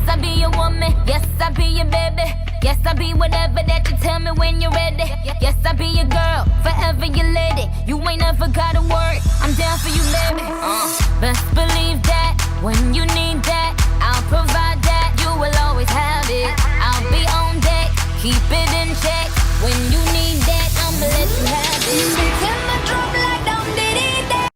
I be your woman. Yes, I be your baby. Yes, I be whatever that you tell me when you're ready. Yes, I be your girl, forever your lady. You ain't never gotta worry, I'm down for you, baby. Best believe that when you need that, I'll provide that. You will always have it. I'll be on deck, keep it in check. When you need that, I'ma let you have it. Beating my drum like dum diddy da.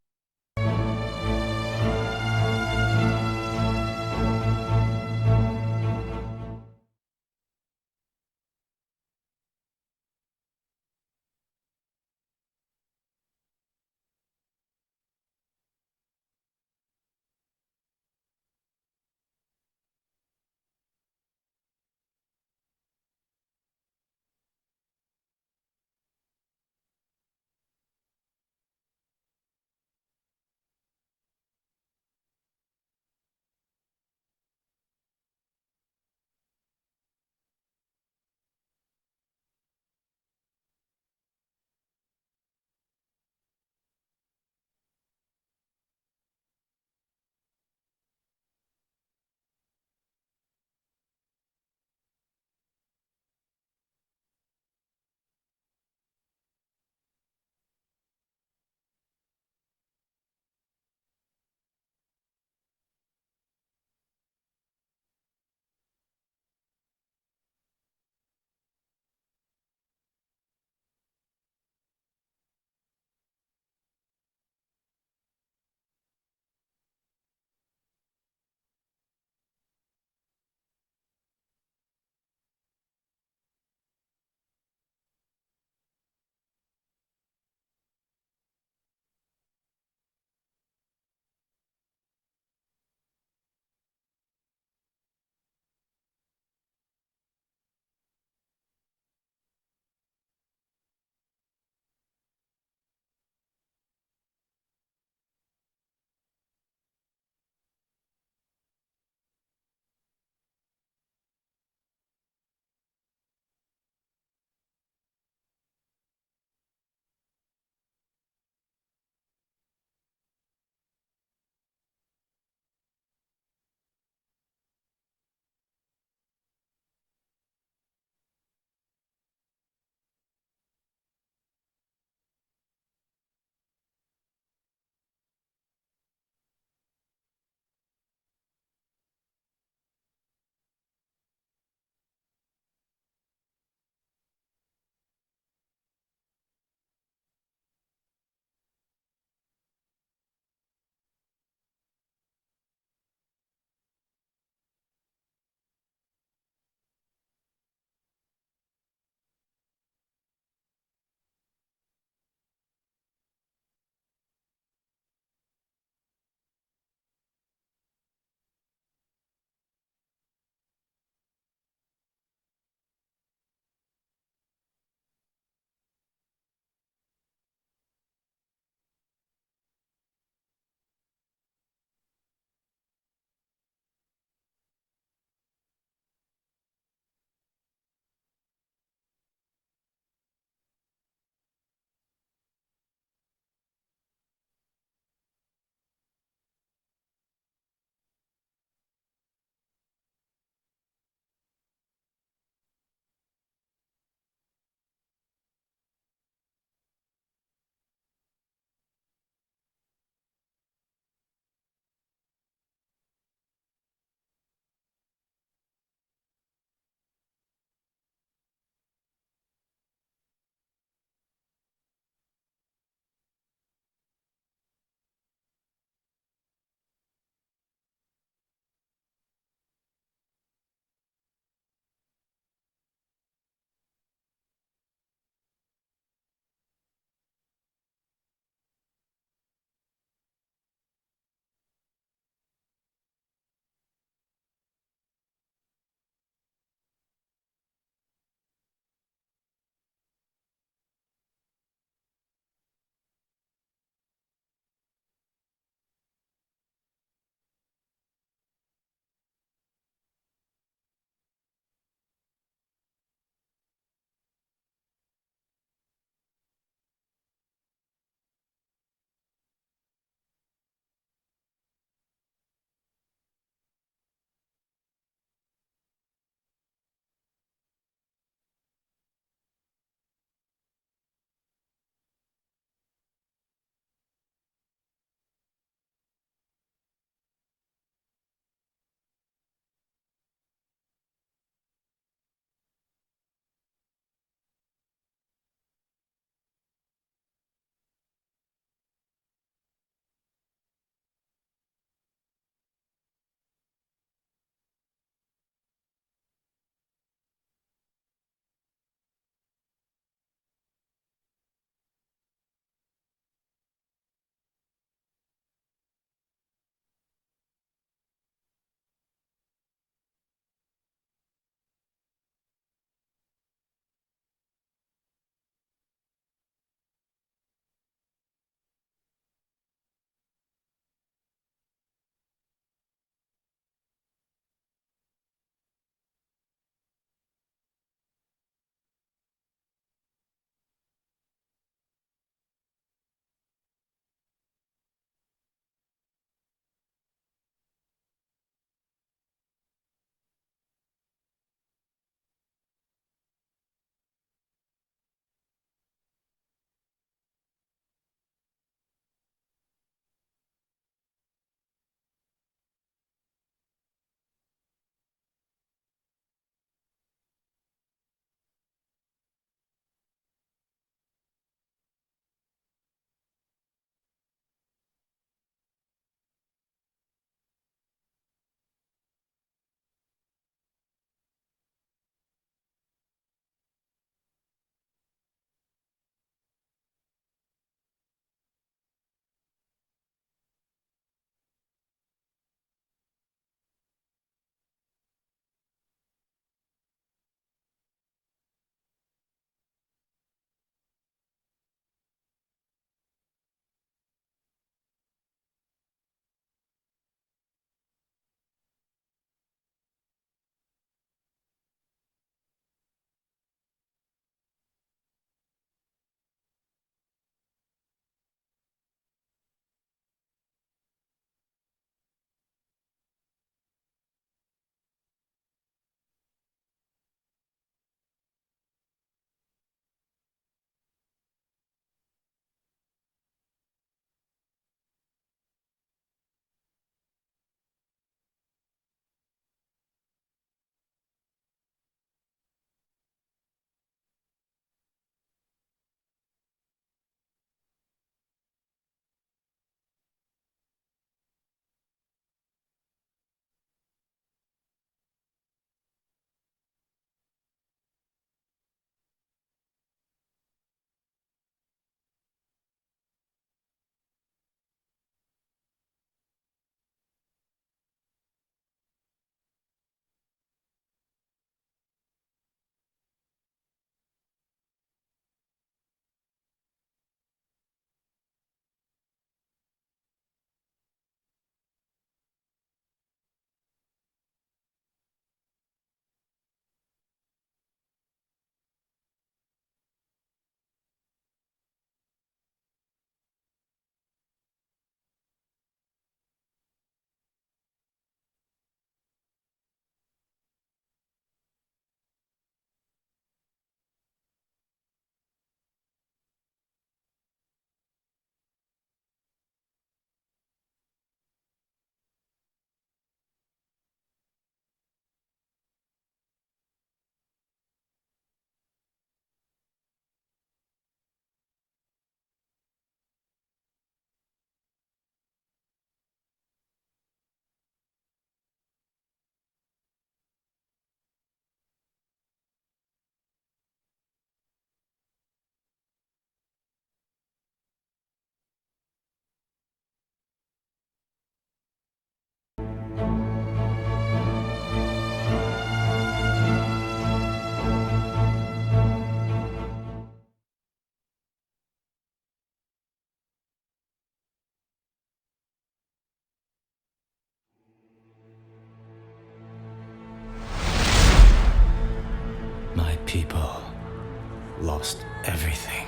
lost everything.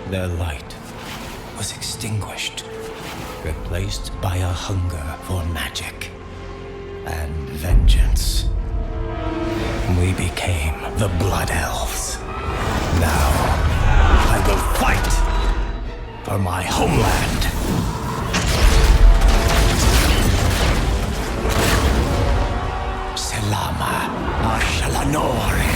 Their light was extinguished, replaced by a hunger for magic and vengeance. We became the Blood Elves. Now, I will fight for my homeland. Selama Ashalanore.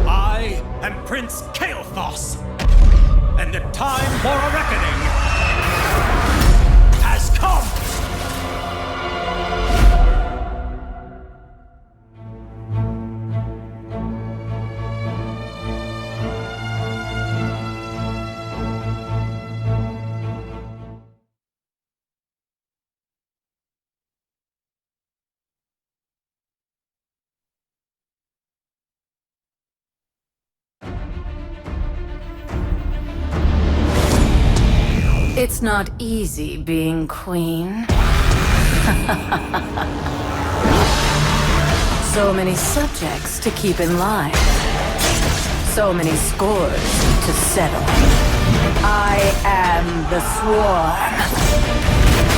I am Prince Kael'thas, and the time for a reckoning has come! It's not easy being queen. So many subjects to keep in line. So many scores to settle. I am the Swarm.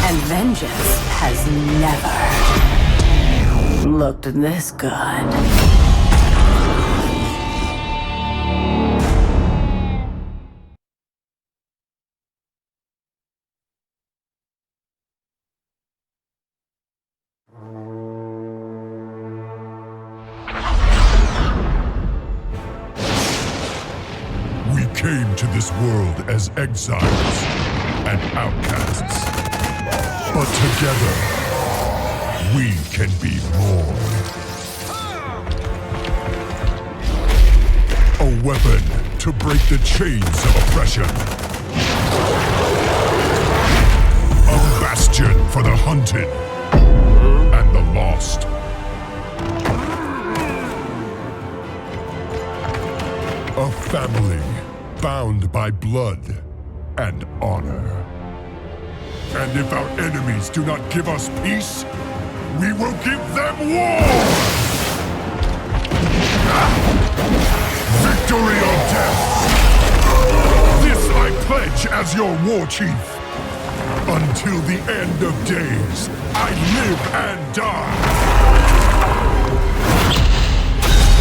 And vengeance has never looked this good. We came to this world as exiles and outcasts. But together, we can be more. A weapon to break the chains of oppression. A bastion for the hunted and the lost. A family bound by blood and honor. And if our enemies do not give us peace, we will give them war! Victory or death! This I pledge as your war chief. Until the end of days, I live and die.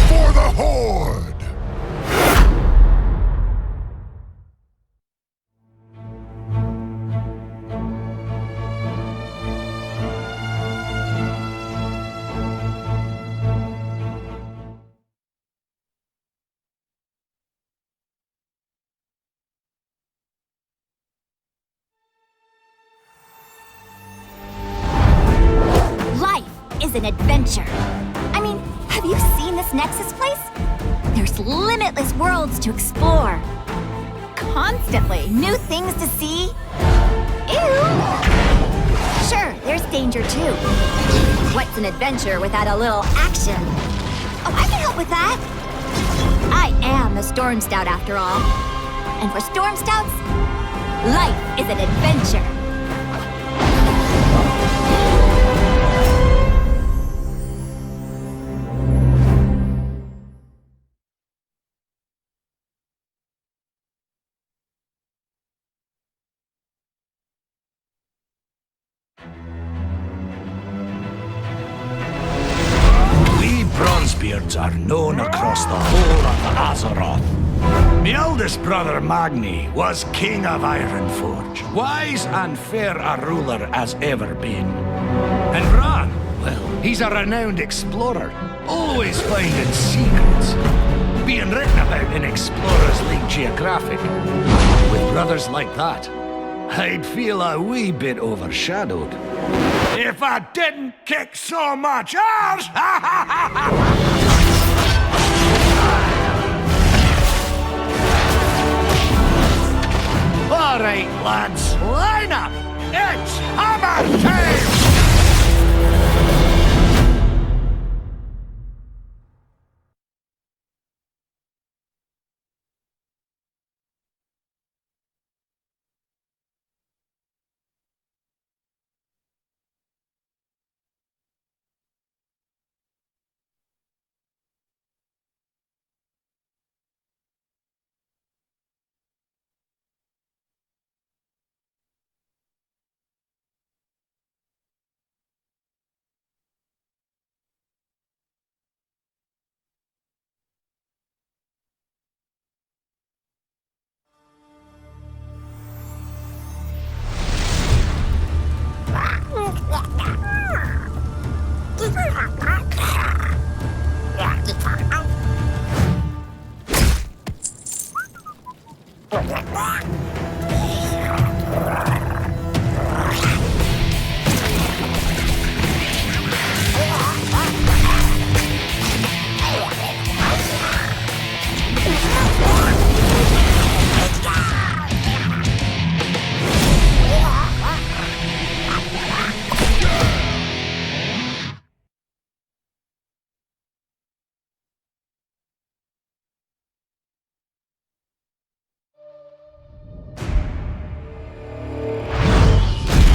For the Horde! An adventure. I mean, have you seen this Nexus place? There's limitless worlds to explore. Constantly new things to see. Ew! Sure, there's danger too. What's an adventure without a little action? Oh, I can help with that. I am a Storm Scout after all. And for Storm Scouts, life is an adventure. Bronzebeards are known across the whole of Azeroth. My eldest brother Magni was king of Ironforge, wise and fair a ruler as ever been. And Bran, well, he's a renowned explorer, always finding secrets, being written about in Explorers League Geographic. With brothers like that, I'd feel a wee bit overshadowed. If I didn't kick so much ass! All right, lads, line up! It's hammer time!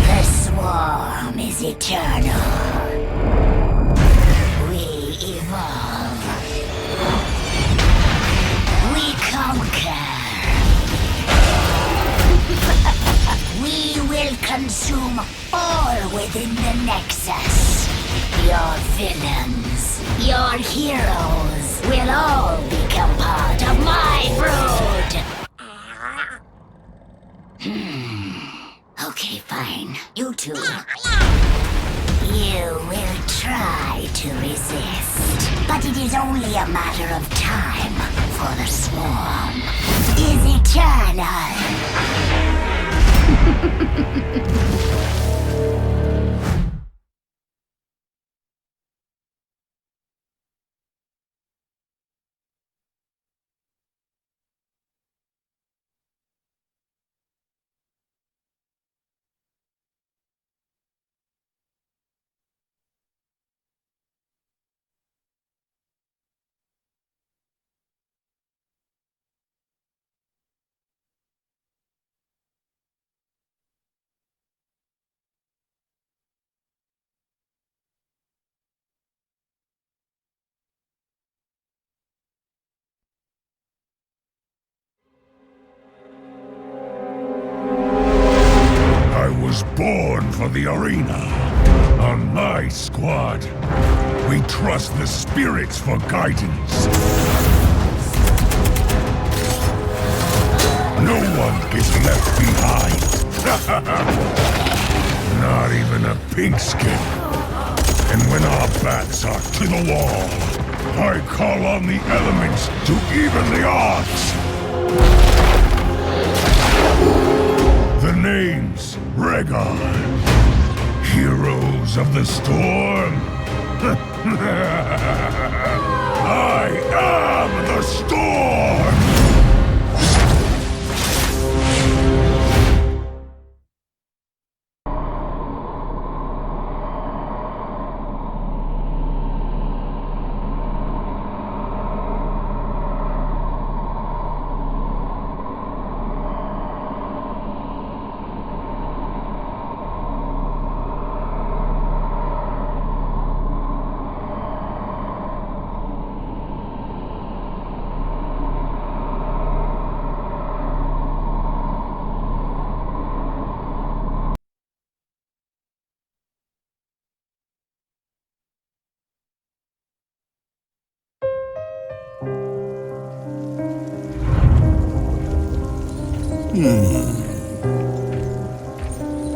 The swarm is eternal. We evolve. We conquer. We will consume all within the Nexus. Your villains, your heroes will all become part of my brood. Okay, fine. You two. You will try to resist, but it is only a matter of time, for the swarm is eternal. I was born for the arena. On my squad, we trust the spirits for guidance. No one gets left behind. Not even a pink skin. And when our backs are to the wall, I call on the elements to even the odds. The name's Rhaegar. Heroes of the Storm. I am the Storm!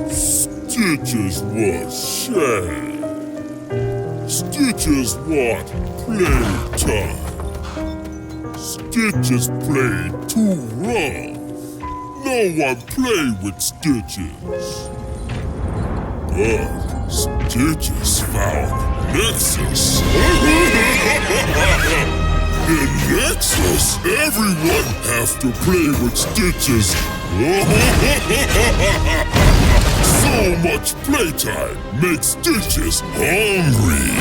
Stitches want shame. Stitches want playtime. Stitches play too rough. No one play with Stitches. But Stitches found Nexus. In Nexus, everyone have to play with Stitches. So much playtime makes Stitches hungry.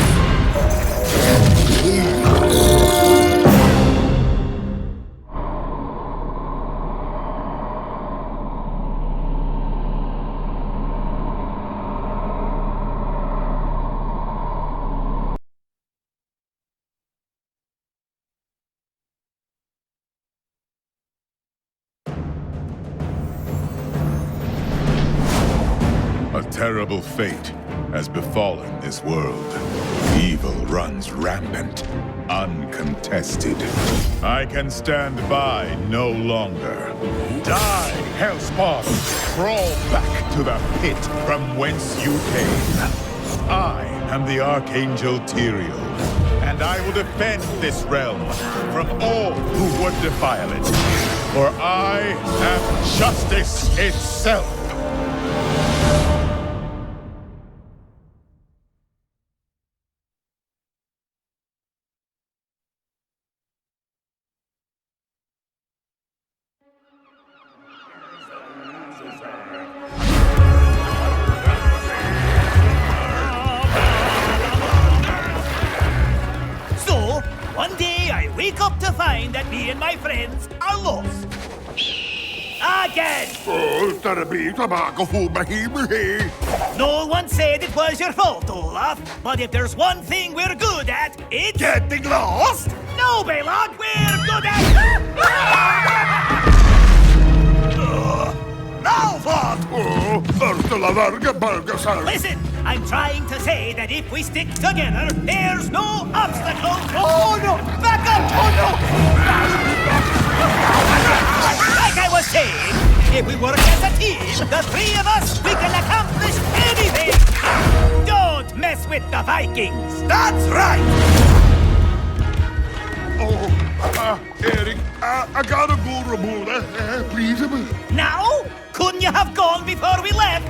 A terrible fate has befallen this world. Evil runs rampant, uncontested. I can stand by no longer. Die, Hellspawn! Crawl back to the pit from whence you came. I am the Archangel Tyrael, and I will defend this realm from all who would defile it. for I am justice itself. So, one day I wake up to find that me and my friends are lost. Again! No one said it was your fault, Olaf. But if there's one thing we're good at, it's... Getting lost? No, Baylog, we're good at... Now what? Listen, I'm trying to say that if we stick together, there's no obstacle. Oh no! Back up! Oh no! Like I was saying, if we work as a team, the three of us, we can accomplish anything! Don't mess with the Vikings! That's right! Eric, I gotta go, Ramona. Please. Now? Couldn't you have gone before we left?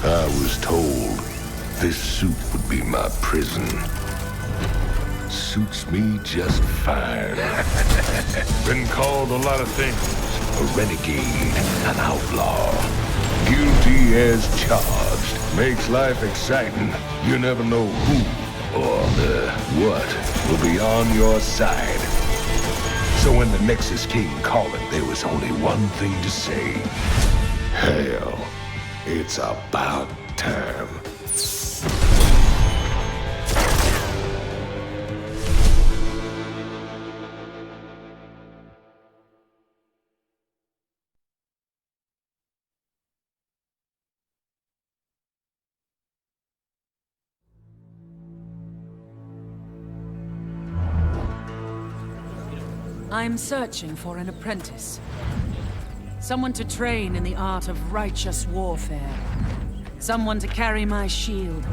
I was told this suit would be my prison. Suits me just fine. Been called a lot of things. A renegade, an outlaw. Guilty as charged. Makes life exciting. You never know who or what will be on your side. So when the Nexus came calling, there was only one thing to say. Hell. It's about time. I'm searching for an apprentice. Someone to train in the art of righteous warfare. Someone to carry my shield,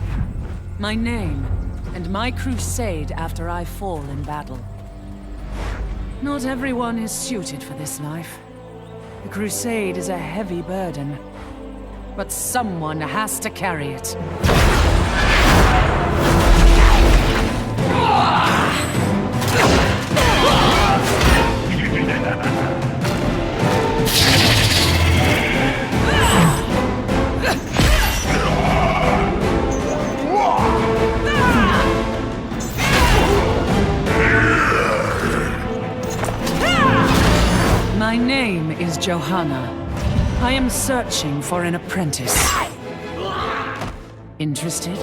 my name, and my crusade after I fall in battle. Not everyone is suited for this life. The crusade is a heavy burden, but someone has to carry it. My name is Johanna. I am searching for an apprentice. Interested?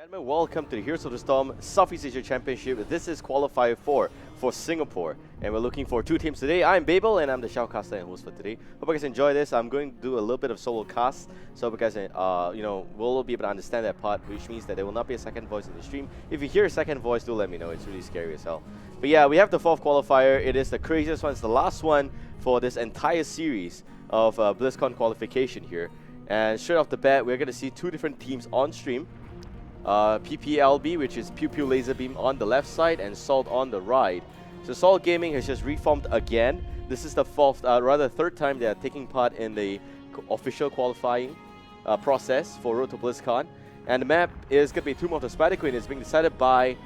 Gentlemen, welcome to the Heroes of the Storm Southeast Asia Championship. This is Qualifier 4 for Singapore, and we're looking for 2 teams today. I'm Babel, and I'm the shoutcaster and host for today. Hope you guys enjoy this. I'm going to do a little bit of solo cast, so you guys, will be able to understand that part, which means that there will not be a second voice in the stream. If you hear a second voice, do let me know. It's really scary as hell. But yeah, we have the 4th qualifier. It is the craziest one. It's the last one for this entire series of Blizzcon qualification here. And straight off the bat, we're going to see 2 different teams on stream. PPLB, which is Pew Pew Laser Beam on the left side, and Salt on the right. So Salt Gaming has just reformed again. This is the 3rd time they are taking part in the official qualifying process for Road to Blizzcon. And the map is going to be Tomb of the Spider Queen. It's being decided by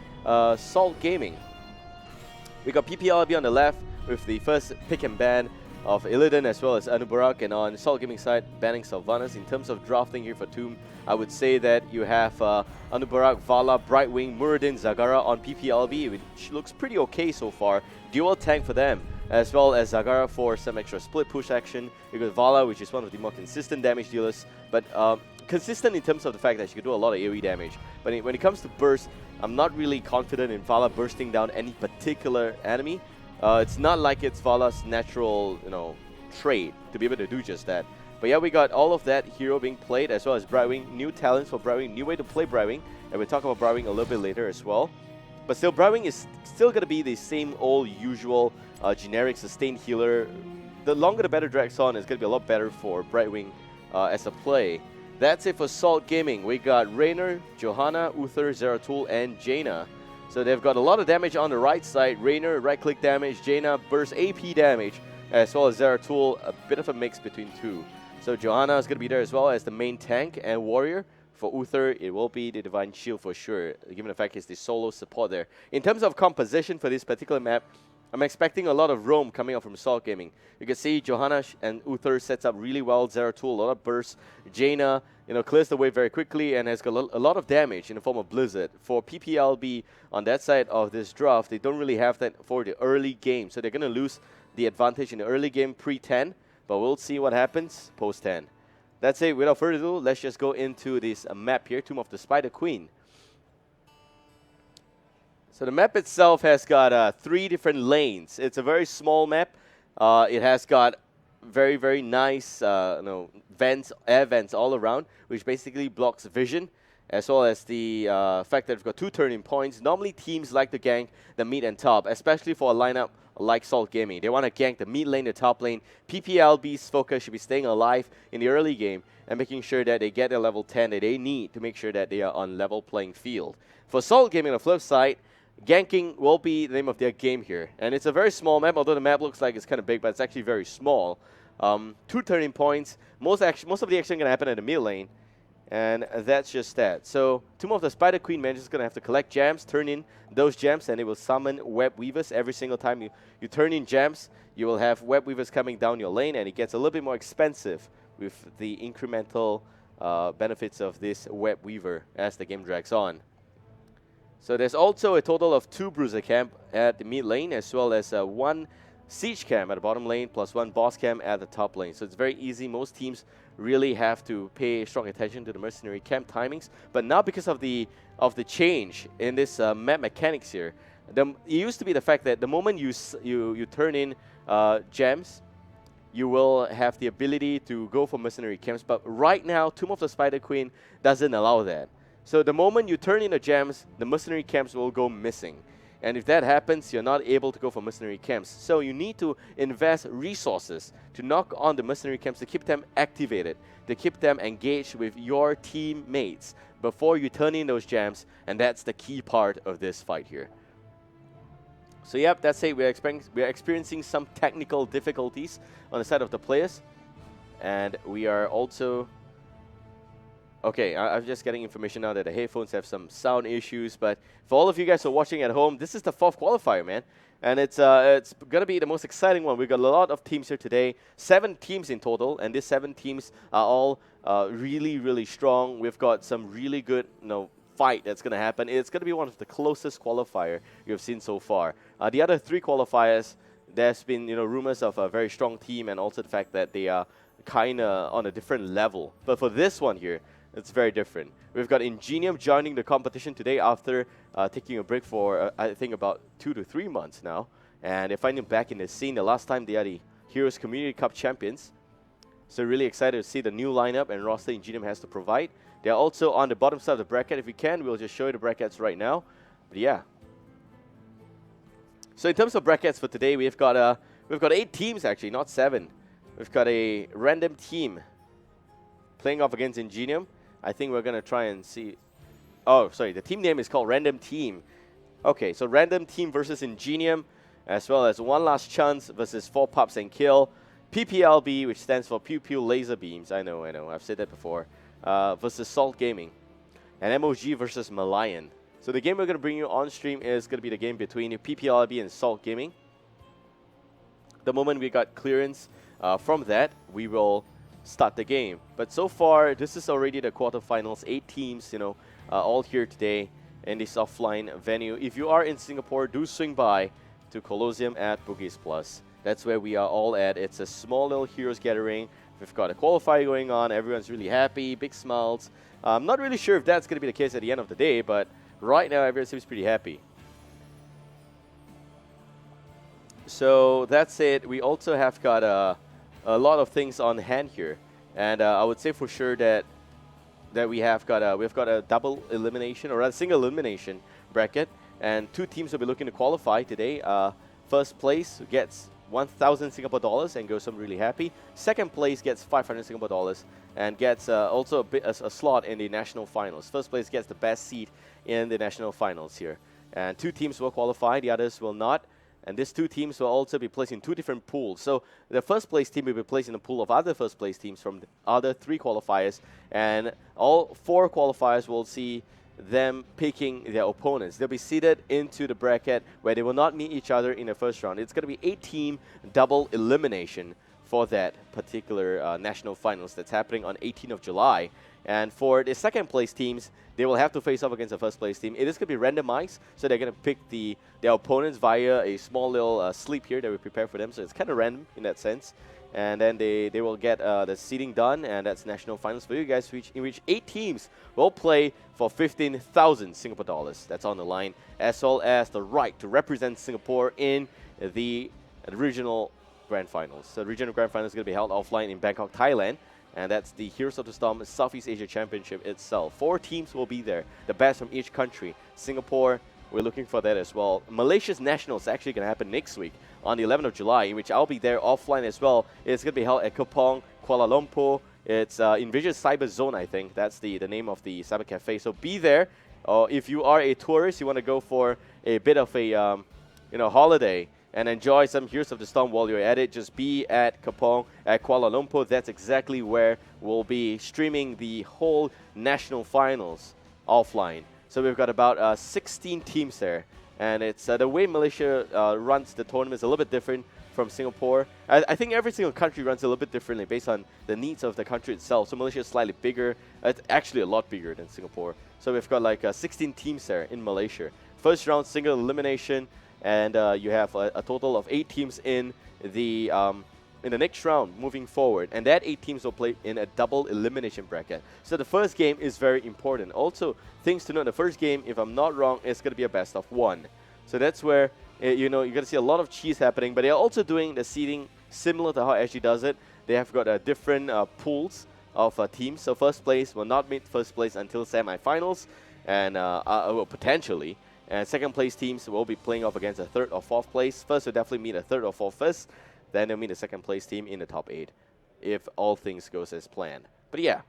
Salt Gaming. We got PPLB on the left with the first pick and ban of Illidan as well as Anubarak, and on Salt Gaming side, banning Sylvanas. In terms of drafting here for Tomb, I would say that you have Anubarak, Vala, Brightwing, Muradin, Zagara on PPLB, which looks pretty okay so far. Dual tank for them, as well as Zagara for some extra split push action. You got Vala, which is one of the more consistent damage dealers, but consistent in terms of the fact that she can do a lot of AoE damage. But when it comes to burst, I'm not really confident in Vala bursting down any particular enemy. It's not like it's Vala's natural, trait to be able to do just that. But yeah, we got all of that hero being played, as well as Brightwing. New talents for Brightwing, new way to play Brightwing, and we'll talk about Brightwing a little bit later as well. But still, Brightwing is still going to be the same old usual generic sustained healer. The longer the better drags on, is going to be a lot better for Brightwing as a play. That's it for Salt Gaming. We got Raynor, Johanna, Uther, Zeratul, and Jaina. So they've got a lot of damage on the right side. Raynor, right-click damage. Jaina, burst AP damage. As well as Zeratul, a bit of a mix between 2. So Johanna is going to be there as well as the main tank and warrior. For Uther, it will be the Divine Shield for sure, given the fact it's the solo support there. In terms of composition for this particular map, I'm expecting a lot of roam coming out from Salt Gaming. You can see Johanna and Uther sets up really well. Zeratul, a lot of bursts. Jaina, clears the way very quickly and has got a lot of damage in the form of Blizzard. For PPLB, on that side of this draft, they don't really have that for the early game. So they're going to lose the advantage in the early game pre-10, but we'll see what happens post-10. That's it. Without further ado, let's just go into this map here, Tomb of the Spider Queen. So the map itself has got 3 different lanes. It's a very small map. It has got very, very nice vents, air vents all around, which basically blocks vision, as well as the fact that we've got 2 turning points. Normally teams like to gank the mid and top, especially for a lineup like Salt Gaming. They want to gank the mid lane, the top lane. PPLB's focus should be staying alive in the early game and making sure that they get their level 10 that they need to make sure that they are on level playing field. For Salt Gaming on the flip side, ganking will be the name of their game here. And it's a very small map, although the map looks like it's kind of big, but it's actually very small. 2 turning points. Most of the action going to happen in the mid lane. And that's just that. So Tomb of the Spider Queen manager is going to have to collect gems, turn in those gems, and it will summon Web Weavers every single time you turn in gems. You will have Web Weavers coming down your lane, and it gets a little bit more expensive with the incremental benefits of this Web Weaver as the game drags on. So there's also a total of 2 Bruiser Camp at the mid lane, as well as 1 Siege Camp at the bottom lane, plus 1 Boss Camp at the top lane. So it's very easy. Most teams really have to pay strong attention to the Mercenary Camp timings. But now because of the change in this map mechanics here, it used to be the fact that the moment you turn in gems, you will have the ability to go for Mercenary Camps. But right now, Tomb of the Spider Queen doesn't allow that. So the moment you turn in the gems, the Mercenary Camps will go missing. And if that happens, you're not able to go for Mercenary Camps. So you need to invest resources to knock on the Mercenary Camps to keep them activated, to keep them engaged with your teammates before you turn in those gems. And that's the key part of this fight here. So yep, that's it. We're experiencing some technical difficulties on the side of the players. And we are also... Okay, I'm just getting information now that the headphones have some sound issues, but for all of you guys who are watching at home, this is the 4th qualifier, man. And it's going to be the most exciting one. We've got a lot of teams here today, 7 teams in total, and these 7 teams are all really, really strong. We've got some really good, fight that's going to happen. It's going to be one of the closest qualifier you've seen so far. The other 3 qualifiers, there's been, rumors of a very strong team and also the fact that they are kind of on a different level. But for this one here, It's very different. We've got Ingenium joining the competition today after taking a break for, I think, about 2 to 3 months now. And they're finally back in the scene. The last time they are the Heroes Community Cup champions. So really excited to see the new lineup and roster Ingenium has to provide. They're also on the bottom side of the bracket. If we can, we'll just show you the brackets right now. But yeah. So in terms of brackets for today, we've got 8 teams actually, not 7. We've got a random team playing off against Ingenium. I think we're going to try and see... Oh, sorry, the team name is called Random Team. Okay, so Random Team versus Ingenium, as well as One Last Chance versus 4 Pups and Kill. PPLB, which stands for Pew Pew Laser Beams. I know, I've said that before. Versus Salt Gaming. And MOG versus Malayan. So the game we're going to bring you on stream is going to be the game between PPLB and Salt Gaming. The moment we got clearance from that, we will start the game. But so far, this is already the quarterfinals. 8 teams, all here today in this offline venue. If you are in Singapore, do swing by to Colosseum at Bugis Plus. That's where we are all at. It's a small little Heroes gathering. We've got a qualifier going on. Everyone's really happy, big smiles. I'm not really sure if that's going to be the case at the end of the day, but right now everyone seems pretty happy. So that's it. We also have got a lot of things on hand here, and I would say for sure that we've got a double elimination or a single elimination bracket, and 2 teams will be looking to qualify today. First place gets 1,000 Singapore dollars and goes home really happy. Second place gets 500 Singapore dollars and gets also a slot in the national finals. First place gets the best seat in the national finals here, and 2 teams will qualify, the others will not. And these 2 teams will also be placed in 2 different pools. So the first place team will be placed in a pool of other first place teams from the other 3 qualifiers. And all 4 qualifiers will see them picking their opponents. They'll be seated into the bracket where they will not meet each other in the first round. It's going to be 8-team double elimination for that particular national finals that's happening on 18th of July. And for the second place teams, they will have to face off against the first place team. It is going to be randomized, so they're going to pick their opponents via a small little sleep here that we prepare for them. So it's kind of random in that sense. And then they will get the seeding done, and that's national finals for you guys, in which 8 teams will play for 15,000 Singapore dollars. That's on the line, as well as the right to represent Singapore in the regional grand finals. So the regional grand finals is going to be held offline in Bangkok, Thailand. And that's the Heroes of the Storm Southeast Asia Championship itself. 4 teams will be there, the best from each country. Singapore, we're looking for that as well. Malaysia's Nationals is actually going to happen next week on the 11th of July, in which I'll be there offline as well. It's going to be held at Kepong, Kuala Lumpur. It's Envision Cyber Zone, I think. That's the name of the cyber cafe. So be there. If you are a tourist, you want to go for a bit of a holiday and enjoy some Heroes of the Storm while you're at it, just be at Kepong, at Kuala Lumpur. That's exactly where we'll be streaming the whole national finals offline. So we've got about 16 teams there. And it's the way Malaysia runs the tournament is a little bit different from Singapore. I think every single country runs a little bit differently based on the needs of the country itself. So Malaysia is slightly bigger. It's actually a lot bigger than Singapore. So we've got like 16 teams there in Malaysia. First round, single elimination. And you have a total of 8 teams in the next round moving forward. And that 8 teams will play in a double elimination bracket. So the first game is very important. Also, things to note, the first game, if I'm not wrong, is going to be a best of 1. So that's where, you're going to see a lot of cheese happening. But they're also doing the seeding similar to how SG does it. They have got different pools of teams. So first place will not meet first place until semi-finals. And well, potentially. And second place teams will be playing off against a 3rd or 4th place. First will definitely meet a 3rd or 4th first. Then they'll meet the second place team in the top 8 if all things goes as planned. But yeah,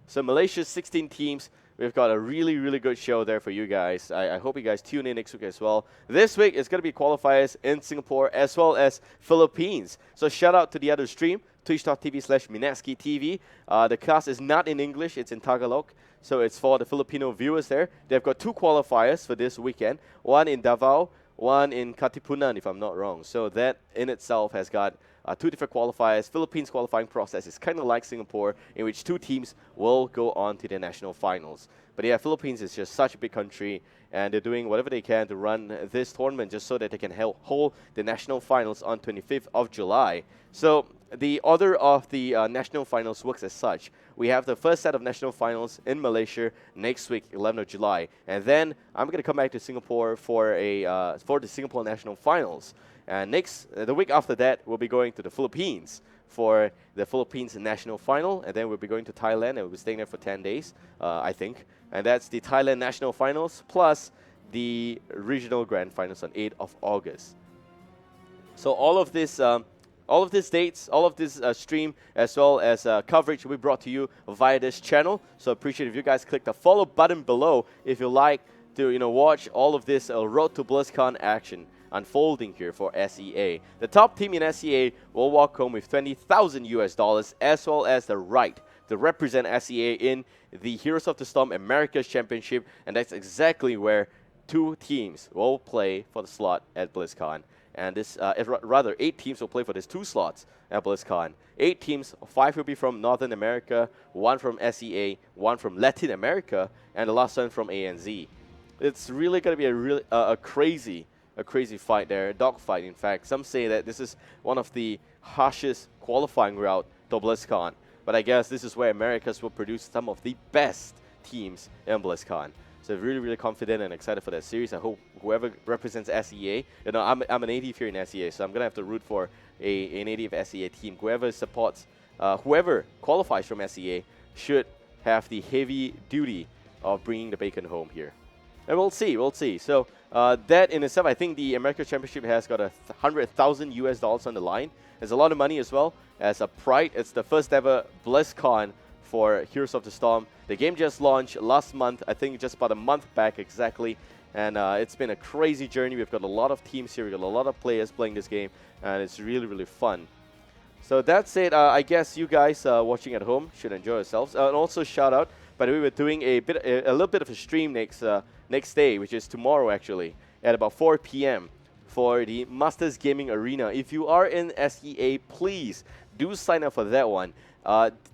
so Malaysia's 16 teams. We've got a really, really good show there for you guys. I hope you guys tune in next week as well. This week is going to be qualifiers in Singapore as well as Philippines. So shout out to the other stream, twitch.tv/MinatskiTV. The class is not in English, it's in Tagalog. So it's for the Filipino viewers there. They've got 2 qualifiers for this weekend. One in Davao, one in Katipunan, if I'm not wrong. So that in itself has got 2 different qualifiers. Philippines qualifying process is kind of like Singapore, in which 2 teams will go on to the national finals. But yeah, Philippines is just such a big country, and they're doing whatever they can to run this tournament just so that they can hold the national finals on 25th of July. So the order of the national finals works as such. We have the first set of national finals in Malaysia next week, 11th of July, and then I'm going to come back to Singapore for the Singapore national finals. And the week after that, we'll be going to the Philippines for the Philippines national final, and then we'll be going to Thailand, and we'll be staying there for 10 days, I think. And that's the Thailand national finals plus the regional grand finals on 8th of August. So all of these dates, all of this stream, as well as coverage will be brought to you via this channel. So appreciate if you guys click the follow button below if you like to watch all of this Road to BlizzCon action unfolding here for SEA. The top team in SEA will walk home with $20,000 as well as the right to represent SEA in the Heroes of the Storm Americas Championship, and that's exactly where 2 teams will play for the slot at BlizzCon. And this, rather, 8 teams will play for these 2 slots at BlizzCon. 8 teams, 5 will be from Northern America, 1 from SEA, 1 from Latin America, and the last one from ANZ. It's really going to be a crazy fight there, a dog fight in fact. Some say that this is one of the harshest qualifying route to BlizzCon. But I guess this is where Americas will produce some of the best teams in BlizzCon. So really confident and excited for that series. I hope whoever represents SEA, I'm a native here in SEA, so I'm going to have to root for a native SEA team. Whoever supports, whoever qualifies from SEA should have the heavy duty of bringing the bacon home here. And we'll see. So that in itself, I think the Americas Championship has got $100,000 on the line. There's a lot of money as well. As a pride, it's the first ever BlizzCon for Heroes of the Storm. The game just launched last month, I think just about a month back exactly, and it's been a crazy journey. We've got a lot of teams here, we've got a lot of players playing this game, and it's really fun. So that's it. I guess you guys watching at home should enjoy yourselves. And also shout out, by the way, we're doing a little bit of a stream next day, which is tomorrow actually, at about 4 p.m. for the Masters Gaming Arena. If you are in SEA, please do sign up for that one.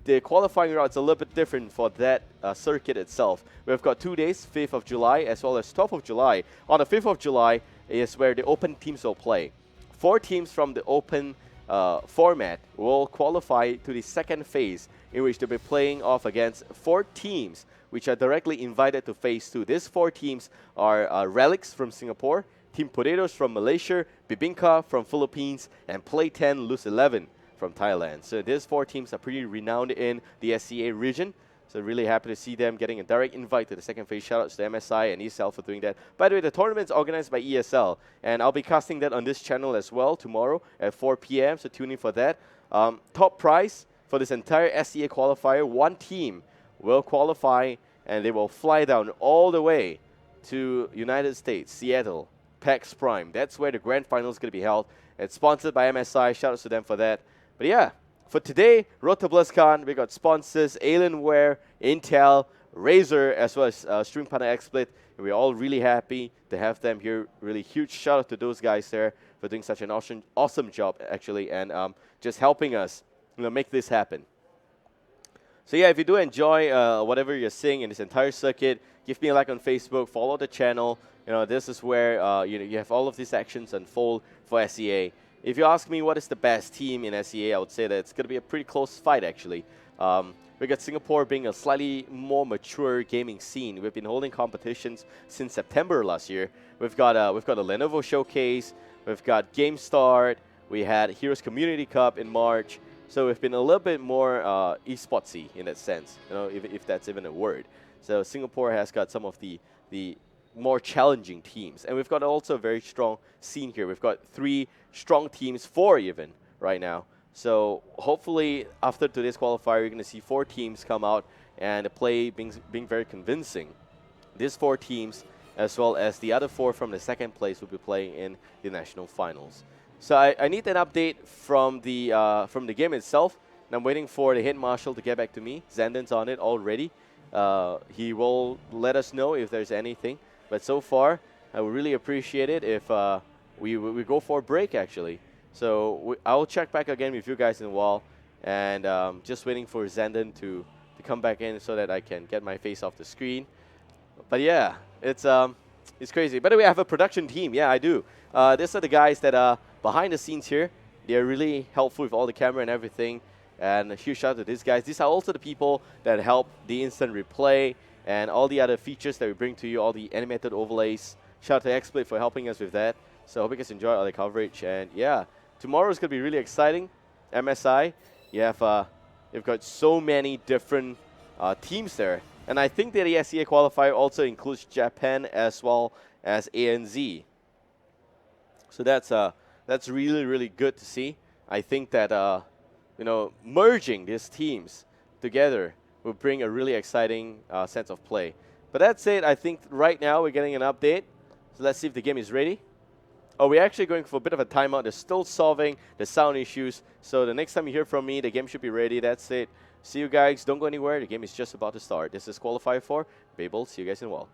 The qualifying route's a little bit different for that circuit itself. We've got 2 days, 5th of July as well as 12th of July. On the 5th of July is where the open teams will play. 4 teams from the open format will qualify to the second phase, in which they'll be playing off against 4 teams which are directly invited to phase 2. These 4 teams are Relics from Singapore, Team Potatoes from Malaysia, Bibinka from Philippines, and Play 10 Lose 11 from Thailand. So these 4 teams are pretty renowned in the SEA region. So really happy to see them getting a direct invite to the second phase. Shoutouts to MSI and ESL for doing that. By the way, the tournament's organized by ESL, and I'll be casting that on this channel as well tomorrow at 4 p.m. So tune in for that. Top prize for this entire SEA qualifier, 1 team will qualify, and they will fly down all the way to United States, Seattle, PAX Prime. That's where the grand final is going to be held. It's sponsored by MSI. Shoutouts to them for that. But yeah, for today, Road to BlizzCon, we got sponsors, Alienware, Intel, Razer, as well as Stream Partner XSplit. We're all really happy to have them here. Really huge shout out to those guys there for doing such an awesome job, actually, and just helping us make this happen. So yeah, if you do enjoy whatever you're seeing in this entire circuit, give me a like on Facebook, follow the channel. This is where you have all of these actions unfold for SEA. If you ask me what is the best team in SEA, I would say that it's going to be a pretty close fight, actually. We got Singapore being a slightly more mature gaming scene. We've been holding competitions since September last year. We've got a Lenovo Showcase. We've got Game Start. We had Heroes Community Cup in March. So we've been a little bit more esportsy in that sense, if that's even a word. So Singapore has got some of the more challenging teams. And we've got also a very strong scene here. We've got 3 strong teams, 4 even, right now. So hopefully after today's qualifier, you're going to see 4 teams come out and the play being very convincing. These 4 teams, as well as the other 4 from the second place, will be playing in the national finals. So I need an update from the game itself. And I'm waiting for the head marshal to get back to me. Zanden's on it already. He will let us know if there's anything. But so far, I would really appreciate it if we go for a break, actually. So I'll check back again with you guys in a while. And just waiting for Zanden to come back in so that I can get my face off the screen. But yeah, it's crazy. By the way, I have a production team. Yeah, I do. These are the guys that are behind the scenes here. They're really helpful with all the camera and everything. And a huge shout out to these guys. These are also the people that help the instant replay and all the other features that we bring to you, all the animated overlays. Shout out to XSplit for helping us with that. So I hope you guys enjoy all the coverage. And yeah, tomorrow is going to be really exciting. MSI, you've got so many different teams there. And I think that the SEA qualifier also includes Japan as well as ANZ. So that's really, really good to see. I think that merging these teams together will bring a really exciting sense of play. But that said, I think right now we're getting an update. So let's see if the game is ready. Oh, we're actually going for a bit of a timeout. They're still solving the sound issues. So the next time you hear from me, the game should be ready. That's it. See you guys. Don't go anywhere. The game is just about to start. This is Qualifier 4. Babel, see you guys in a while.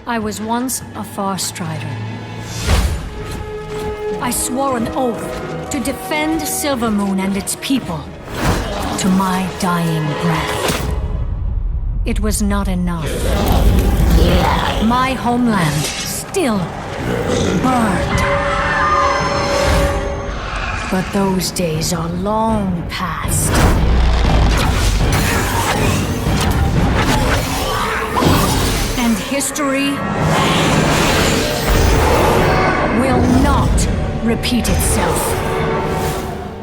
I was once a far strider. I swore an oath to defend Silvermoon and its people to my dying breath. It was not enough. My homeland still burned. But those days are long past. And history will not repeat itself.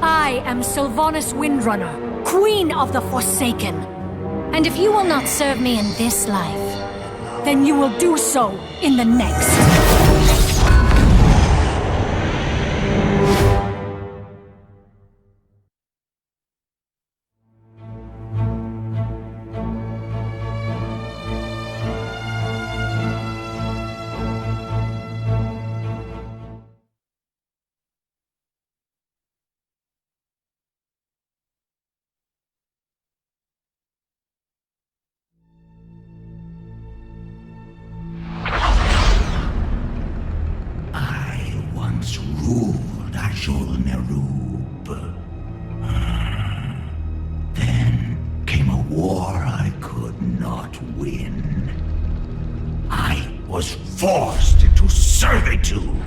I am Sylvanas Windrunner, Queen of the Forsaken. And if you will not serve me in this life, then you will do so in the next. Ruled Ashul Nerub. Then came a war I could not win. I was forced into servitude.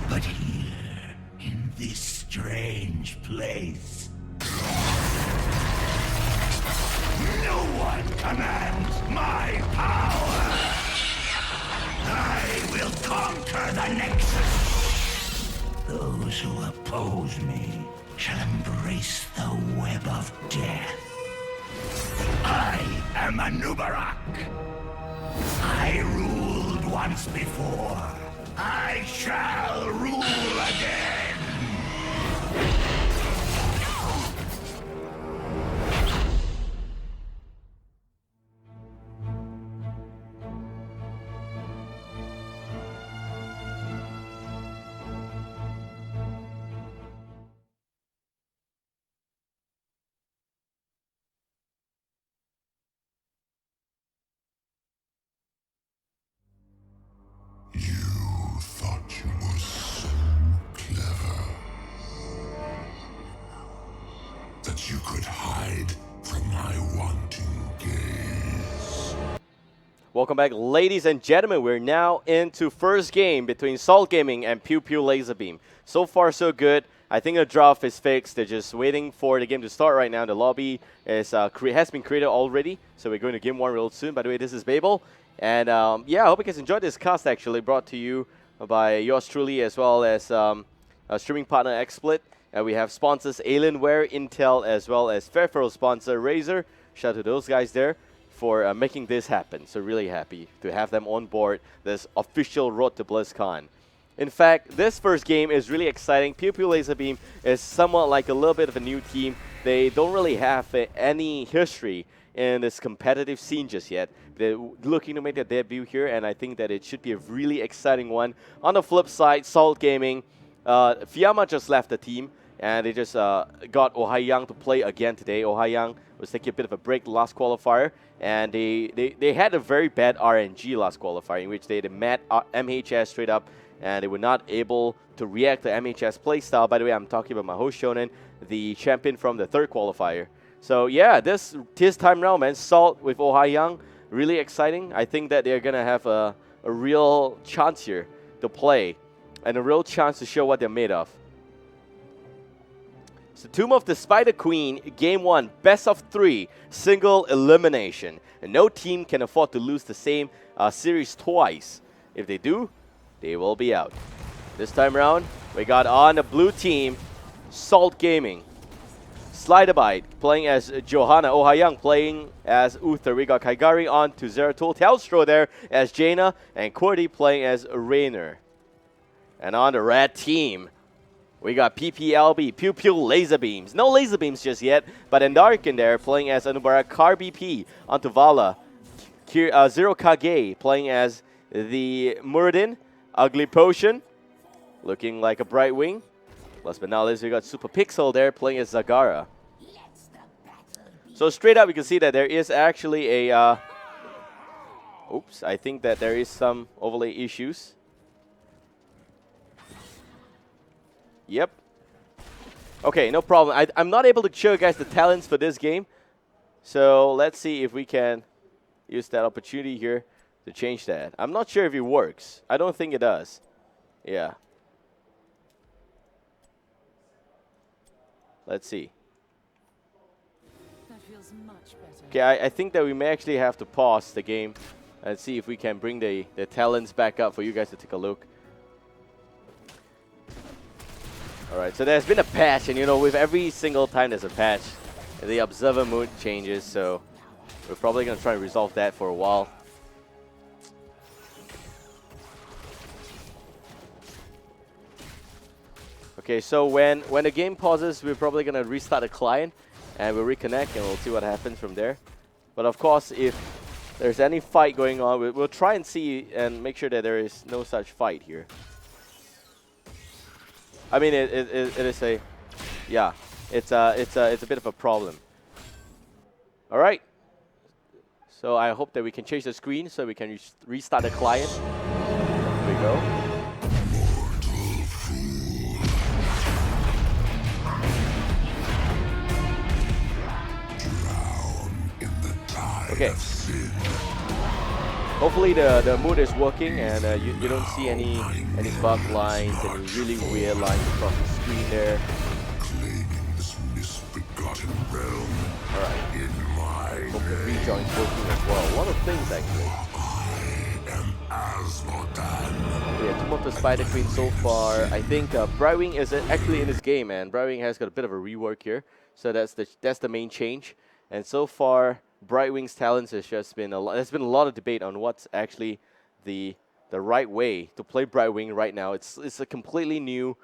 But here, in this strange place, no one commands my power. I will conquer the Nexus. Those who oppose me shall embrace the web of death. I am a Nubarak. I ruled once before. I shall rule again. You could hide from my wanting gaze. Welcome back, ladies and gentlemen. We're now into first game between Salt Gaming and Pew Pew Laserbeam. So far, so good. I think the draft is fixed. They're just waiting for the game to start right now. The lobby is has been created already, so we're going to game one real soon. By the way, this is Babel. And yeah, I hope you guys enjoyed this cast, actually, brought to you by yours truly, as well as streaming partner XSplit. We have sponsors Alienware, Intel, as well as Fairfield sponsor Razer. Shout out to those guys there for making this happen. So really happy to have them on board this official road to BlizzCon. In fact, this first game is really exciting. Pew Pew Laserbeam is somewhat like a little bit of a new team. They don't really have any history in this competitive scene just yet. They're looking to make their debut here, and I think that it should be a really exciting one. On the flip side, Salt Gaming, Fiamma just left the team. And they just got Oh Hai-Yang to play again today. Oh Hai-Yang was taking a bit of a break last qualifier. And they had a very bad RNG last qualifier, in which they met MHS straight up. And they were not able to react to MHS playstyle. By the way, I'm talking about my host Shonen. the champion from the third qualifier. So yeah, this time round, man, Salt with Oh Ha-Young, really exciting. I think that they're gonna have a real chance here to play, and a real chance to show what they're made of. So Tomb of the Spider Queen, Game 1, best of 3, single elimination. And no team can afford to lose the same series twice. If they do, they will be out. This time around, we got on the blue team, Salt Gaming. Sliderbite playing as Johanna, Oh Ha-Young playing as Uther. We got Kaigari on to Zeratul, Telstra there as Jaina, and Qwerty playing as Raynor. And on the red team, we got PPLB, Pew Pew Laser Beams. No laser beams just yet, but Endarkin there playing as Anubara, Car BP onto Vala. Zero Kage playing as the Muradin, Ugly Potion, looking like a Bright Wing. Last but not least, we got Super Pixel there playing as Zagara. So straight up, we can see that there is actually a... oops, I think that there is some overlay issues. Yep. Okay, no problem. I'm not able to show you guys the talents for this game. So let's see if we can use that opportunity here to change that. I'm not sure if it works. I don't think it does. Yeah. Let's see. That feels much better. Okay, I think that we may actually have to pause the game and see if we can bring the talents back up for you guys to take a look. Alright, so there's been a patch, and you know, with every single time there's a patch, the observer mood changes, so we're probably going to try and resolve that for a while. Okay, so when the game pauses, we're probably going to restart the client, and we'll reconnect, and we'll see what happens from there. But of course, if there's any fight going on, we'll try and see and make sure that there is no such fight here. I mean, it is a, yeah, it's a bit of a problem. All right. So I hope that we can change the screen so we can restart the client. Here we go. Okay. Hopefully the mood is working, and you don't see any bug lines, any really weird lines across the screen there. Alright. Hope the rejoin's working as well. A lot of things actually. Yeah, Tomb of the Spider Queen so far. I think Brightwing is actually in this game, man. Brightwing has got a bit of a rework here, so that's the main change. And so far, Brightwing's talents has just been there's been a lot of debate on what's actually the right way to play Brightwing right now. It's a completely new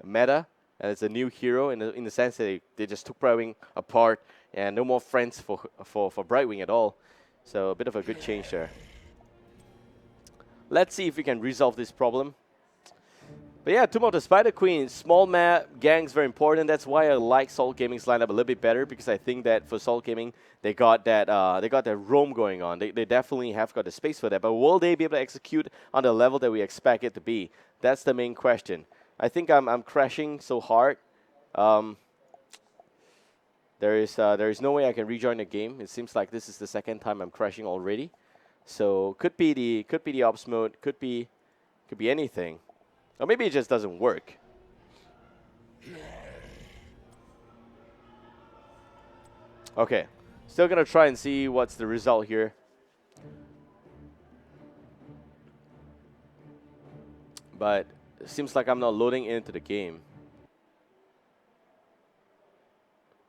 meta, and it's a new hero in the sense that they just took Brightwing apart, and no more friends for Brightwing at all. So a bit of a good change there. Let's see if we can resolve this problem. But yeah, Tomb of the Spider Queen, small map, gangs very important. That's why I like Salt Gaming's lineup a little bit better, because I think that for Salt Gaming, they got that roam going on. They definitely have got the space for that. But will they be able to execute on the level that we expect it to be? That's the main question. I think I'm crashing so hard. There is no way I can rejoin the game. It seems like this is the second time I'm crashing already. So could be the ops mode, could be anything. Or maybe it just doesn't work. Okay, still gonna try and see what's the result here. But it seems like I'm not loading into the game.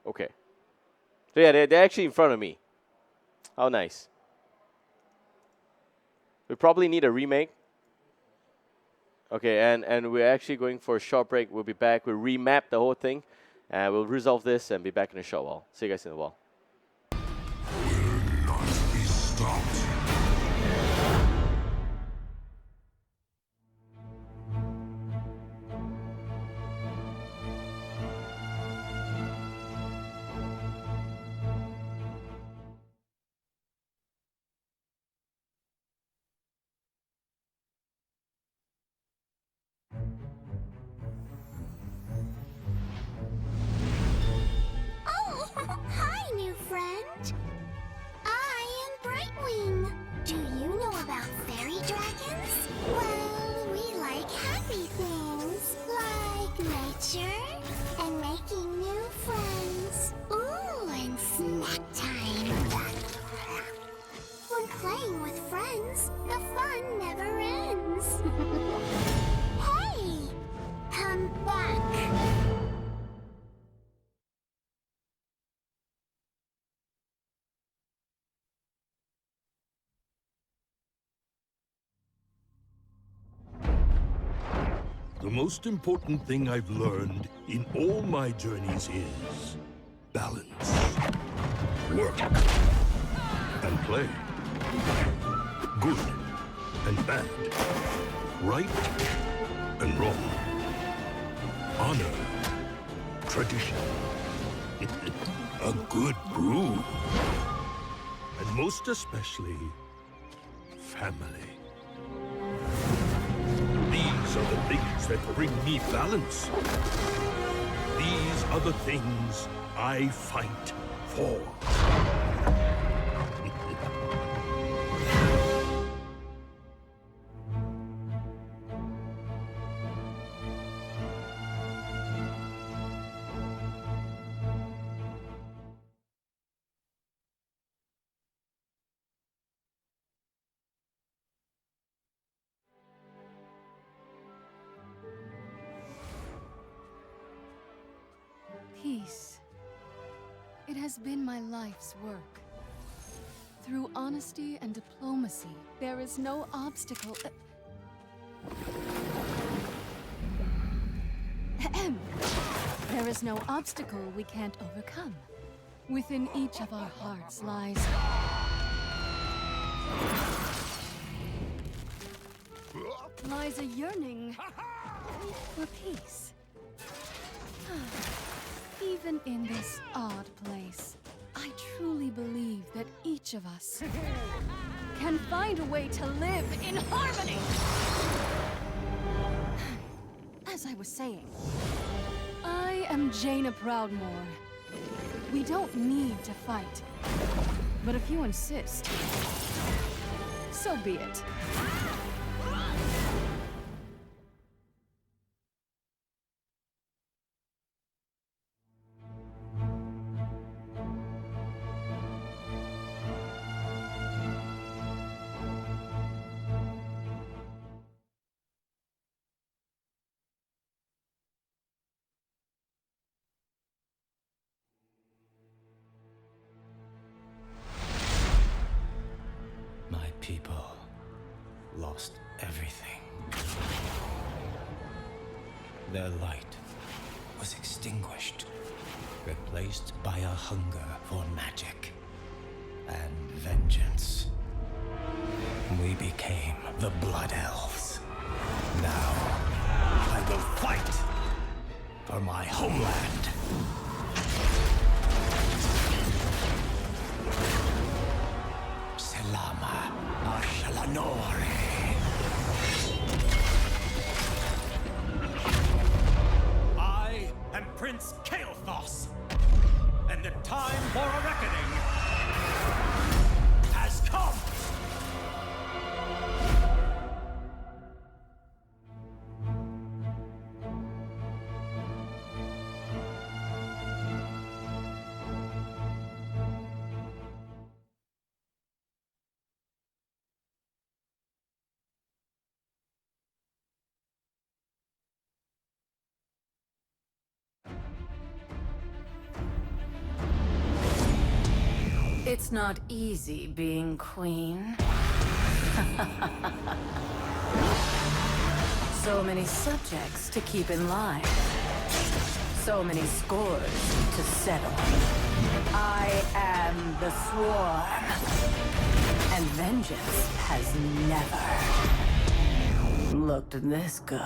Okay. So yeah, they're actually in front of me. How nice. We probably need a remake. Okay, and we're actually going for a short break. We'll be back. We'll remap the whole thing, and we'll resolve this and be back in a short while. See you guys in a while. Will not be stopped. dragons? Well, we like happy things, like nature and making new friends. Ooh, and snack time. When playing with friends, the fun never ends. Hey! Come back! The most important thing I've learned in all my journeys is balance. Work and play. Good and bad. Right and wrong. Honor. Tradition. A good brew. And most especially, family. These are the things that bring me balance. These are the things I fight for. Peace. It has been my life's work. Through honesty and diplomacy, there is no obstacle. Ahem. There is no obstacle we can't overcome. Within each of our hearts lies a yearning for peace. Even in this odd place, I truly believe that each of us can find a way to live in harmony! As I was saying, I am Jaina Proudmoore. We don't need to fight. But if you insist, so be it. My people lost everything. Their light was extinguished, replaced by a hunger for magic and vengeance. We became the Blood Elves. Now, I will fight for my homeland. Selama Ashalanore. I am Prince Kael'thas, and the time for a reckoning has come! It's not easy being queen. So many subjects to keep in line. So many scores to settle. I am the Swarm. And vengeance has never looked this good.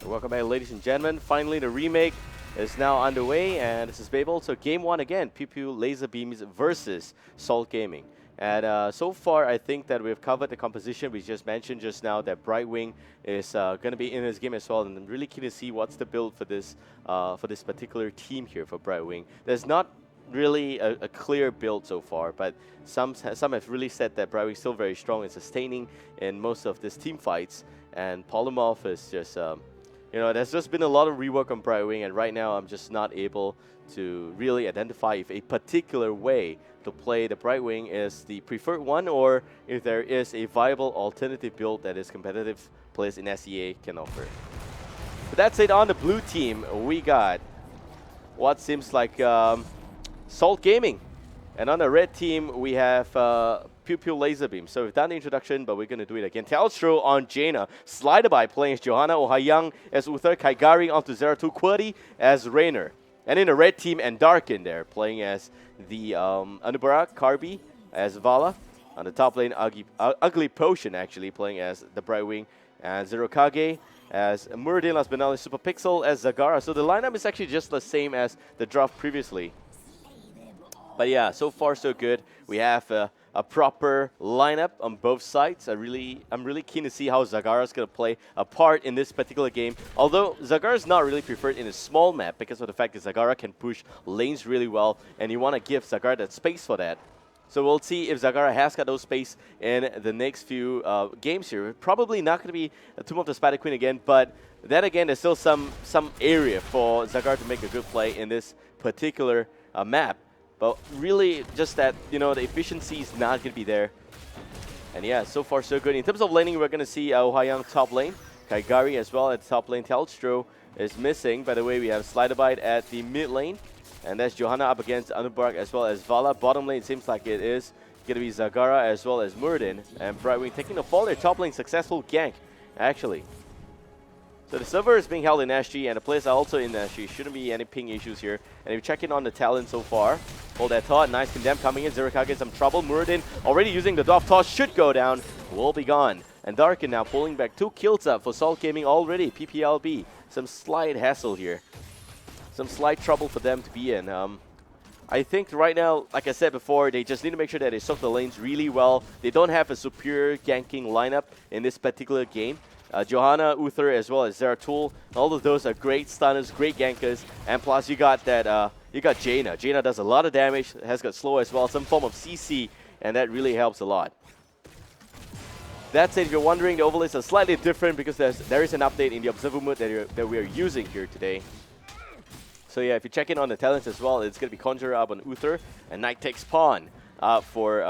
Welcome back, ladies and gentlemen. Finally, the remake is now underway, and this is Babel. So game 1 again, Pew Pew Laser Beams versus Salt Gaming. And so far, I think that we've covered the composition. We just mentioned just now that Brightwing is going to be in this game as well, and I'm really keen to see what's the build for this particular team here for Brightwing. There's not really a clear build so far, but some have really said that Brightwing is still very strong and sustaining in most of these team fights, and Polymorph is just you know, there's just been a lot of rework on Brightwing, and right now I'm just not able to really identify if a particular way to play the Brightwing is the preferred one, or if there is a viable alternative build that is competitive players in SEA can offer. But that's it on the blue team. We got what seems like Salt Gaming. And on the red team, we have Pew Pew Laser Beam. So we've done the introduction, but we're going to do it again. Telstra on Jaina. Sliderby playing as Johanna, Oh-Ha-Young as Uther, Kaigari onto Zeratul, QWERTY as Raynor. And in the red team, and Darkin there, playing as the Anubarak, Karbi as Vala. On the top lane, Ugly Potion actually playing as the Brightwing, and Zerokage as Muradin, last but not least, Super Pixel as Zagara. So the lineup is actually just the same as the draft previously. But yeah, so far so good. We have a proper lineup on both sides. I'm really keen to see how Zagara is going to play a part in this particular game. Although Zagara is not really preferred in a small map because of the fact that Zagara can push lanes really well, and you want to give Zagara that space for that. So we'll see if Zagara has got those space in the next few games here. Probably not going to be a Tomb of the Spider Queen again, but then again, there's still some area for Zagara to make a good play in this particular map. But really, just that, you know, the efficiency is not going to be there. And yeah, so far so good. In terms of laning, we're going to see Oh-Ha-Young top lane. Kaigari as well at top lane. Telstra is missing. By the way, we have Sliderby at the mid lane. And that's Johanna up against Anubarak as well as Vala. Bottom lane, it seems like it is going to be Zagara as well as Muradin. And Brightwing taking the fall there. Top lane, successful gank, actually. So the server is being held in SG, and the players are also in SG. Shouldn't be any ping issues here. And if you check in on the talent so far, hold that thought. Nice condemn coming in. Zerokage in some trouble. Muradin already using the Dwarf Toss. Should go down. Will be gone. And Darkin now pulling back 2 kills up for Salt Gaming already. PPLB. Some slight hassle here. Some slight trouble for them to be in. I think right now, like I said before, they just need to make sure that they soak the lanes really well. They don't have a superior ganking lineup in this particular game. Johanna, Uther, as well as Zeratul. All of those are great stunners, great gankers. And plus, you got that. You got Jaina. Jaina does a lot of damage. Has got slow as well, some form of CC, and that really helps a lot. That said, if you're wondering, the overlays are slightly different because there is an update in the observer mode that we are using here today. So yeah, if you check in on the talents as well, it's going to be Conjurer up on Uther and Knight takes Pawn for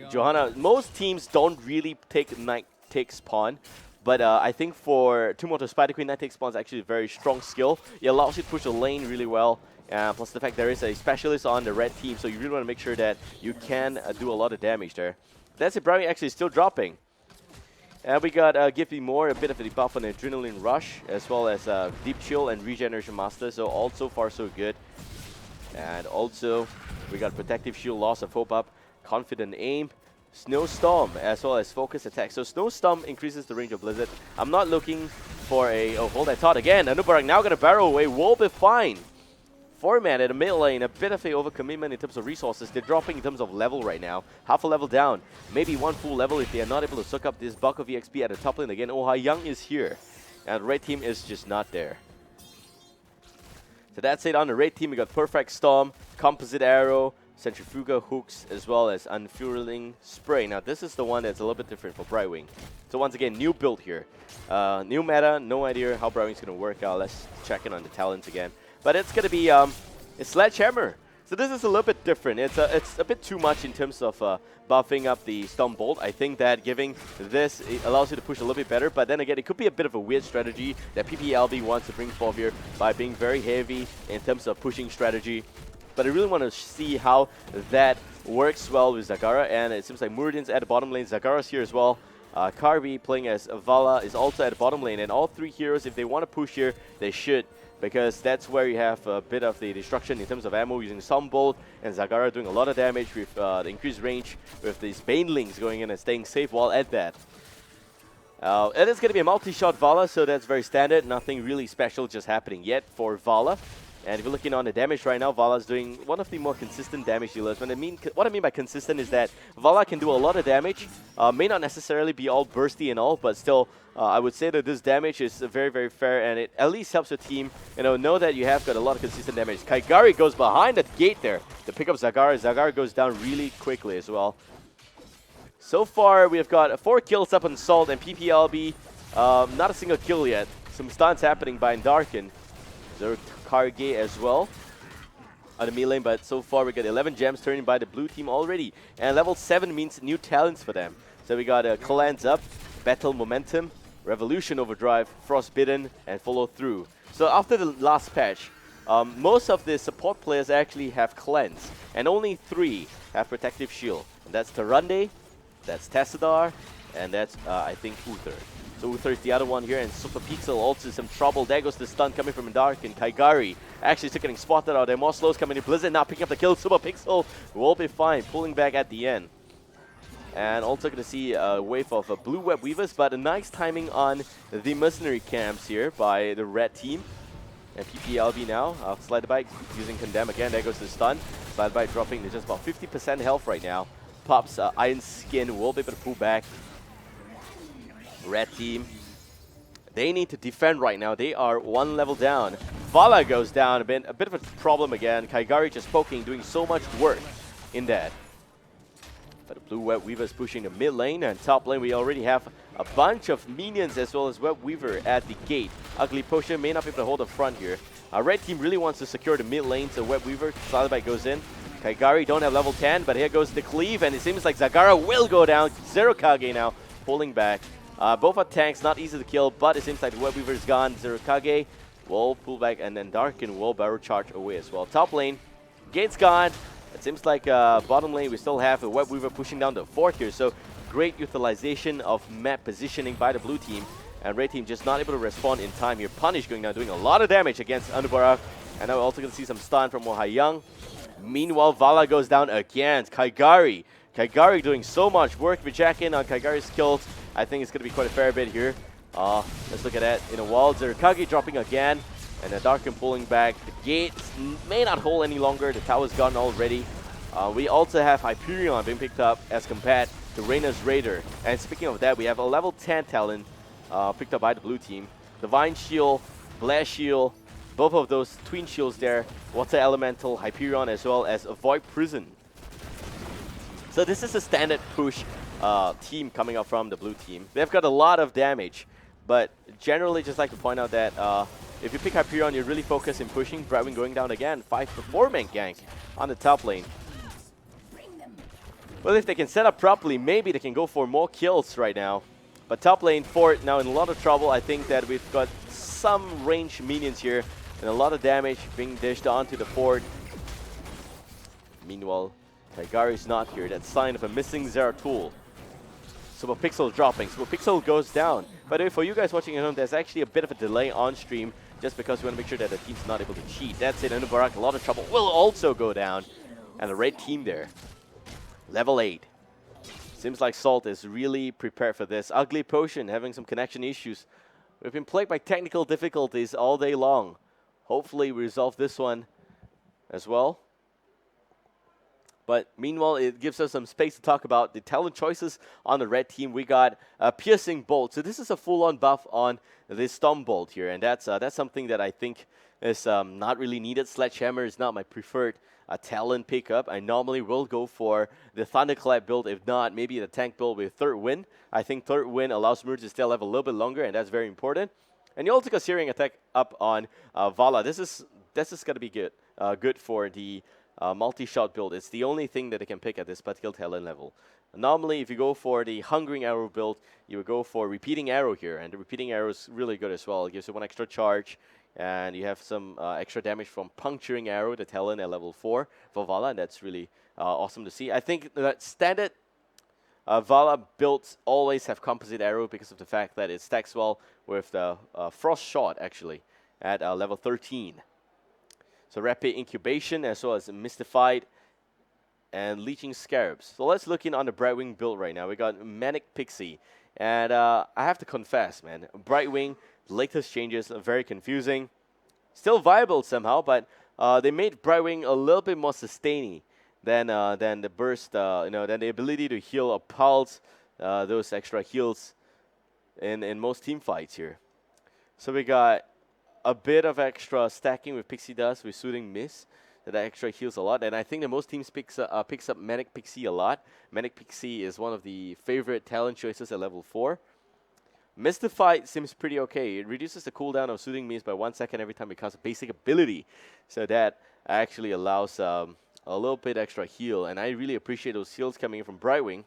Johanna. Most teams don't really take Knight takes Pawn. But I think for Tomb of the Spider Queen, Knight takes Pawn is actually a very strong skill. It allows you to push the lane really well. Plus the fact there is a specialist on the red team, so you really want to make sure that you can do a lot of damage there. That's it, Brownie actually still dropping. And we got Give Me More, a bit of a debuff on Adrenaline Rush, as well as Deep Chill and Regeneration Master, so all so far so good. And also, we got Protective Shield, Loss of Hope up, Confident Aim, Snowstorm, as well as Focus Attack. So Snowstorm increases the range of Blizzard. I'm not looking for a... Oh, hold that thought again. Anubarak now going to barrel away. Will be fine. 4-man at the mid lane. A bit of a overcommitment in terms of resources. They're dropping in terms of level right now. Half a level down. Maybe 1 full level if they are not able to soak up this bulk of EXP at the top lane again. Oh-Ha-Young is here. And the red team is just not there. So that's it on the red team. We got Perfect Storm, Composite Arrow, Centrifugal Hooks, as well as Unfurling Spray. Now this is the one that's a little bit different for Brightwing. So once again, new build here. New meta, no idea how Brightwing's going to work out. Let's check in on the talents again. But it's going to be a Sledgehammer. So this is a little bit different. It's a bit too much in terms of buffing up the Storm Bolt. I think that giving this, it allows you to push a little bit better. But then again, it could be a bit of a weird strategy that PPLB wants to bring forth here by being very heavy in terms of pushing strategy. But I really want to see how that works well with Zagara, and it seems like Muradin's at the bottom lane, Zagara's here as well. Karbi playing as Vala is also at the bottom lane, and all 3 heroes, if they want to push here, they should, because that's where you have a bit of the destruction in terms of ammo using Stormbolt, and Zagara doing a lot of damage with the increased range with these Banelings going in and staying safe while at that. It is going to be a multi-shot Vala, so that's very standard. Nothing really special just happening yet for Vala. And if you're looking on the damage right now, Vala's doing one of the more consistent damage dealers. What I mean by consistent is that Vala can do a lot of damage. May not necessarily be all bursty and all, but still, I would say that this damage is very, very fair, and it at least helps your team, know that you have got a lot of consistent damage. Kaigari goes behind the gate there to pick up Zagara. Zagara goes down really quickly as well. So far, we have got 4 kills up on Salt and PPLB. Not a single kill yet. Some stuns happening by Darkin. Zerkarge as well on the mid lane, but so far we got 11 gems turning by the blue team already. And level 7 means new talents for them. So we got Cleanse Up, Battle Momentum, Revolution Overdrive, Frostbitten, and Follow Through. So after the last patch, most of the support players actually have Cleanse, and only 3 have Protective Shield. And that's Tarande, that's Tassadar, and that's, I think, Uther. So Uther is the other one here, and Super Pixel also some trouble. There goes the stun coming from Dark, and Kaigari actually still getting spotted out there. More slows coming in. Blizzard now picking up the kill. Super Pixel will be fine, pulling back at the end. And also going to see a wave of blue web weavers, but a nice timing on the mercenary camps here by the red team. And PPLB now, Slide Bite using Condemn again. There goes the stun. Slide Bite dropping to just about 50% health right now. Pops Iron Skin will be able to pull back. Red team, they need to defend right now. They are 1 level down. Vala goes down, a bit of a problem again. Kaigari just poking, doing so much work in that. But the blue Web Weaver is pushing the mid lane, and top lane we already have a bunch of minions as well as Web Weaver at the gate. Ugly Potion may not be able to hold the front here. Red team really wants to secure the mid lane, so Web Weaver, Salabite goes in. Kaigari don't have level 10, but here goes the cleave, and it seems like Zagara will go down. Zero Kage now, pulling back. Both are tanks, not easy to kill, but it seems like the Web Weaver is gone. Zerokage will pull back, and then Darkin will barrel charge away as well. Top lane, gate's gone. It seems like bottom lane, we still have a Web Weaver pushing down the fort here, so great utilization of map positioning by the blue team. And red team just not able to respond in time here. Punish going down, doing a lot of damage against Anubarak. And now we're also going to see some stun from Mohai Young. Meanwhile, Vala goes down again. Kaigari doing so much work. We jack in on Kaigari's kills. I think it's going to be quite a fair bit here. Let's look at that in a while. Zerkage dropping again. And the Darkin pulling back. The gate may not hold any longer. The tower's gone already. We also have Hyperion being picked up as compared to Reyna's Raider. And speaking of that, we have a level 10 talent picked up by the blue team. Divine Shield, Blast Shield, both of those twin shields there. Water Elemental, Hyperion, as well as Void Prison. So this is a standard push team coming up from the blue team. They've got a lot of damage, but generally just like to point out that if you pick Hyperion, you're really focused in pushing. Brightwing going down again, 4-man gank on the top lane. Well, if they can set up properly, maybe they can go for more kills right now. But top lane, Fort now in a lot of trouble. I think that we've got some range minions here and a lot of damage being dished onto the Fort. Meanwhile, Kaigari is not here. That's sign of a missing Zeratul. Super Pixel dropping. Super Pixel goes down. By the way, for you guys watching at home, there's actually a bit of a delay on stream just because we want to make sure that the team's not able to cheat. That's it. Anubarak, a lot of trouble, will also go down. And the red team there. Level 8. Seems like Salt is really prepared for this. Ugly Potion having some connection issues. We've been plagued by technical difficulties all day long. Hopefully we resolve this one as well. But meanwhile, it gives us some space to talk about the talent choices on the red team. We got a Piercing Bolt. So this is a full-on buff on this Storm Bolt here. And that's something that I think is not really needed. Sledgehammer is not my preferred talent pickup. I normally will go for the Thunderclap build. If not, maybe the tank build with Third Wind. I think Third Wind allows Mirror to stay alive a little bit longer, and that's very important. And you also got Searing Attack up on Vala. This is going to be good. Good for the multi-shot build. It's the only thing that I can pick at this particular talent level. Normally, if you go for the Hungering Arrow build, you would go for Repeating Arrow here, and the Repeating Arrow is really good as well. It gives you 1 extra charge, and you have some extra damage from Puncturing Arrow, the talent at level 4 for Vala, and that's really awesome to see. I think that standard Vala builds always have Composite Arrow because of the fact that it stacks well with the Frost Shot, actually, at level 13. So Rapid Incubation as well as Mystified and Leeching Scarabs. So let's look in on the Brightwing build right now. We got Manic Pixie. And I have to confess, man, Brightwing, latest changes are very confusing. Still viable somehow, but they made Brightwing a little bit more sustaining than the burst, than the ability to heal or pulse those extra heals in most team fights here. So we got a bit of extra stacking with Pixie Dust with Soothing Mist. That extra heals a lot, and I think that most teams picks up Manic Pixie a lot. Manic Pixie is one of the favorite talent choices at level 4. Mystified seems pretty okay. It reduces the cooldown of Soothing Mist by 1 second every time it casts a basic ability, so that actually allows a little bit extra heal, and I really appreciate those heals coming in from Brightwing.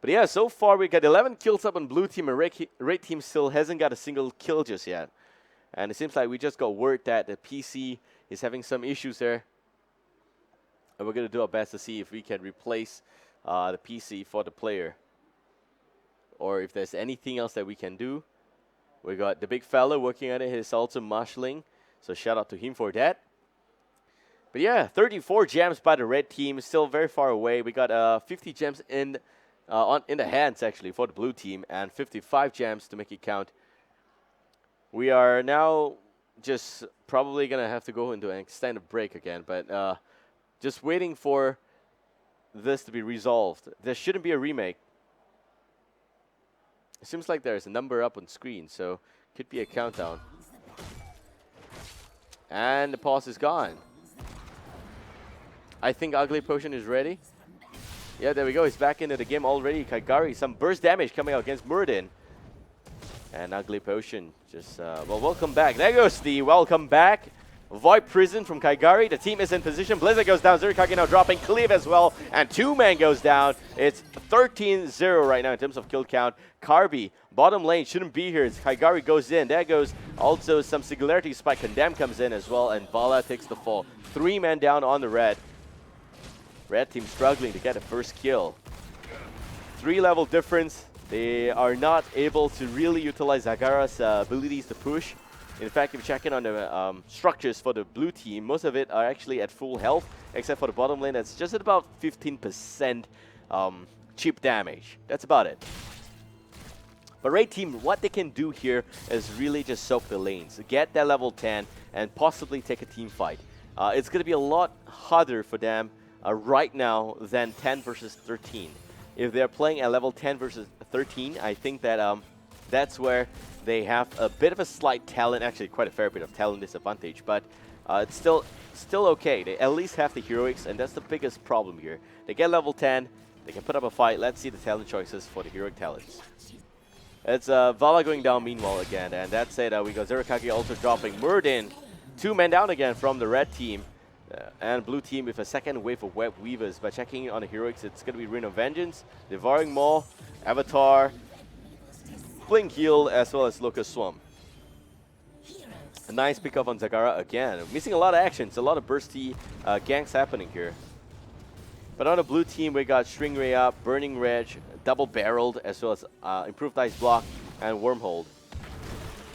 But yeah, so far we got 11 kills up on blue team, and red team still hasn't got a single kill just yet. And it seems like we just got word that the PC is having some issues there. And we're going to do our best to see if we can replace the PC for the player. Or if there's anything else that we can do. We got the big fella working on it. He's also marshalling. So shout out to him for that. But yeah, 34 gems by the red team. Still very far away. We got 50 gems in the hands actually for the blue team. And 55 gems to make it count. We are now just probably going to have to go into an extended break again, but just waiting for this to be resolved. There shouldn't be a remake. It seems like there's a number up on screen, so could be a countdown. And the pause is gone. I think Ugly Potion is ready. Yeah, there we go. He's back into the game already. Kaigari, some burst damage coming out against Muradin. And Ugly Potion just, well, welcome back. There goes the welcome back. Void Prison from Kaigari. The team is in position. Blizzard goes down. Zurikage now dropping. Cleave as well. And 2-man goes down. It's 13-0 right now in terms of kill count. Karbi, bottom lane, shouldn't be here. Kaigari goes in. There goes also some Singularity Spike. Condemn comes in as well. And Vala takes the fall. 3-man down on the red. Red team struggling to get a first kill. 3-level difference. They are not able to really utilize Zagara's abilities to push. In fact, if you check in on the structures for the blue team, most of it are actually at full health, except for the bottom lane that's just at about 15% cheap damage. That's about it. But red team, what they can do here is really just soak the lanes, get that level 10, and possibly take a team fight. It's going to be a lot harder for them right now than 10 versus 13. If they're playing at level 10 versus 13, I think that that's where they have a bit of a slight talent, actually quite a fair bit of talent disadvantage, but it's still okay. They at least have the heroics, and that's the biggest problem here. They get level 10, they can put up a fight. Let's see the talent choices for the heroic talents. It's Vala going down meanwhile again, and that's it. We got Zurikage also dropping. Muradin, 2 men down again from the red team. And blue team with a second wave of Web Weavers. By checking on the heroics, it's going to be Ring of Vengeance, Devouring Maw, Avatar, Blink Heal, as well as Locust Swarm. A nice pickup on Zagara again. Missing a lot of actions, a lot of bursty ganks happening here. But on the blue team, we got Stringray up, Burning Rage, Double Barreled, as well as Improved Ice Block and Wormhold.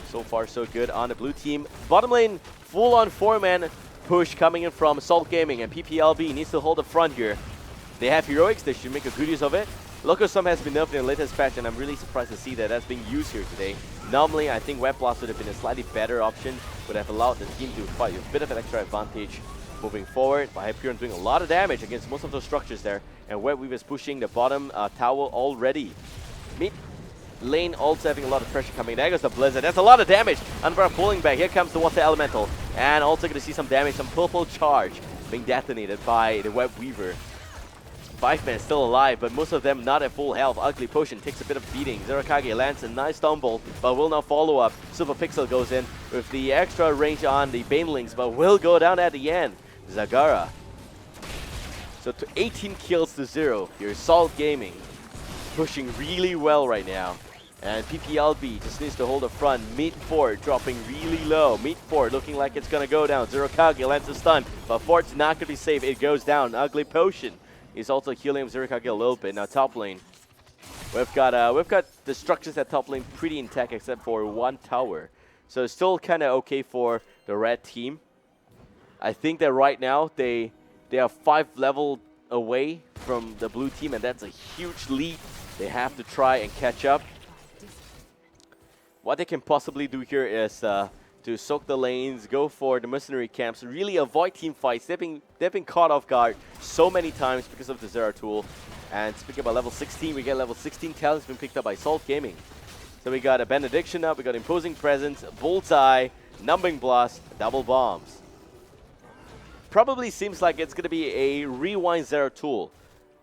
So far, so good on the blue team. Bottom lane, full on 4-man push coming in from Salt Gaming, and PPLB needs to hold the front here. They have heroics, they should make a good use of it. Locust Swarm has been nerfed in the latest patch, and I'm really surprised to see that that's being used here today. Normally, I think Web Blast would have been a slightly better option, would have allowed the team to fight with a bit of an extra advantage moving forward. But Hyperion doing a lot of damage against most of those structures there, and Web Weaver's pushing the bottom tower already. Mid lane also having a lot of pressure coming. There goes the Blizzard. That's a lot of damage. Unbara pulling back. Here comes the Water Elemental. And also going to see some damage, some purple charge being detonated by the Web Weaver. 5-man still alive, but most of them not at full health. Ugly Potion takes a bit of beating. Zurikage lands a nice Stormbolt, but will not follow up. Super Pixel goes in with the extra range on the Banelings, but will go down at the end. Zagara. So to 18 kills to 0. Your Salt Gaming pushing really well right now. And PPLB just needs to hold the front. Mid 4 dropping really low. Mid 4 looking like it's going to go down. Zurikage lands a stun, but Fort's not going to be safe. It goes down. Ugly Potion is also healing Zurikage a little bit. Now top lane, we've got the structures at top lane pretty intact except for one tower. So it's still kind of okay for the red team. I think that right now they are 5 level away from the blue team, and that's a huge lead They have to try and catch up. What they can possibly do here is to soak the lanes, go for the mercenary camps, really avoid team fights. They've been caught off guard so many times because of the Zeratul. And speaking about level 16, we get level 16 talents been picked up by Salt Gaming. So we got a Benediction up, we got Imposing Presence, Bullseye, Numbing Blast, Double Bombs. Probably seems like it's going to be a Rewind Zeratul.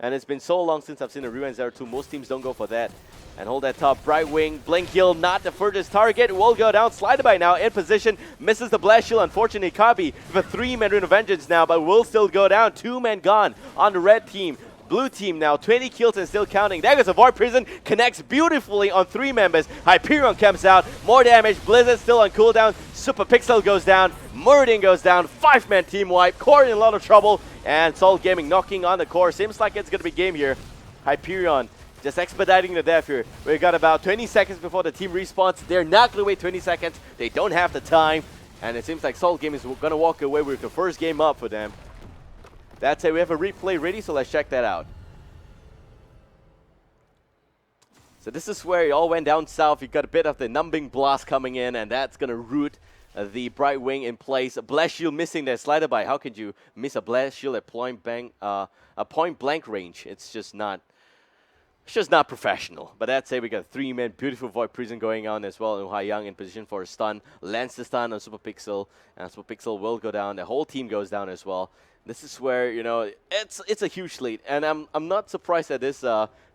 And it's been so long since I've seen a Rewind Zeratul. Most teams don't go for that. And hold that top. Brightwing, Blink Heal, not the furthest target. Will go down. Slider by now in position. Misses the Blast Shield. Unfortunately, Kabi with a 3-man Rune of Vengeance now, but will still go down. 2 men gone on the red team. Blue team now, 20 kills and still counting. There goes a Void Prison. Connects beautifully on 3 members. Hyperion comes out. More damage. Blizzard still on cooldown. Super Pixel goes down. Murding goes down. 5-man team wipe. Core in a lot of trouble. And Salt Gaming knocking on the core. Seems like it's going to be game here. Hyperion just expediting the death here. We got about 20 seconds before the team respawns. They're not going to wait 20 seconds. They don't have the time. And it seems like Salt Gaming is going to walk away with the first game up for them. That's it. We have a replay ready, so let's check that out. So this is where it all went down south. You got a bit of the Numbing Blast coming in, and that's going to root the Brightwing in place. Blast Shield missing there. Slider by. How could you miss a Blast Shield at point blank range? It's just not professional. But that's it. We got a 3-man beautiful Void Prison going on as well. And Hai Yang in position for a stun. Lands the stun on Super Pixel. And Super Pixel will go down. The whole team goes down as well. This is where, you know, it's a huge lead. And I'm not surprised at this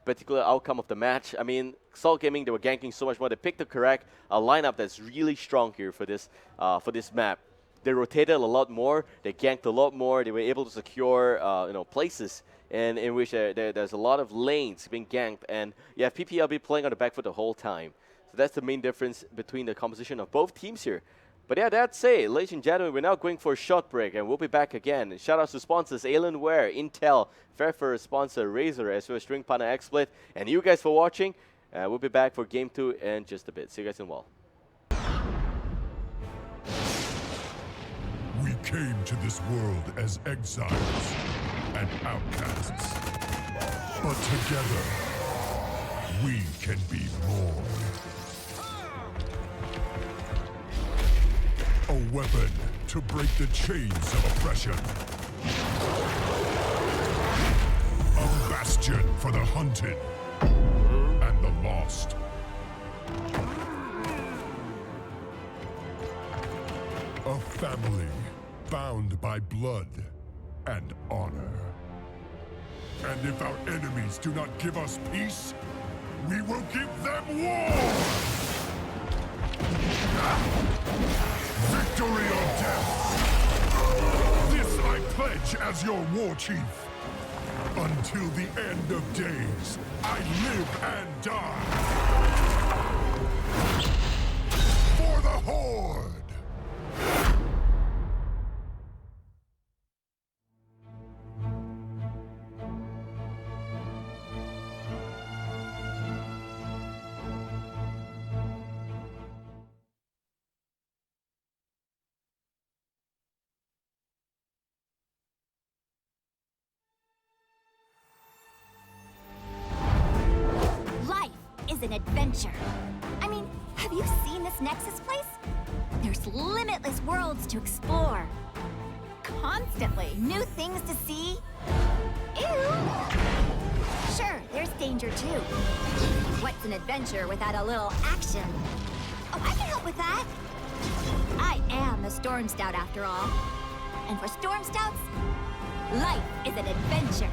particular outcome of the match. I mean, Salt Gaming, they were ganking so much more. They picked the correct lineup that's really strong here for this map. They rotated a lot more. They ganked a lot more. They were able to secure places in which there's a lot of lanes being ganked. And you have PPLB playing on the back foot the whole time. So that's the main difference between the composition of both teams here. But yeah, that's it. Ladies and gentlemen, we're now going for a short break, and we'll be back again. Shout out to sponsors Alienware, Intel, Fairfair sponsor Razer, as well as String Partner XSplit. And you guys for watching. We'll be back for Game 2 in just a bit. See you guys in a while. We came to this world as exiles and outcasts. But together, we can be more. A weapon to break the chains of oppression. A bastion for the hunted and the lost. A family bound by blood and honor. And if our enemies do not give us peace, we will give them war! Victory or death! This I pledge as your war chief. Until the end of days, I live and die. For the Horde! An adventure. I mean, have you seen this Nexus place? There's limitless worlds to explore. Constantly new things to see. Ew! Sure, there's danger too. What's an adventure without a little action? Oh, I can help with that. I am a Storm Scout after all. And for Storm Scouts, life is an adventure.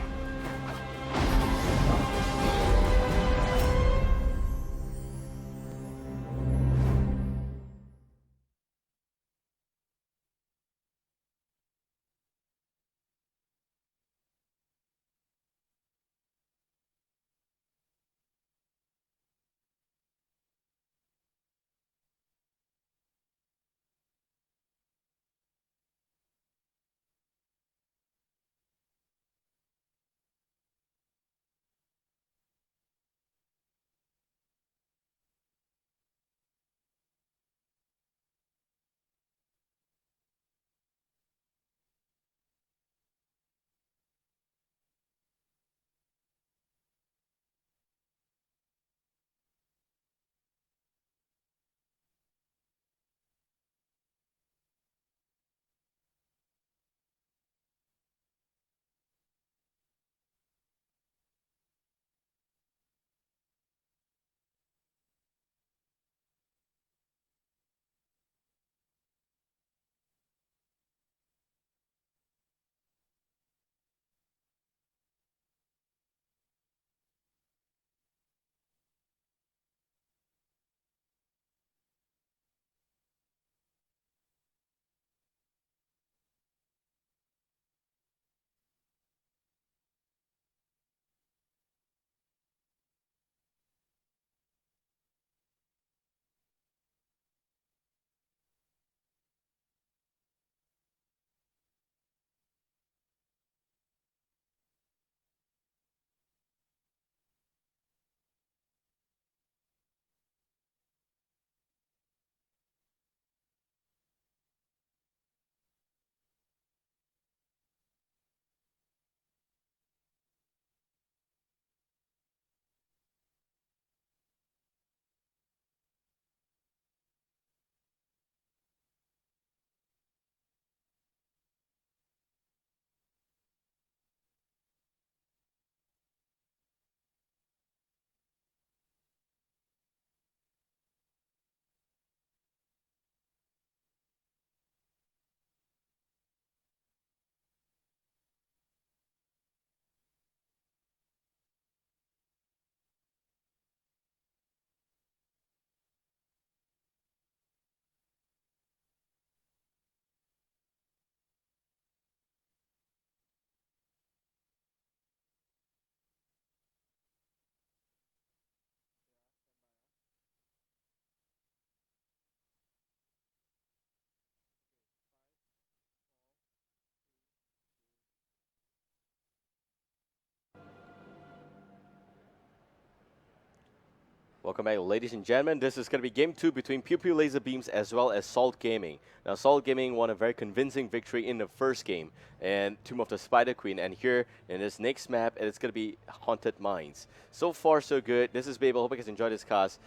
Welcome back, ladies and gentlemen. This is going to be Game 2 between Pew Pew Laser Beams as well as Salt Gaming. Now, Salt Gaming won a very convincing victory in the first game, and Tomb of the Spider Queen. And here, in this next map, it's going to be Haunted Mines. So far, so good. This is Babel. Hope you guys enjoyed this cast.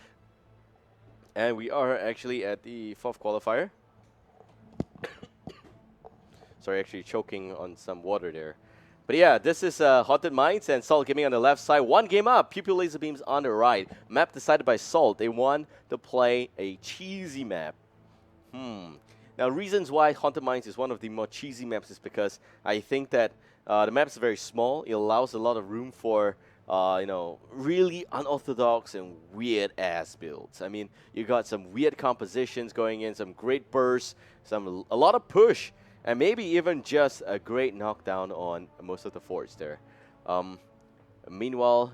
And we are actually at the 4th qualifier. Sorry, actually choking on some water there. But yeah, this is Haunted Mines and Salt Gaming on the left side. One game up, Pew Pew Laser Beams on the right. Map decided by Salt. They want to play a cheesy map. Now, reasons why Haunted Mines is one of the more cheesy maps is because I think that the map is very small. It allows a lot of room for, you know, really unorthodox and weird-ass builds. I mean, you got some weird compositions going in, some great bursts, a lot of push. And maybe even just a great knockdown on most of the forts there. Meanwhile,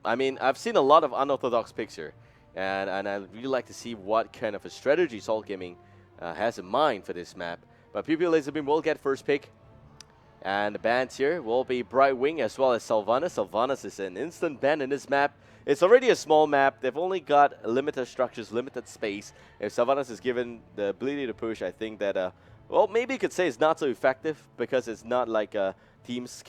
I mean, I've seen a lot of unorthodox picks here. And I'd really like to see what kind of a strategy Salt Gaming has in mind for this map. But Pew Pew Laser Beam will get first pick. And the bans here will be Brightwing as well as Sylvanas. Sylvanas is an instant ban in this map. It's already a small map. They've only got limited structures, limited space. If Sylvanas is given the ability to push, I think that... well, maybe you could say it's not so effective because it's not like teams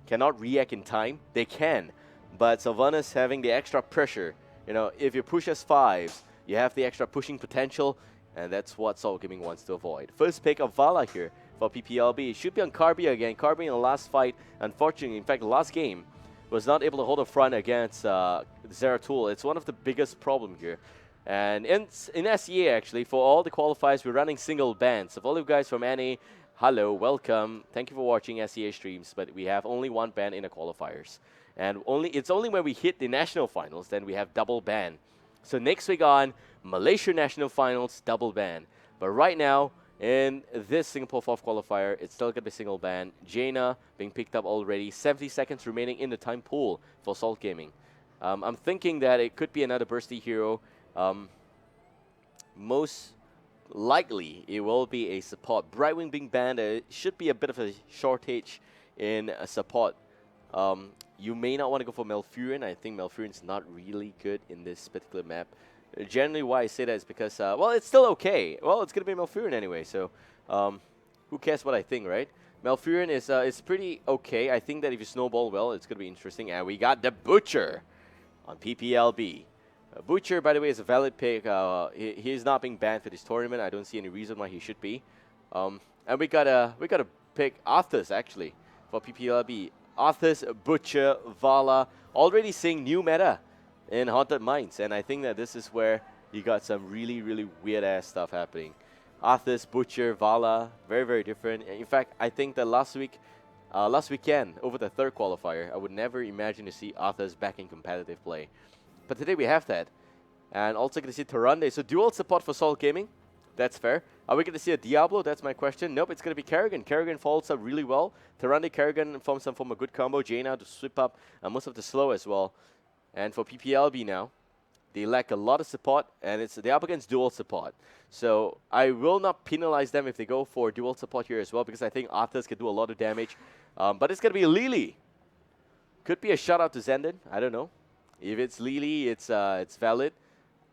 cannot react in time. They can, but Sylvanas having the extra pressure. You know, if you push S5s, you have the extra pushing potential, and that's what Salt Gaming wants to avoid. First pick of Vala here for PPLB. It should be on Carby again. Carby in the last fight, unfortunately, in fact, the last game, was not able to hold a front against Zeratul. It's one of the biggest problems here. And in SEA, actually, for all the qualifiers, we're running single bans. So for all you guys from NA, hello, welcome. Thank you for watching SEA streams, but we have only one ban in the qualifiers. And it's only when we hit the national finals, then we have double ban. So next week on, Malaysia National Finals, double ban. But right now, in this Singapore 4th qualifier, it's still going to be single ban. Jaina being picked up already. 70 seconds remaining in the time pool for Salt Gaming. I'm thinking that it could be another bursty hero. Most likely, it will be a support. Brightwing being banned, should be a bit of a shortage in support. You may not want to go for Malfurion. I think Malfurion's not really good in this particular map. Generally, why I say that is because, well, it's still okay. Well, it's going to be Malfurion anyway, so who cares what I think, right? Malfurion is it's pretty okay. I think that if you snowball well, it's going to be interesting. And we got the Butcher on PPLB. Butcher, by the way, is a valid pick. He is not being banned for this tournament. I don't see any reason why he should be. And we gotta pick Arthas actually for PPLB. Arthas, Butcher, Vala, already seeing new meta in Haunted Mines, and I think that this is where you got some really weird ass stuff happening. Arthas, Butcher, Vala, very different. In fact, I think that last weekend over the 3rd qualifier, I would never imagine to see Arthas back in competitive play. But today we have that. And also going to see Tyrande. So dual support for Salt Gaming. That's fair. Are we going to see a Diablo? That's my question. Nope, it's going to be Kerrigan. Kerrigan folds up really well. Tyrande, Kerrigan forms a good combo. Jaina to sweep up most of the slow as well. And for PPLB now, they lack a lot of support. And they're up against dual support. So I will not penalize them if they go for dual support here as well. Because I think Arthas can do a lot of damage. But it's going to be Lily. Could be a shout out to Zendon. I don't know. If it's Lily, it's valid.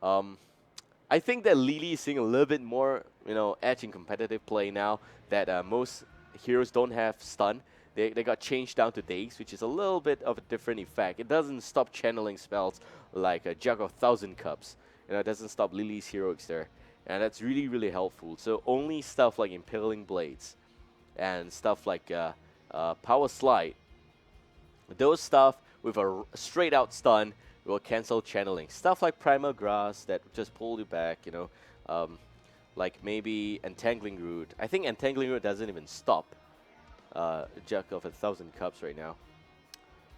I think that Lily is seeing a little bit more, you know, edge in competitive play now that most heroes don't have stun. They got changed down to Daze, which is a little bit of a different effect. It doesn't stop channeling spells like a Jug of 1,000 Cups. You know, it doesn't stop Lily's heroics there. And that's really helpful. So only stuff like Impaling Blades and stuff like Power Slide, those stuff with a straight out stun will cancel channeling. Stuff like Primal Grass that just pull you back, you know, like maybe Entangling Root. I think Entangling Root doesn't even stop Jug of 1,000 Cups right now.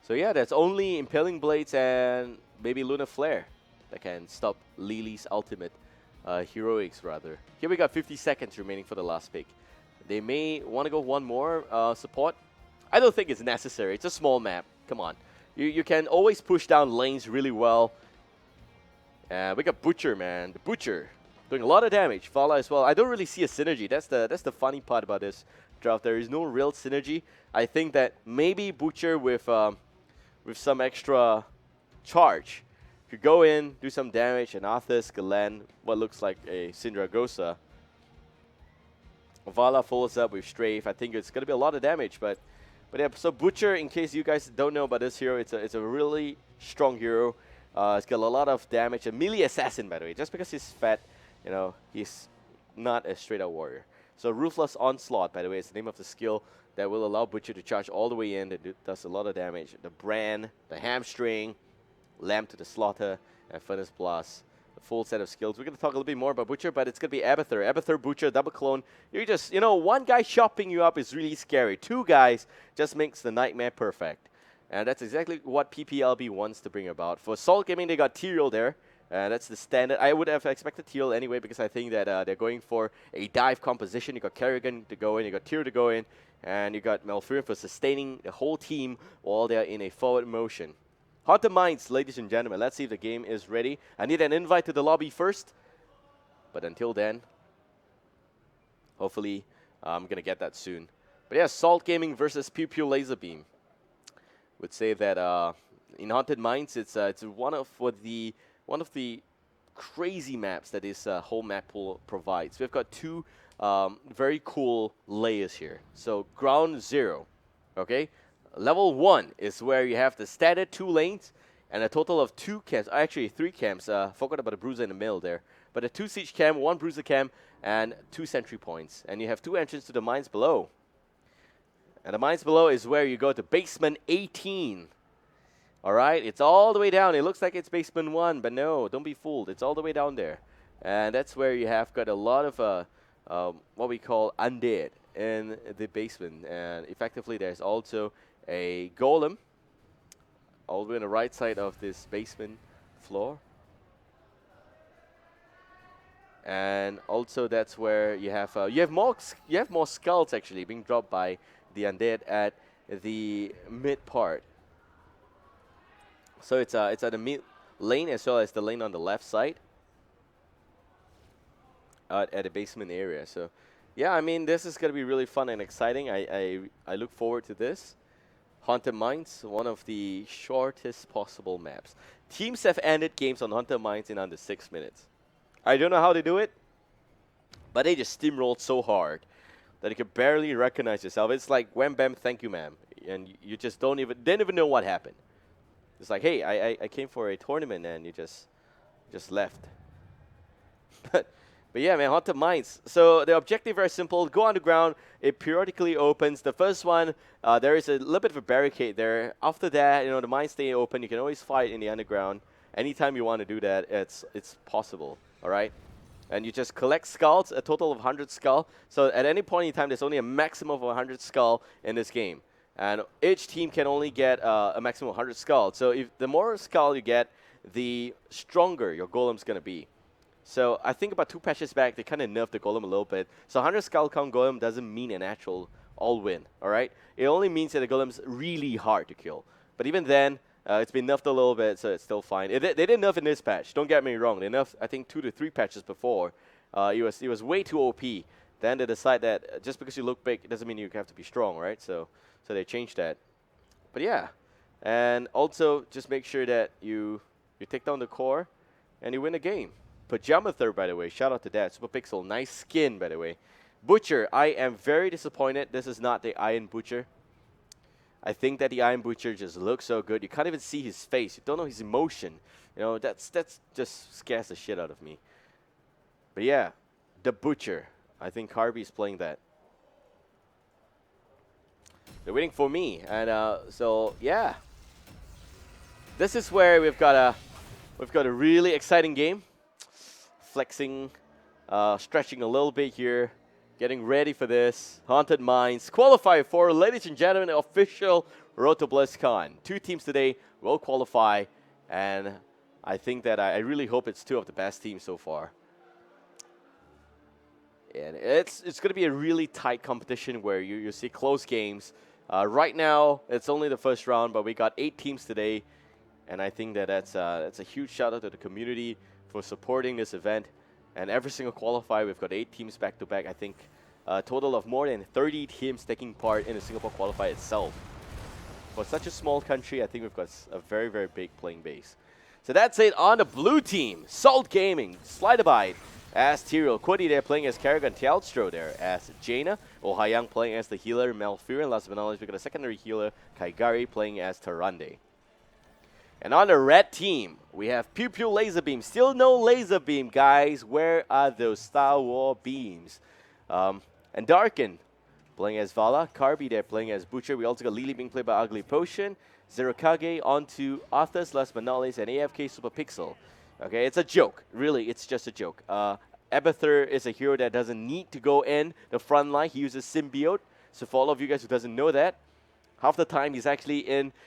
So yeah, that's only Impaling Blades and maybe Lunar Flare that can stop Lily's ultimate heroics rather. Here we got 50 seconds remaining for the last pick. They may want to go one more support. I don't think it's necessary. It's a small map. Come on. You can always push down lanes really well. We got Butcher, man. The Butcher doing a lot of damage. Vala as well. I don't really see a synergy. That's the funny part about this draft. There is no real synergy. I think that maybe Butcher with some extra charge could go in, do some damage, and Arthas could land what looks like a Syndragosa. Vala follows up with Strafe. I think it's going to be a lot of damage, but yeah. So Butcher, in case you guys don't know about this hero, it's a really strong hero. It's got a lot of damage. A melee assassin, by the way. Just because he's fat, you know, he's not a straight-out warrior. So Ruthless Onslaught, by the way, is the name of the skill that will allow Butcher to charge all the way in. It does a lot of damage. The Brand, the Hamstring, Lamb to the Slaughter, and Furnace Blast. The full set of skills. We're going to talk a little bit more about Butcher, but it's going to be Abathur. Abathur, Butcher, double clone. You just, you know, one guy chopping you up is really scary. Two guys just makes the nightmare perfect. And that's exactly what PPLB wants to bring about. For Salt Gaming, they got Tyrael there. That's the standard. I would have expected Tyrael anyway, because I think that they're going for a dive composition. You got Kerrigan to go in, you got Tyrael to go in, and you got Malfurion for sustaining the whole team while they're in a forward motion. Haunted Minds, ladies and gentlemen. Let's see if the game is ready. I need an invite to the lobby first. But until then, hopefully I'm going to get that soon. But yeah, Salt Gaming versus Pew Pew Laser Beam. Would say that in Haunted Minds, it's one of the crazy maps that this whole map pool provides. We've got two very cool layers here. So Ground Zero, okay? Level 1 is where you have the standard 2 lanes and a total of 2 camps. Actually, 3 camps. Forgot about the Bruiser in the middle there. But a 2 Siege camp, 1 Bruiser camp, and 2 Sentry points. And you have 2 entrances to the Mines Below. And the Mines Below is where you go to Basement 18. Alright, it's all the way down. It looks like it's Basement 1, but no, don't be fooled. It's all the way down there. And that's where you have got a lot of what we call undead in the basement. And effectively, there's also a golem all the way on the right side of this basement floor. And also that's where you have more skulls actually being dropped by the undead at the mid part. So it's at the mid lane as well as the lane on the left side at the basement area. So yeah, I mean, this is going to be really fun and exciting. I look forward to this. Haunted Minds, one of the shortest possible maps. Teams have ended games on Haunted Minds in under 6 minutes. I don't know how they do it, but they just steamrolled so hard that you could barely recognize yourself. It's like, wham bam, thank you, ma'am. And you just didn't even know what happened. It's like, hey, I came for a tournament, and you just left. But yeah, man, Haunted Minds. So the objective very simple. Go underground. It periodically opens. The first one, there is a little bit of a barricade there. After that, you know, the mines stay open. You can always fight in the underground. Anytime you want to do that, it's possible. All right? And you just collect skulls, a total of 100 skull. So at any point in time, there's only a maximum of 100 skull in this game. And each team can only get a maximum of 100 skull. So if the more skull you get, the stronger your golem's going to be. So I think about 2 patches back, they kind of nerfed the golem a little bit. So 100 skull count golem doesn't mean an actual all-win, all right? It only means that the golem's really hard to kill. But even then, it's been nerfed a little bit, so it's still fine. They didn't nerf in this patch. Don't get me wrong. They nerfed, I think, 2 to 3 patches before. It was way too OP. Then they decide that just because you look big, it doesn't mean you have to be strong, right? So they changed that. But yeah, and also just make sure that you take down the core and you win the game. Pajama Third, by the way. Shout out to that. Super Pixel. Nice skin, by the way. Butcher. I am very disappointed. This is not the Iron Butcher. I think that the Iron Butcher just looks so good. You can't even see his face. You don't know his emotion. You know, that's just scares the shit out of me. But yeah, the Butcher. I think Harvey's playing that. They're waiting for me. And so, yeah. This is where we've got a really exciting game. Flexing, stretching a little bit here, getting ready for this. Haunted Minds, Qualifier 4, ladies and gentlemen, the official road to Blizzcon. 2 teams today will qualify, and I think that I really hope it's 2 of the best teams so far. And it's going to be a really tight competition where you see close games. Right now, it's only the first round, but we got 8 teams today, and I think that that's a huge shout out to the community for supporting this event. And every single qualifier, we've got 8 teams back-to-back. I think a total of more than 30 teams taking part in the Singapore qualifier itself. For such a small country, I think we've got a very, very big playing base. So that's it on the blue team. Salt Gaming, Slideabide as Tyrael, Quiddy there playing as Kerrigan, Tealstro there as Jaina, Ohayang playing as the healer, Malfurion, last but not least we got a secondary healer, Kaigari playing as Tarande. And on the red team, we have Pew Pew Laser Beam. Still no Laser Beam, guys. Where are those Star War beams? And Darken playing as Vala, Karbi there playing as Butcher. We also got Lily being played by Ugly Potion, Zerokage onto Arthas, last but not least, and AFK Super Pixel. Okay, it's a joke. Really, it's just a joke. Abathur is a hero that doesn't need to go in the front line. He uses Symbiote. So for all of you guys who doesn't know that, half the time he's actually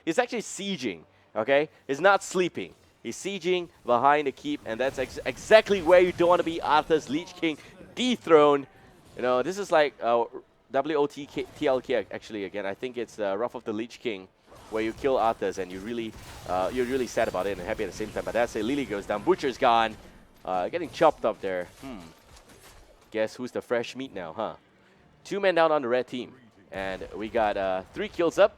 sieging. Okay, he's not sleeping. He's sieging behind the keep, and that's exactly where you don't want to be. Arthas, Lich King, dethroned. You know, this is like WOTLK actually again. I think it's Wrath of the Lich King, where you kill Arthas and you're really sad about it and happy at the same time. But that's it. Lily goes down. Butcher's gone. Getting chopped up there. Guess who's the fresh meat now, huh? 2 men down on the red team, and we got 3 kills up.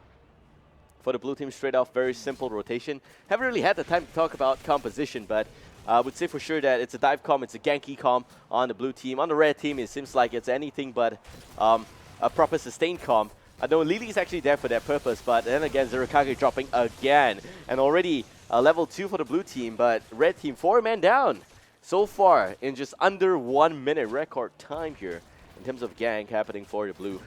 For the blue team, straight off, very simple rotation. Haven't really had the time to talk about composition, but I would say for sure that it's a dive comp, it's a ganky comp on the blue team. On the red team, it seems like it's anything but a proper sustained comp. I know Lily's actually there for that purpose, but then again, Zerokage dropping again. And already level 2 for the blue team, but red team, 4 men down. So far, in just under 1 minute record time here, in terms of gank happening for the blue.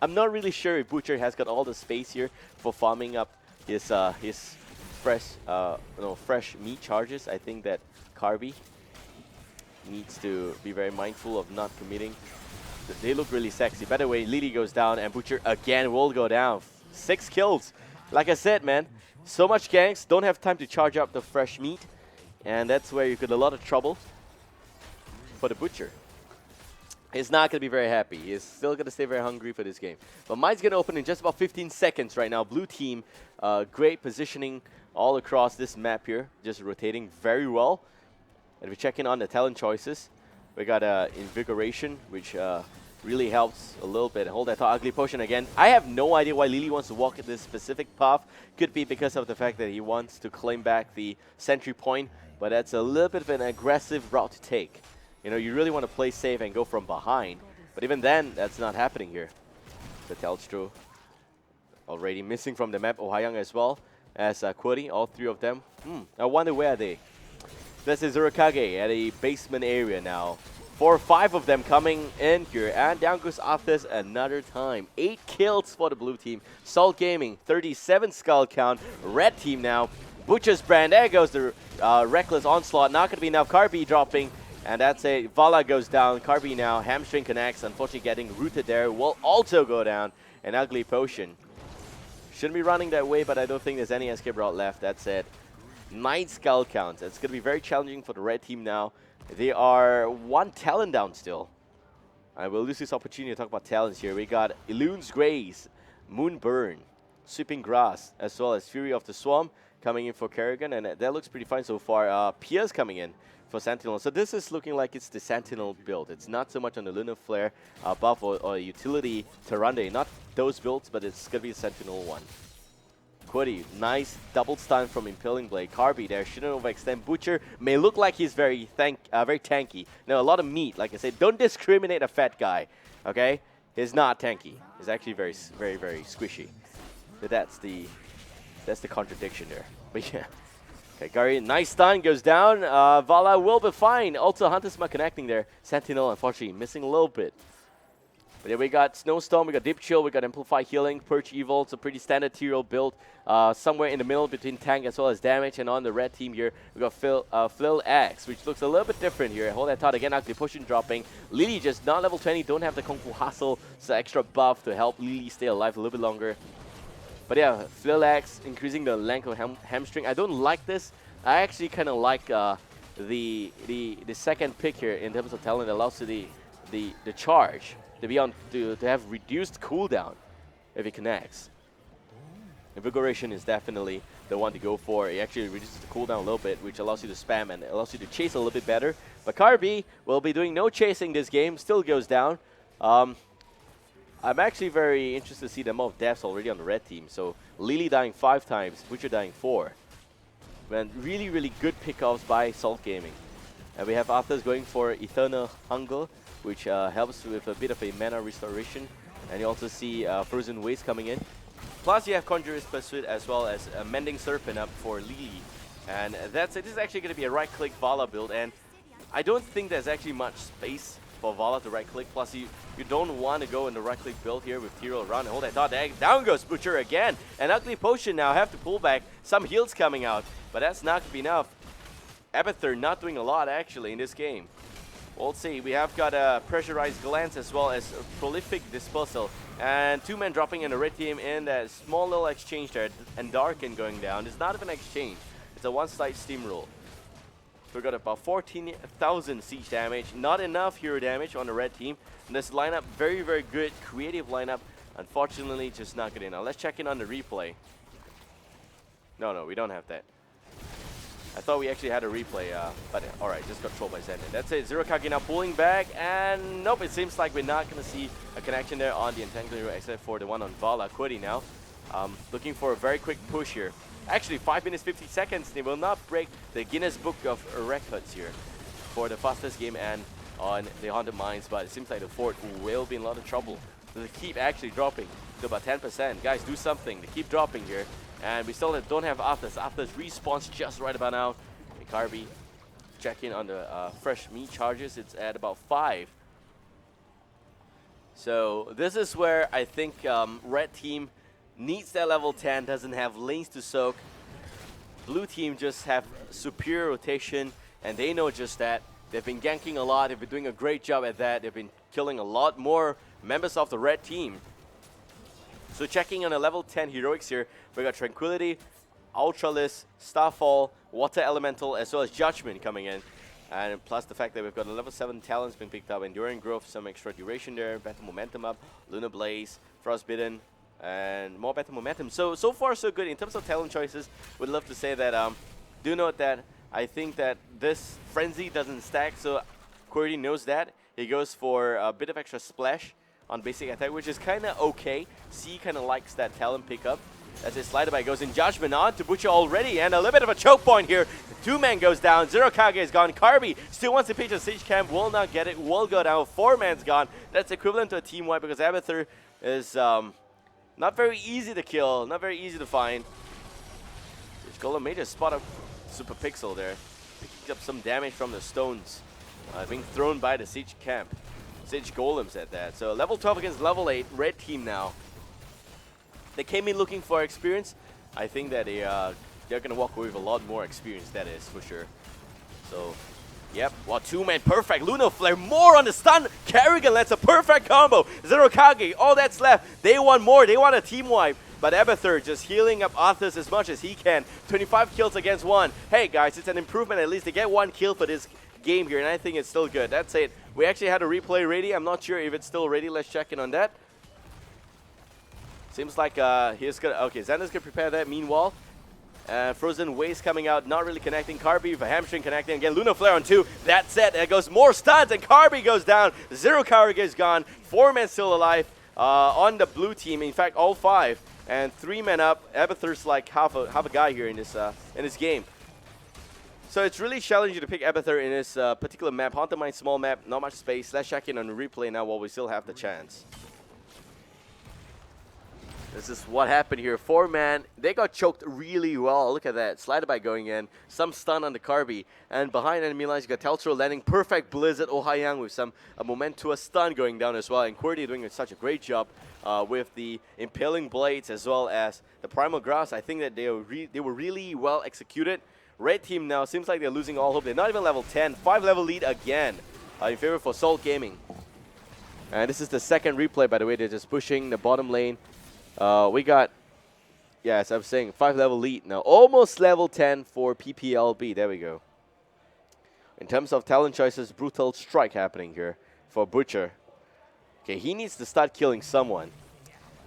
I'm not really sure if Butcher has got all the space here for farming up his fresh meat charges. I think that Karbi needs to be very mindful of not committing. They look really sexy. By the way, Lily goes down and Butcher again will go down. 6 kills. Like I said, man, so much ganks, don't have time to charge up the fresh meat. And that's where you get a lot of trouble for the Butcher. He's not going to be very happy. He's still going to stay very hungry for this game. But mine's going to open in just about 15 seconds right now. Blue team, great positioning all across this map here. Just rotating very well. And if we check in on the talent choices, we got Invigoration, which really helps a little bit. Hold that thought. Ugly Potion again. I have no idea why Lily wants to walk this specific path. Could be because of the fact that he wants to claim back the sentry point. But that's a little bit of an aggressive route to take. You know, you really want to play safe and go from behind. But even then, that's not happening here. The Tealstro already missing from the map. Ohayang as well as Quiddy, all 3 of them. I wonder where are they. This is Zerokage at a basement area now. 4 or 5 of them coming in here. And down goes Arthas another time. 8 kills for the blue team. Salt Gaming, 37 skull count. Red team now. Butcher's brand. There goes the Reckless Onslaught. Not going to be enough. Karbi dropping. And that's it. Vala goes down. Karbi now. Hamstring connects. Unfortunately getting rooted there. Will also go down. An Ugly Potion. Shouldn't be running that way, but I don't think there's any escape route left. That's it. 9 skull counts. It's going to be very challenging for the red team now. They are 1 talent down still. I will use this opportunity to talk about talents here. We got Elune's Grace, Moonburn, Sweeping Grass, as well as Fury of the Swarm coming in for Kerrigan. And that looks pretty fine so far. Pierce coming in for Sentinel. So this is looking like it's the Sentinel build. It's not so much on the Lunar Flare buff or utility Tarande. Not those builds, but it's going to be the Sentinel one. Quiddy, nice double stun from Impaling Blade. Karbi there, shouldn't overextend. Butcher may look like he's very tanky. No, a lot of meat. Like I said, don't discriminate a fat guy, okay? He's not tanky. He's actually very squishy. So that's the contradiction there. But yeah. Okay, Gary, nice stun, goes down. Vala will be fine. Also, Hunter's Mark connecting there. Sentinel, unfortunately, missing a little bit. But then we got Snowstorm, we got Deep Chill, we got Amplify Healing, Purge Evil. It's a pretty standard Tyrael build. Somewhere in the middle between tank as well as damage. And on the red team here, we got Flail Axe, which looks a little bit different here. Hold that thought again, Ugly Potion dropping. Lily just not level 20, don't have the Kung Fu Hustle. So extra buff to help Lily stay alive a little bit longer. But yeah, Flail Axe increasing the length of hamstring. I don't like this. I actually kind of like the second pick here in terms of talent. It allows you the charge to be on to have reduced cooldown if it connects. Invigoration is definitely the one to go for. It actually reduces the cooldown a little bit, which allows you to spam and allows you to chase a little bit better. But Karbi will be doing no chasing this game. Still goes down. I'm actually very interested to see the amount of deaths already on the red team. So Lily dying 5 times, Butcher dying 4. And really, really good pickoffs by Salt Gaming. And we have Arthas going for Eternal Hunger, which helps with a bit of a mana restoration. And you also see Frozen Waste coming in. Plus, you have Conjurer's Pursuit as well as Mending Serpent up for Lily. And that's it. This is actually going to be a right-click Vala build. And I don't think there's actually much space for Vala to right-click. Plus, you don't want to go in the right-click build here with Tyrael around. Hold that thought. Down goes Butcher again. An Ugly Potion now. Have to pull back. Some heals coming out. But that's not going to be enough. Abathur not doing a lot, actually, in this game. We'll see. We have got a Pressurized Glance as well as a Prolific Dispersal. And 2 men dropping in the red team in that small little exchange there. And Darken going down. It's not even an exchange. It's a one-side steamroll. We got about 14,000 siege damage. Not enough hero damage on the red team. And this lineup, very, very good. Creative lineup. Unfortunately, just not good enough. Let's check in on the replay. No, we don't have that. I thought we actually had a replay, but alright, just got trolled by Zen. That's it, Zero Kage now pulling back, and nope, it seems like we're not going to see a connection there on the Entangled Hero except for the one on Vala. Quiddy now, looking for a very quick push here. Actually, 5 minutes 50 seconds, they will not break the Guinness Book of Records here for the fastest game and on the Haunted Mines, but it seems like the fort will be in a lot of trouble. So they keep actually dropping to about 10%. Guys, do something, they keep dropping here. And we still don't have Arthas. Arthas respawns just right about now. Carby checking on the fresh meat charges. It's at about 5. So this is where I think red team needs that level 10, doesn't have lanes to soak. Blue team just have superior rotation, and they know just that. They've been ganking a lot. They've been doing a great job at that. They've been killing a lot more members of the red team. So checking on the level 10 heroics here, we got Tranquility, Ultralis, Starfall, Water Elemental, as well as Judgment coming in. And plus the fact that we've got a level 7 talents being picked up, Enduring Growth, some extra duration there, better momentum up, Lunar Blaze, Frostbitten, and more better momentum. So far so good. In terms of talent choices, would love to say that, do note that I think that this Frenzy doesn't stack, so Quirdy knows that. He goes for a bit of extra splash on basic attack, which is kind of okay. C kind of likes that talent pickup. As his slider by goes in Judgment on to Butcher already, and a little bit of a choke point here. The 2-man goes down, Zero Kage is gone. Carby still wants to pitch a Siege Camp, will not get it, will go down. 4-man's gone. That's equivalent to a team wipe because Abathur is not very easy to kill, not very easy to find. Siege Golem made a spot of Super Pixel there, picking up some damage from the stones being thrown by the Siege Camp. Siege Golems at that. So level 12 against level 8, red team now. They came in looking for experience. I think that they're going to walk away with a lot more experience, that is, for sure. So, yep. Well, 2-man perfect. Lunar Flare, more on the stun. Kerrigan lands a perfect combo. Zero Kage, all that's left. They want more. They want a team wipe. But Abathur just healing up Arthas as much as he can. 25 kills against 1. Hey, guys, it's an improvement at least. They get 1 kill for this game here, and I think it's still good. That's it. We actually had a replay ready. I'm not sure if it's still ready. Let's check in on that. Seems like he's gonna. Okay, Xander's gonna prepare that. Meanwhile, Frozen Waste coming out, not really connecting. Carby with a hamstring connecting again. Lunar Flare on 2. That's it. There goes more stuns, and Carby goes down. Zero Kage is gone. 4-man still alive on the blue team. In fact, all 5 and 3 men up. Abathur's like half a guy here in this game. So it's really challenging to pick Abathur in this particular map. Haunted Mine, small map, not much space. Let's check in on the replay now while we still have the chance. This is what happened here. 4-man, they got choked really well. Look at that. Slider by going in. Some stun on the Carby. And behind enemy lines, you got Teltro landing perfect Blizzard Ohayang with some Momentua stun going down as well. And Quirdy doing such a great job with the Impaling Blades as well as the Primal Grass. I think that they were really well executed. Red team now seems like they're losing all hope. They're not even level 10. 5-level lead again in favor for Salt Gaming. And this is the second replay, by the way. They're just pushing the bottom lane. We got, yeah, as I was saying, 5-level lead now. Almost level 10 for PPLB. There we go. In terms of talent choices, Brutal Strike happening here for Butcher. Okay, he needs to start killing someone.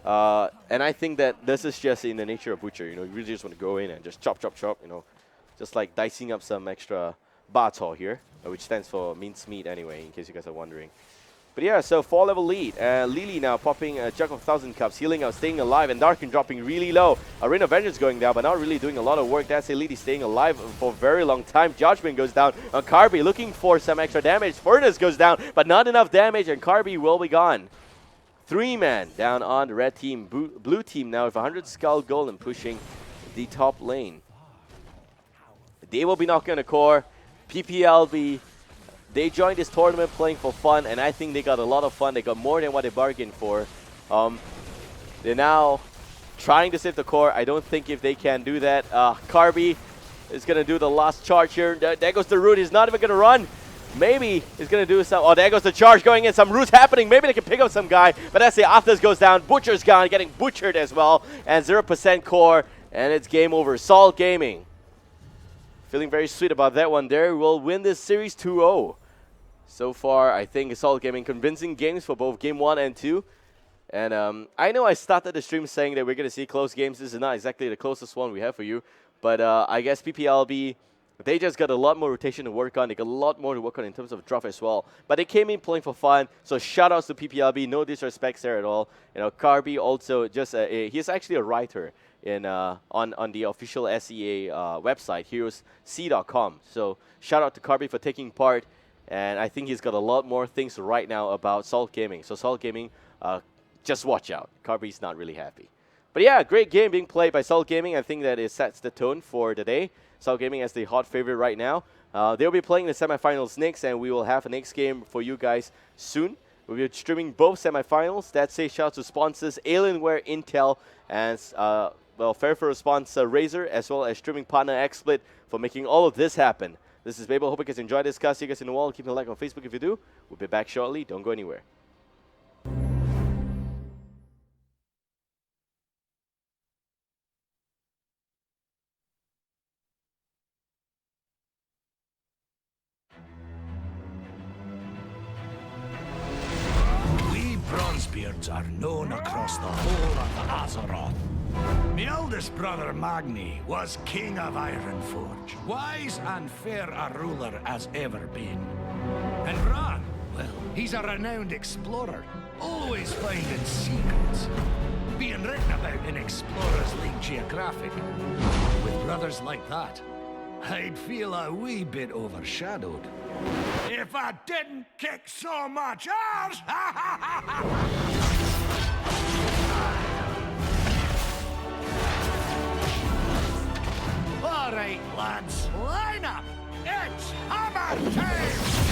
And I think that this is just in the nature of Butcher. You know, you really just want to go in and just chop, chop, chop, you know. Just like dicing up some extra bato here, which stands for mincemeat anyway, in case you guys are wondering. But yeah, so 4-level lead. Lily now popping a Jug of 1,000 Cups, healing out, staying alive, and Darkin dropping really low. Arena of Vengeance going down, but not really doing a lot of work. That's Lily staying alive for a very long time. Judgment goes down. Carby looking for some extra damage. Furnace goes down, but not enough damage, and Carby will be gone. 3-man down on the red team. Blue team now with 100 Skull Gold and pushing the top lane. They will be knocking on the core. PPLB, they joined this tournament playing for fun, and I think they got a lot of fun. They got more than what they bargained for. They're now trying to save the core. I don't think if they can do that. Carby is going to do the last charge here. There goes the root. He's not even going to run. Maybe he's going to do some. Oh, there goes the charge going in. Some roots happening. Maybe they can pick up some guy. But that's the Arthas goes down. Butcher's gone, getting butchered as well. And 0% core. And it's game over. Salt Gaming, feeling very sweet about that one there, will win this series 2-0. So far, I think Salt Gaming convincing games for both game 1 and 2. And I know I started the stream saying that we're going to see close games. This is not exactly the closest one we have for you. But I guess PPLB, they just got a lot more rotation to work on. They got a lot more to work on in terms of draft as well. But they came in playing for fun. So shout outs to PPLB. No disrespects there at all. You know, Carby also just, he's actually a writer in on the official SEA website, heroesc.com. So shout out to Carby for taking part. And I think he's got a lot more things to write now about Salt Gaming. So Salt Gaming, just watch out. Carby's not really happy. But yeah, great game being played by Salt Gaming. I think that it sets the tone for the day. Salt Gaming as the hot favorite right now. They'll be playing the semifinals next, and we will have a next game for you guys soon. We'll be streaming both semifinals. That's a shout out to sponsors Alienware, Intel, and Fairfield sponsor Razer, as well as streaming partner XSplit for making all of this happen. This is Babel. Hope you guys enjoyed this. See you guys in the wall. Keep a like on Facebook if you do. We'll be back shortly. Don't go anywhere. Bronzebeards are known across the whole of Azeroth. My eldest brother Magni was king of Ironforge, wise and fair a ruler as ever been. And Bran, well, he's a renowned explorer, always finding secrets. Being written about in Explorers League Geographic. With brothers like that, I'd feel a wee bit overshadowed. If I didn't kick so much ass! All right, lads, line up! It's hammer time!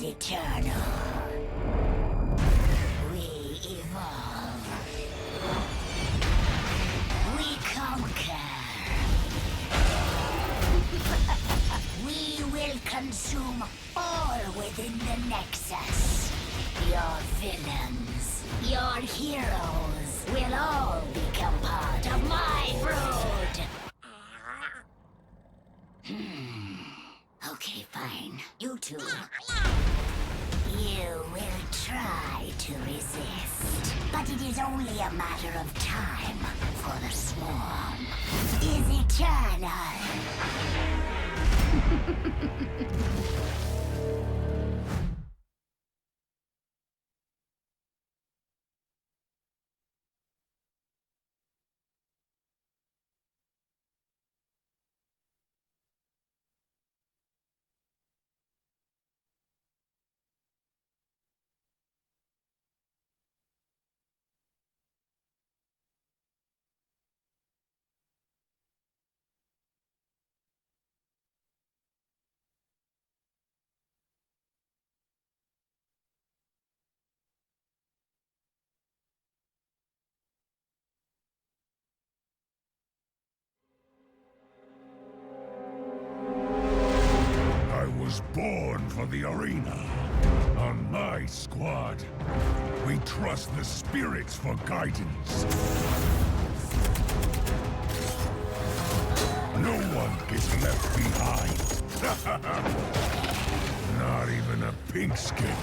Eternal. We evolve. We conquer. We will consume all within the Nexus. Your villains, your heroes will all become part of my brood. Okay, fine. You two. You will try to resist, but it is only a matter of time, for the swarm is eternal. I was born for the arena. On my squad, we trust the spirits for guidance. No one gets left behind. Not even a pink skin.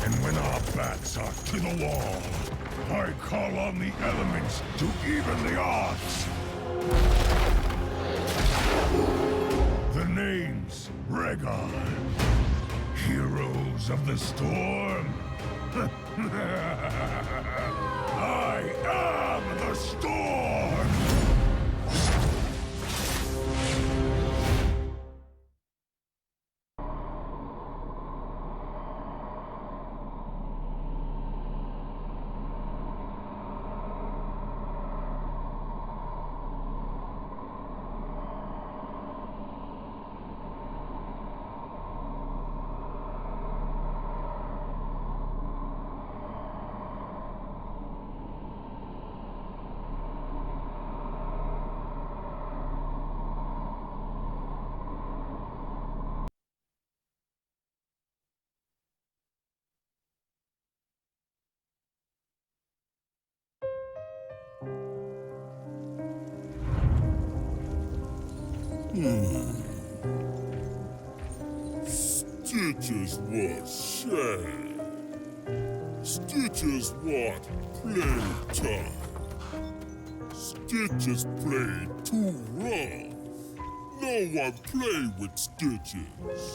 And when our backs are to the wall, I call on the elements to even the odds. The name's Rhaegar. Heroes of the Storm. I am the Storm! Stitches was shame. Stitches want playtime. Stitches played too rough. No one play with Stitches.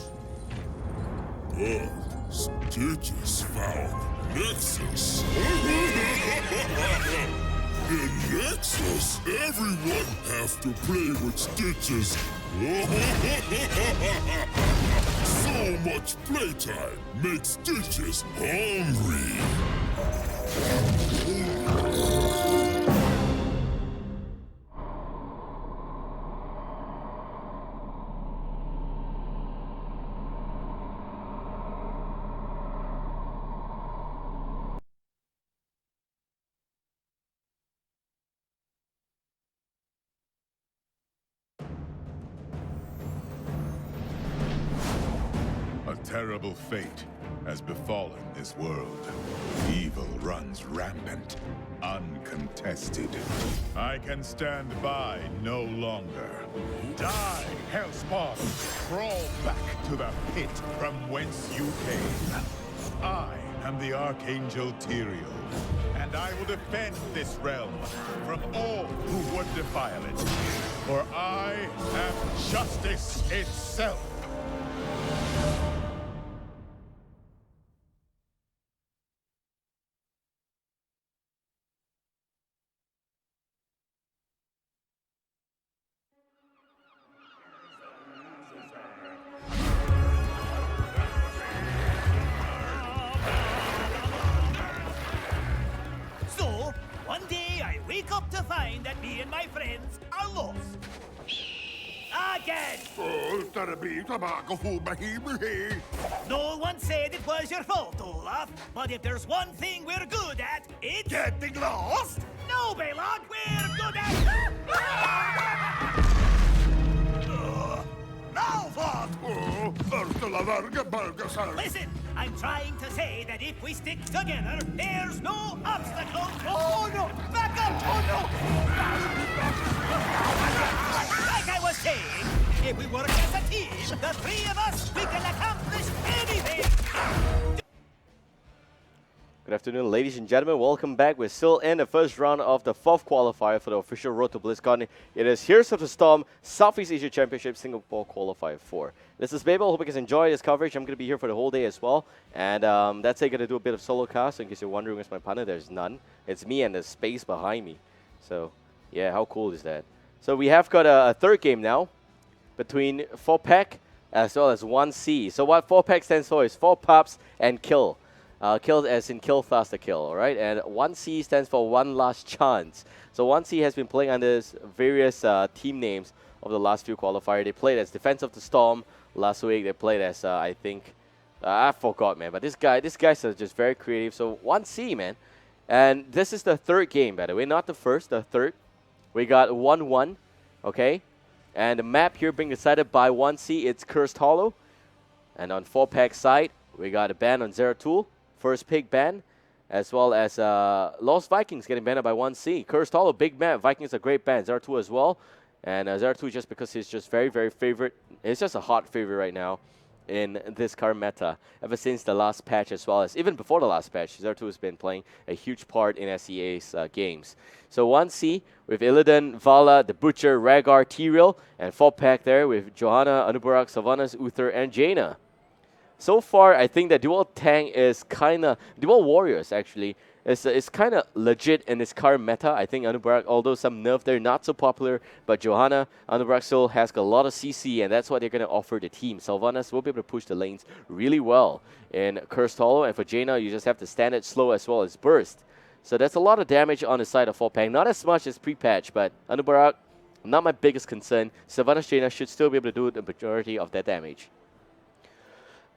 But Stitches found Nexus. In Nexus, everyone has to play with Stitches. So much playtime makes Stitches hungry. A terrible fate has befallen this world. Evil runs rampant, uncontested. I can stand by no longer. Die, Hellspawn! Crawl back to the pit from whence you came. I am the Archangel Tyrael, and I will defend this realm from all who would defile it. For I am justice itself. So, one day I wake up to find that me and my friends are lost. Again! No one said it was your fault, Olaf. But if there's one thing we're good at, it's... getting lost? No, Baylog, we're good at... Now what? Listen, I'm trying to say that if we stick together, there's no obstacle. Oh no! Back up! Oh no! Like I was saying, if we work as a team, the three of us, we can accomplish accomplish anything! Good afternoon, ladies and gentlemen. Welcome back. We're still in the first round of the 4th qualifier for the official Road to Blizzcon. It is Heroes of the Storm Southeast Asia Championship Singapore Qualifier 4. This is Babel. Hope you guys enjoy this coverage. I'm going to be here for the whole day as well. And that's it. Going to do a bit of solo cast. So in case you're wondering where's my partner, there's none. It's me and the space behind me. So, yeah, how cool is that? So we have got a third game now between 4-Pack as well as 1C. So what 4-Pack stands for is 4 pups and kill. Kill as in kill faster kill, alright? And 1C stands for one last chance. So 1C has been playing under various team names of the last few qualifiers. They played as Defense of the Storm last week. They played as, I think, I forgot, man. But these guys are just very creative. So 1C, man. And this is the third game, by the way. Not the first, the third. We got 1-1, okay? And the map here being decided by 1C, it's Cursed Hollow. And on 4-Pack side, we got a ban on Zeratul. First pick ban, as well as Lost Vikings getting banned by 1C. Cursed Hollow, big map. Vikings a great ban. Zeratul as well. And Zeratul just because he's just very, very favorite. He's just a hot favorite right now in this current meta. Ever since the last patch as well as even before the last patch, Zeratul has been playing a huge part in SEA's games. So 1C with Illidan, Vala, the Butcher, Rhaegar, Tyrael, and 4-Pack there with Johanna, Anubarak, Sylvanas, Uther, and Jaina. So far, I think that dual tank is dual warriors actually is kind of legit in this current meta. I think Anubarak, although some nerf there, not so popular, but Johanna, Anubarak still has got a lot of CC, and that's what they're going to offer the team. Sylvanas will be able to push the lanes really well in Cursed Hollow, and for Jaina, you just have the standard slow as well as burst. So that's a lot of damage on the side of 4-Pack. Not as much as pre-patch, but Anubarak, not my biggest concern. Sylvanas Jaina should still be able to do the majority of that damage.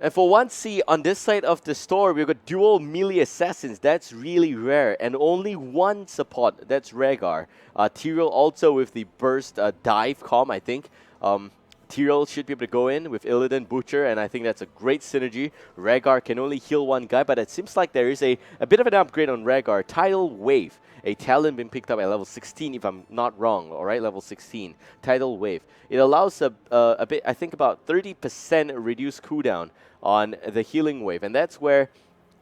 And for 1C, on this side of the store, we've got dual melee assassins. That's really rare. And only one support. That's Rhaegar. Tyrael also with the burst dive comm, I think. Tyrael should be able to go in with Illidan, Butcher, and I think that's a great synergy. Rhaegar can only heal one guy, but it seems like there is a bit of an upgrade on Rhaegar. Tidal Wave. A talent being picked up at level 16, if I'm not wrong, alright, level 16. Tidal Wave. It allows a bit, I think about 30% reduced cooldown on the healing wave, and that's where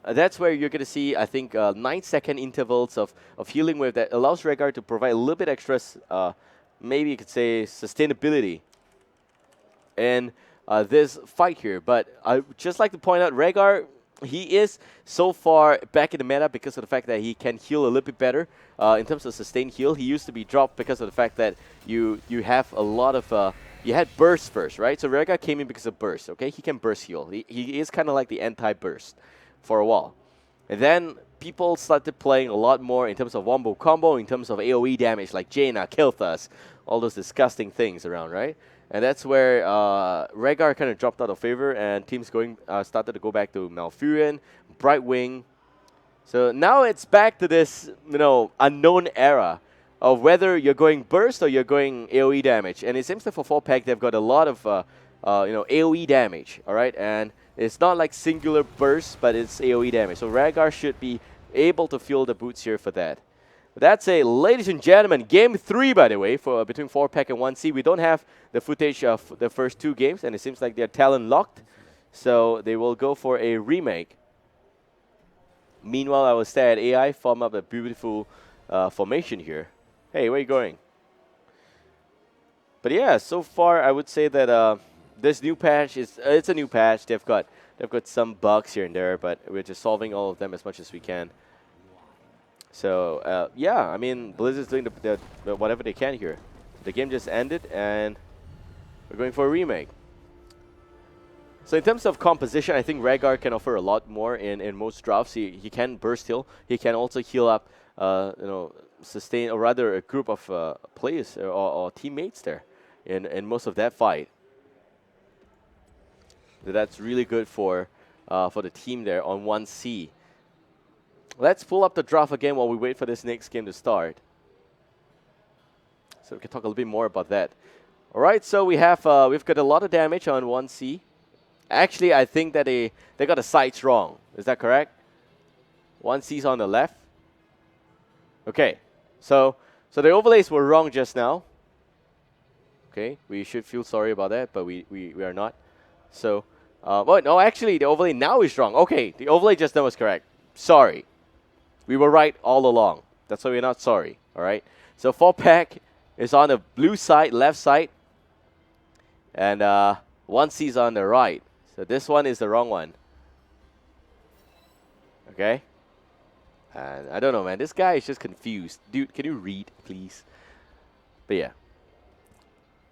you're going to see, I think, 9-second intervals of healing wave that allows Rhaegar to provide a little bit extra, maybe you could say, sustainability in this fight here. But I just like to point out, Rhaegar, he is so far back in the meta because of the fact that he can heal a little bit better in terms of sustained heal. He used to be dropped because of the fact that you have a lot of you had burst first, right? So Rhaegar came in because of burst, okay? He can burst heal. He is kind of like the anti-burst for a while. And then people started playing a lot more in terms of wombo combo, in terms of AoE damage like Jaina, Kilthas, all those disgusting things around, right? And that's where Rhaegar kind of dropped out of favor, and teams started to go back to Malfurion, Brightwing. So now it's back to this, unknown era of whether you're going burst or you're going AoE damage. And it seems that for 4-Pack, they've got a lot of AoE damage, all right? And it's not like singular burst, but it's AoE damage. So Rhaegar should be able to feel the boots here for that. That's a, ladies and gentlemen, game 3, by the way, for between 4-Pack and 1C. We don't have the footage of the first 2 games, and it seems like they're talent locked. So they will go for a remake. Meanwhile, I will stare at AI form up a beautiful formation here. Hey, where are you going? But yeah, so far I would say that this new patch it's a new patch. They've got some bugs here and there, but we're just solving all of them as much as we can. So yeah, I mean, Blizzard's doing the whatever they can here. The game just ended, and we're going for a remake. So in terms of composition, I think Rhaegar can offer a lot more in most drafts. He can burst heal. He can also heal up, sustain, or rather a group of players or teammates there in most of that fight. So that's really good for the team there on 1C. Let's pull up the draft again while we wait for this next game to start. So we can talk a little bit more about that. All right, so we've got a lot of damage on 1C. Actually, I think that they got the sights wrong. Is that correct? 1C's on the left. Okay, so the overlays were wrong just now. Okay, we should feel sorry about that, but we are not. So Well, no, actually, the overlay now is wrong. Okay, the overlay just now was correct. Sorry. We were right all along. That's why we're not sorry, all right? So 4-pack is on the blue side, left side. And 1C is on the right. So this one is the wrong one. Okay? And I don't know, man. This guy is just confused. Dude, can you read, please? But yeah.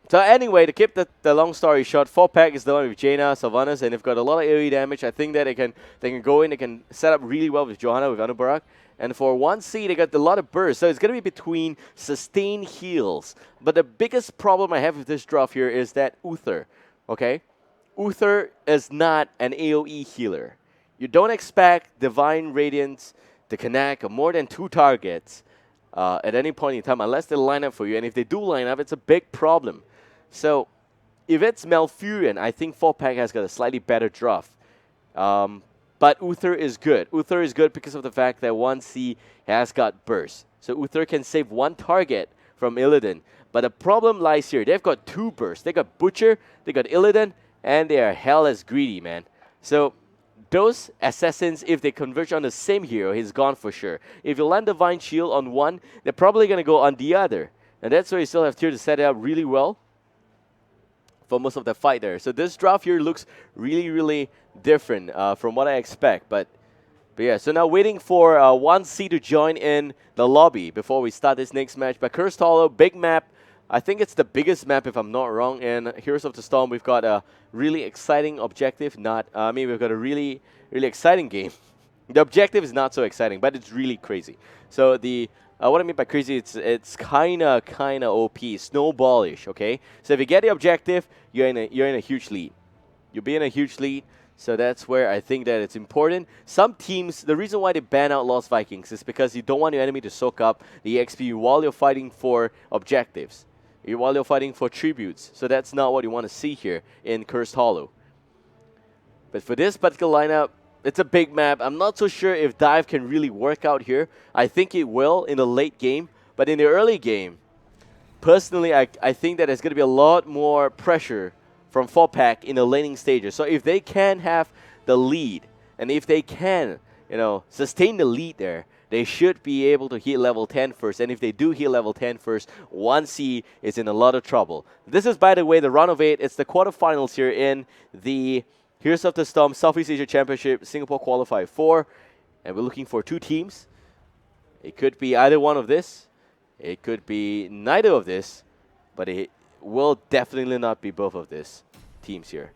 So anyway, to keep the long story short, 4-pack is the one with Jaina, Sylvanas, and they've got a lot of AoE damage. I think that they can go in, they can set up really well with Johanna, with Anubarak. And for 1C, they got a lot of burst. So it's going to be between sustained heals. But the biggest problem I have with this draft here is that Uther, okay? Uther is not an AoE healer. You don't expect Divine Radiance to connect more than 2 targets at any point in time, unless they line up for you. And if they do line up, it's a big problem. So if it's Malfurion, I think 4-pack has got a slightly better draft. But Uther is good. Uther is good because of the fact that 1C has got burst. So Uther can save 1 target from Illidan. But the problem lies here. They've got 2 bursts. They got Butcher, they got Illidan, and they are hell as greedy, man. So those assassins, if they converge on the same hero, he's gone for sure. If you land Divine Shield on one, they're probably going to go on the other. And that's why you still have Tyr to set it up really well for most of the fight there. So this draft here looks really, really different from what I expect. But yeah, so now waiting for 1C to join in the lobby before we start this next match. But Cursed Hollow, big map. I think it's the biggest map if I'm not wrong. And Heroes of the Storm, we've got a really exciting objective. We've got a really, really exciting game. The objective is not so exciting, but it's really crazy. So the what I mean by crazy, it's kind of OP, snowballish, okay? So if you get the objective, you're in a huge lead. You'll be in a huge lead, so that's where I think that it's important. Some teams, the reason why they ban out Lost Vikings is because you don't want your enemy to soak up the XP while you're fighting for objectives, while you're fighting for tributes. So that's not what you want to see here in Cursed Hollow. But for this particular lineup, it's a big map. I'm not so sure if dive can really work out here. I think it will in the late game. But in the early game, personally, I think that there's going to be a lot more pressure from 4-pack in the laning stages. So if they can have the lead, and if they can, sustain the lead there, they should be able to hit level 10 first. And if they do hit level 10 first, 1C is in a lot of trouble. This is, by the way, the round of 8. It's the quarterfinals here in the Heroes of the Storm Southeast Asia Championship Singapore Qualifier 4. And we're looking for 2 teams. It could be either one of this. It could be neither of this. But it will definitely not be both of these teams here.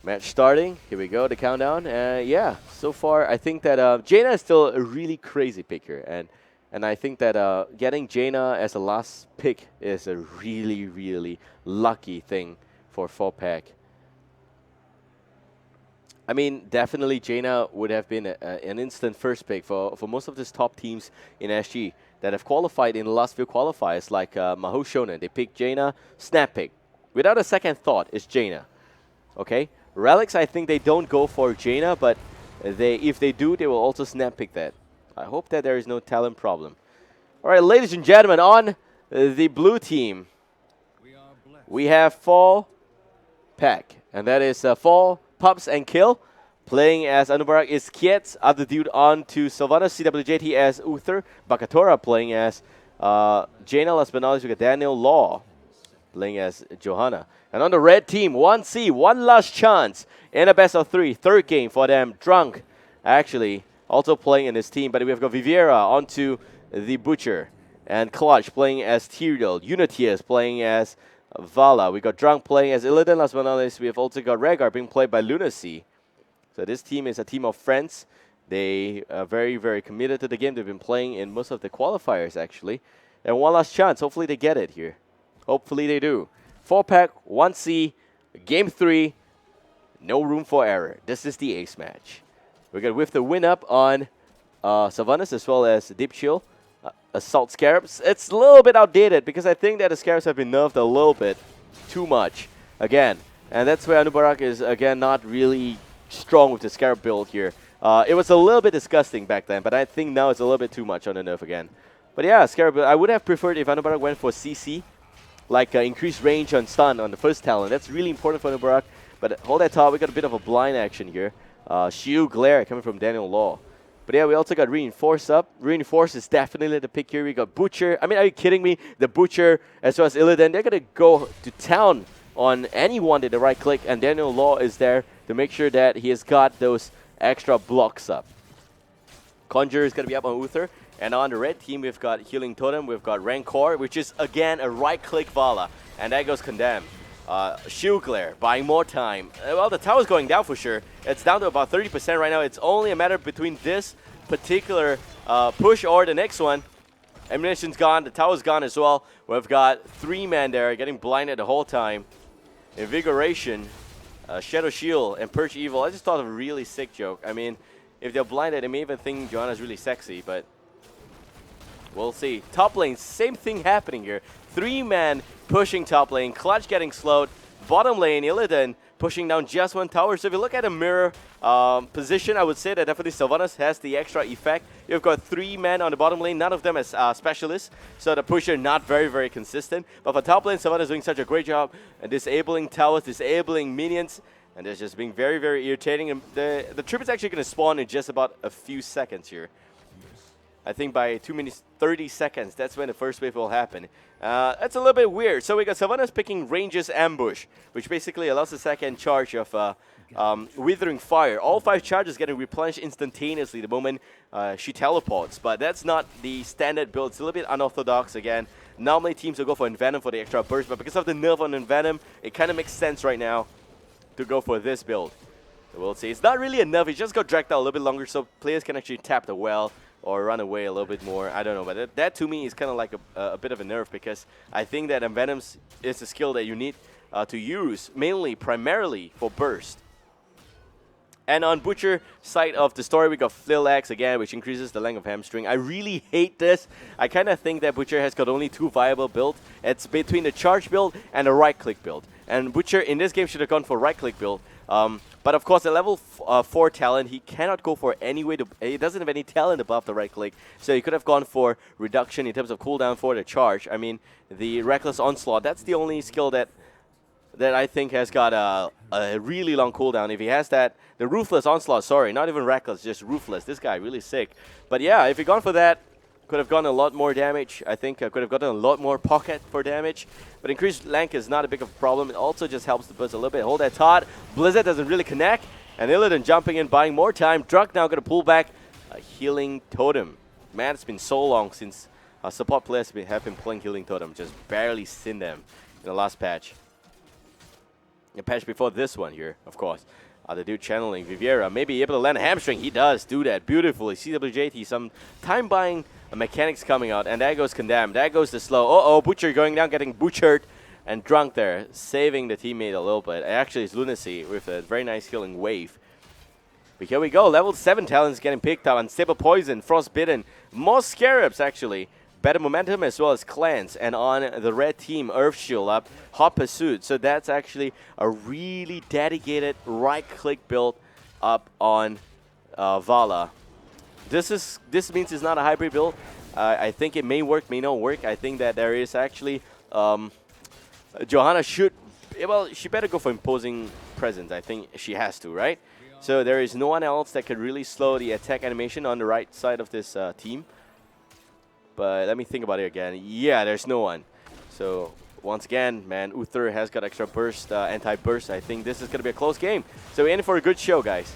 Match starting. Here we go, the countdown. Yeah, so far I think that Jaina is still a really crazy pick here. And I think that getting Jaina as a last pick is a really, really lucky thing for 4-pack. I mean, definitely Jaina would have been an instant first pick for most of these top teams in SG that have qualified in the last few qualifiers, like Mahou Shonen. They picked Jaina, snap pick. Without a second thought, it's Jaina. Okay? Relics, I think they don't go for Jaina, but if they do, they will also snap pick that. I hope that there is no talent problem. All right, ladies and gentlemen, on the blue team, we have 4-pack, and that is 4 Pups and Kill. Playing as Anubarak is Kietz, other dude on to Sylvanas, CWJT as Uther, Bakatora playing as Jaina, last but not least, we got Daniel Law playing as Johanna. And on the red team, 1C, one last chance in a best of 3, third game for them. Drunk, actually, also playing in this team, but we've got Viviera onto the Butcher, and Clutch playing as Tyrael, Unitiers playing as Vala. We got Drunk playing as Illidan, last but not least, we have also got Rhaegar being played by Lunacy. So this team is a team of friends. They are very, very committed to the game. They've been playing in most of the qualifiers, actually. And one last chance. Hopefully they get it here. Hopefully they do. 4-pack, 1C, game 3. No room for error. This is the ace match. We got with the win up on Sylvanas as well as Deep Chill. Assault Scarabs. It's a little bit outdated because I think that the Scarabs have been nerfed a little bit too much. Again. And that's where Anubarak is, again, not really strong with the Scarab build here. It was a little bit disgusting back then, but I think now it's a little bit too much on the nerf again. But yeah, Scarab build, I would have preferred if Anubarak went for CC, like increased range on stun on the first talent. That's really important for Anubarak. But hold that thought, we got a bit of a blind action here. Shield Glare coming from Daniel Law. But yeah, we also got Reinforce up. Reinforce is definitely the pick here. We got Butcher. I mean, are you kidding me? The Butcher as well as Illidan, they're going to go to town on anyone with the right click. And Daniel Law is there to make sure that he has got those extra blocks up. Conjure is going to be up on Uther. And on the red team, we've got Healing Totem. We've got Rancor, which is, again, a right-click Vala. And that goes Condemn. Shield Glare, buying more time. Well, the tower's going down for sure. It's down to about 30% right now. It's only a matter between this particular push or the next one. Ammunition's gone. The tower's gone as well. We've got 3 men there getting blinded the whole time. Invigoration, Shadow Shield, and Purge Evil. I just thought of a really sick joke. I mean, if they're blinded, they may even think Johanna's really sexy, but we'll see. Top lane, same thing happening here. 3 men pushing top lane, Clutch getting slowed. Bottom lane, Illidan pushing down just 1 tower. So if you look at a mirror position, I would say that definitely Sylvanas has the extra effect. You've got 3 men on the bottom lane, none of them as specialists. So the pusher not very, very consistent. But for top lane, Sylvanas is doing such a great job at disabling towers, disabling minions. And it's just being very, very irritating. And the trip is actually going to spawn in just about a few seconds here. I think by 2 minutes 30 seconds, that's when the first wave will happen. That's a little bit weird. So we got Sylvanas picking Ranger's Ambush, which basically allows the second charge of Withering Fire. All 5 charges getting replenished instantaneously the moment she teleports. But that's not the standard build. It's a little bit unorthodox again. Normally teams will go for Envenom for the extra burst, but because of the nerf on Envenom, it kind of makes sense right now to go for this build. So we'll see. It's not really a nerf. It just got dragged out a little bit longer so players can actually tap the well or run away a little bit more. I don't know, but that to me is kind of like a bit of a nerf, because I think that Envenoms is a skill that you need to use primarily for burst. And on Butcher side of the story, we got Flail Axe again, which increases the length of hamstring. I really hate this. I kind of think that Butcher has got only 2 viable builds. It's between the charge build and the right-click build. And Butcher in this game should have gone for right-click build. But of course, at level 4 talent, he cannot go for any way to... He doesn't have any talent above the right-click. So he could have gone for reduction in terms of cooldown for the charge. I mean, the Reckless Onslaught, that's the only skill that I think has got a really long cooldown. If he has that, the Ruthless Onslaught, sorry, not even Reckless, just Ruthless. This guy, really sick. But yeah, if he gone for that, could have gotten a lot more damage. I think I could have gotten a lot more pocket for damage. But increased length is not a big of a problem. It also just helps the burst a little bit. Hold that thought. Blizzard doesn't really connect. And Illidan jumping in, buying more time. Drunk now going to pull back a Healing Totem. Man, it's been so long since support players have been playing Healing Totem. Just barely seen them in the last patch. The patch before this one here, of course. The dude channeling Viviera. Maybe able to land a hamstring. He does do that beautifully. CWJT, some time buying mechanics coming out. And there goes Condemned. There goes the slow. Uh-oh, Butcher going down, getting butchered. And Drunk there, saving the teammate a little bit. Actually, it's Lunacy with a very nice healing wave. But here we go. Level 7 talents getting picked up. Unstable Poison, Frostbitten. More Scarabs, actually. Better momentum as well as Cleanse. And on the red team, Earth Shield up, Hot Pursuit. So that's actually a really dedicated right-click build up on Vala. This means it's not a hybrid build. I think it may work, may not work. I think that there is actually... Johanna should... Well, she better go for Imposing Presence. I think she has to, right? So there is no one else that could really slow the attack animation on the right side of this team. But let me think about it again. Yeah, there's no one. So once again, man, Uther has got extra burst, anti-burst. I think this is going to be a close game. So we're in for a good show, guys.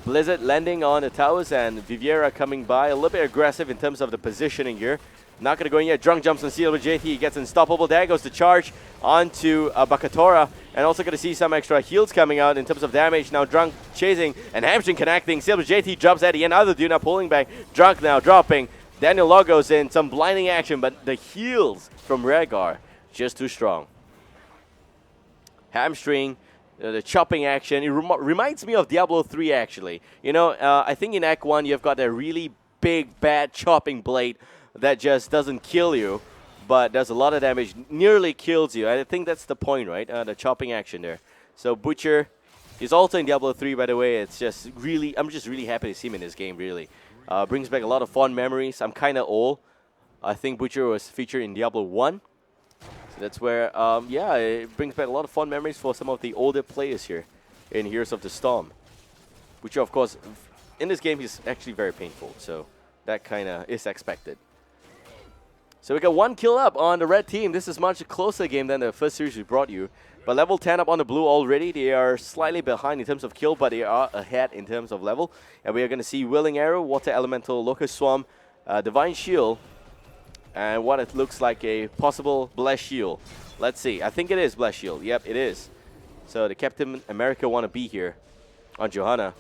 Blizzard landing on the towers and Viviera coming by. A little bit aggressive in terms of the positioning here. Not going to go in yet. Drunk jumps on CWJT. He gets unstoppable. There goes the charge onto Bakatora. And also going to see some extra heals coming out in terms of damage. Now Drunk chasing and hamstring connecting. CWJT drops at the end. Other dude now pulling back. Drunk now dropping. Daniel Law goes in. Some blinding action. But the heals from Rhaegar just too strong. Hamstring. The chopping action. It reminds me of Diablo 3 actually. You know, I think in Act 1 you've got a really big, bad chopping blade that just doesn't kill you, but does a lot of damage, nearly kills you. I think that's the point, right? The chopping action there. So Butcher is also in Diablo 3, by the way. It's just really, I'm just really happy to see him in this game, really. Brings back a lot of fond memories. I'm kind of old. I think Butcher was featured in Diablo 1. So That's where, yeah, it brings back a lot of fond memories for some of the older players here in Heroes of the Storm. Which, of course, in this game, he's actually very painful. So that kind of is expected. So we got 1 kill up on the red team. This is much closer game than the first series we brought you. But level 10 up on the blue already. They are slightly behind in terms of kill, but they are ahead in terms of level. And we are going to see Willing Arrow, Water Elemental, Locust Swarm, Divine Shield, and what it looks like a possible Bless Shield. Let's see. I think it is Bless Shield. Yep, it is. So the Captain America want to be here on Johanna.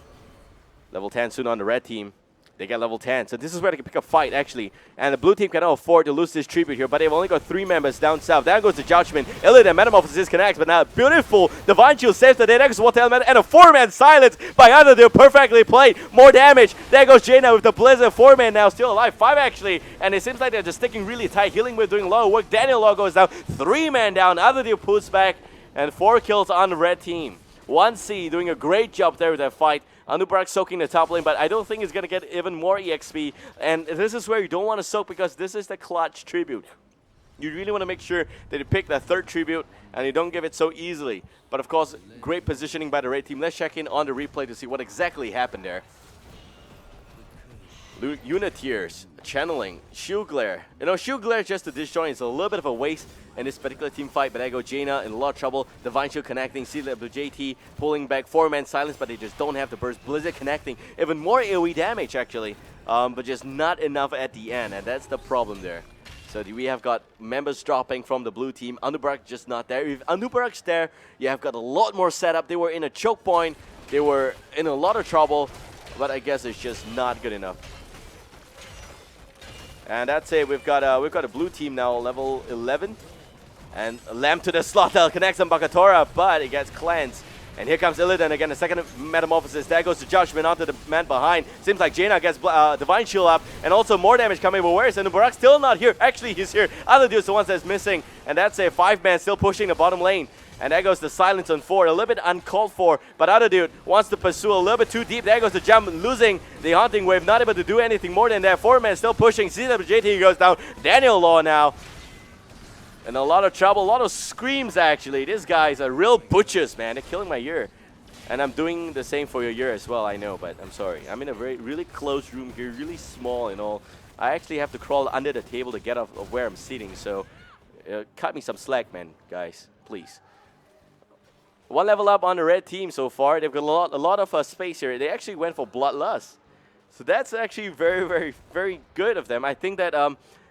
Level 10 soon on the red team. They get level 10. So this is where they can pick a fight, actually. And the blue team cannot afford to lose this tribute here, but they've only got 3 members down south. There goes the Judgment. Illidan, Metamorphosis connects, but now beautiful Divine Shield saves the day. There goes Water Element, and a 4-man silence by Underdew. Perfectly played. More damage. There goes Jaina with the Blizzard. 4-man now still alive. 5, actually. And it seems like they're just sticking really tight. Healing with doing a lot of work. Daniel Law goes down. 3-man down. Underdew pulls back. And 4 kills on the red team. 1C doing a great job there with that fight. Anubharak soaking the top lane, but I don't think he's going to get even more EXP. And this is where you don't want to soak because this is the clutch tribute. You really want to make sure that you pick that 3rd tribute and you don't give it so easily. But of course, great positioning by the red team. Let's check in on the replay to see what exactly happened there. Uniteers, channeling, Shield Glare. You know, Shield Glare just to disjoint is a little bit of a waste in this particular team fight, but there go Jaina in a lot of trouble. Divine Shield connecting, JT pulling back, 4-man silence, but they just don't have the burst. Blizzard connecting, even more AoE damage actually, but just not enough at the end, and that's the problem there. So we have got members dropping from the blue team. Anubharak just not there. If Anubharak's there, you have got a lot more setup. They were in a choke point, they were in a lot of trouble, but I guess it's just not good enough. And that's it. We've got a blue team now, level 11. And Lamb to the Slaughter connects on Bakatora, but it gets cleansed. And here comes Illidan again, the second Metamorphosis. There goes the Judgment onto the man behind. Seems like Jaina gets Divine Shield up, and also more damage coming. But where is Anubharak? Still not here. Actually, he's here. Underdew is the one that's missing. And that's a 5-man still pushing the bottom lane. And there goes the silence on 4, a little bit uncalled for, but Underdew wants to pursue a little bit too deep. There goes the jump, losing the Haunting Wave, not able to do anything more than that. 4-man still pushing, CWJT goes down, Daniel Law now. And a lot of trouble, a lot of screams actually. These guys are real butchers, man. They're killing my ear. And I'm doing the same for your ear as well, I know, but I'm sorry. I'm in a really close room here, really small and all. I actually have to crawl under the table to get off of where I'm sitting, so cut me some slack, man, guys, please. 1 level up on the red team so far. They've got a lot of space here. They actually went for Bloodlust. So that's actually very good of them. I think that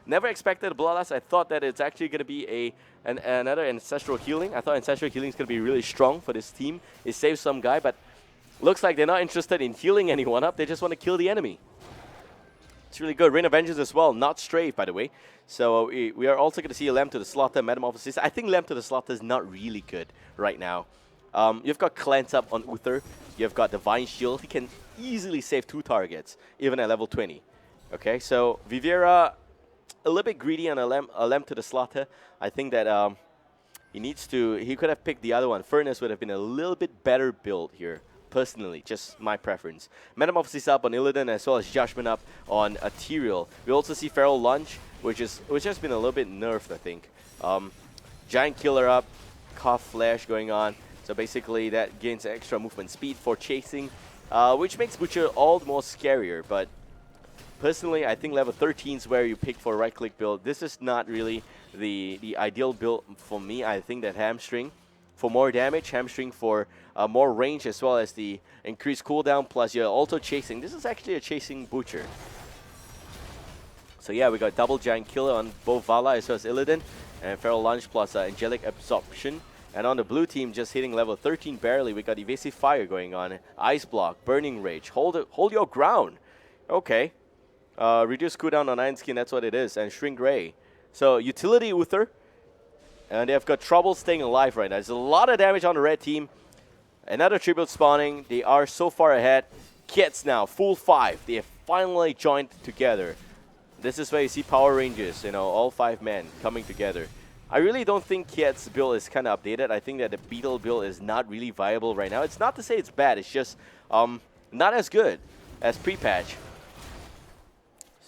never expected Bloodlust. I thought that it's actually going to be another Ancestral Healing. I thought Ancestral Healing is going to be really strong for this team. It saves some guy, but looks like they're not interested in healing anyone up. They just want to kill the enemy. It's really good. Rain of Vengeance as well. Not strafe, by the way. So we are also going to see a Lamb to the Slaughter, Metamorphosis. I think Lamb to the Slaughter is not really good right now. You've got Cleanse up on Uther. You've got Divine Shield. He can easily save 2 targets, even at level 20. Okay, so Vivera, a little bit greedy on a lamb to the Slaughter. I think that he could have picked the other one. Furnace would have been a little bit better build here, personally, just my preference. Metamorphosis up on Illidan as well as Judgment up on Ethereal. We also see Feral Lunge, which has been a little bit nerfed, I think. Giant Killer up, Cough Flash going on. So basically that gains extra movement speed for chasing, which makes Butcher all the more scarier. But personally, I think level 13 is where you pick for a right-click build. This is not really the ideal build for me. I think that Hamstring for more damage, Hamstring for more range, as well as the increased cooldown, plus you're also chasing. This is actually a chasing Butcher. So yeah, we got double Giant Killer on both Vala as well as Illidan, and Feral Lunge plus Angelic Absorption. And on the blue team, just hitting level 13 barely, we got Evasive Fire going on, Ice Block, Burning Rage, hold your ground. Okay. Reduce cooldown on Iron Skin, that's what it is, and Shrink Ray. So Utility Uther, and they've got trouble staying alive right now. There's a lot of damage on the red team. Another tribute spawning. They are so far ahead. Kids now, full 5. They have finally joined together. This is where you see Power Rangers, you know, all 5 men coming together. I really don't think Kiet's build is kind of updated. I think that the Beetle build is not really viable right now. It's not to say it's bad. It's just not as good as pre-patch.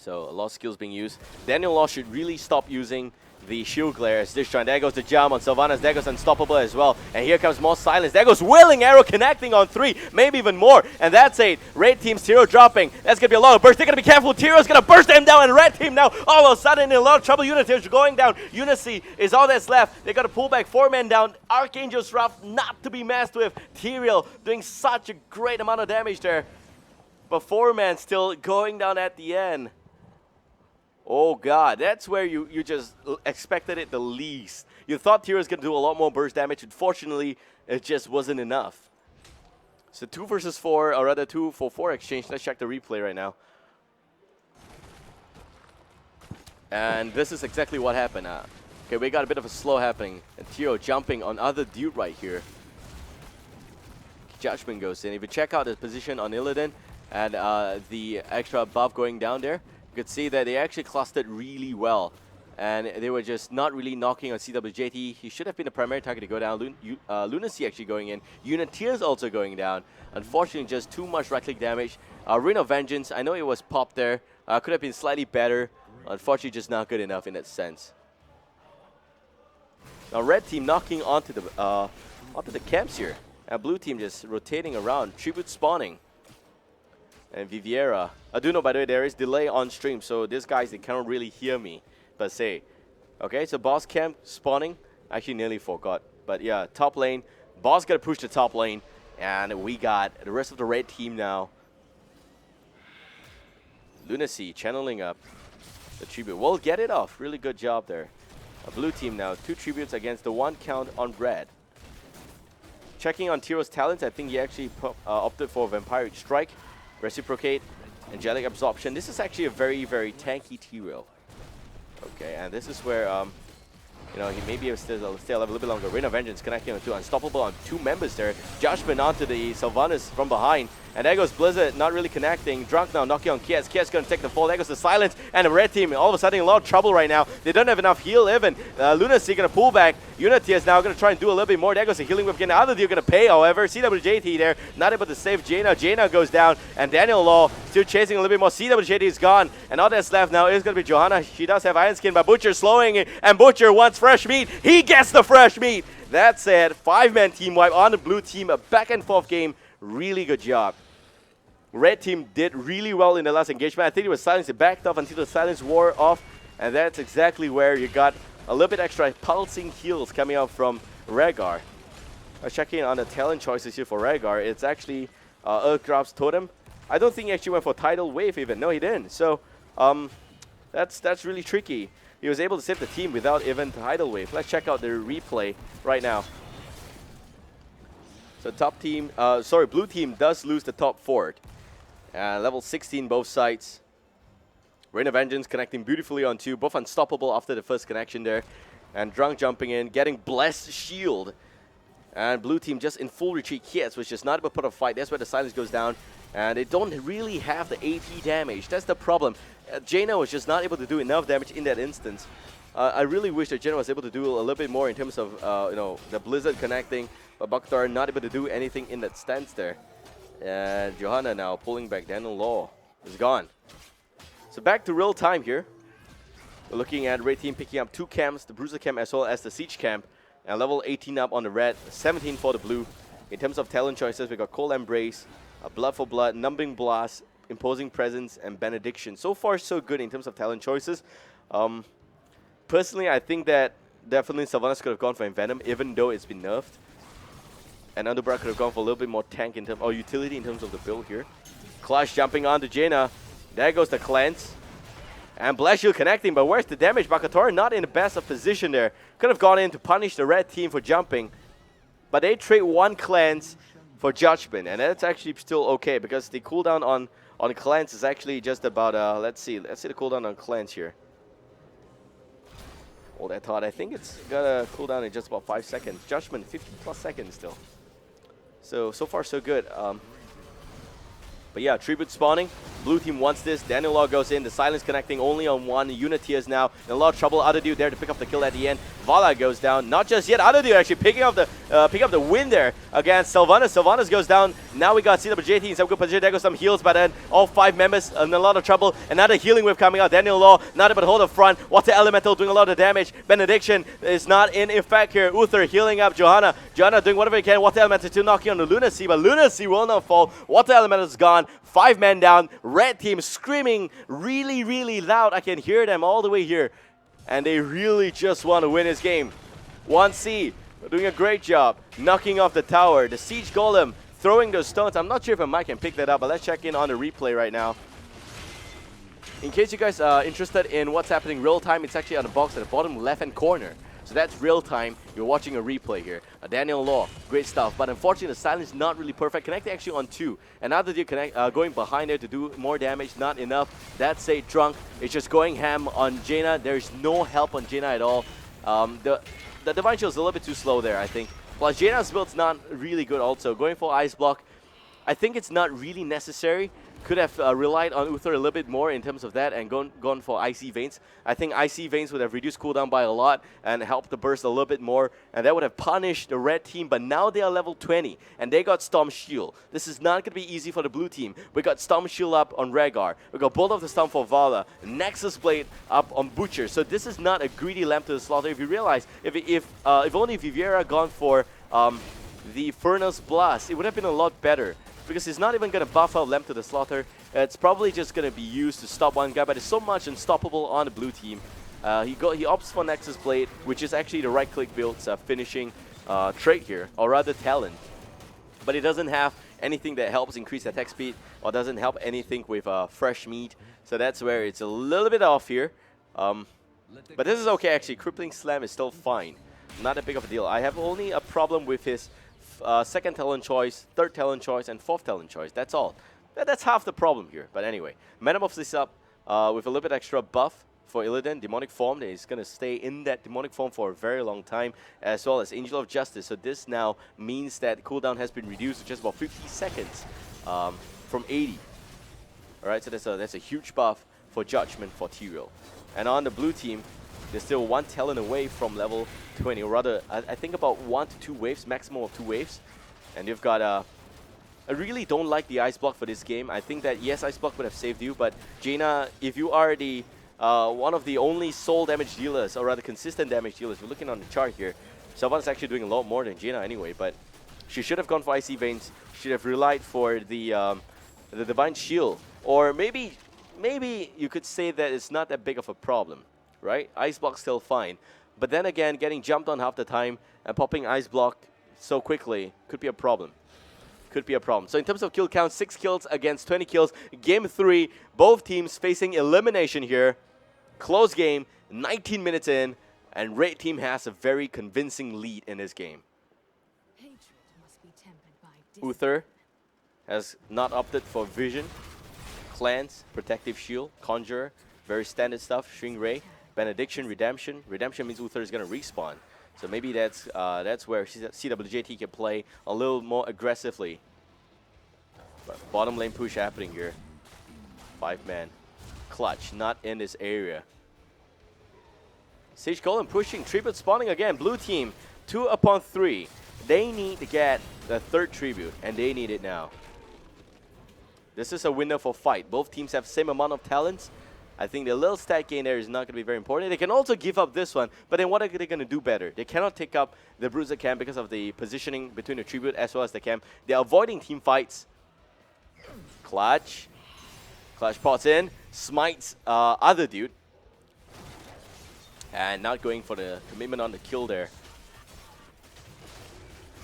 So a lot of skills being used. Daniel Law should really stop using the shield glare as this trying. There goes the jump on Sylvanas. There goes Unstoppable as well. And here comes more silence. There goes Willing Arrow connecting on 3, maybe even more. And that's 8. Red team's Tyro dropping. That's going to be a lot of burst. They're going to be careful. Tyro's going to burst them down. And red team now all of a sudden in a lot of trouble. Unity's going down. Unicy is all that's left. They got to pull back 4 men down. Archangel's Wrath not to be messed with. Tyrael doing such a great amount of damage there. But 4 men still going down at the end. Oh god, that's where you just expected it the least. You thought Tyrael was going to do a lot more burst damage. Unfortunately, it just wasn't enough. So 2 versus 4, or rather 2 for 4 exchange. Let's check the replay right now. And this is exactly what happened. Okay, we got a bit of a slow happening. And Tyrael jumping on other dude right here. Judgment goes in. If you check out the position on Illidan and the extra buff going down there, you could see that they actually clustered really well. And they were just not really knocking on CWJT. He should have been the primary target to go down. Lunacy actually going in. Uniteers also going down. Unfortunately, just too much right-click damage. Ring of Vengeance, I know it was popped there. Could have been slightly better. Unfortunately, just not good enough in that sense. Now, red team knocking onto the camps here. And blue team just rotating around. Tribute spawning. And Viviera. I do know, by the way, there is delay on stream, so these guys, they cannot really hear me, per se. Okay, so boss camp spawning. Actually, nearly forgot. But yeah, top lane. Boss got to push the top lane. And we got the rest of the red team now. Lunacy channeling up the tribute. We'll get it off. Really good job there. A blue team now. 2 tributes against the 1 count on red. Checking on Tyrael's talents, I think he actually opted for Vampiric Strike, Reciprocate, Angelic Absorption. This is actually a very, very tanky Tyrael. Okay, and this is where, you know, he may be able to stay alive a little bit longer. Ring of Vengeance connecting on 2, Unstoppable on 2 members there. Judgment onto the Sylvanas from behind. And there goes Blizzard, not really connecting. Drunk now, knocking on Kias. Kias going to take the fall. There goes the Silence. And the red team, all of a sudden, in a lot of trouble right now. They don't have enough heal even. Lunacy going to pull back. Unity is now going to try and do a little bit more. There goes the healing whip again. The other deal going to pay, however. CWJT there, not able to save Jaina. Jaina goes down. And Daniel Law still chasing a little bit more. CWJT is gone. And all that's left now is going to be Johanna. She does have Iron Skin, but Butcher slowing it. And Butcher wants fresh meat. He gets the fresh meat. That said, 5-man team wipe on the blue team. A back and forth game. Really good job. Red team did really well in the last engagement. I think it was Silence. It backed off until the Silence wore off. And that's exactly where you got a little bit extra pulsing heals coming out from Rhaegar. Checking on the talent choices here for Rhaegar. It's actually Earthgrab's Totem. I don't think he actually went for Tidal Wave even. No, he didn't. So that's really tricky. He was able to save the team without even Tidal Wave. Let's check out the replay right now. So top team, blue team does lose the top fort. Level 16 both sides. Rain of Vengeance connecting beautifully on 2. Both unstoppable after the first connection there. And Drunk jumping in, getting Blessed Shield. And blue team just in full retreat hits, which is not able to put a fight. That's where the Silence goes down. And they don't really have the AP damage. That's the problem. Jaina was just not able to do enough damage in that instance. I really wish that Jaina was able to do a little bit more in terms of you know, the Blizzard connecting. But Baktar not able to do anything in that stance there. And Johanna now pulling back. Daniel Law is gone. So back to real time here. We're looking at red team picking up 2 camps, the Bruiser camp as well as the Siege camp. And level 18 up on the red, 17 for the blue. In terms of talent choices, we got Cold Embrace, Blood for Blood, Numbing Blast, Imposing Presence, and Benediction. So far, so good in terms of talent choices. Personally, I think that definitely Sylvanas could have gone for Envenom, even though it's been nerfed. And Underbra could have gone for a little bit more tank in terms, or utility in terms of the build here. Clash jumping onto Jaina. There goes the cleanse. And Blast Shield connecting, but where's the damage? Bakator not in the best of position there. Could have gone in to punish the red team for jumping. But they trade 1 cleanse for Judgment. And that's actually still okay, because the cooldown on cleanse is actually just about, let's see the cooldown on cleanse here. Hold that thought. I think it's got a cooldown in just about 5 seconds. Judgment, 50+ seconds still. So far so good. But yeah, tribute spawning. Blue team wants this. Daniel Law goes in. The silence connecting only on one. Uniteers now in a lot of trouble. Other dude there to pick up the kill at the end. Vala goes down. Not just yet. Other dude actually picking up the win there against Sylvanas. Sylvanas goes down. Now we got CWJT in some good position. There goes some heals, but then all 5 members in a lot of trouble. Another healing wave coming out. Daniel Law not able to hold the front. Water Elemental doing a lot of damage. Benediction is not in effect here. Uther healing up Johanna. Johanna doing whatever he can. Water Elemental still knocking on the Lunacy, but Lunacy will not fall. Water Elemental is gone. 5 men down. Red team screaming really, really loud. I can hear them all the way here. And they really just want to win this game. 1C doing a great job. Knocking off the tower. The Siege Golem throwing those stones. I'm not sure if a mic can pick that up, but let's check in on the replay right now. In case you guys are interested in what's happening real time, it's actually on the box at the bottom left-hand corner. So that's real time. You're watching a replay here. Daniel Law, great stuff. But unfortunately, the silence is not really perfect. Connecting actually on 2. Another dude going behind there to do more damage. Not enough. That's a Drunk. It's just going ham on Jaina. There's no help on Jaina at all. The Divine Shield is a little bit too slow there, I think. Plus, Jaina's build's not really good also. Going for Ice Block, I think it's not really necessary. Could have relied on Uther a little bit more in terms of that and gone for Icy Veins. I think Icy Veins would have reduced cooldown by a lot and helped the burst a little bit more, and that would have punished the red team, but now they are level 20 and they got Storm Shield. This is not going to be easy for the blue team. We got Storm Shield up on Rhaegar. We got Bolt of the Storm for Vala. Nexus Blade up on Butcher. So this is not a greedy lamp to the slaughter. If you realize, if only Viviera gone for the Furnace Blast, it would have been a lot better. Because he's not even going to buff out Lamp to the Slaughter. It's probably just going to be used to stop one guy, but it's so much unstoppable on the blue team. He opts for Nexus Blade, which is actually the right-click build's finishing trait here, or rather talent. But it doesn't have anything that helps increase attack speed, or doesn't help anything with fresh meat. So that's where it's a little bit off here. But this is okay, actually. Crippling Slam is still fine. Not that big of a deal. I have only a problem with his second talent choice, third talent choice, and fourth talent choice. That's all. That's half the problem here. But anyway, Metamorph this up with a little bit extra buff for Illidan, Demonic Form. He's going to stay in that Demonic Form for a very long time, as well as Angel of Justice. So this now means that cooldown has been reduced to just about 50 seconds from 80. Alright, so that's a huge buff for Judgment for Tyrael. And on the blue team, they're still 1 talent away from level 20, or rather, I think about 1 to 2 waves, maximum of 2 waves. And you've got I really don't like the Ice Block for this game. I think that, yes, Ice Block would have saved you, but Jaina, if you are the one of the only soul damage dealers, or rather consistent damage dealers, we're looking on the chart here, Sylvanas actually doing a lot more than Jaina anyway, but she should have gone for Icy Veins, should have relied for the Divine Shield, or maybe you could say that it's not that big of a problem. Right? Ice Block still fine. But then again, getting jumped on half the time and popping Ice Block so quickly could be a problem. Could be a problem. So in terms of kill count, 6 kills against 20 kills. Game 3, both teams facing elimination here. Close game, 19 minutes in, and Red Team has a very convincing lead in this game. Uther has not opted for Vision, Cleanse, Protective Shield, Conjurer, very standard stuff, Shrink Ray. Benediction, Redemption. Redemption means Uther is going to respawn. So maybe that's where CWJT can play a little more aggressively. But bottom lane push happening here. 5-man. Clutch, not in this area. Siege Golem pushing, tribute spawning again. Blue team, 2 upon 3. They need to get the 3rd tribute, and they need it now. This is a winner for fight. Both teams have same amount of talents. I think the little stat gain there is not going to be very important. They can also give up this one, but then what are they going to do better? They cannot take up the Bruiser camp because of the positioning between the Tribute as well as the camp. They're avoiding team fights. Clutch. Clutch pots in, smites other dude. And not going for the commitment on the kill there.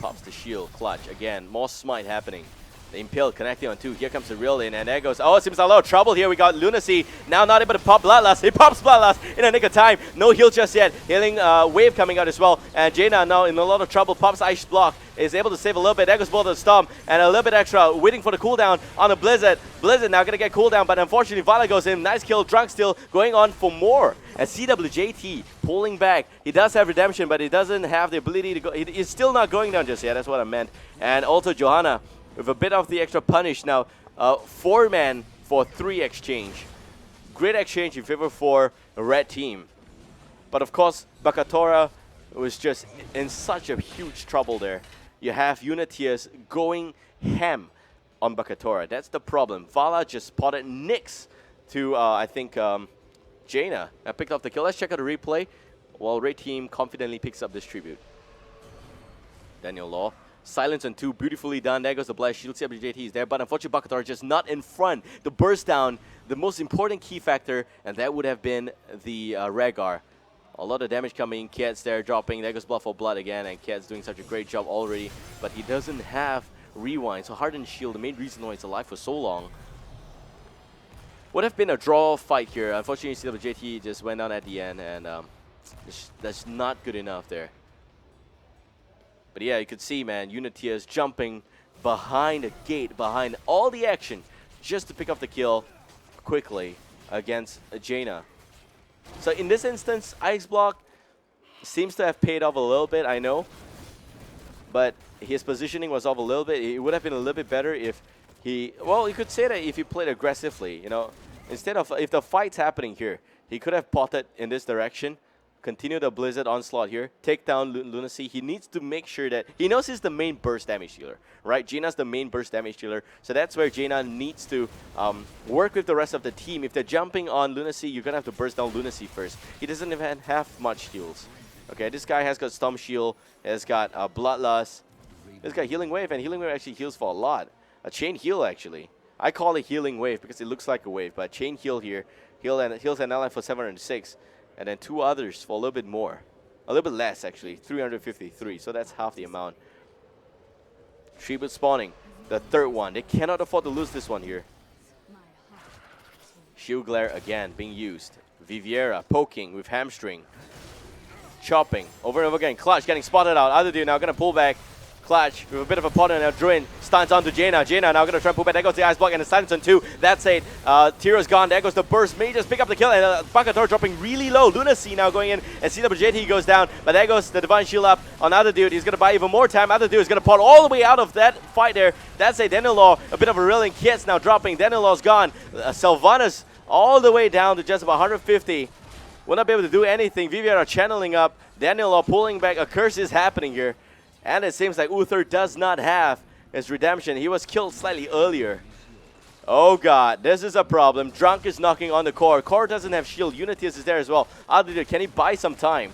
Pops the shield, Clutch. Again, more smite happening. The Impale connecting on 2. Here comes the real in, and there goes. Oh, it seems a lot of trouble here. We got Lunacy now not able to pop Bloodlust. He pops Bloodlust in a nick of time. No heal just yet. Healing wave coming out as well. And Jaina now in a lot of trouble. Pops Ice Block. Is able to save a little bit. There goes Bolt of the Storm. And a little bit extra. Waiting for the cooldown on the Blizzard. Blizzard now going to get cooldown, but unfortunately Vala goes in. Nice kill. Drunk still going on for more. And CWJT pulling back. He does have Redemption, but he doesn't have the ability to go. He's still not going down just yet. That's what I meant. And also Johanna with a bit of the extra punish now. 4-man for 3 exchange. Great exchange in favor for a red team. But of course, Bakatora was just in such a huge trouble there. You have Unitiers going ham on Bakatora. That's the problem. Vala just spotted Nyx to, I think, Jaina. I picked up the kill. Let's check out the replay while red team confidently picks up this tribute. Daniel Law. Silence on 2, beautifully done. There goes the blast shield. CWJT is there, but unfortunately Bakatora just not in front. The burst down, the most important key factor, and that would have been the Rhaegar. A lot of damage coming. Kiet's there dropping. There goes Blood for Blood again, and Kiet's doing such a great job already, but he doesn't have rewind. So Hardened Shield, the main reason why he's alive for so long. Would have been a draw fight here. Unfortunately, CWJT just went down at the end, and that's not good enough there. But yeah, you could see, man, Unitiers jumping behind the gate, behind all the action, just to pick up the kill quickly against Jaina. So in this instance, Ice Block seems to have paid off a little bit, I know. But his positioning was off a little bit. It would have been a little bit better if he... Well, you could say that if he played aggressively, you know. Instead of... If the fight's happening here, he could have potted in this direction. Continue the Blizzard onslaught here. Take down Lunacy. He needs to make sure that... He knows he's the main burst damage dealer, right? Jaina's the main burst damage dealer. So that's where Jaina needs to work with the rest of the team. If they're jumping on Lunacy, you're going to have to burst down Lunacy first. He doesn't even have much heals. Okay, this guy has got Storm Shield, has got Bloodlust. This guy Healing Wave, and Healing Wave actually heals for a lot. A Chain Heal, actually. I call it Healing Wave because it looks like a wave, but Chain Heal here. Heals an ally for 706. And then 2 others for a little bit more. A little bit less, actually. 353. So that's half the amount. Tribute spawning. The 3rd one. They cannot afford to lose this one here. Shield Glare again being used. Viviera poking with Hamstring. Chopping. Over and over again. Clutch getting spotted out. Other dude now going to pull back. Clutch with a bit of a pot and a Druin stuns onto Jaina. Jaina now going to try and pull back. There goes the Ice Block and the silence on 2. That's it. Tiro's gone. There goes the burst. May just pick up the kill. And Bakatora dropping really low. Lunacy now going in. And CWJT goes down. But there goes the Divine Shield up on Other Dude. He's going to buy even more time. Other Dude is going to pot all the way out of that fight there. That's it. Daniel Law, a bit of a reeling. Kiet's now dropping. Daniel Law's gone. Sylvanas all the way down to just about 150. Will not be able to do anything. Viviera channeling up. Daniel Law pulling back. A curse is happening here. And it seems like Uther does not have his redemption. He was killed slightly earlier. Oh god, this is a problem. Drunk is knocking on the core. Core doesn't have shield. Unitius is there as well. Other can he buy some time?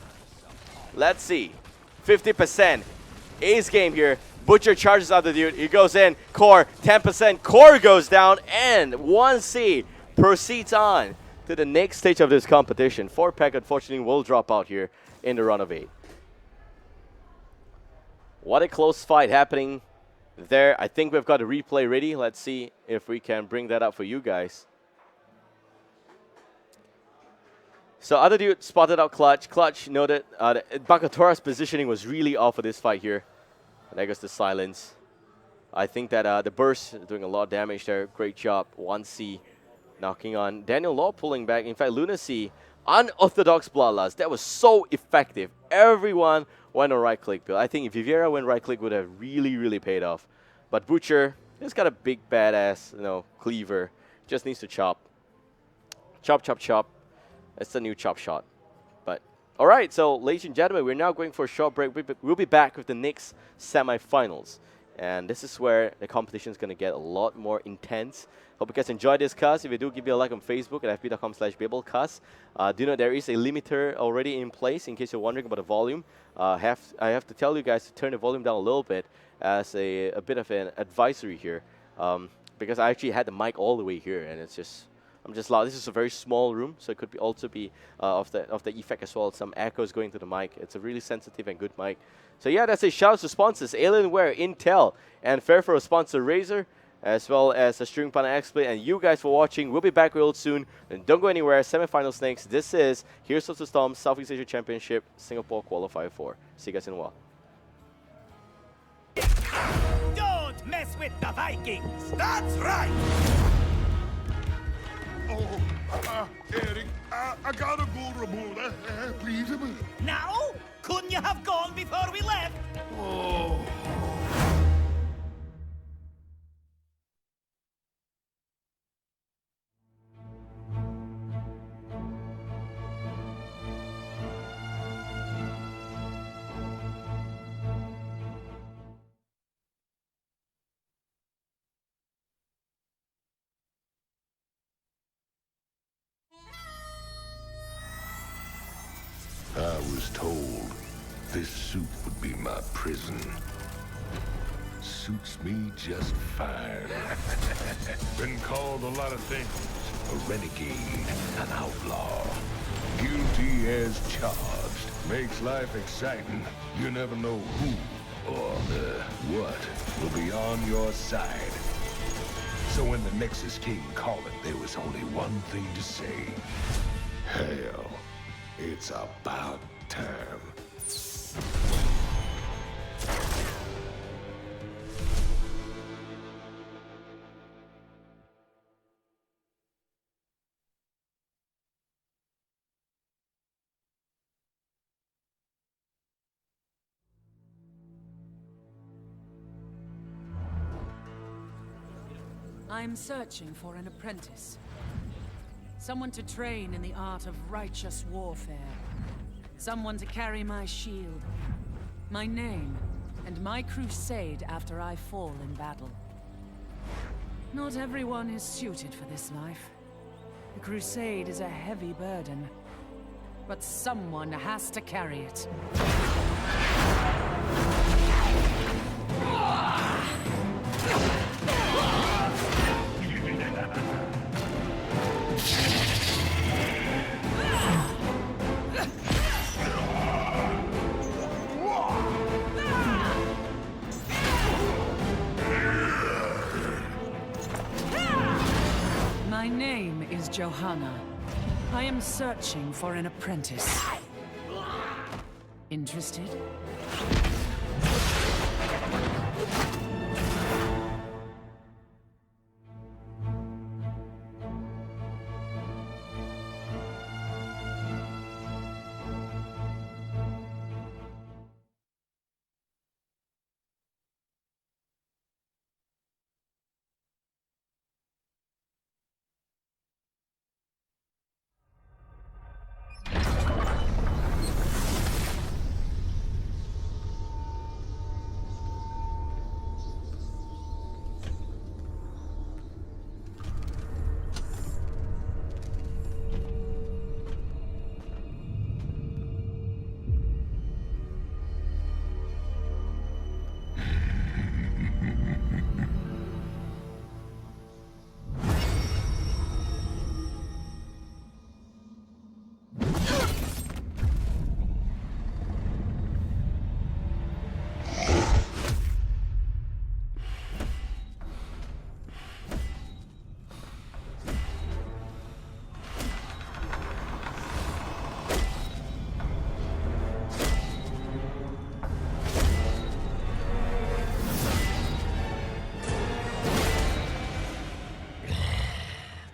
Let's see. 50%. Ace game here. Butcher charges Other Dude. He goes in. Core, 10%. Core goes down. And 1C proceeds on to the next stage of this competition. 4-pack unfortunately will drop out here in the run of 8. What a close fight happening there. I think we've got a replay ready. Let's see if we can bring that up for you guys. So Other Dude spotted out Clutch. Clutch noted that Bakatora's positioning was really off for this fight here. And there goes the silence. I think that the burst is doing a lot of damage there. Great job. 1C knocking on. Daniel Law pulling back. In fact, Lunacy, unorthodox Bloodlust. That was so effective. Everyone went on right click build. I think if Viviera went right click would have really paid off. But Butcher, he's got a big badass, cleaver. Just needs to chop. Chop, chop, chop. That's the new chop shot. But alright, so ladies and gentlemen, we're now going for a short break. We'll be back with the next semi-finals. And this is where the competition is going to get a lot more intense. Hope you guys enjoyed this cast. If you do, give me a like on Facebook at fb.com/BabelCast. Do know there is a limiter already in place in case you're wondering about the volume. I have to tell you guys to turn the volume down a little bit as a bit of an advisory here. Because I actually had the mic all the way here and I'm just loud. This is a very small room, so it could be also be of the effect as well. Some echoes going to the mic. It's a really sensitive and good mic. So yeah, that's a shout out to sponsors Alienware, Intel, and Fairford sponsor Razer, as well as the String Partner XSplit, and you guys for watching. We'll be back real soon. And don't go anywhere. Semi-finals next. This is Heroes of the Storm Southeast Asia Championship Singapore Qualifier 4. See you guys in a while. Don't mess with the Vikings. That's right. Oh, Eric, I gotta go, Ramona. Please. Now? Couldn't you have gone before we left? Oh. was told this suit would be my prison. Suits me just fine. Been called a lot of things. A renegade, an outlaw. Guilty as charged. Makes life exciting. You never know who or what will be on your side. So when the Nexus King called it, there was only one thing to say. Hell, it's about time. I'm searching for an apprentice. Someone to train in the art of righteous warfare. Someone to carry my shield, my name, and my crusade after I fall in battle. Not everyone is suited for this life. The crusade is a heavy burden, but someone has to carry it. My name is Johanna. I am searching for an apprentice. Interested?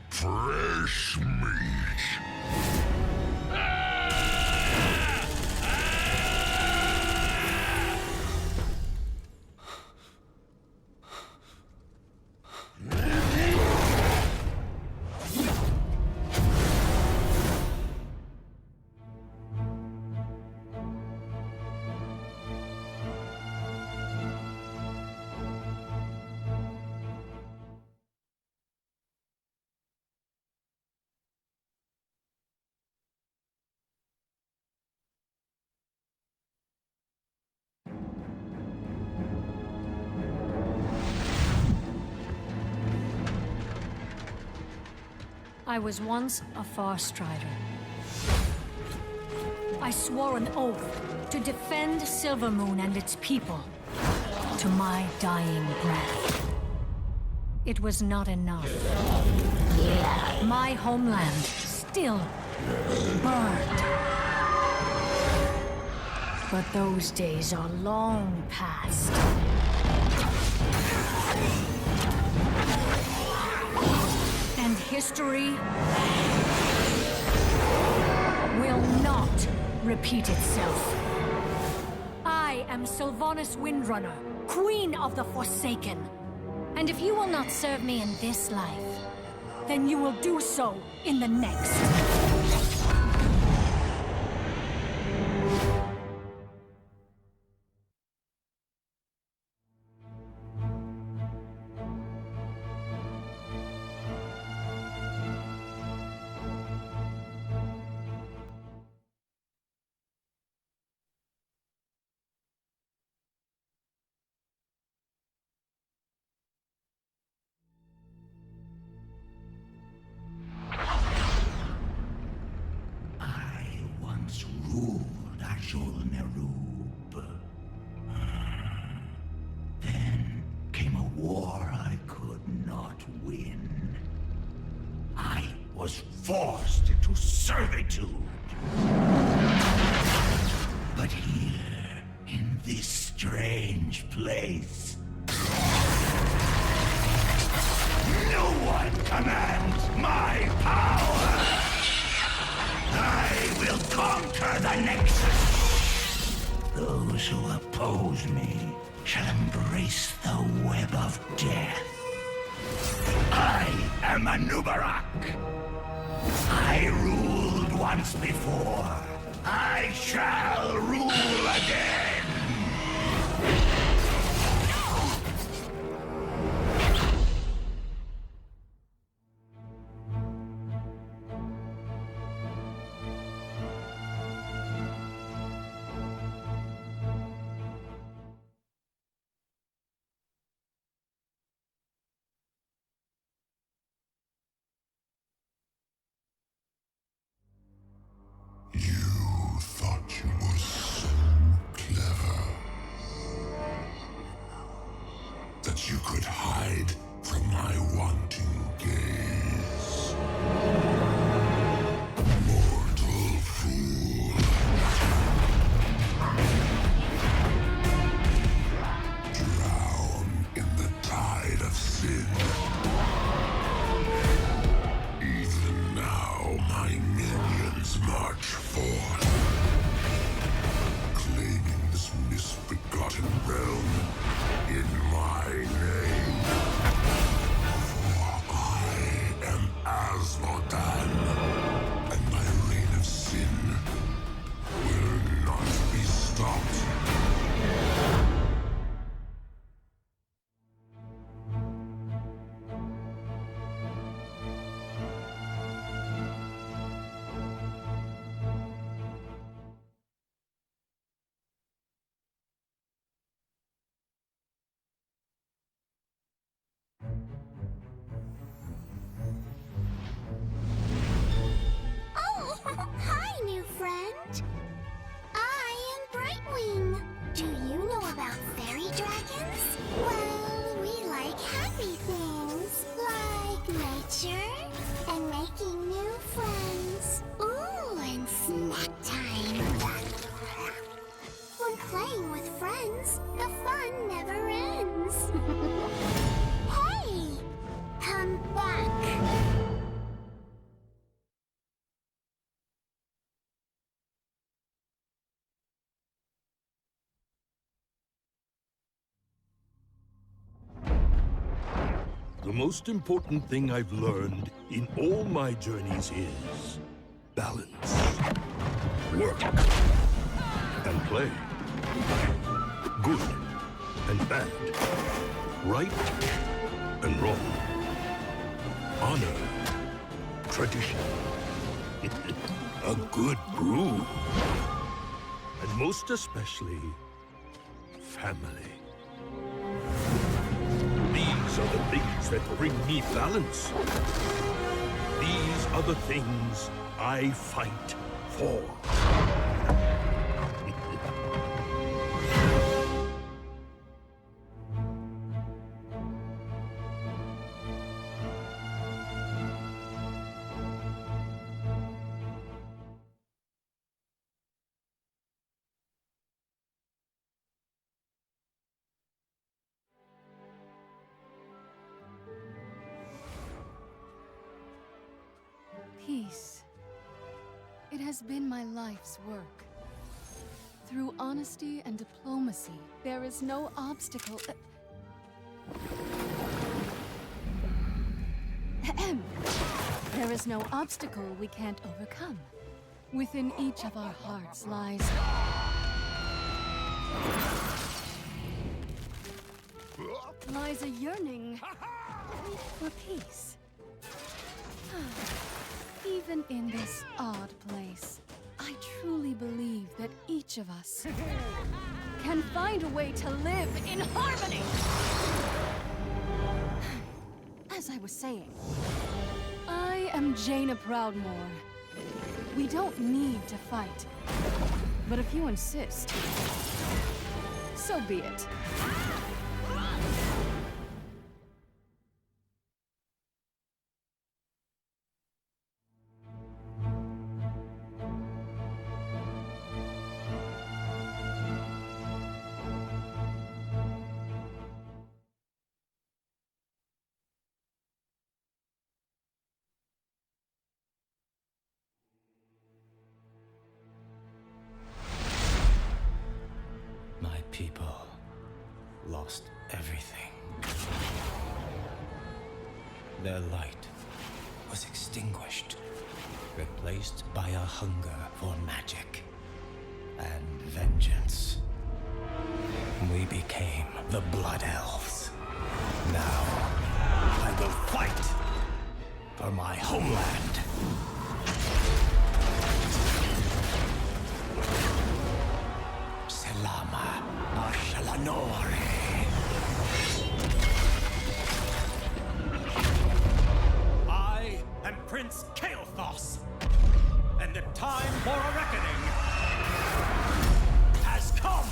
Fresh meat. I was once a far strider. I swore an oath to defend Silvermoon and its people to my dying breath. It was not enough. My homeland still burned. But those days are long past. And history will not repeat itself. I am Sylvanas Windrunner, Queen of the Forsaken. And if you will not serve me in this life, then you will do so in the next. Nerub. Then came a war I could not win. I was forced into servitude. But here, in this strange place, no one commands my power! I will conquer the Nexus! Those who oppose me shall embrace the web of death. I am a Nubarak. I ruled once before. I shall rule again! You thought you were so clever that you could hide from my wanting gaze. Mortal fool. Drown in the tide of sin. Even now, my minions march forth, claiming this misbegotten realm in my name. For I am Asmodan, and my reign of sin will not be stopped. Oh, hi, new friend. I am Brightwing. Do you know about fairy dragons? Well, we like happy things, like nature and making new friends. Ooh, and snack time. When playing with friends, the fun never ends. Hey, come back. The most important thing I've learned in all my journeys is balance. Work and play. Good and bad. Right and wrong. Honor. Tradition. A good brew. And most especially, family. These are the things that bring me balance. These are the things I fight for. Peace. It has been my life's work. Through honesty and diplomacy, there is no obstacle. There is no obstacle we can't overcome. Within each of our hearts lies a yearning for peace. Even in this odd place, I truly believe that each of us can find a way to live in harmony. As I was saying, I am Jaina Proudmoore. We don't need to fight, But if you insist, so be it. My people lost everything. Their light was extinguished, replaced by a hunger for magic and vengeance. We became the Blood Elves. Now, I will fight for my homeland. Selama Ashalanore. I am Prince Kael'thas, and the time for a reckoning has come!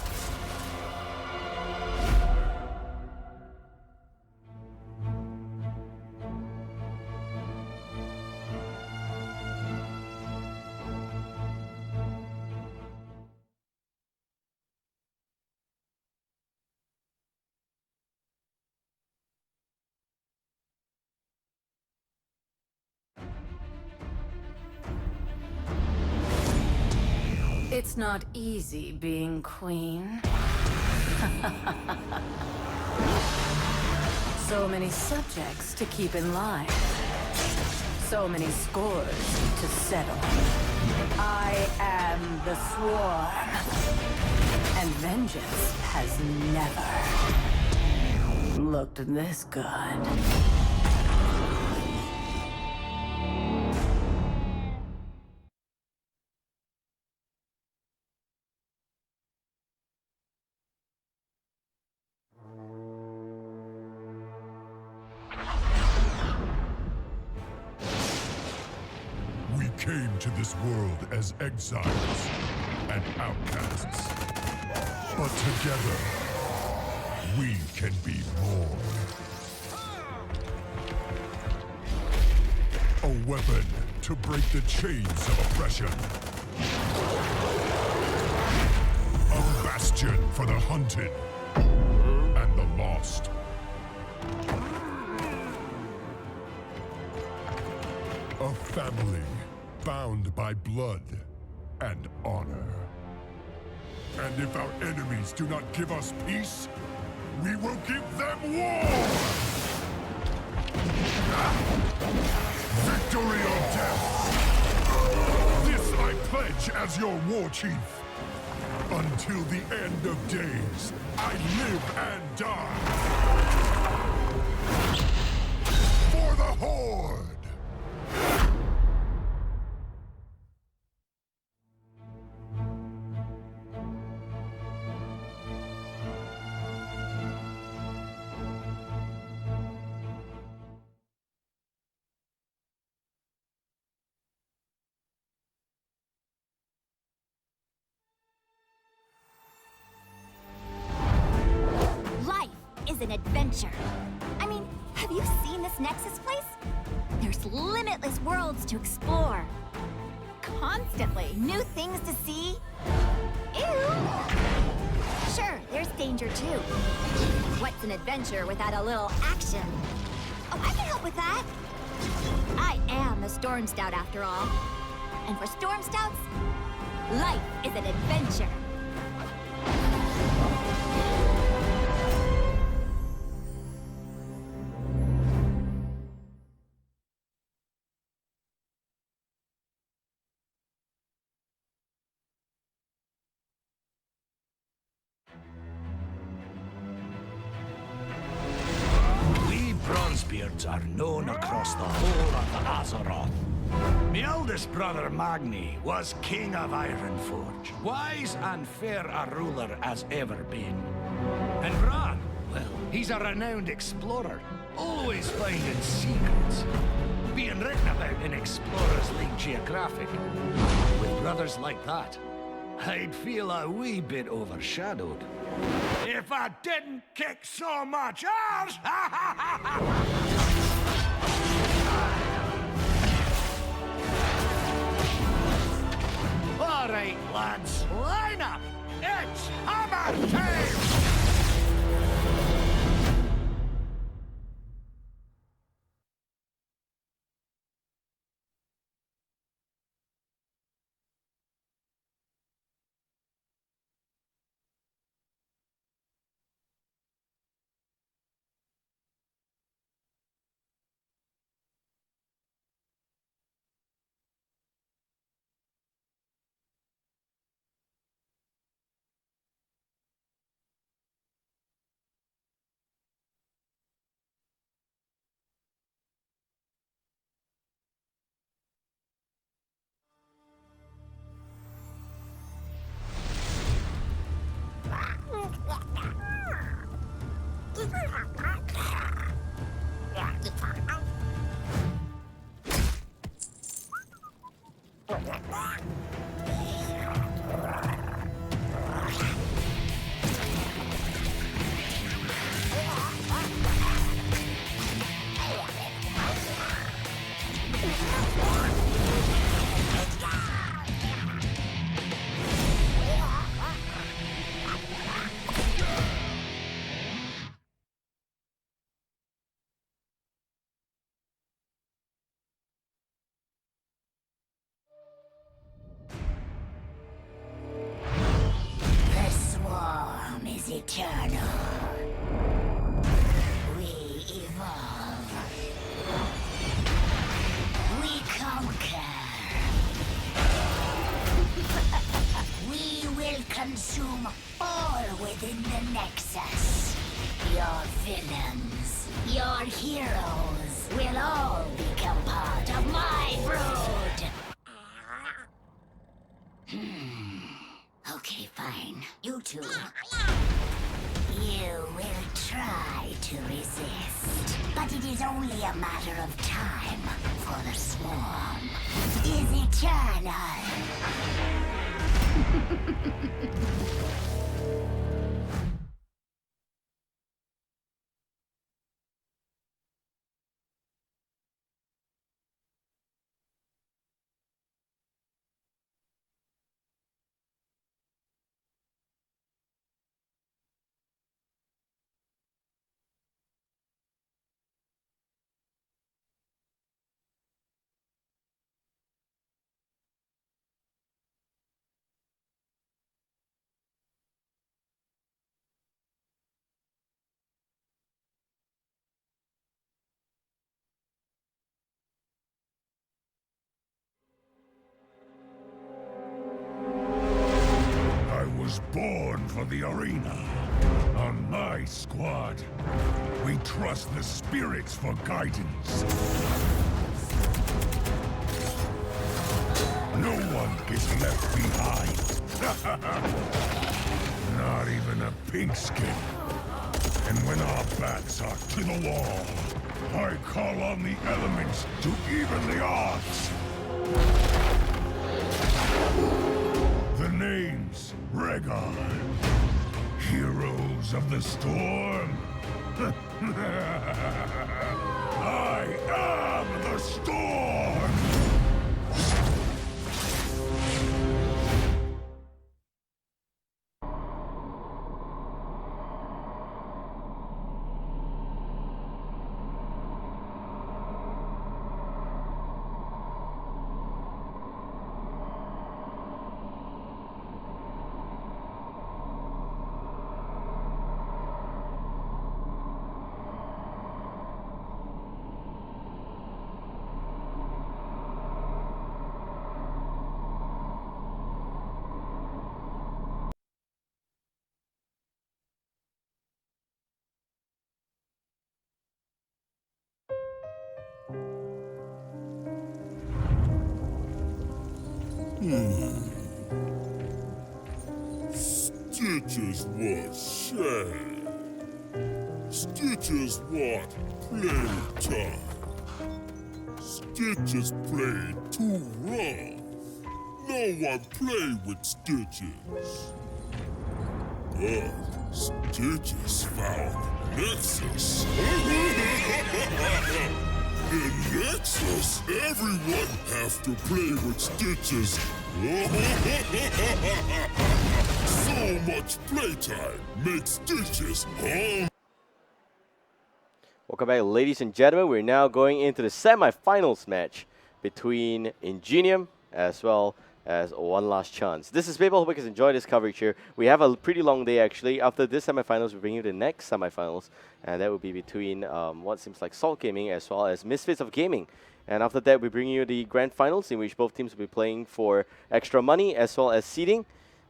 It's not easy being queen. So many subjects to keep in line. So many scores to settle. I am the Swarm. And vengeance has never looked this good. We came to this world as exiles and outcasts. But together, we can be more. A weapon to break the chains of oppression. A bastion for the hunted and the lost. A family bound by blood and honor. And if our enemies do not give us peace, we will give them war! Victory or death! This I pledge as your war chief. Until the end of days, I live and die. For the Horde! An adventure. I mean, have you seen this Nexus place? There's limitless worlds to explore. Constantly new things to see. Ew! Sure, there's danger too. What's an adventure without a little action? Oh, I can help with that. I am a Storm Scout after all. And for Storm Scouts, life is an adventure. Bronzebeards are known across the whole of Azeroth. My eldest brother Magni was king of Ironforge, wise and fair a ruler as ever been. And Bran, well, he's a renowned explorer, always finding secrets. Being written about in Explorers League Geographic. With brothers like that, I'd feel a wee bit overshadowed. If I didn't kick so much ass! All right, lads, line up! It's hammer time! Eternal. We evolve. We conquer. We will consume all within the Nexus. Your villains, your heroes will all become part of my brood. Okay, fine. You two. You will try to resist, but it is only a matter of time, for the swarm is eternal. Born for the arena. On my squad, we trust the spirits for guidance. No one gets left behind. Not even a pink skin. And when our backs are to the wall, I call on the elements to even the odds. The name's Rhaegar. Heroes of the Storm. I am the Storm! Stitches was sad. Stitches want playtime. Stitches played too rough. no one play with Stitches. But Stitches found Nexus. In Nexus, everyone has to play with Stitches. So much playtime makes Stitches home. Welcome back, ladies and gentlemen. We're now going into the semi-finals match between Ingenium as well as One Last Chance. This is Babel. Hope you guys enjoy this coverage here. We have a pretty long day, actually. After this semi-finals, we bring you the next semi-finals, and that will be between what seems like Salt Gaming as well as Misfits of Gaming. And after that, we bring you the grand finals, in which both teams will be playing for extra money as well as seeding,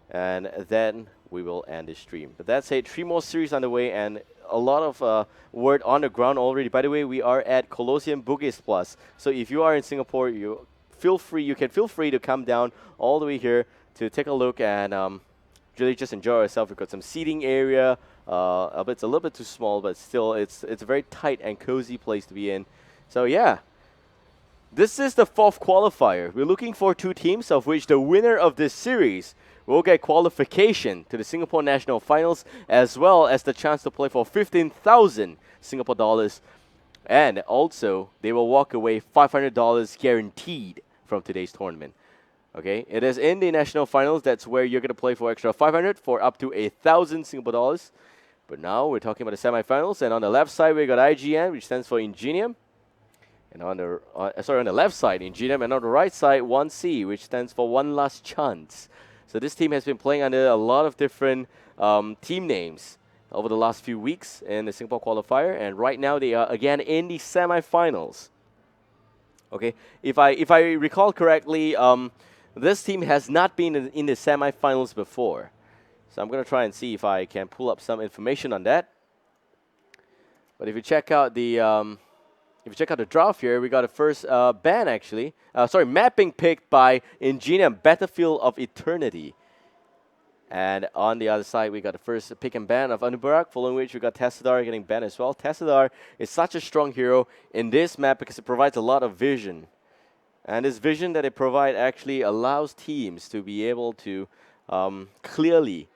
and then we will end the stream. But that's it. 3 more series underway, and a lot of word on the ground already. By the way, we are at Colosseum Bugis Plus. So if you are in Singapore, you can feel free to come down all the way here to take a look and really just enjoy yourself. We've got some seating area. It's a little bit too small, but still, it's a very tight and cozy place to be in. So yeah, this is the 4th qualifier. We're looking for 2 teams, of which the winner of this series will get qualification to the Singapore National Finals, as well as the chance to play for 15,000 Singapore dollars. And also, they will walk away $500 guaranteed from today's tournament. Okay, it is in the National Finals. That's where you're going to play for extra 500 for up to 1,000 Singapore dollars. But now we're talking about the semi-finals. And on the left side, we got IGN, which stands for Ingenium. And on the on the left side, Ingenium, and on the right side, 1C, which stands for One Last Chance. So this team has been playing under a lot of different team names over the last few weeks in the Singapore qualifier, and right now they are again in the semi-finals. Okay, if I recall correctly, this team has not been in the semi-finals before. So I'm going to try and see if I can pull up some information on that. But if you check out the draft here, we got a first ban actually. Mapping picked by Ingenium, Battlefield of Eternity. And on the other side, we got the first pick and ban of Anubarak, following which we got Tassadar getting banned as well. Tassadar is such a strong hero in this map because it provides a lot of vision. And this vision that it provides actually allows teams to be able to clearly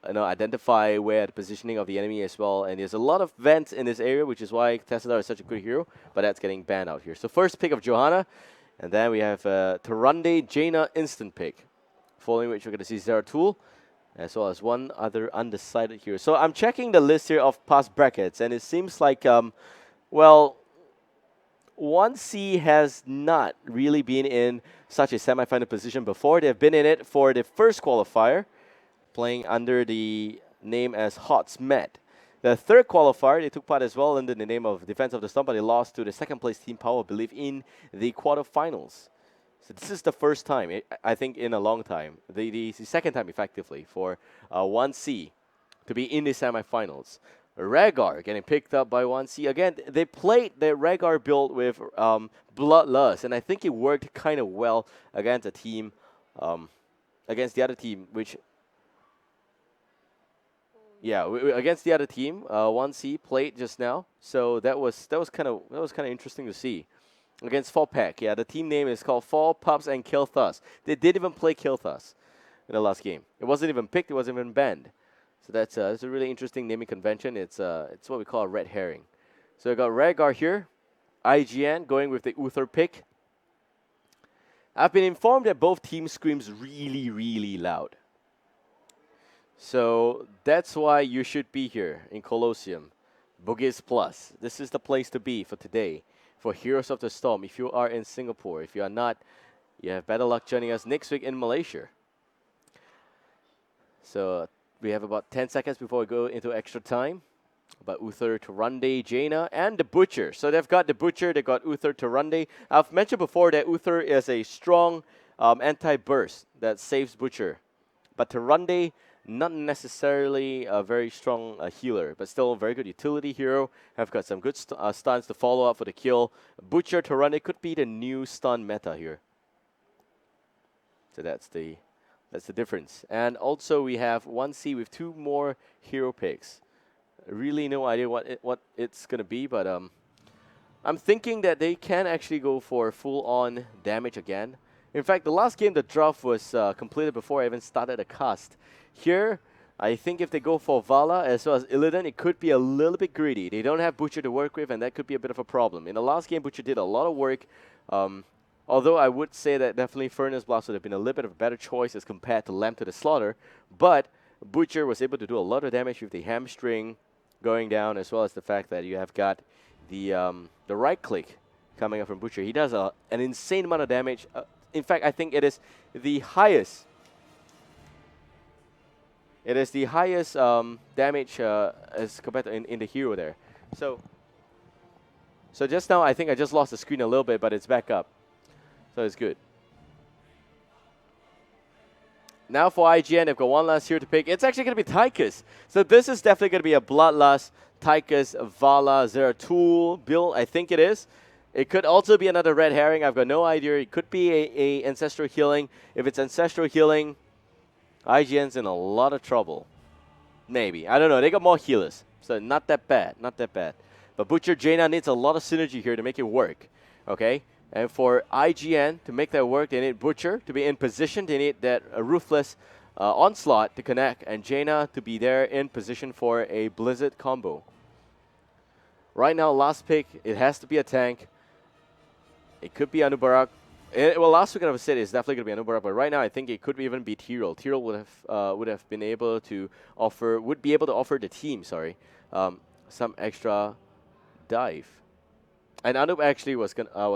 identify where the positioning of the enemy as well. And there's a lot of vents in this area, which is why Tassadar is such a good hero, but that's getting banned out here. So first pick of Johanna, and then we have Tarande Jaina instant pick, following which we're going to see Zeratul, as well as one other undecided hero. So I'm checking the list here of past brackets, and it seems like, 1C has not really been in such a semi-final position before. They've been in it for the first qualifier, playing under the name as Hotsmet. The third qualifier, they took part as well under the name of Defense of the Storm, but they lost to the second place Team Power, I believe, in the quarterfinals. So this is the first time, I think, in a long time, the second time effectively for 1C to be in the semifinals. Rhaegar getting picked up by 1C. Again, they played the Rhaegar build with Bloodlust, and I think it worked kind of well against a team, against the other team, which, against the other team, 1C played just now. So that was kind of interesting to see. Against 4-Pack, the team name is called 4 Pups and Kilthus. They did even play Kilthus in the last game. It wasn't even picked, it wasn't even banned. So that's a really interesting naming convention. It's what we call a red herring. So we got Rhaegar here, IGN going with the Uther pick. I've been informed that both teams screams really, really loud. So that's why you should be here in Colosseum, Bugis Plus. This is the place to be for today. For Heroes of the Storm, if you are in Singapore. If you are not, you have better luck joining us next week in Malaysia. So we have about 10 seconds before we go into extra time. But Uther, Tarande, Jaina, and the Butcher. So they've got the Butcher, they've got Uther, Tarande. I've mentioned before that Uther is a strong anti-burst that saves Butcher. But Tarande, not necessarily a very strong healer, but still a very good utility hero. Have got some good stuns to follow up for the kill. Butcher Tarande could be the new stun meta here. So that's the difference. And also we have 1C with 2 more hero picks. Really no idea what it's gonna be, but I'm thinking that they can actually go for full-on damage again. In fact, the last game, the draft was completed before I even started a cast. Here, I think if they go for Vala as well as Illidan, it could be a little bit greedy. They don't have Butcher to work with, and that could be a bit of a problem. In the last game, Butcher did a lot of work. Although I would say that definitely Furnace Blast would have been a little bit of a better choice as compared to Lamb to the Slaughter. But Butcher was able to do a lot of damage with the hamstring going down, as well as the fact that you have got the right click coming up from Butcher. He does an insane amount of damage. In fact, I think it is the highest. It is the highest damage as compared to in the hero there. So just now, I think I just lost the screen a little bit, but it's back up. So it's good. Now for IGN, they've got one last hero to pick. It's actually going to be Tychus. So this is definitely going to be a Bloodlust, Tychus, Vala, Zeratul build. I think it is. It could also be another red herring. I've got no idea. It could be a ancestral healing. If it's ancestral healing, IGN's in a lot of trouble. Maybe. I don't know. They got more healers. So not that bad. Not that bad. But Butcher Jaina needs a lot of synergy here to make it work. Okay? And for IGN to make that work, they need Butcher to be in position. They need that Ruthless Onslaught to connect. And Jaina to be there in position for a Blizzard combo. Right now, last pick, it has to be a tank. It could be Anubarak. Well, last week I was said it's definitely going to be Anubarak, but right now I think it could even be Tyrell. Tyrell would have been able to offer the team, some extra dive. And Anup actually was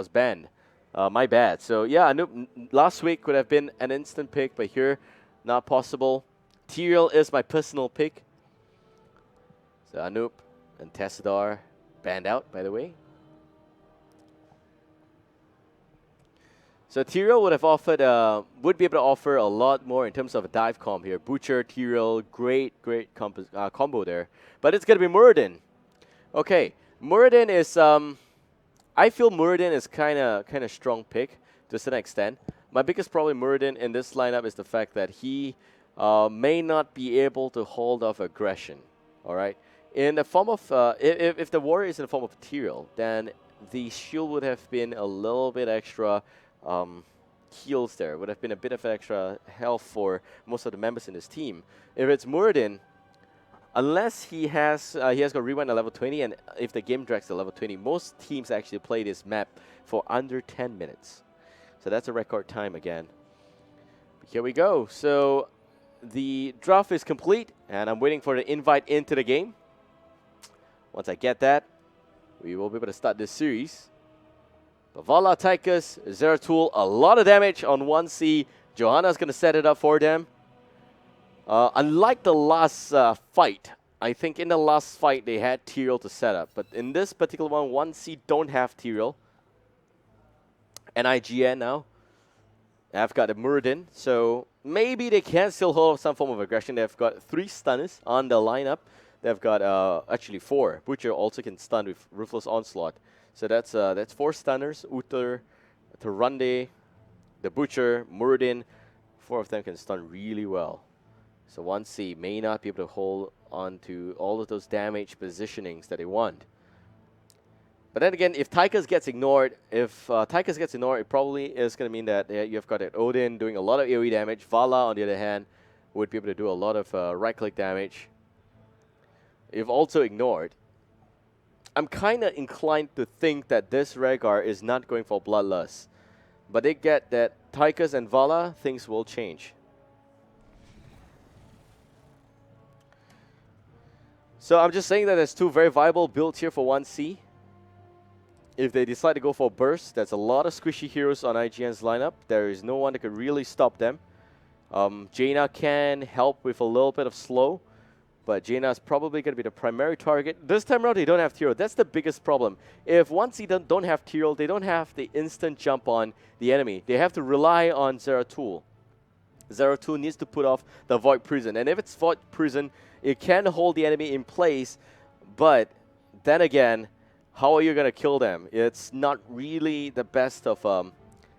banned. My bad. So yeah, Anup last week could have been an instant pick, but here not possible. Tyrell is my personal pick. So Anup and Tassadar banned out, by the way. So Tyrell would be able to offer a lot more in terms of a dive comp here. Butcher, Tyrell, great combo there. But it's gonna be Muradin. Okay, Muradin is I feel Muradin is kind of strong pick to a certain extent. My biggest problem with Muradin in this lineup is the fact that he may not be able to hold off aggression. All right, in the form of if the warrior is in the form of Tyrell, then the shield would have been a little bit extra. Heals there would have been a bit of extra health for most of the members in his team. If it's Muradin, unless he has got rewind at level 20, and if the game drags to level 20, most teams actually play this map for under 10 minutes. So that's a record time again. Here we go. So the draft is complete, and I'm waiting for the invite into the game. Once I get that, we will be able to start this series. Vala, Tychus, Zeratul, a lot of damage on 1C. Johanna's going to set it up for them. Unlike the last fight, I think in the last fight they had Tyrell to set up. But in this particular one, 1C don't have Tyrell. And IGN now. I've got a Muradin. So maybe they can still hold some form of aggression. They've got 3 stunners on the lineup. They've got actually 4. Butcher also can stun with Ruthless Onslaught. So that's 4 stunners. Uther, Turande, the Butcher, Muradin. 4 of them can stun really well. So 1C may not be able to hold on to all of those damage positionings that they want. But then again, if Tychus gets ignored, it probably is going to mean that you've got an Odin doing a lot of AoE damage. Vala, on the other hand, would be able to do a lot of right-click damage. If also ignored, I'm kind of inclined to think that this Rhaegar is not going for Bloodlust. But they get that Tychus and Vala, things will change. So I'm just saying that there's 2 very viable builds here for 1C. If they decide to go for Burst, that's a lot of squishy heroes on IGN's lineup. There is no one that could really stop them. Jaina can help with a little bit of slow. But Jaina is probably going to be the primary target. This time around, they don't have Tyrell. That's the biggest problem. If once they don't have Tyrell, they don't have the instant jump on the enemy. They have to rely on Zeratul. Zeratul needs to put off the Void Prison. And if it's Void Prison, it can hold the enemy in place. But then again, how are you going to kill them? It's not really the best of...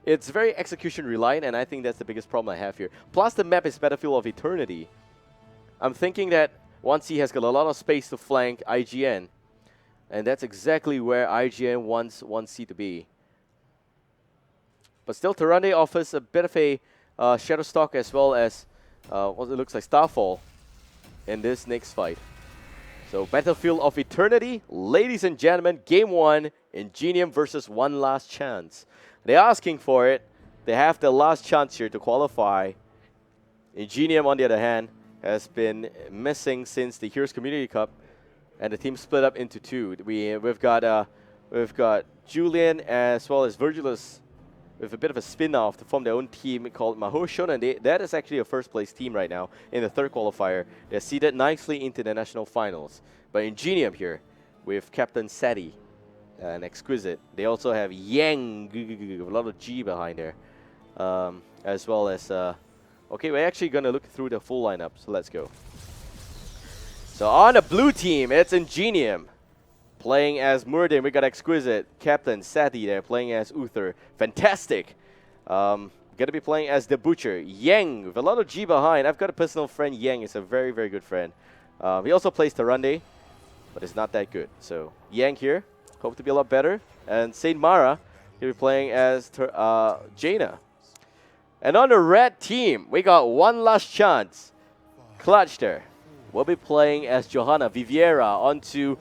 it's very execution reliant, and I think that's the biggest problem I have here. Plus, the map is Battlefield of Eternity. I'm thinking that 1C has got a lot of space to flank IGN. And that's exactly where IGN wants 1C to be. But still, Tyrande offers a bit of a Shadow Stalk as well as what it looks like Starfall in this next fight. So Battlefield of Eternity, ladies and gentlemen, Game 1, Ingenium versus One Last Chance. They're asking for it. They have the last chance here to qualify. Ingenium, on the other hand, has been missing since the Heroes Community Cup, and the team split up into two. We've got Julian as well as Virgilus with a bit of a spin-off to form their own team called Mahoshon, and that is actually a first-place team right now in the third qualifier. They're seeded nicely into the national finals. But Ingenium here with Captain Seti and Exquisite. They also have Yang, a lot of G behind there, as well as... okay, we're actually going to look through the full lineup, so let's go. So on the blue team, it's Ingenium. Playing as Murden, we got Exquisite, Captain Seti there, playing as Uther. Fantastic. Gonna be playing as the Butcher. Yang, with a lot of G behind. I've got a personal friend, Yang. Is a very, very good friend. He also plays Tyrande, but it's not that good. So Yang here, hope to be a lot better. And Saint Mara, he'll be playing as Jaina. And on the red team, we got One Last Chance. Clutch there. We'll be playing as Johanna. Viviera onto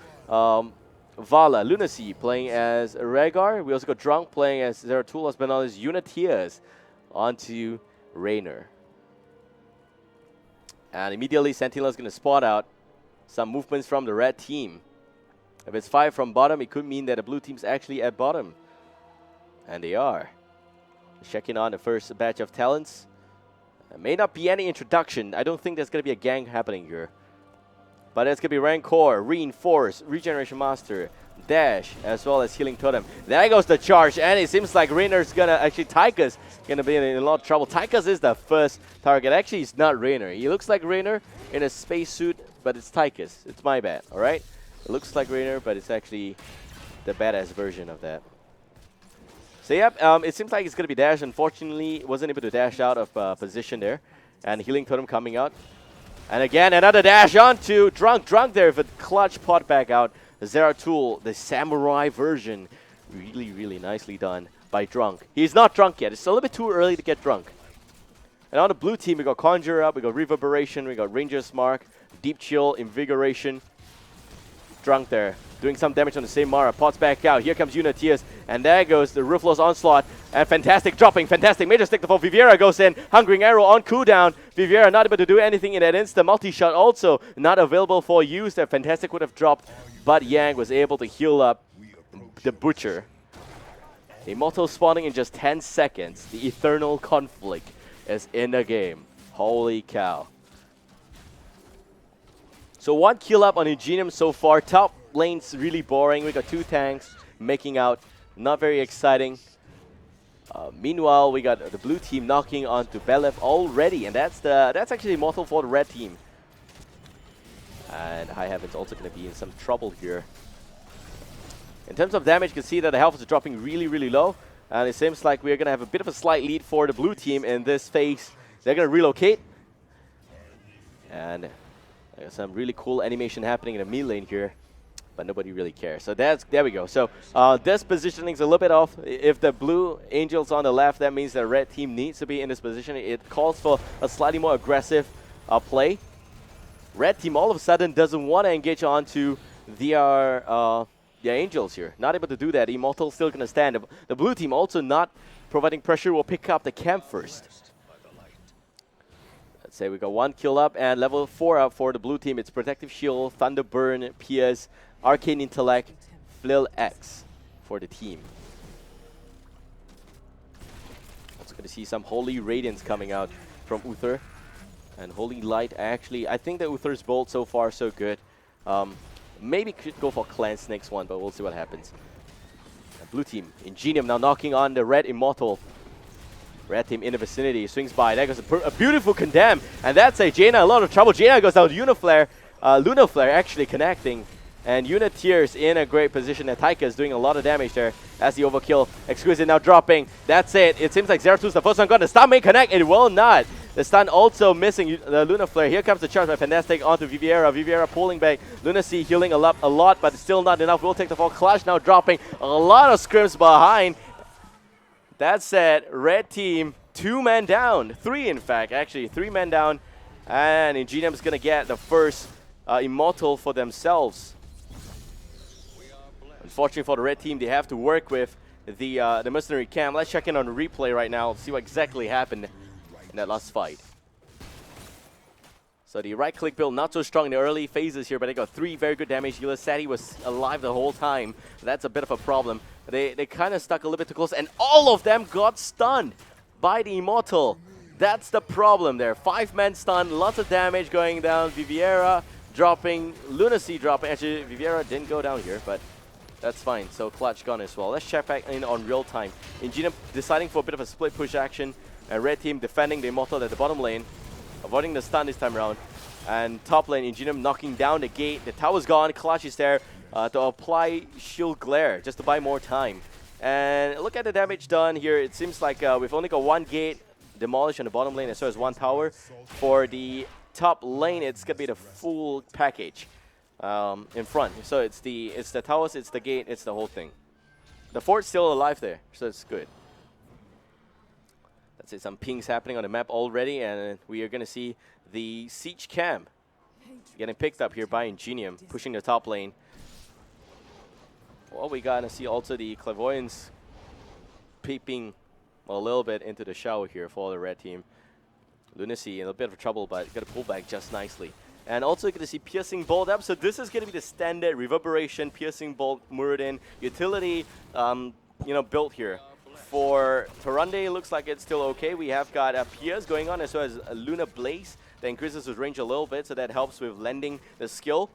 Vala. Lunacy playing as Rhaegar. We also got Drunk playing as Zeratul, but known as Unitiers onto Raynor. And immediately Sentinel is going to spot out some movements from the red team. If it's 5 from bottom, it could mean that the blue team's actually at bottom. And they are. Checking on the first batch of talents. There may not be any introduction. I don't think there's going to be a gang happening here. But it's going to be Rancor, Reinforce, Regeneration Master, Dash, as well as Healing Totem. There goes the charge, and it seems like Raynor's going to... Actually, Tychus going to be in a lot of trouble. Tychus is the first target. Actually, it's not Raynor. He looks like Raynor in a spacesuit, but it's Tychus. It's my bad, alright? It looks like Raynor, but it's actually the badass version of that. So yep, it seems like it's going to be Dash. Unfortunately, wasn't able to dash out of position there. And Healing Totem coming out. And again, another dash onto Drunk. Drunk there with a clutch pot back out. Zeratul, the samurai version. Really, really nicely done by Drunk. He's not drunk yet. It's a little bit too early to get drunk. And on the blue team, we got Conjure Up, we got Reverberation, we got Ranger's Mark, Deep Chill, Invigoration. Drunk there, doing some damage on the same Mara. Pots back out. Here comes Unitiers. And there goes the Ruthless Onslaught. And fantastic dropping. Fantastic major stick to fall. Viviera goes in. Hungering Arrow on cooldown. Viviera not able to do anything in that instant. Multi-shot also not available for use. That Fantastic would have dropped. But Yang was able to heal up the Butcher. Immortal spawning in just 10 seconds. The Eternal Conflict is in the game. Holy cow. So 1 kill up on Ingenium so far. Top lane's really boring. We got 2 tanks making out. Not very exciting. Meanwhile, we got the blue team knocking onto Belef already, and that's actually Immortal for the red team. And High Heaven's also going to be in some trouble here. In terms of damage, you can see that the health is dropping really, really low. And it seems like we're going to have a bit of a slight lead for the blue team in this phase. They're going to relocate. And there's some really cool animation happening in the mid lane here. But nobody really cares. So there we go. So this positioning is a little bit off. If the blue Angel's on the left, that means the red team needs to be in this position. It calls for a slightly more aggressive play. Red team all of a sudden doesn't want to engage onto the Angels here. Not able to do that. Immortal's still going to stand. The blue team also not providing pressure will pick up the camp first. Let's say we got 1 kill up and level 4 up for the blue team. It's Protective Shield, Thunder Burn, Pierce, Arcane Intellect, Flail X for the team. Also going to see some Holy Radiance coming out from Uther. And Holy Light, actually, I think that Uther's Bolt so far so good. Maybe could go for Cleanse next one, but we'll see what happens. Blue team, Ingenium now knocking on the red Immortal. Red team in the vicinity, swings by. There goes a beautiful Condemn. And that's a Jaina, a lot of trouble. Jaina goes down, Lunaflare actually connecting. And Uniteers in a great position. And Taika is doing a lot of damage there as the overkill. Exquisite now dropping. That's it. It seems like Zeratul the first one got the stun may connect. It will not. The stun also missing the Lunaflare. Here comes the charge by Fantastic onto Viviera. Viviera pulling back. Lunacy healing a lot, but still not enough. Will take the fall. Clash now dropping. A lot of scrims behind. That said, red team, 2 men down. 3 in fact, actually 3 men down. And Ingenium's gonna get the first Immortal for themselves. Unfortunately for the red team, they have to work with the mercenary camp. Let's check in on the replay right now, see what exactly happened in that last fight. So the right click build not so strong in the early phases here, but they got 3 very good damage dealers. Sadie was alive the whole time. That's a bit of a problem. They kind of stuck a little bit too close, and all of them got stunned by the Immortal. That's the problem there. 5-man stun, lots of damage going down. Viviera dropping, Lunacy dropping. Actually, Viviera didn't go down here, but that's fine. So Clutch gone as well. Let's check back in on real time. Ingenium deciding for a bit of a split push action, and red team defending the Immortal at the bottom lane, avoiding the stun this time around. And top lane, Ingenium knocking down the gate. The tower's gone. Clutch is there to apply Shield Glare just to buy more time. And look at the damage done here. It seems like we've only got 1 gate demolished on the bottom lane as well as 1 tower. For the top lane, it's gonna be the full package in front. So it's the towers, it's the gate, it's the whole thing. The fort's still alive there, so it's good. That's it. Some pings happening on the map already, and we are gonna see the siege camp getting picked up here by Ingenium, pushing the top lane. Well, we gotta see also the Clairvoyance peeping a little bit into the shower here for the red team. Lunacy in a bit of trouble, but got to pull back just nicely. And also going to see Piercing Bolt up. So this is going to be the standard Reverberation, Piercing Bolt, Muradin utility built here. For Tyrande, it looks like it's still okay. We have got Pierce going on as well as a Luna Blaze that increases his range a little bit, so that helps with lending the skill.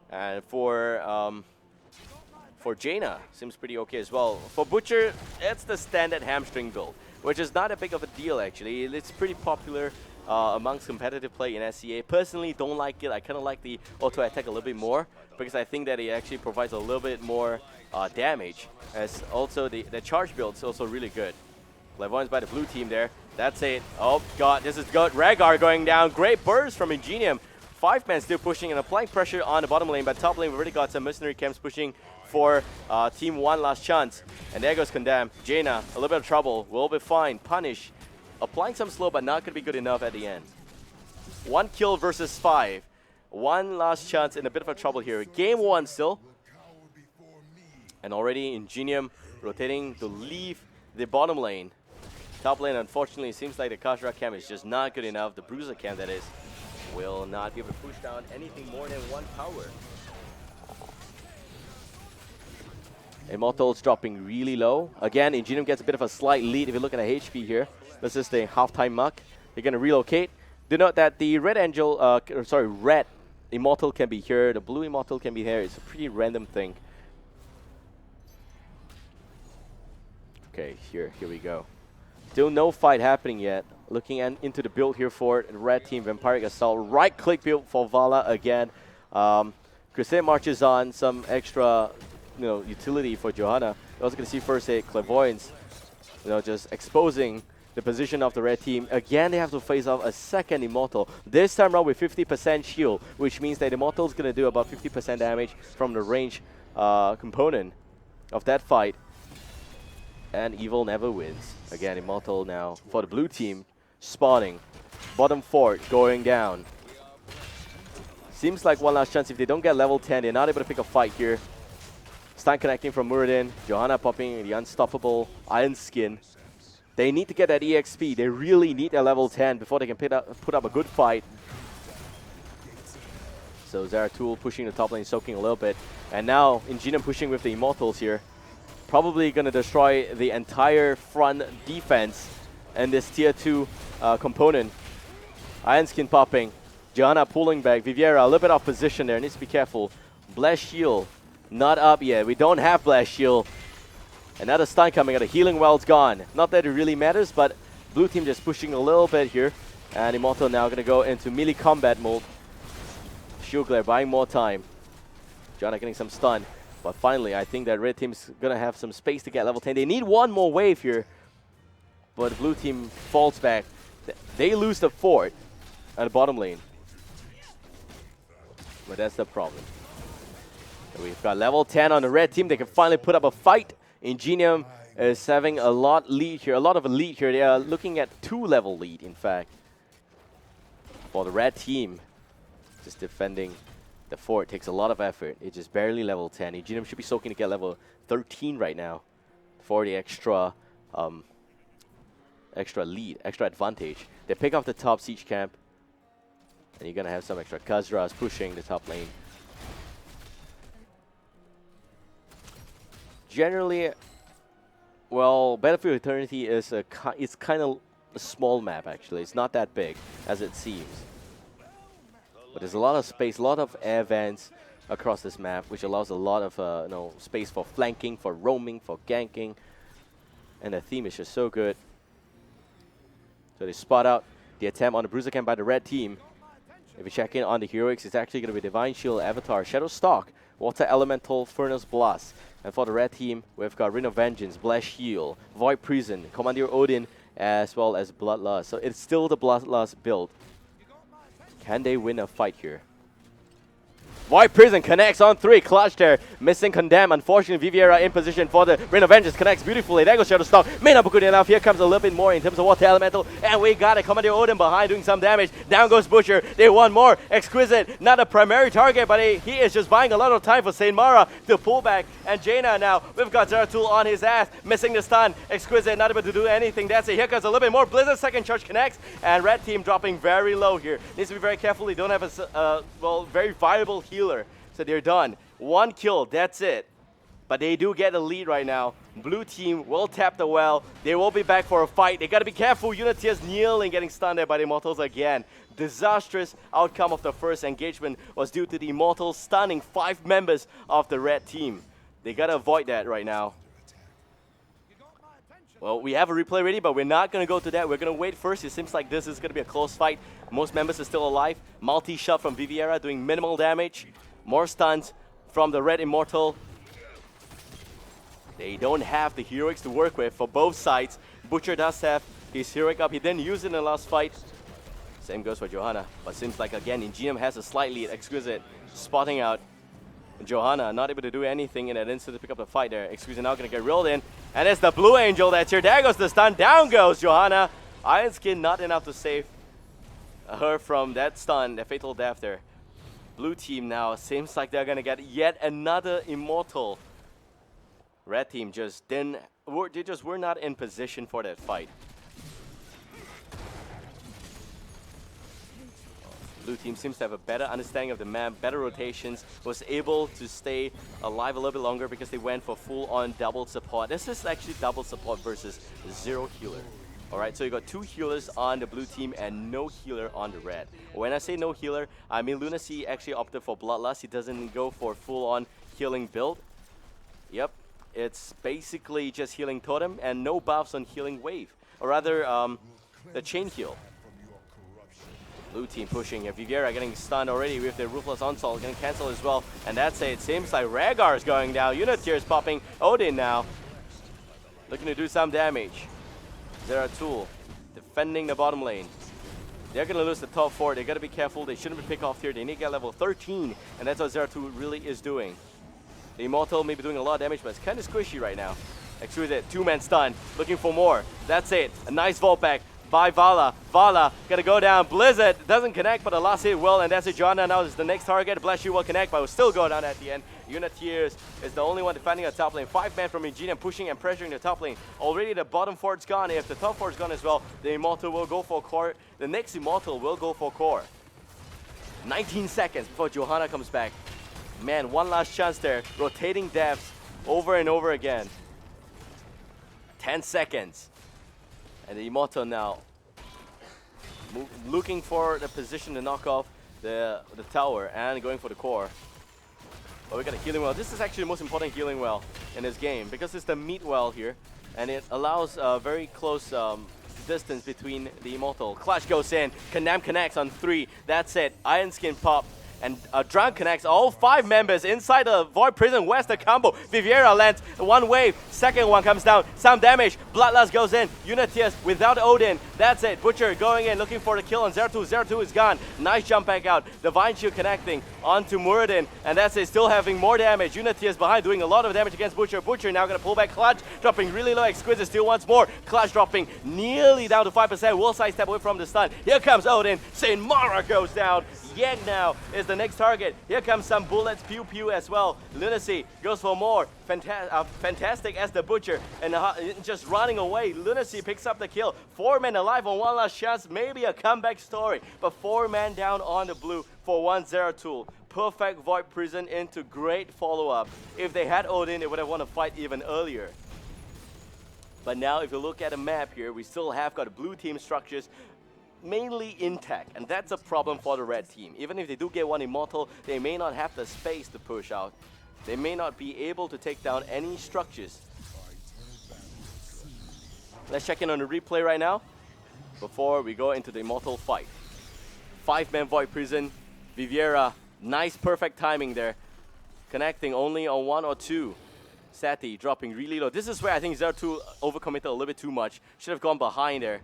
And for Jaina, seems pretty okay as well. For Butcher, it's the standard hamstring build, which is not a big of a deal actually. It's pretty popular amongst competitive play in SCA. Personally, don't like it. I kind of like the auto attack a little bit more because I think that it actually provides a little bit more damage. As also the charge build is also really good. Clairvoyance by the blue team there. That's it. Oh god, this is good. Rhaegar going down. Great burst from Ingenium. 5-man still pushing and applying pressure on the bottom lane, but top lane we've already got some mercenary camps pushing for Team 1 last chance. And there goes Condemn. Jaina, a little bit of trouble. Will be fine. Punish. Applying some slow, but not going to be good enough at the end. 1 kill versus 5. 1 last chance in a bit of a trouble here. Game 1 still. And already Ingenium rotating to leave the bottom lane. Top lane, unfortunately, seems like the Kashra camp is just not good enough. The Bruiser camp, that is, will not be able to push down anything more than 1 tower. Immortal's dropping really low. Again, Ingenium gets a bit of a slight lead if you look at the HP here. This is the halftime mark. They're going to relocate. Do note that the red red Immortal can be here. The blue Immortal can be here. It's a pretty random thing. Okay, here we go. Still no fight happening yet. Looking into the build here for the red team, Vampiric Assault. Right click build for Vala again. Crusade marches on, some extra utility for Johanna. We're also going to see first a Clairvoyance, just exposing the position of the red team. Again, they have to face off a second Immortal. This time around with 50% shield, which means that Immortal is going to do about 50% damage from the range component of that fight. And Evil never wins. Again, Immortal now for the blue team, spawning. Bottom fort going down. Seems like 1 last chance. If they don't get level 10, they're not able to pick a fight here. Stun connecting from Muradin. Johanna popping the unstoppable Iron Skin. They need to get that EXP. They really need their level 10 before they can put up a good fight. So Zeratul pushing the top lane, soaking a little bit. And now Ingenium pushing with the Immortals here. Probably going to destroy the entire front defense and this tier 2 component. Iron Skin popping. Johanna pulling back. Viviera a little bit off position there. Needs to be careful. Blast Shield not up yet. We don't have Blast Shield. Another stun coming out. The healing well's gone. Not that it really matters, but blue team just pushing a little bit here. And Immortal now going to go into melee combat mode. Shield Glare buying more time. Johanna getting some stun. But finally, I think that red team's going to have some space to get level 10. They need 1 more wave here. But the blue team falls back. They lose the fort at the bottom lane. But that's the problem. So we've got level 10 on the red team. They can finally put up a fight. Ingenium is having a lot of a lead here. They are looking at 2-level lead, in fact, for the red team. Just defending the fort takes a lot of effort. It's just barely level 10. Eugenium should be soaking to get level 13 right now for the extra lead, extra advantage. They pick off the top siege camp, and you're gonna have some extra Khazras pushing the top lane. Generally, well, Battlefield Eternity is it's kind of a small map actually. It's not that big as it seems. But there's a lot of space, a lot of air vents across this map, which allows a lot of space for flanking, for roaming, for ganking. And the theme is just so good. So they spot out the attempt on the Bruiser camp by the red team. If you check in on the heroics, it's actually going to be Divine Shield, Avatar, Shadow Stalk, Water Elemental, Furnace Blast. And for the red team, we've got Ring of Vengeance, Blast Shield, Void Prison, Commander Odin, as well as Bloodlust. So it's still the Bloodlust build. Can they win a fight here? Void Prison connects on 3. Clutch there. Missing Condemn. Unfortunately, Viviera in position for the Ring of Vengeance. Connects beautifully. There goes Shadow Stalk. May not be good enough. Here comes a little bit more in terms of Water Elemental. And we got it. Commander Odin behind doing some damage. Down goes Butcher. They want more. Exquisite. Not a primary target, but he is just buying a lot of time for Saint Mara to pull back. And Jaina now. We've got Zeratul on his ass. Missing the stun. Exquisite. Not able to do anything. That's it. Here comes a little bit more. Blizzard second charge connects. And red team dropping very low here. Needs to be very careful. They don't have a very viable healer. So they're done. 1 kill, that's it. But they do get a lead right now. Blue team will tap the well. They will be back for a fight. They gotta be careful. Uniteers kneeling, getting stunned there by the Immortals again. Disastrous outcome of the first engagement was due to the Immortals stunning 5 members of the red team. They gotta avoid that right now. Well, we have a replay ready, but we're not going to go to that. We're going to wait first. It seems like this is going to be a close fight. Most members are still alive. Multi-shot from Viviera doing minimal damage. More stuns from the red Immortal. They don't have the heroics to work with for both sides. Butcher does have his heroic up. He didn't use it in the last fight. Same goes for Johanna. But seems like, again, Ingenium has a slight lead. Exquisite spotting out Johanna, not able to do anything in that instant to pick up the fight there. Exquisite now going to get reeled in. And it's the Blue Angel that's here. There goes the stun. Down goes Johanna. Iron Skin not enough to save her from that stun, that fatal death there. Blue team now seems like they're going to get yet another Immortal. Red team just were not in position for that fight. Blue team seems to have a better understanding of the map, better rotations, was able to stay alive a little bit longer because they went for full-on double support. This is actually double support versus 0 healer. Alright, so you got 2 healers on the blue team and no healer on the red. When I say no healer, I mean Lunacy actually opted for Bloodlust. He doesn't go for full-on healing build. Yep, it's basically just healing totem and no buffs on healing wave. Or rather, the chain heal. Blue team pushing here. Viviera getting stunned already with the Ruthless Onslaught. Getting cancelled as well. And that's it. It seems like Rhaegar is going down. Uniteers popping. Odin now. Looking to do some damage. Zeratul defending the bottom lane. They're going to lose the top 4. They got to be careful. They shouldn't be picked off here. They need to get level 13. And that's what Zeratul really is doing. The Immortal may be doing a lot of damage, but it's kind of squishy right now. Exquisite. 2-man stun. Looking for more. That's it. A nice vault back by Vala. Vala gonna go down. Blizzard doesn't connect, but the last hit will, and that's it. Johanna now is the next target. Blast Shield will connect, but will still go down at the end. Uniteers is the only one defending the top lane. 5 men from Ingenium pushing and pressuring the top lane. Already the bottom fort's gone. If the top fort's gone as well, the Immortal will go for core. The next Immortal will go for core. 19 seconds before Johanna comes back. Man, one last chance there. Rotating deaths over and over again. 10 seconds. And the Immortal now looking for the position to knock off the tower and going for the core. But we got a healing well. This is actually the most important healing well in this game because it's the meat well here, and it allows a very close distance between the Immortal. Clutch goes in. Condemn connects on 3. That's it. Iron Skin pop. And Drunk connects all 5 members inside the Void Prison. Where's the combo? Viviera lands one wave. Second one comes down. Some damage. Bloodlust goes in. Unitius without Odin. That's it. Butcher going in, looking for the kill on 0-2. 0-2 is gone. Nice jump back out. Divine Shield connecting onto Muradin. And that's it. Still having more damage. Unitius behind doing a lot of damage against Butcher. Butcher now going to pull back Clutch. Dropping really low. Exquisite still once more. Clutch dropping nearly down to 5%. Will sidestep away from the stun. Here comes Odin. Saint Mara goes down. Yang now is the next target. Here comes some bullets, pew pew as well. Lunacy goes for more. Fantastic as the Butcher and just running away. Lunacy picks up the kill. 4 men alive on one last chance. Maybe a comeback story. But 4 men down on the blue for 1-0-2. Perfect Void Prison into great follow-up. If they had Odin, they would have won a fight even earlier. But now if you look at the map here, we still have got blue team structures mainly intact, and that's a problem for the red team. Even if they do get one immortal, they may not have the space to push out. They may not be able to take down any structures. Let's check in on the replay right now before we go into the immortal fight. 5-man Void Prison. Viviera, nice perfect timing there. Connecting only on 1 or 2. Sati dropping really low. This is where I think 0-2 overcommitted a little bit too much. Should have gone behind there.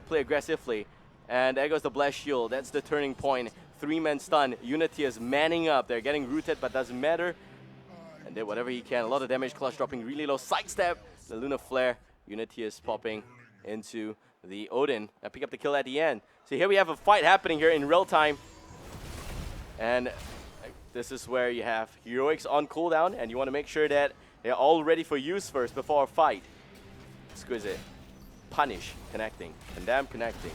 Play aggressively. And there goes the Blast Shield. That's the turning point. 3-man stun. Unity is manning up. They're getting rooted, but doesn't matter. And did whatever he can. A lot of damage. Clutch dropping really low. Sidestep. The Lunar Flare. Unity is popping into the Odin. And pick up the kill at the end. So here we have a fight happening here in real time. And this is where you have heroics on cooldown. And you want to make sure that they're all ready for use first before a fight. Exquisite. Punish. Connecting. Condemn. Connecting.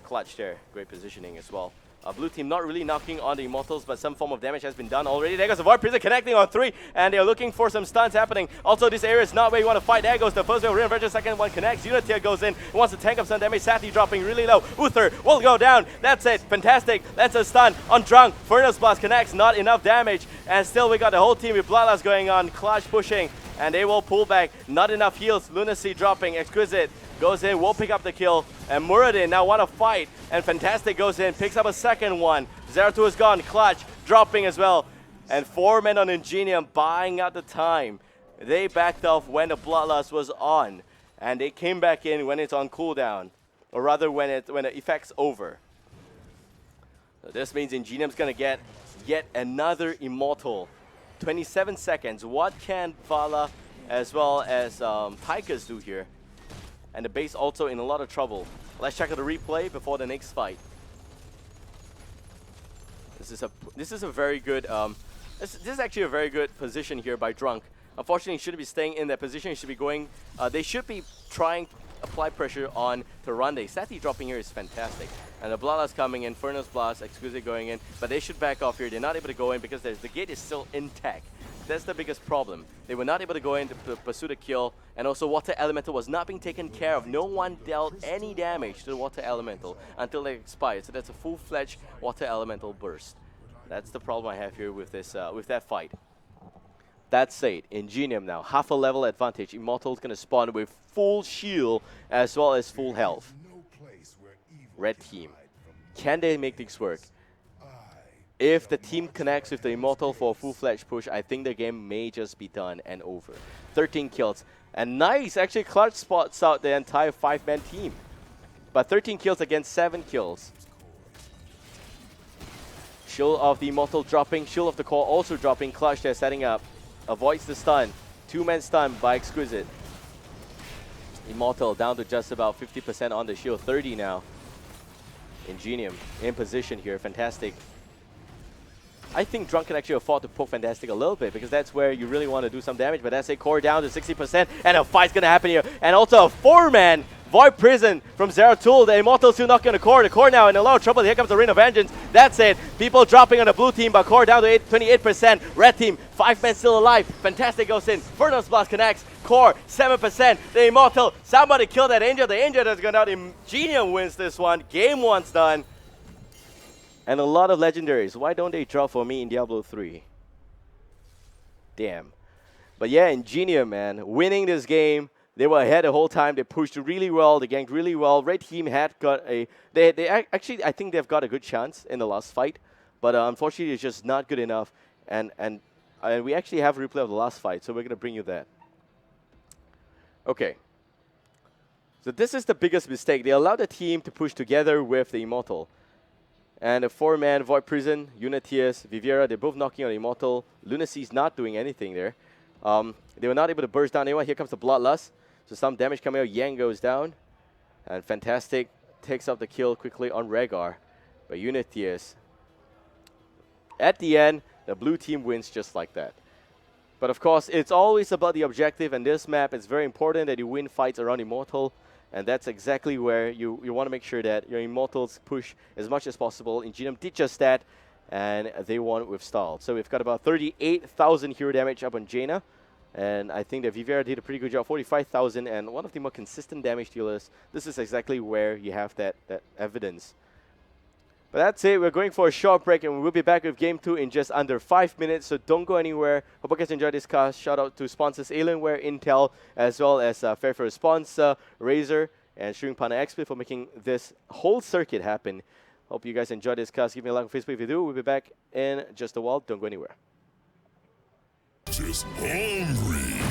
Clutch there, great positioning as well. Blue team not really knocking on the Immortals, but some form of damage has been done already. There goes the Void Prison connecting on 3, and they're looking for some stuns happening. Also, this area is not where you want to fight. There goes the first wave, Reinvention, second one connects. Unity goes in, wants to tank up some damage. Sati dropping really low. Uther will go down. That's it, fantastic. That's a stun on Drunk. Furnace Blast connects, not enough damage. And still we got the whole team with Bloodlust going on. Clutch pushing, and they will pull back. Not enough heals. Lunacy dropping, Exquisite goes in, will pick up the kill, and Muradin now want to fight, and Fantastic goes in, picks up a second one. 0-2 is gone, Clutch dropping as well, and 4 men on Ingenium buying out the time. They backed off when the Bloodlust was on, and they came back in when it's on cooldown, or rather when the effect's over. So this means Ingenium's gonna get yet another Immortal. 27 seconds. What can Vala as well as Tychus do here? And the base also in a lot of trouble. Let's check out the replay before the next fight. This is a very good this is actually a very good position here by Drunk. Unfortunately, he shouldn't be staying in that position. He should be going. They should be trying to apply pressure on Tyrande. Sati dropping here is fantastic, and the Bloodlust coming in. Furnace Blast, Exquisite going in, but they should back off here. They're not able to go in because the gate is still intact. That's the biggest problem. They were not able to go in to pursue the kill, and also Water Elemental was not being taken care of. No one dealt any damage to the Water Elemental until they expired. So that's a full-fledged Water Elemental burst. That's the problem I have here with this with that fight. That said, Ingenium now half a level advantage. Immortal's gonna spawn with full shield as well as full health. Red team, can they make things work? If the team connects with the Immortal for a full-fledged push, I think the game may just be done and over. 13 kills. And nice, actually Clutch spots out the entire 5-man team. But 13 kills against 7 kills. Shield of the Immortal dropping, Shield of the Core also dropping. Clutch there setting up. Avoids the stun. 2-man stun by Exquisite. Immortal down to just about 50% on the shield. 30 now. Ingenium in position here. Fantastic. I think Drunk can actually afford to poke Fantastic a little bit because that's where you really want to do some damage. But that's a core down to 60%, and a fight's going to happen here. And also a 4-man Void Prison from Zeratul. The Immortal's still not going to core. The core now in a lot of trouble. Here comes the Rain of Vengeance. That's it. People dropping on the blue team, but core down to 28%. Red team, 5 men still alive. Fantastic goes in. Furnace Blast connects. Core, 7%. The Immortal, somebody killed that Angel. The Angel has gone out. Ingenium wins this one. Game 1's done. And a lot of legendaries. Why don't they drop for me in Diablo 3? Damn. But yeah, Ingenium, man, winning this game. They were ahead the whole time. They pushed really well. They ganked really well. Red team had got a... They actually, I think they've got a good chance in the last fight. but unfortunately it's just not good enough. And we actually have a replay of the last fight, so we're going to bring you that. Okay. So this is the biggest mistake. They allowed the team to push together with the Immortal. And a 4-man Void Prison, Unitius, Viviera, they're both knocking on the Immortal. Lunacy's not doing anything there. They were not able to burst down anyone. Here comes the Bloodlust. So some damage coming out. Yang goes down. And Fantastic takes up the kill quickly on Rhaegar. But Unitius, at the end, the blue team wins just like that. But of course, it's always about the objective, and this map, it's very important that you win fights around Immortal, and that's exactly where you want to make sure that your Immortals push as much as possible. Ingenium did just that, and they won with style. So we've got about 38,000 hero damage up on Jaina, and I think that Viviera did a pretty good job, 45,000, and one of the more consistent damage dealers. This is exactly where you have that evidence. But that's it. We're going for a short break, and we'll be back with Game 2 in just under 5 minutes, so don't go anywhere. Hope you guys enjoyed this cast. Shout out to sponsors Alienware, Intel, as well as Fairfair sponsor, Razer, and Streaming Partner XP for making this whole circuit happen. Hope you guys enjoyed this cast. Give me a like on Facebook if you do. We'll be back in just a while. Don't go anywhere. Just hungry.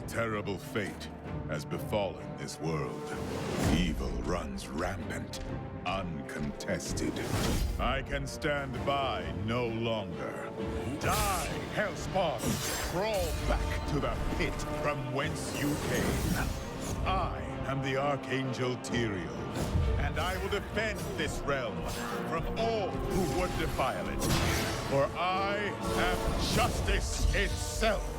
Terrible fate has befallen this world. Evil runs rampant, uncontested. I can stand by no longer. Die, Hellspawn! Crawl back to the pit from whence you came. I am the Archangel Tyrael, and I will defend this realm from all who would defile it. For I am justice itself.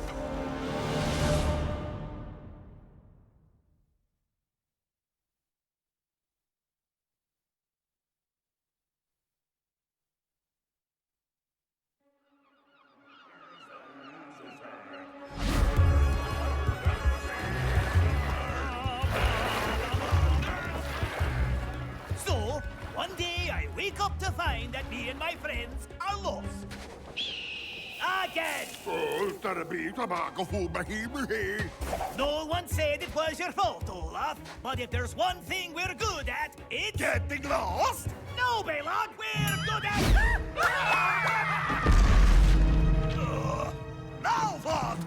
Up to find that me and my friends are lost. Again! No one said it was your fault, Olaf. But if there's one thing we're good at, it's... getting lost? No, Balog, we're good at... Now what?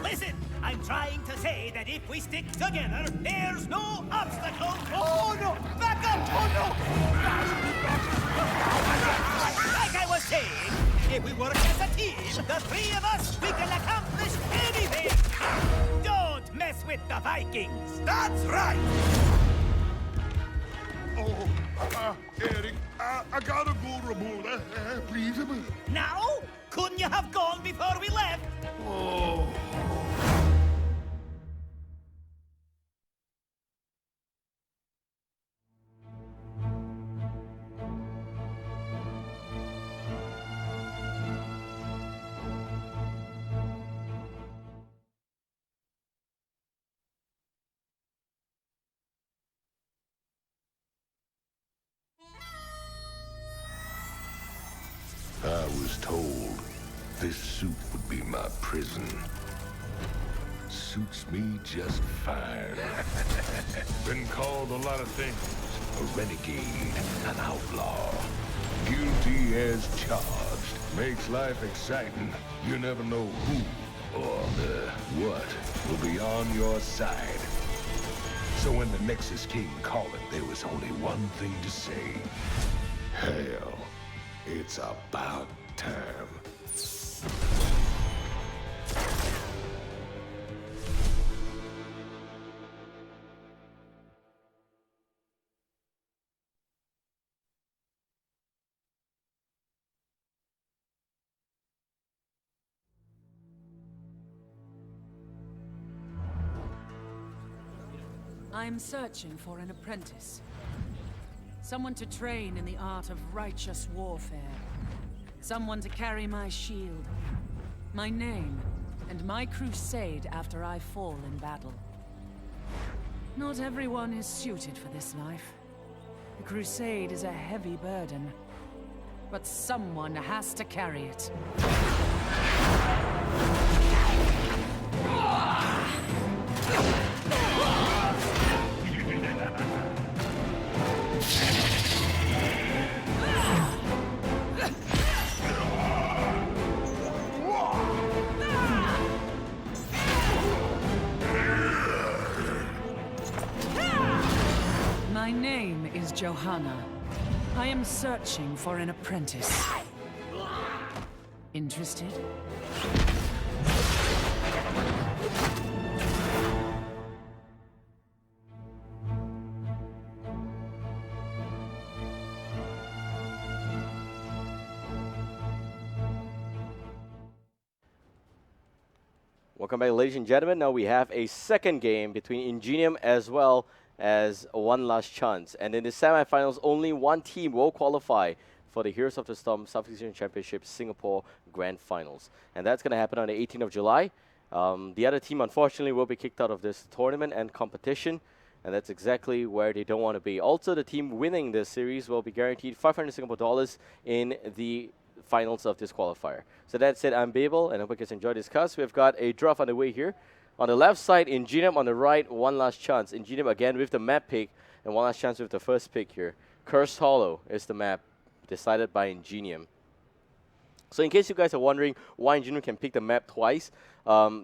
Listen, I'm trying to say that if we stick together, there's no obstacle. Oh no! Back up! Oh no! Like I was saying, if we work as a team, the three of us, we can accomplish anything. Don't mess with the Vikings. That's right. Oh, Eric, I gotta go, Ramona. Please. Now? Couldn't you have gone before we left? Oh. I was told this suit would be my prison. Suits me just fine. Been called a lot of things. A renegade, an outlaw. Guilty as charged. Makes life exciting. You never know who or what will be on your side. So when the Nexus King called it, there was only one thing to say. Hell. It's about time. I'm searching for an apprentice. Someone to train in the art of righteous warfare. Someone to carry my shield. My name, and my crusade after I fall in battle. Not everyone is suited for this life. The crusade is a heavy burden, but someone has to carry it. My name is Johanna. I am searching for an apprentice. Interested? Welcome back, ladies and gentlemen. Now we have a second game between Ingenium as well as One Last Chance. And in the semifinals, only one team will qualify for the Heroes of the Storm Southeast Asian Championship Singapore Grand Finals. And that's going to happen on the 18th of July. The other team, unfortunately, will be kicked out of this tournament and competition. And that's exactly where they don't want to be. Also, the team winning this series will be guaranteed 500 Singapore dollars in the finals of this qualifier. So that's it. I'm Babel, and I hope you guys enjoyed this cast. We've got a draft on the way here. On the left side, Ingenium. On the right, One Last Chance. Ingenium again with the map pick, and One Last Chance with the first pick here. Cursed Hollow is the map decided by Ingenium. So in case you guys are wondering why Ingenium can pick the map twice,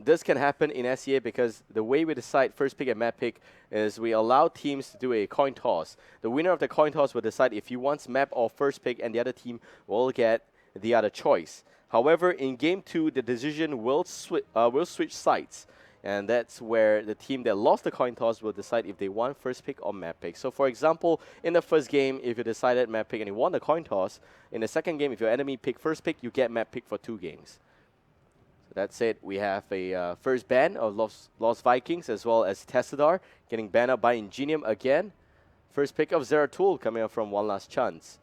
this can happen in SEA because the way we decide first pick and map pick is we allow teams to do a coin toss. The winner of the coin toss will decide if he wants map or first pick, and the other team will get the other choice. However, in Game 2, the decision will switch sides. And that's where the team that lost the coin toss will decide if they want first pick or map pick. So for example, in the first game, if you decided map pick and you won the coin toss, in the second game, if your enemy pick first pick, you get map pick for 2 games. So that's it. We have a first ban of Lost Vikings as well as Tessadar getting banned out by Ingenium again. First pick of Zeratul coming up from One Last Chance.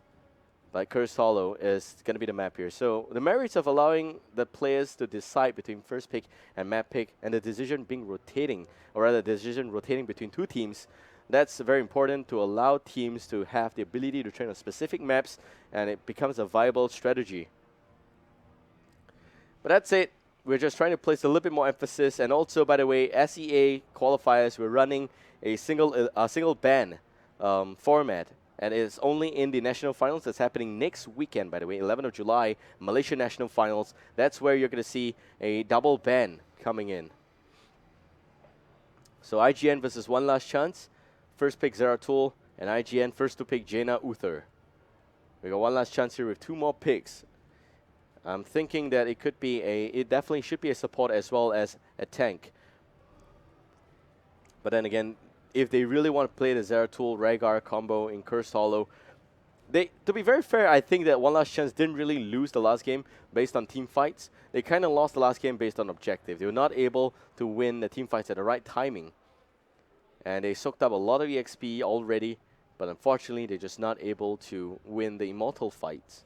But Cursed Hollow is going to be the map here. So the merits of allowing the players to decide between first pick and map pick, and the decision being rotating, or rather the decision rotating between 2 teams, that's very important to allow teams to have the ability to train on specific maps, and it becomes a viable strategy. But that's it. We're just trying to place a little bit more emphasis. And also, by the way, SEA qualifiers, we're running a single ban format. And it's only in the national finals that's happening next weekend, by the way, 11th of July, Malaysia National Finals. That's where you're going to see a double ban coming in. So IGN versus One Last Chance. First pick Zeratul, and IGN first to pick Jaina Uther. We got One Last Chance here with 2 more picks. I'm thinking that it could be it definitely should be a support as well as a tank. But then again, if they really want to play the Zeratul Rhaegar combo in Cursed Hollow, to be very fair, I think that One Last Chance didn't really lose the last game based on team fights. They kind of lost the last game based on objective. They were not able to win the team fights at the right timing. And they soaked up a lot of EXP already, but unfortunately, they're just not able to win the Immortal fights.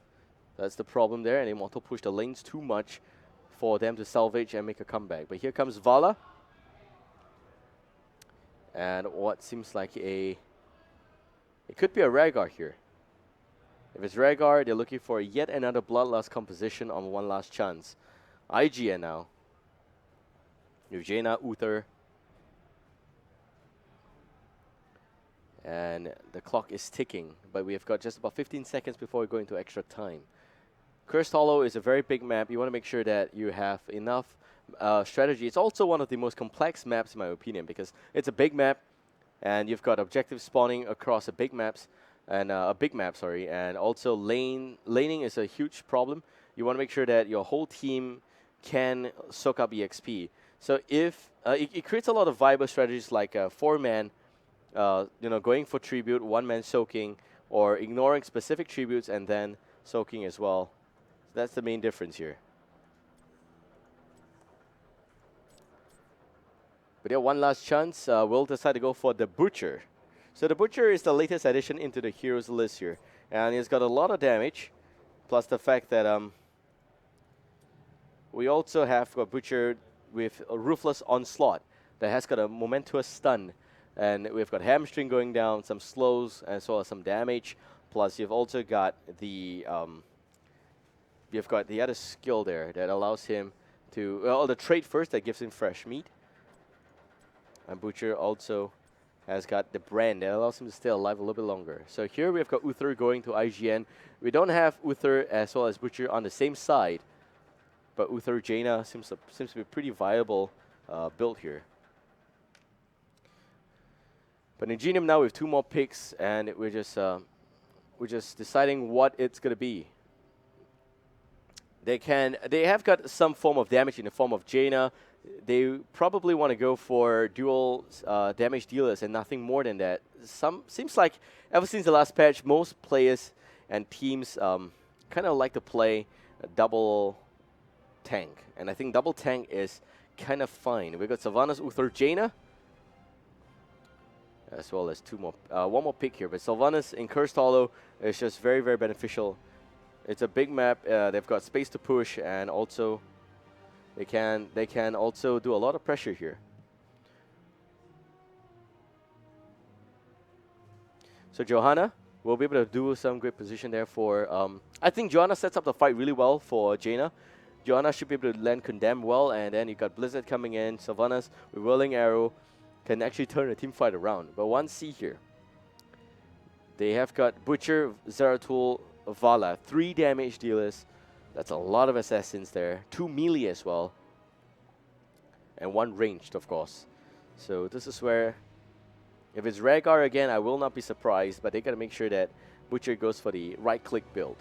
That's the problem there, and Immortal pushed the lanes too much for them to salvage and make a comeback. But here comes Vala. And what seems like it could be a Rhaegar here. If it's Rhaegar, they're looking for yet another Bloodlust composition on One Last Chance. IGN now. With Jaina Uther. And the clock is ticking, but we have got just about 15 seconds before we go into extra time. Cursed Hollow is a very big map. You want to make sure that you have enough strategy. It's also one of the most complex maps in my opinion because it's a big map and you've got objective spawning across a big map, and also laning is a huge problem. You want to make sure that your whole team can soak up EXP. So if it creates a lot of viable strategies like 4-man, going for tribute, 1-man soaking, or ignoring specific tributes and then soaking as well. So that's the main difference here. But yeah, One Last Chance will decide to go for the Butcher. So the Butcher is the latest addition into the heroes list here. And he's got a lot of damage, plus the fact that we also have got Butcher with a Ruthless Onslaught that has got a momentous stun. And we've got Hamstring going down, some slows, as well as some damage. Plus, you've also got the other skill there that allows him to, well, the trait first that gives him fresh meat. And Butcher also has got the brand that allows him to stay alive a little bit longer. So here we've got Uther going to IGN. We don't have Uther as well as Butcher on the same side, but Uther Jaina seems to be a pretty viable build here. But Ingenium now with 2 more picks, and we're just deciding what it's gonna be. They have got some form of damage in the form of Jaina. They probably want to go for dual damage dealers and nothing more than that. Seems like ever since the last patch, most players and teams kind of like to play a double tank, and I think double tank is kind of fine. We've got Sylvanas, Uther, Jaina, as well as one more pick here. But Sylvanas in Cursed Hollow is just very, very beneficial. It's a big map. They've got space to push, and also they can also do a lot of pressure here. So Johanna will be able to do some great position there for. I think Johanna sets up the fight really well for Jaina. Johanna should be able to land Condemn well, and then you got Blizzard coming in. Sylvanas with Whirling Arrow can actually turn a team fight around. But one C here. They have got Butcher, Zeratul, Vala, 3 damage dealers. That's a lot of assassins there. 2 melee as well. And 1 ranged, of course. So this is where, if it's Rhaegar again, I will not be surprised, but they got to make sure that Butcher goes for the right-click build.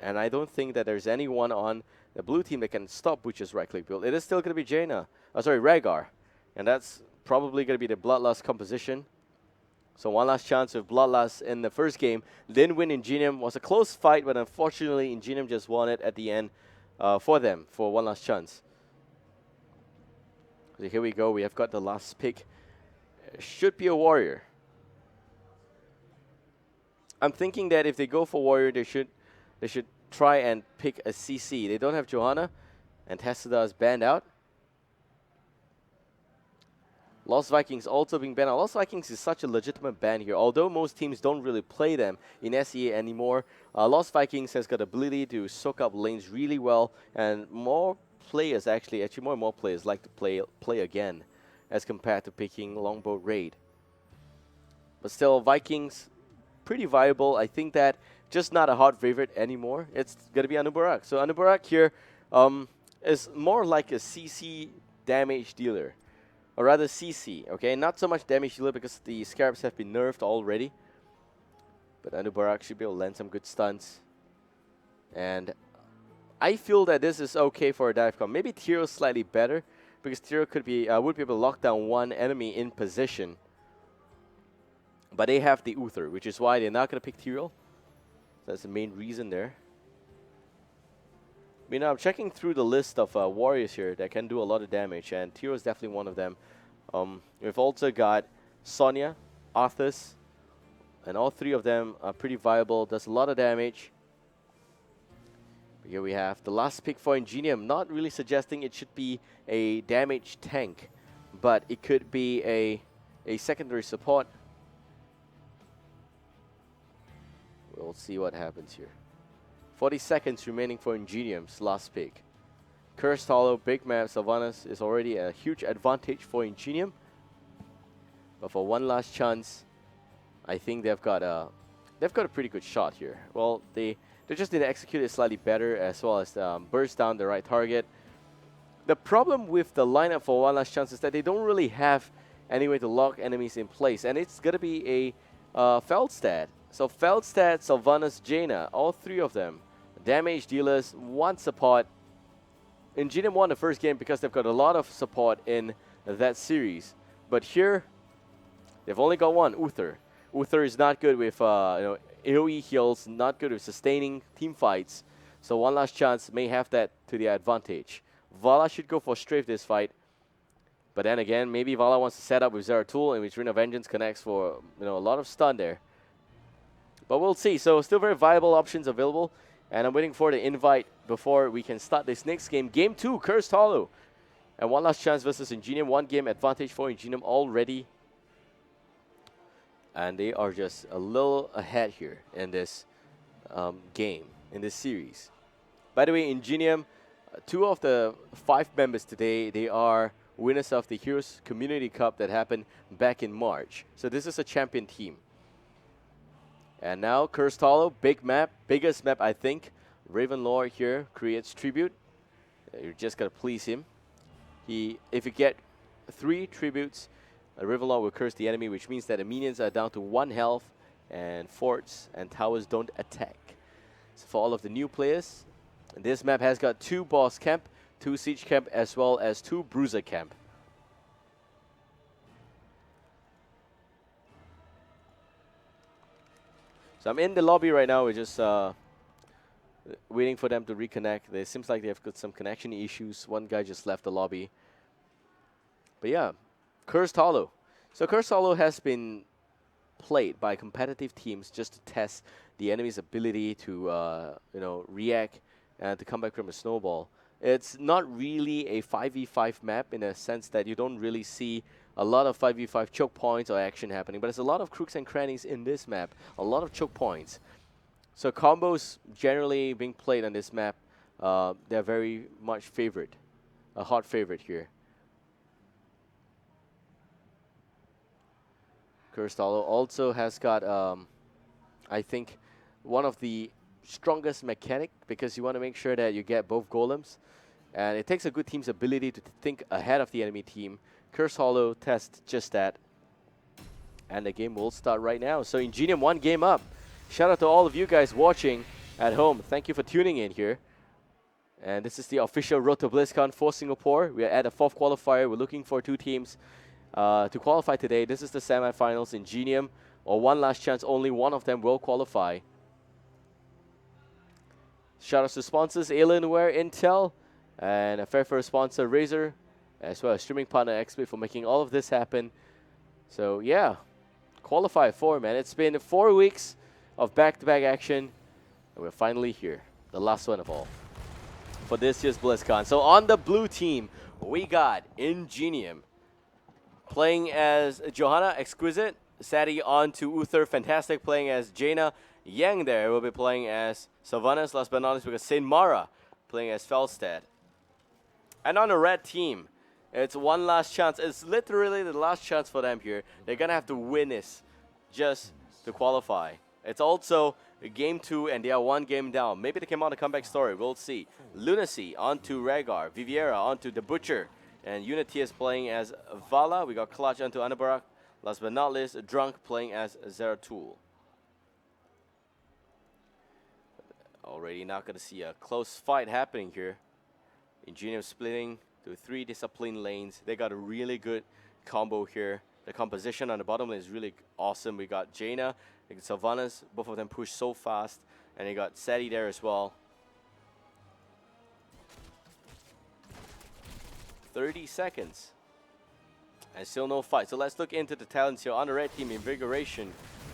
And I don't think that there's anyone on the blue team that can stop Butcher's right-click build. It is still going to be Jaina. Rhaegar. And that's probably going to be the Bloodlust composition. So one last chance with Bloodlust in the first game. Didn't win Ingenium. Was a close fight, but unfortunately Ingenium just won it at the end for them for one last chance. So here we go. We have got the last pick. Should be a Warrior. I'm thinking that if they go for Warrior, they should try and pick a CC. They don't have Johanna, and Tessida is banned out. Lost Vikings also being banned out. Lost Vikings is such a legitimate ban here. Although most teams don't really play them in SEA anymore, Lost Vikings has got the ability to soak up lanes really well, and more players actually more and more players like to play again as compared to picking Longbow Raid. But still, Vikings, pretty viable. I think that just not a hot favorite anymore. It's going to be Anubarak. So Anubarak here is more like a CC damage dealer. Or rather CC, okay? Not so much damage dealer because the Scarabs have been nerfed already. But Anubarak should be able to land some good stunts. And I feel that this is okay for a dive comp. Maybe Tyrael slightly better, because Tyrael would be able to lock down one enemy in position. But they have the Uther, which is why they're not going to pick Tyrael. That's the main reason there. I mean, I'm checking through the list of warriors here that can do a lot of damage, and Tyrael is definitely one of them. We've also got Sonya, Arthas, and all 3 of them are pretty viable. Does a lot of damage. Here we have the last pick for Ingenium. Not really suggesting it should be a damage tank, but it could be a secondary support. We'll see what happens here. 40 seconds remaining for Ingenium's last pick. Cursed Hollow, big map, Sylvanas is already a huge advantage for Ingenium. But for one last chance, I think they've got a pretty good shot here. Well, they just need to execute it slightly better, as well as burst down the right target. The problem with the lineup for one last chance is that they don't really have any way to lock enemies in place, and it's gonna be a Feldstad. So Feldstad, Sylvanas, Jaina, all 3 of them. Damage dealers, 1 support. Ingenium won the first game because they've got a lot of support in that series. But here, they've only got 1, Uther. Uther is not good with AoE heals, not good with sustaining team fights. So one last chance may have that to their advantage. Vala should go for strafe this fight. But then again, maybe Vala wants to set up with Zeratul, in which Ring of Vengeance connects for a lot of stun there. But we'll see. So still very viable options available. And I'm waiting for the invite before we can start this next game. Game 2, Cursed Hollow. And one last chance versus Ingenium. 1 game advantage for Ingenium already. And they are just a little ahead here in this game, in this series. By the way, Ingenium, 2 of the 5 members today, they are winners of the Heroes Community Cup that happened back in March. So this is a champion team. And now Cursed Hollow, big map, biggest map I think. Ravenlord here creates tribute. You're just gotta please him. If you get 3 tributes, Ravenlord will curse the enemy, which means that the minions are down to 1 health, and forts and towers don't attack. So for all of the new players, this map has got 2 boss camp, 2 siege camp, as well as 2 bruiser camp. So I'm in the lobby right now. We're just waiting for them to reconnect. It seems like they've got some connection issues. One guy just left the lobby. But yeah, Cursed Hollow. So Cursed Hollow has been played by competitive teams just to test the enemy's ability to react and to come back from a snowball. It's not really a 5v5 map in a sense that you don't really see a lot of 5v5 choke points or action happening, but there's a lot of crooks and crannies in this map, a lot of choke points. So combos generally being played on this map, they're very much favorite, a hot favorite here. Cursed Hollow also has got, I think, one of the strongest mechanic, because you want to make sure that you get both golems. And it takes a good team's ability to think ahead of the enemy team. Cursed Hollow tests just that. And the game will start right now. So Ingenium 1 game up. Shout out to all of you guys watching at home. Thank you for tuning in here. And this is the official Road to Blizzcon for Singapore. We are at the 4th qualifier. We're looking for 2 teams to qualify today. This is the semifinals. Ingenium, or one last chance, only one of them will qualify. Shout out to sponsors, Alienware, Intel, and a fair first sponsor, Razer, as well as streaming partner XSplit for making all of this happen. So yeah, qualify 4, man. It's been 4 weeks of back-to-back action, and we're finally here, the last one of all, for this year's BlizzCon. So on the blue team, we got Ingenium playing as Johanna, Exquisite, Sadie on to Uther, Fantastic playing as Jaina, Yang there will be playing as Sylvanas, last but not least, because Saint Mara playing as Felstad. And on the red team, it's one last chance. It's literally the last chance for them here. They're going to have to win this just to qualify. It's also game 2 and they are 1 game down. Maybe they came out a comeback story. We'll see. Lunacy on to Rhaegar. Viviera on to the Butcher. And Unity is playing as Vala. We got Clutch onto Anabarak. Last but not least, Drunk playing as Zeratul. Already not going to see a close fight happening here. Ingenium splitting to 3 discipline lanes. They got a really good combo here. The composition on the bottom lane is really awesome. We got Jaina and Sylvanas. Both of them push so fast. And they got Sadie there as well. 30 seconds. And still no fight. So let's look into the talents here. On the red team, Invigoration,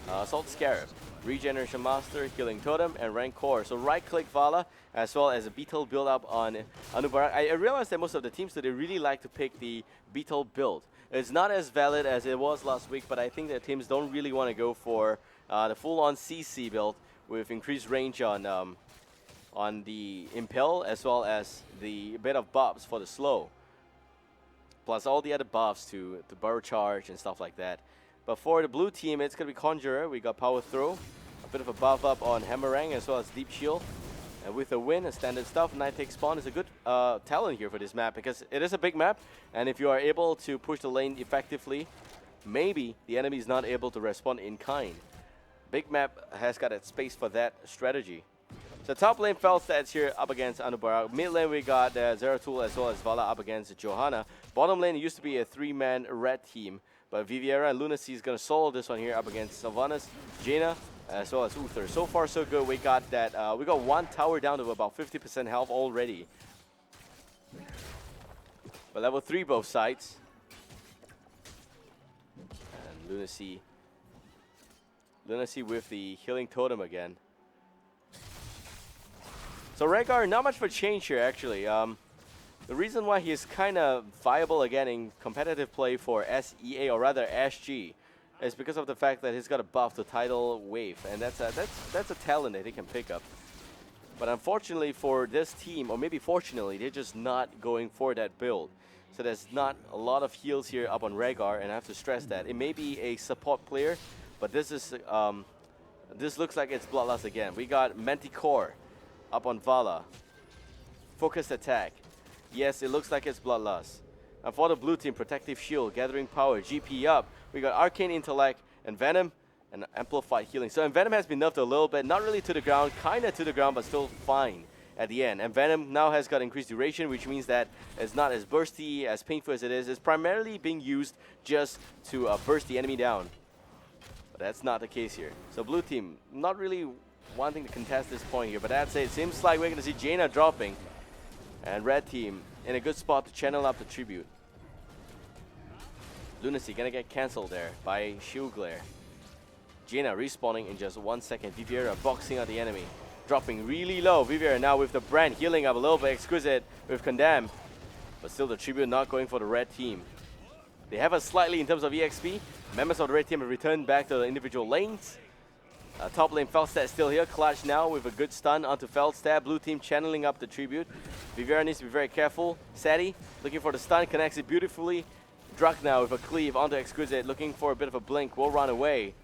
Assault Scarab, Regeneration Master, Healing Totem, and Rancor. So right-click Vala, as well as a Beetle build-up on Anubarak. I realized that most of the teams today really like to pick the Beetle build. It's not as valid as it was last week, but I think that teams don't really want to go for the full-on CC build with increased range on the Impel, as well as the bit of buffs for the slow. Plus all the other buffs to Burrow Charge and stuff like that. But for the blue team, it's going to be Conjurer. We got Power Throw, a bit of a buff up on Hammerang, as well as Deep Shield. And with a win, a standard stuff, Night Take Spawn is a good talent here for this map, because it is a big map, and if you are able to push the lane effectively, maybe the enemy is not able to respond in kind. Big map has got a space for that strategy. So top lane Felstad's here up against Anubarak. Mid lane we got Zeratul as well as Vala up against Johanna. Bottom lane used to be a 3-man red team, but Viviera and Lunacy is going to solo this one here up against Sylvanas, Jaina, as well as Uther. So far so good. We got that. We got 1 tower down to about 50% health already. But level 3 both sides. And Lunacy with the Healing Totem again. So Rhaegar, not much of a change here actually. The reason why he is kind of viable again in competitive play for SEA, or rather SG, is because of the fact that he's got a buff to Tidal Wave, and that's a talent that he can pick up. But unfortunately for this team, or maybe fortunately, they're just not going for that build. So there's not a lot of heals here up on Rhaegar, and I have to stress that. It may be a support player, but this is this looks like it's Bloodlust again. We got Manticore up on Vala. Focused attack. Yes, it looks like it's Bloodlust. And for the blue team, Protective Shield, Gathering Power, GP up. We got Arcane Intellect and Venom and Amplified Healing. So Venom has been nerfed a little bit, not really to the ground, kind of to the ground, but still fine at the end. And Venom now has got increased duration, which means that it's not as bursty, as painful as it is. It's primarily being used just to burst the enemy down. But that's not the case here. So blue team, not really wanting to contest this point here, but that's it. It seems like we're going to see Jaina dropping. And red team in a good spot to channel up the tribute. Lunacy gonna get cancelled there by Shield Glare. Jaina respawning in just 1 second. Viviera boxing out the enemy. Dropping really low. Viviera now with the brand healing up a little bit. Exquisite with Condemn. But still the tribute not going for the red team. They have us slightly in terms of EXP. Members of the red team have returned back to the individual lanes. Top lane Felstad still here. Clutch now with a good stun onto Felstad. Blue team channeling up the tribute. Viviera needs to be very careful. Sadie looking for the stun, connects it beautifully. Druk now with a cleave onto Exquisite, looking for a bit of a blink. Will run away.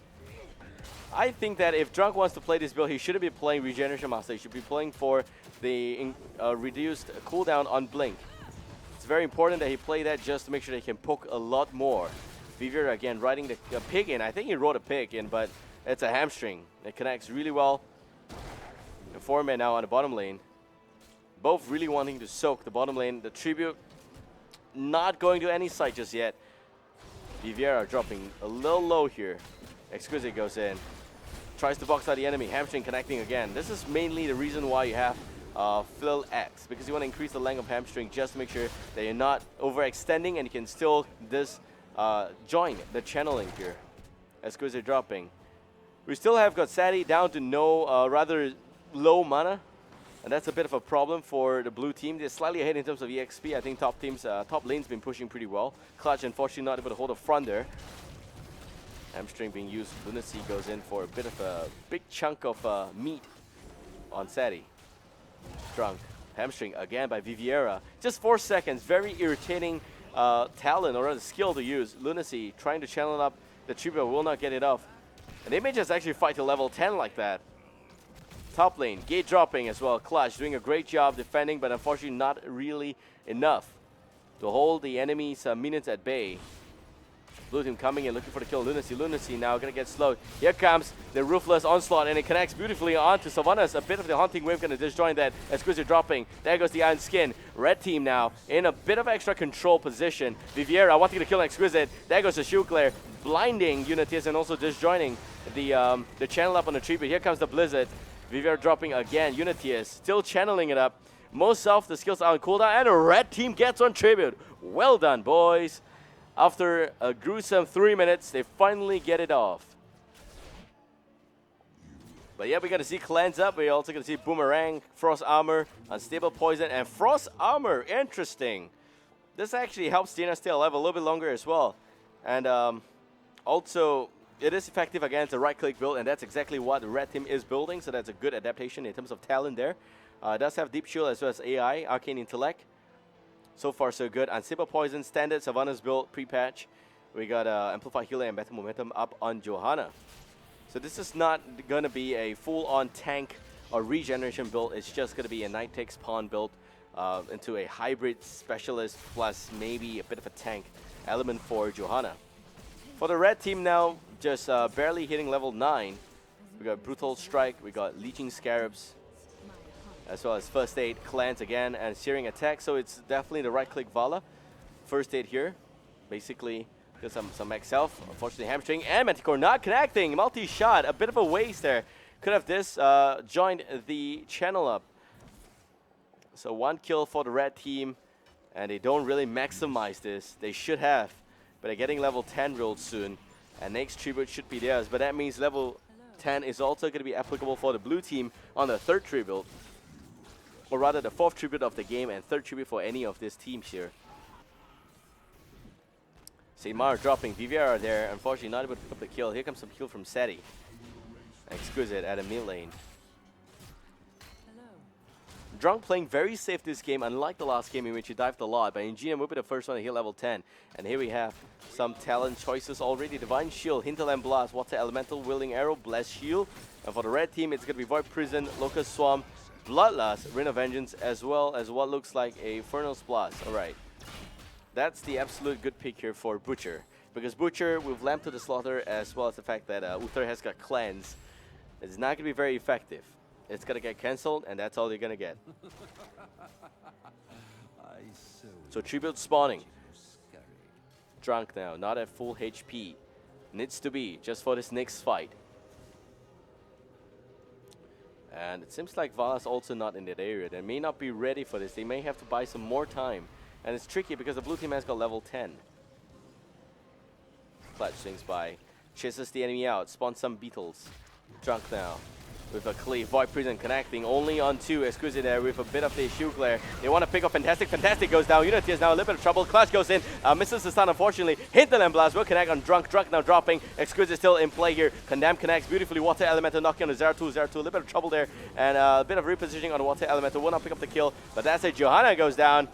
I think that if Druk wants to play this build, he shouldn't be playing Regeneration Master. He should be playing for the reduced cooldown on blink. It's very important that he play that just to make sure that he can poke a lot more. Viviera again riding the pig in. I think he rode a pig in, but it's a hamstring. It connects really well. The 4-man now on the bottom lane. Both really wanting to soak the bottom lane. The tribute not going to any side just yet. Viviera dropping a little low here. Exquisite goes in. Tries to box out the enemy. Hamstring connecting again. This is mainly the reason why you have Fill X, because you want to increase the length of hamstring just to make sure that you're not overextending and you can still join the channeling here. Exquisite dropping. We still have got Sadie down to no, rather low mana. And that's a bit of a problem for the blue team. They're slightly ahead in terms of EXP. I think top lane's been pushing pretty well. Clutch unfortunately not able to hold the front there. Hamstring being used. Lunacy goes in for a bit of a big chunk of meat on Sadie. Drunk. Hamstring again by Viviera. Just 4 seconds. Very irritating talent or rather skill to use. Lunacy trying to channel up the tribute, will not get it off. And they may just actually fight to level 10 like that. Top lane, gate dropping as well. Clutch doing a great job defending, but unfortunately not really enough to hold the enemy's minions at bay. Blue team coming in, looking for the kill. Lunacy. Lunacy now gonna get slowed. Here comes the Ruthless Onslaught, and it connects beautifully onto Sylvanas. A bit of the Haunting Wave gonna disjoin that. Exquisite dropping. There goes the Iron Skin. Red team now in a bit of extra control position. Viviera wanting to kill Exquisite. There goes the Shield Glare, blinding Unitius and also disjoining the channel up on the tribute. Here comes the Blizzard. Viviera dropping again. Unitius still channeling it up. Most of the skills are on cooldown, and the red team gets on tribute. Well done, boys. After a gruesome 3 minutes, they finally get it off. But yeah, we got to see Cleanse Up. We're also going to see Boomerang, Frost Armor, Unstable Poison, and Frost Armor. Interesting. This actually helps Jaina stay alive a little bit longer as well. And also, it is effective against a right-click build, and that's exactly what the red team is building. So that's a good adaptation in terms of talent there. It does have Deep Shield as well as AI, Arcane Intellect. So far, so good. Unstable Poison, standard Sylvanas build, pre-patch. We got Amplified Healer and Better Momentum up on Johanna. So this is not going to be a full-on tank or regeneration build. It's just going to be a Knight takes Pawn build into a hybrid specialist plus maybe a bit of a tank element for Johanna. For the red team now, just barely hitting level 9. We got Brutal Strike, we got Leeching Scarabs, as well as First Aid, Cleanse again, and Searing Attack. So it's definitely the right-click Vala. First Aid here, basically just some max health. Unfortunately, Hamstring and Manticore not connecting. Multi-shot, a bit of a waste there. Could have joined the channel up. So 1 kill for the red team, and they don't really maximize this. They should have, but they're getting level 10 real soon, and next tribute should be theirs. But that means level 10 is also going to be applicable for the blue team on the third tribute. or rather the 4th tribute of the game and 3rd tribute for any of these teams here. St. Mara dropping, Viviera there, unfortunately not able to pick up the kill. Here comes some kill from Seti. Exquisite at a mid lane. Drunk playing very safe this game, unlike the last game in which he dived a lot, but Ingenium will be the first one to hit level 10. And here we have some talent choices already. Divine Shield, Hinterland Blast, Water Elemental, Willing Arrow, Blessed Shield. And for the red team, it's going to be Void Prison, Locust Swarm, Bloodlust, Ring of Vengeance, as well as what looks like a Infernal Blast. Alright, that's the absolute good pick here for Butcher. Because Butcher, with Lamb to the Slaughter, as well as the fact that Uther has got Cleanse, it's not going to be very effective. It's going to get cancelled, and that's all you're going to get. So Tribute spawning. Drunk now, not at full HP. Needs to be, just for this next fight. And it seems like Vala's also not in that area. They may not be ready for this. They may have to buy some more time. And it's tricky because the blue team has got level 10. Clutch swings by. Chases the enemy out. Spawns some beetles. Drunk now. With a cleave, Void Prison connecting only on 2. Exquisite there with a bit of the shield glare. They want to pick up Fantastic. Fantastic goes down. Unity is now a little bit of trouble. Clutch goes in. Misses the stun, unfortunately. Hinterland Blast will connect on Drunk. Drunk now dropping. Exquisite still in play here. Condemn connects beautifully. Water Elemental knocking on the 0-2. 0-2. A little bit of trouble there. And a bit of repositioning on the Water Elemental. Will not pick up the kill. But that's it. Johanna goes down.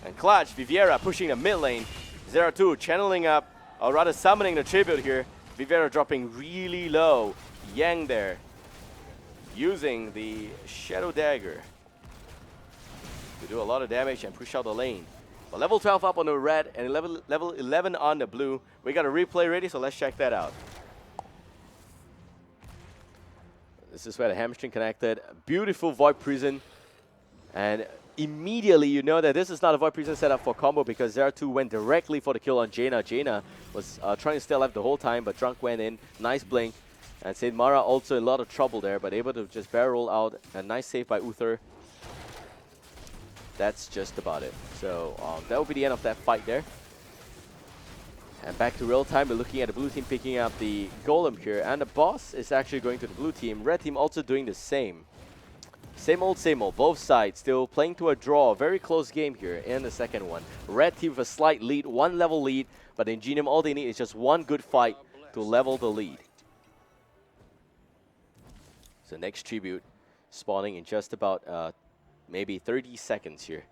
And Clutch, Viviera pushing the mid lane. 0-2 channeling up, or rather summoning the tribute here. Viviera dropping really low. Yang there. Using the Shadow Dagger to do a lot of damage and push out the lane. But level 12 up on the red and level 11 on the blue. We got a replay ready, so let's check that out. This is where the hamstring connected. Beautiful Void Prison. And immediately you know that this is not a Void Prison setup for combo because Zeratul went directly for the kill on Jaina. Jaina was trying to stay alive the whole time, but Drunk went in. Nice blink. And Saint Mara also in a lot of trouble there, but able to just barrel out. A nice save by Uther. That's just about it. So that will be the end of that fight there. And back to real time, we're looking at the blue team picking up the Golem here. And the boss is actually going to the blue team. Red team also doing the same. Same old, both sides still playing to a draw. Very close game here in the second one. Red team with a slight lead, 1 level lead. But in Ingenium, all they need is just 1 good fight to level the lead. So next tribute spawning in just about maybe 30 seconds here.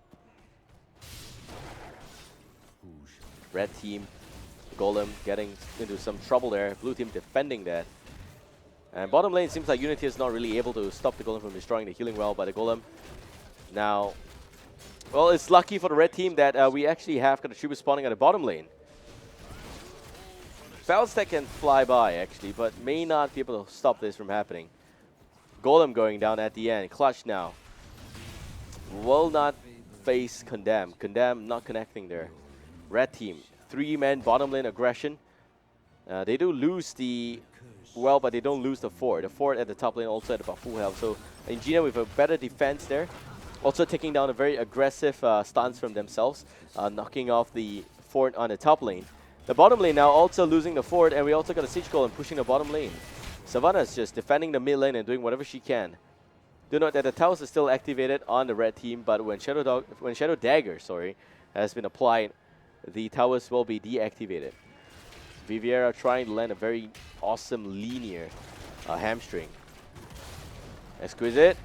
Red team, Golem getting into some trouble there. Blue team defending that. And bottom lane seems like Unity is not really able to stop the Golem from destroying the healing well by the Golem. Now, well, it's lucky for the red team that we actually have got a tribute spawning at the bottom lane. Felstack can fly by actually, but may not be able to stop this from happening. Golem going down at the end. Clutch now. Will not face Condemn. Condemn not connecting there. Red team, 3-man bottom lane aggression. They do lose the well, but they don't lose the fort. The fort at the top lane also at about full health. So Ingenia with a better defense there. Also taking down a very aggressive stance from themselves, knocking off the fort on the top lane. The bottom lane now also losing the fort, and we also got a siege golem pushing the bottom lane. Savannah is just defending the mid lane and doing whatever she can. Do note that the towers are still activated on the red team, but when Shadow Dagger has been applied, the towers will be deactivated. Viviera trying to land a very awesome linear hamstring. Exquisite.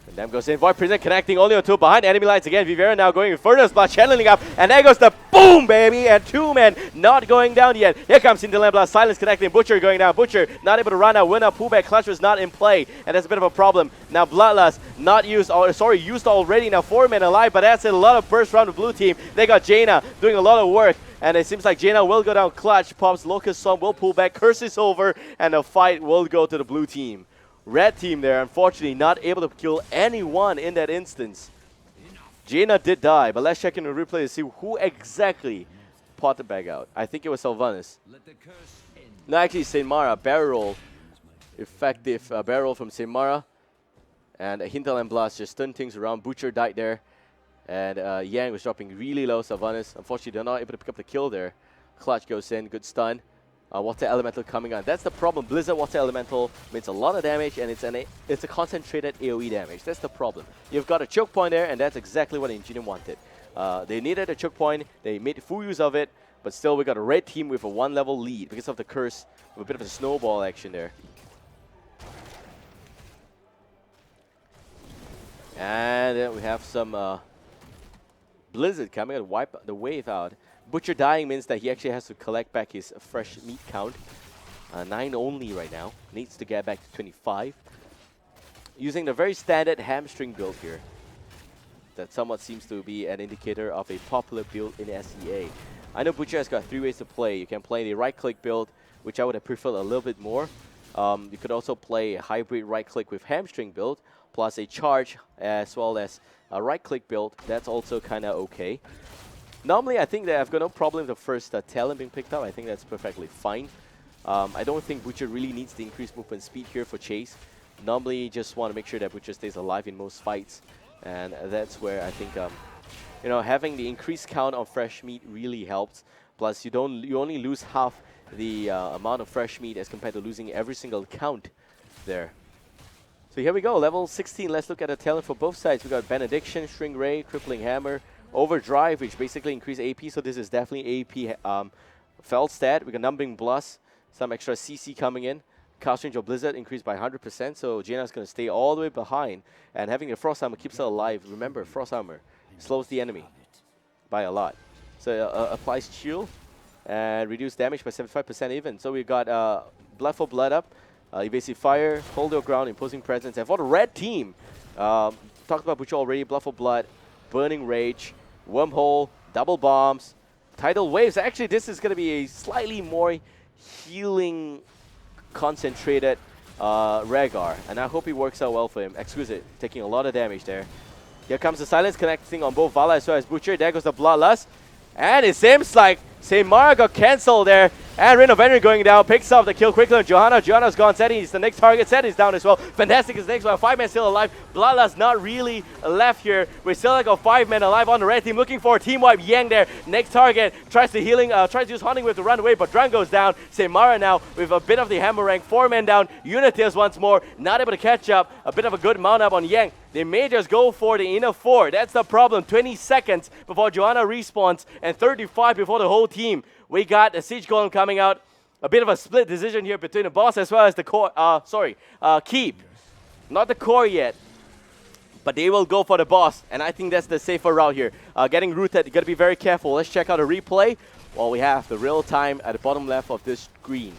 And then goes in. Void Prison connecting only on 2 behind enemy lines again. Viviera now going Infernus Blast, channeling up. And there goes the boom, baby. And 2 men not going down yet. Here comes Hinterland Blast. Silence connecting. Butcher going down. Butcher not able to run out. Winner. Pullback. Clutch was not in play. And that's a bit of a problem. Now Bloodlust not used. Used already. Now 4 men alive. But that's a lot of burst from the blue team. They got Jaina doing a lot of work. And it seems like Jaina will go down. Clutch pops. Locust Song will pull back. Curse is over. And the fight will go to the blue team. Red team there, unfortunately, not able to kill anyone in that instance. Jaina did die, but let's check in the replay to see who exactly popped the bag out. I think it was Sylvanas. No, actually, Saint Mara. Barrel. Effective barrel from Saint Mara. And a Hinterland Blast just turned things around. Butcher died there. And Yang was dropping really low. Sylvanas, unfortunately, they're not able to pick up the kill there. Clutch goes in. Good stun. Water Elemental coming on. That's the problem. Blizzard Water Elemental means a lot of damage, and it's a concentrated AoE damage. That's the problem. You've got a choke point there, and that's exactly what Engineer wanted. They needed a choke point. They made full use of it, but still we got a red team with a 1-level lead because of the curse, with a bit of a snowball action there. And then we have some Blizzard coming to wipe the wave out. Butcher dying means that he actually has to collect back his fresh meat count. 9 only right now. Needs to get back to 25. Using the very standard hamstring build here. That somewhat seems to be an indicator of a popular build in SEA. I know Butcher has got 3 ways to play. You can play the right-click build, which I would have preferred a little bit more. You could also play a hybrid right-click with hamstring build, plus a charge as well as a right-click build. That's also kind of okay. Normally, I think that I've got no problem with the first talent being picked up. I think that's perfectly fine. I don't think Butcher really needs the increased movement speed here for Chase. Normally, you just want to make sure that Butcher stays alive in most fights. And that's where I think, you know, having the increased count of fresh meat really helps. Plus, you only lose half the amount of fresh meat as compared to losing every single count there. So here we go, level 16. Let's look at the talent for both sides. We got Benediction, String Ray, Crippling Hammer, Overdrive, which basically increase AP, so this is definitely AP felt stat. We got Numbing Blast, some extra CC coming in. Cast range of Blizzard increased by 100%, so Jaina's going to stay all the way behind. And having a Frost Armor keeps her alive. Remember, Frost Armor slows the enemy by a lot. So applies Chill and reduce damage by 75% even. So we got Blood for Blood up, Evasive Fire, Hold Your Ground, Imposing Presence. And for the red team, talked about Butcher already, Blood for Blood, Burning Rage, Wormhole, Double Bombs, Tidal Waves. Actually, this is going to be a slightly more healing, concentrated Rhaegar, and I hope it works out well for him. Exquisite, taking a lot of damage there. Here comes the Silence connecting on both Vala as well as Butcher. There goes the Bloodlust, and it seems like St. Mara got cancelled there. And Reign of Vengeance going down, picks up the kill quickly on Johanna. Johanna's gone, Seti is the next target. Seti's down as well. Fantastic is the next one. 5 men still alive. Bloodlust not really left here. We still got 5 men alive on the red team, looking for a team wipe. Yang there, next target. Tries to use Haunting Wave to run away, but Drang goes down. St. Mara now with a bit of the hammer rank. 4 men down. Uniteers once more, not able to catch up. A bit of a good mount up on Yang. They may just go for the inner 4. That's the problem. 20 seconds before Johanna respawns and 35 before the whole team. We got the Siege Golem coming out. A bit of a split decision here between the boss as well as the core. Keep. Not the core yet. But they will go for the boss. And I think that's the safer route here. Getting rooted, you got to be very careful. Let's check out a replay. Well, we have the real time at the bottom left of this screen.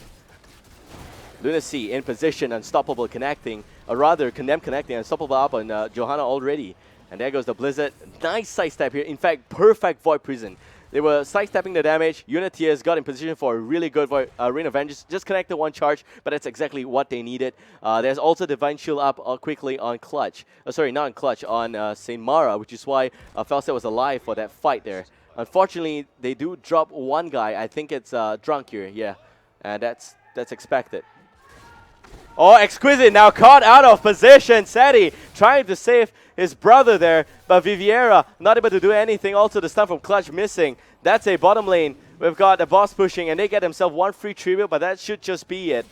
Lunacy in position, unstoppable connecting. Or rather, Condemn connecting, unstoppable up on Johanna already. And there goes the Blizzard. Nice sidestep here. In fact, perfect Void Prison. They were sidestepping the damage. Uniteers got in position for a really good Reign of Vengeance. Just connected 1 charge, but that's exactly what they needed. There's also Divine Shield up quickly on Clutch. Sorry, not on Clutch, on St. Mara, which is why Felset was alive for that fight there. Unfortunately, they do drop 1 guy. I think it's Drunk here, yeah. And that's expected. Oh, Exquisite now caught out of position. Seti trying to save his brother there, but Viviera not able to do anything. Also the stun from Clutch missing. That's a bottom lane. We've got the boss pushing, and they get themselves 1 free tribute, but that should just be it.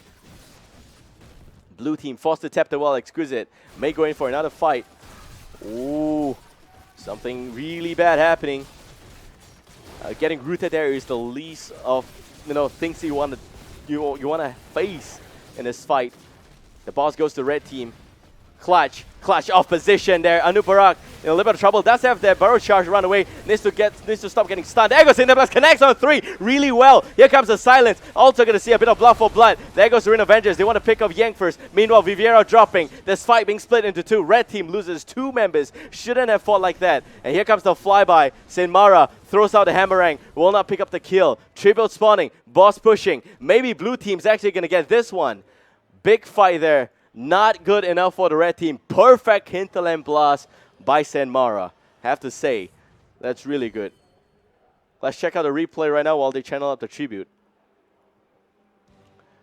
Blue team forced to tap the wall. Exquisite may go in for another fight. Ooh, something really bad happening. Getting rooted there is the least of things you want to face in this fight. The boss goes to red team. Clutch off position there. Anuparak in a little bit of trouble. Does have that burrow charge run away. Needs to stop getting stunned. There goes Cinderblast. Connects on 3 really well. Here comes the Silence. Also going to see a bit of Blood for Blood. There goes the Reign of Vengeance. They want to pick up Yang first. Meanwhile, Viviera dropping. This fight being split into 2. Red team loses 2 members. Shouldn't have fought like that. And here comes the flyby. St. Mara throws out the Hammerang. Will not pick up the kill. Tribute spawning. Boss pushing. Maybe blue team's actually going to get this one. Big fight there. Not good enough for the red team. Perfect Hinterland Blast by St. Mara. Have to say, that's really good. Let's check out the replay right now while they channel up the tribute.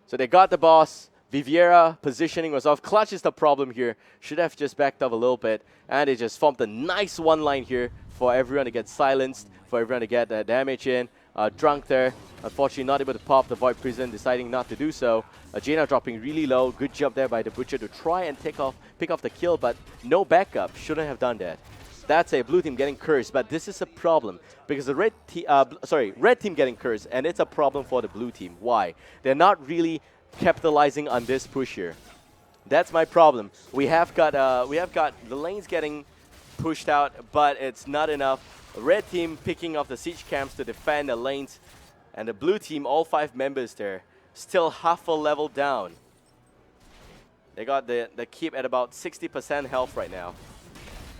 So they got the boss. Viviera positioning was off. Clutch is the problem here. Should have just backed up a little bit. And they just formed a nice 1 line here for everyone to get silenced, for everyone to get that damage in. Drunk there, unfortunately not able to pop the Void Prison, deciding not to do so. Jaina dropping really low. Good job there by the Butcher to try and pick off the kill, but no backup. Shouldn't have done that. That's a blue team getting cursed, but this is a problem because the red team getting cursed, and it's a problem for the blue team. Why? They're not really capitalizing on this push here. That's my problem. We have got the lanes getting pushed out, but it's not enough. Red team picking off the siege camps to defend the lanes, and the blue team, all 5 members there, still half a level down. They got the keep at about 60% health right now.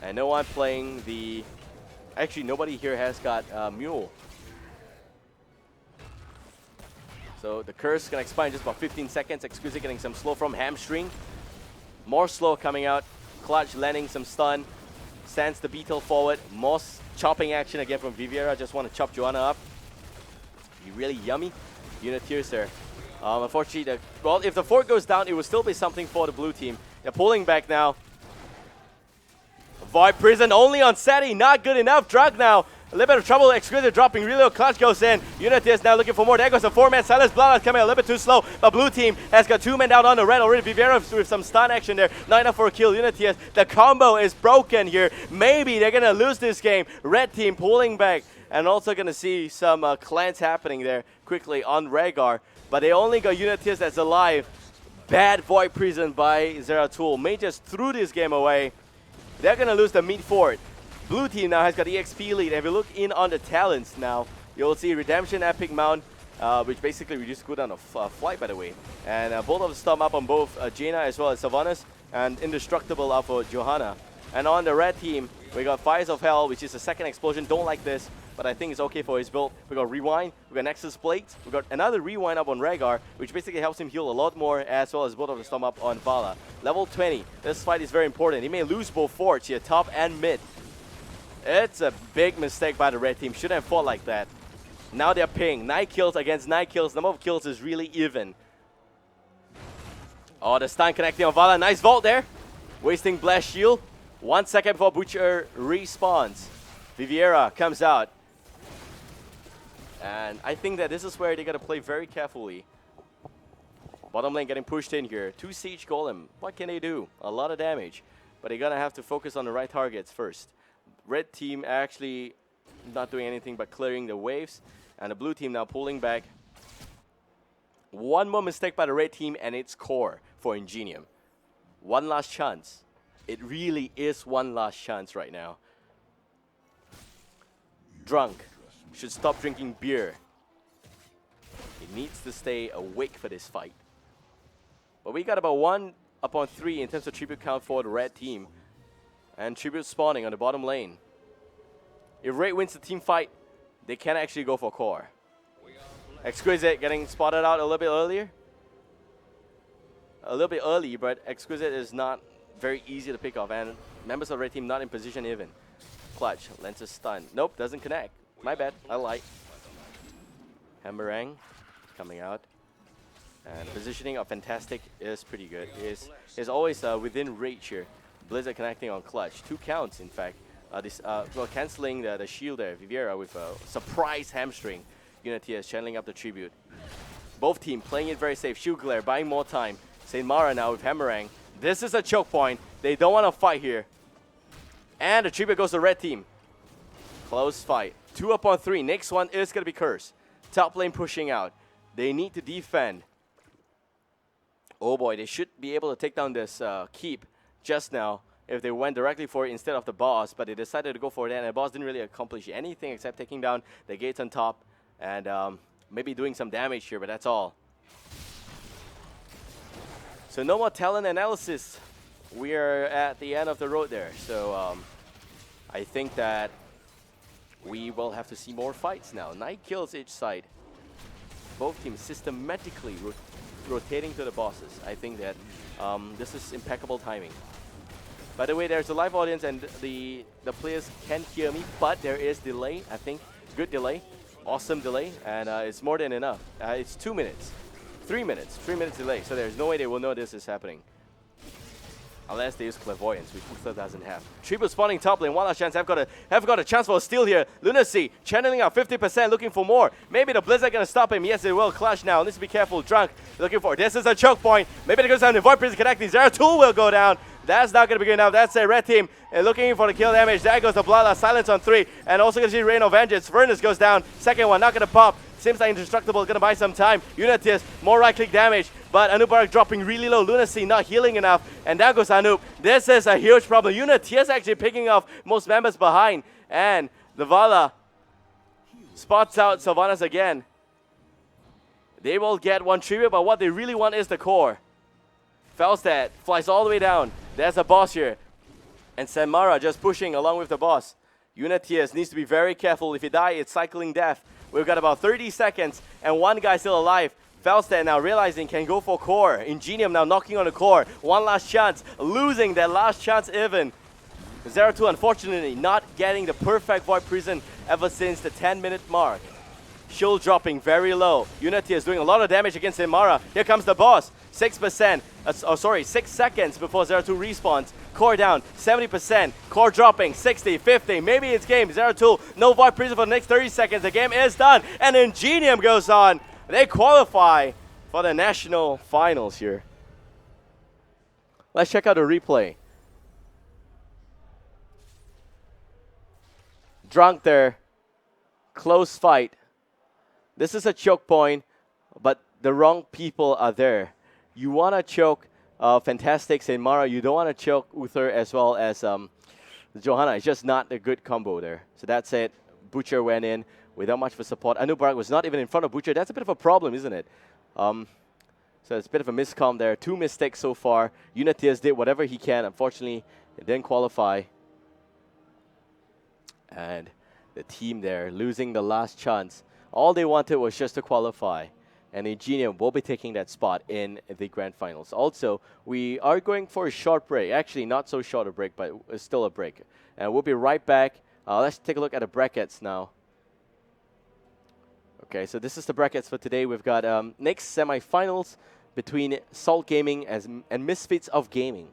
And no one playing the... Actually, nobody here has got Mule. So the curse is going to expire in just about 15 seconds. Exquisite getting some slow from Hamstring. More slow coming out. Clutch landing some stun. Sends the Beetle forward. More chopping action again from Viviera. Just want to chop Joanna up. Be really yummy. Uniteers there. Unfortunately, well, if the fort goes down, it will still be something for the blue team. They're pulling back now. Void Prison only on Seti, not good enough. Drug now, a little bit of trouble. Exquisite dropping really low. Clutch goes in. Unity is now looking for more. There goes a 4-man Silence. Bloodlust coming a little bit too slow. But blue team has got 2 men down on the red already. Vivera with some stun action there. Not enough for a kill. Unity is, the combo is broken here. Maybe they're going to lose this game. Red team pulling back. And also going to see some clans happening there quickly on Rhaegar. But they only got Unity that's alive. Bad Void Prison by Zeratul. May just threw this game away. They're going to lose the mid fort. Blue team now has got EXP lead. And if you look in on the talents now, you'll see Redemption Epic Mount, which basically reduces cooldown of flight, by the way. And Bolt of the Storm up on both Jaina as well as Sylvanas, and Indestructible up for Johanna. And on the red team, we got Fires of Hell, which is a second explosion. Don't like this, but I think it's okay for his build. We got Rewind, we got Nexus Plate, we got another Rewind up on Rhaegar, which basically helps him heal a lot more, as well as Bolt of the Storm up on Vala. Level 20, this fight is very important. He may lose both forts here, top and mid. It's a big mistake by the red team. Shouldn't have fought like that. Now they're paying. 9 kills against 9 kills. Number of kills is really even. Oh, the stun connecting on Vala. Nice vault there. Wasting Blast Shield. 1 second before Butcher respawns. Viviera comes out. And I think that this is where they got to play very carefully. Bottom lane getting pushed in here. 2 Siege Golem. What can they do? A lot of damage. But they're going to have to focus on the right targets first. Red team actually not doing anything but clearing the waves. And the blue team now pulling back. One more mistake by the red team and it's core for Ingenium. One last chance. It really is one last chance right now. Drunk should stop drinking beer. He needs to stay awake for this fight. But we got about 1/3 in terms of tribute count for the red team. And tribute spawning on the bottom lane. If Red wins the team fight, they can actually go for core. Exquisite getting spotted out a little bit earlier. A little bit early, but Exquisite is not very easy to pick off. And members of the red team not in position even. Clutch, lens is stun. Nope, doesn't connect. My bad, I lied. Hammerang coming out. And positioning of Fantastic is pretty good. Is always within reach here. Blizzard connecting on Clutch. 2 counts, in fact. Well, cancelling the shield there. Viviera with a surprise hamstring. Unity is channeling up the tribute. Both team playing it very safe. Shield Glare buying more time. Saint Mara now with Hammerang. This is a choke point. They don't want to fight here. And the tribute goes to red team. Close fight. 2/3. Next one is going to be Curse. Top lane pushing out. They need to defend. Oh boy, they should be able to take down this keep just now if they went directly for it instead of the boss, but they decided to go for that, and the boss didn't really accomplish anything except taking down the gates on top and maybe doing some damage here, but that's all. So no more talent analysis. We are at the end of the road there. So I think that we will have to see more fights now. 9 kills each side. Both teams systematically rotating to the bosses. I think that this is impeccable timing. By the way, there's a live audience and the players can hear me, but there is delay, I think. Good delay. Awesome delay. And it's more than enough. It's 2 minutes. 3 minutes. 3 minutes delay. So there's no way they will know this is happening. Unless they use Clairvoyance, which Uther doesn't have. Triple spawning top lane, one last chance. Have got a chance for a steal here. Lunacy channeling out 50%, looking for more. Maybe the Blizzard gonna stop him. Yes, it will. Clash now. Needs to be careful. Drunk looking for. This is a choke point. Maybe it goes down. The Void Prison connecting. Zeratul will go down. That's not gonna be good enough. That's a red team looking for the kill damage. There goes the Bloodlust. Silence on 3, and also gonna see Rain of Vengeance. Furnace goes down. Second one not gonna pop. Seems like Indestructible, gonna buy some time. Unitius, more right-click damage, but Anubarak dropping really low. Lunacy not healing enough, and down goes Anup. This is a huge problem. Unitius actually picking off most members behind, and the Vala spots out Sylvanas again. They will get one tribute, but what they really want is the core. Felstad flies all the way down. There's a boss here, and Samara just pushing along with the boss. Unitius needs to be very careful. If he die, it's cycling death. We've got about 30 seconds, and one guy still alive. Felstad now realizing can go for core. Ingenium now knocking on the core. One last chance, losing that last chance even. Zeratul unfortunately not getting the perfect Void Prison ever since the 10-minute mark. Shield dropping very low. Unity is doing a lot of damage against Imara. Here comes the boss. 6%, 6 seconds before Zeratul respawns. Core down, 70%. Core dropping, 60, 50. Maybe it's game. Zeratul, no Void Prison for the next 30 seconds. The game is done, and Ingenium goes on. They qualify for the national finals here. Let's check out the replay. Drunk there. Close fight. This is a choke point, but the wrong people are there. You want to choke Fantastics and Mara. You don't want to choke Uther as well as Johanna. It's just not a good combo there. So that's it. Butcher went in without much of a support. Anubarak was not even in front of Butcher. That's a bit of a problem, isn't it? So it's a bit of a miscom there. 2 mistakes so far. Unitius did whatever he can. Unfortunately, it didn't qualify. And the team there losing the last chance. All they wanted was just to qualify. And Ingenium will be taking that spot in the grand finals. Also, we are going for a short break. Actually, not so short a break, but it's still a break. And we'll be right back. Let's take a look at the brackets now. Okay, so this is the brackets for today. We've got next semifinals between Salt Gaming and Misfits of Gaming.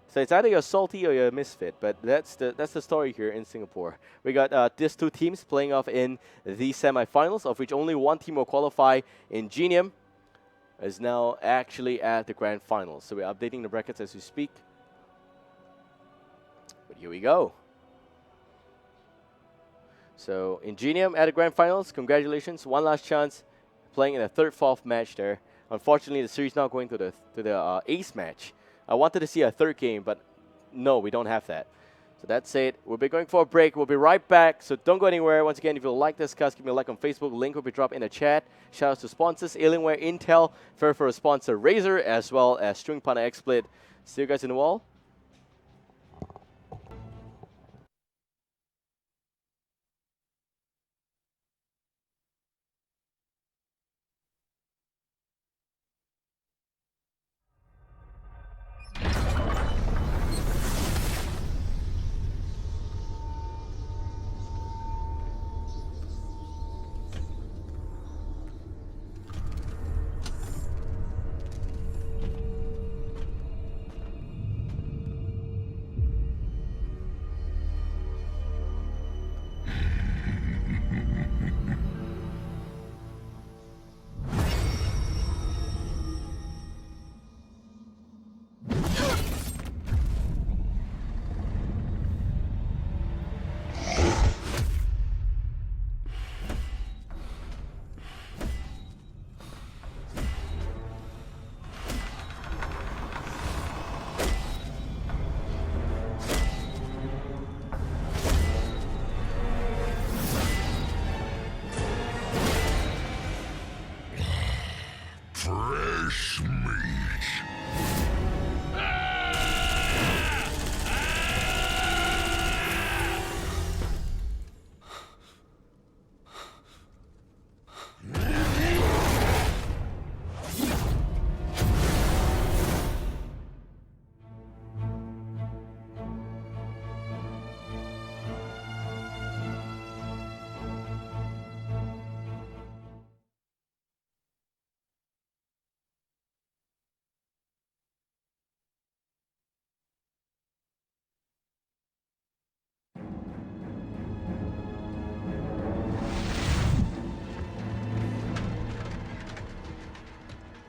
So it's either you're salty or you're a misfit, but that's the story here in Singapore. We got these 2 teams playing off in the semifinals, of which only one team will qualify. Ingenium is now actually at the grand finals. So we're updating the brackets as we speak. But here we go. So Ingenium at the grand finals, congratulations. One last chance, playing in a 3rd, 4th match there. Unfortunately, the series now going to the ace match. I wanted to see a 3rd game, but no, we don't have that. So that's it. We'll be going for a break. We'll be right back, so don't go anywhere. Once again, if you like this cast, give me a like on Facebook. Link will be dropped in the chat. Shout out to sponsors, Alienware, Intel, for a sponsor, Razer, as well as String Partner XSplit. See you guys in the wall.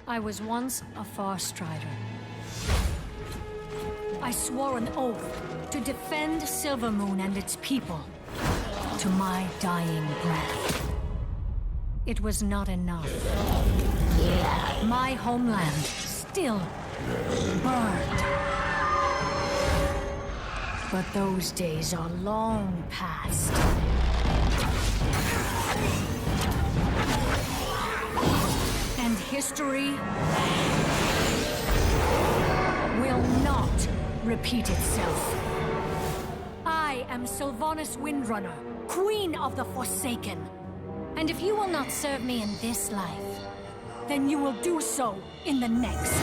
I was once a far strider. I swore an oath to defend Silvermoon and its people to my dying breath. It was not enough. My homeland still burned. But those days are long past. And history will not repeat itself. I am Sylvanas Windrunner, Queen of the Forsaken. And if you will not serve me in this life, then you will do so in the next.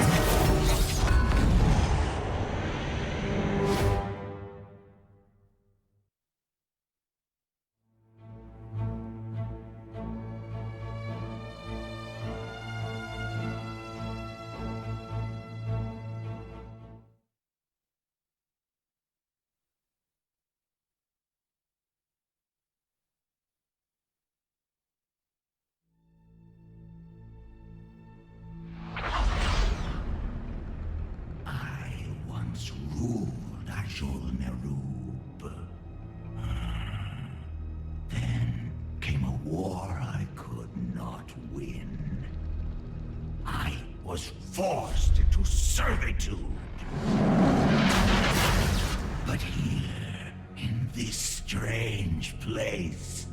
Ruled Ashul Nerub. Then came a war I could not win. I was forced into servitude. But here, in this strange place,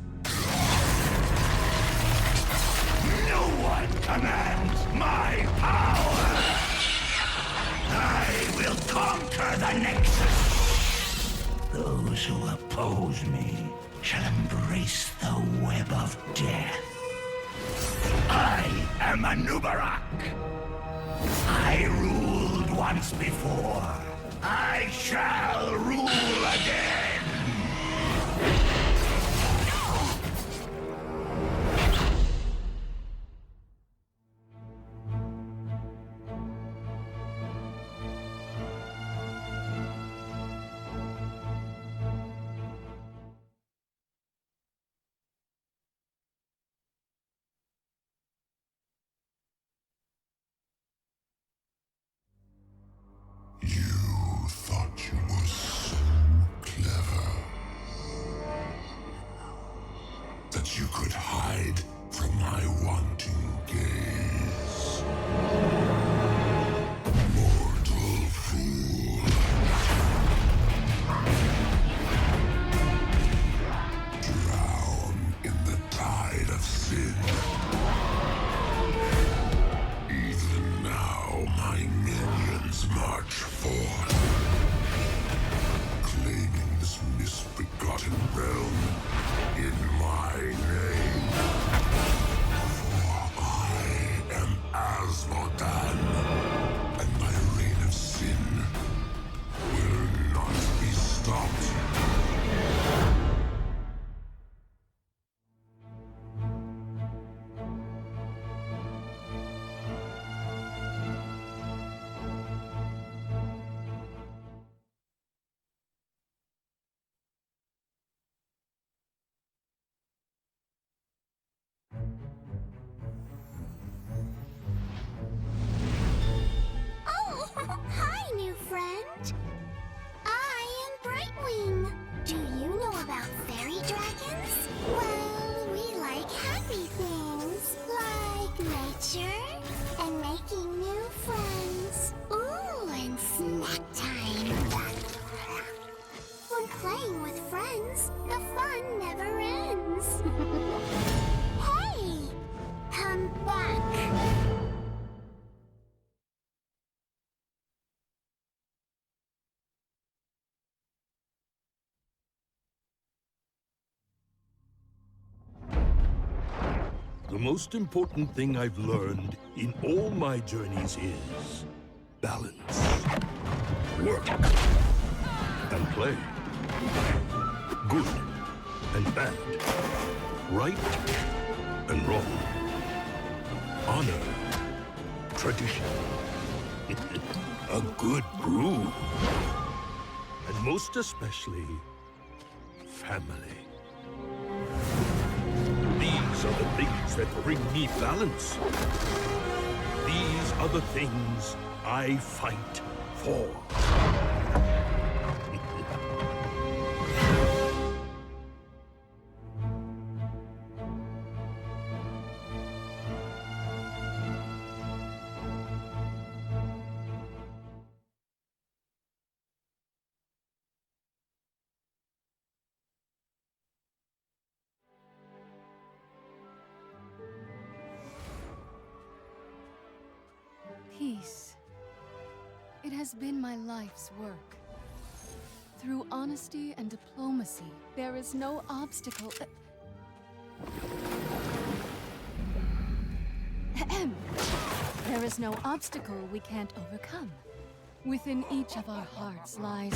no one commands my power! I will conquer the Nexus! Those who oppose me shall embrace the web of death. I am Anubarak. I ruled once before. I shall rule again! That you could hide from my wanting gaze. Mortal fool. Drown in the tide of sin. Even now my minions march forth, claiming this misbegotten realm in my name. For I am Asmodan, and my reign of sin will not be stopped. Hi, new friend. I am Brightwing. Do you know about fairy dragons? Well, we like happy things, like nature and making new friends. Ooh, and snack time. When playing with friends, the fun never ends. Hey, come back. The most important thing I've learned in all my journeys is balance. Work and play. Good and bad. Right and wrong. Honor. Tradition. A good brew. And most especially, family. These are the things that bring me balance. These are the things I fight for. Peace. It has been my life's work. Through honesty and diplomacy, there is no obstacle. There is no obstacle we can't overcome. Within each of our hearts lies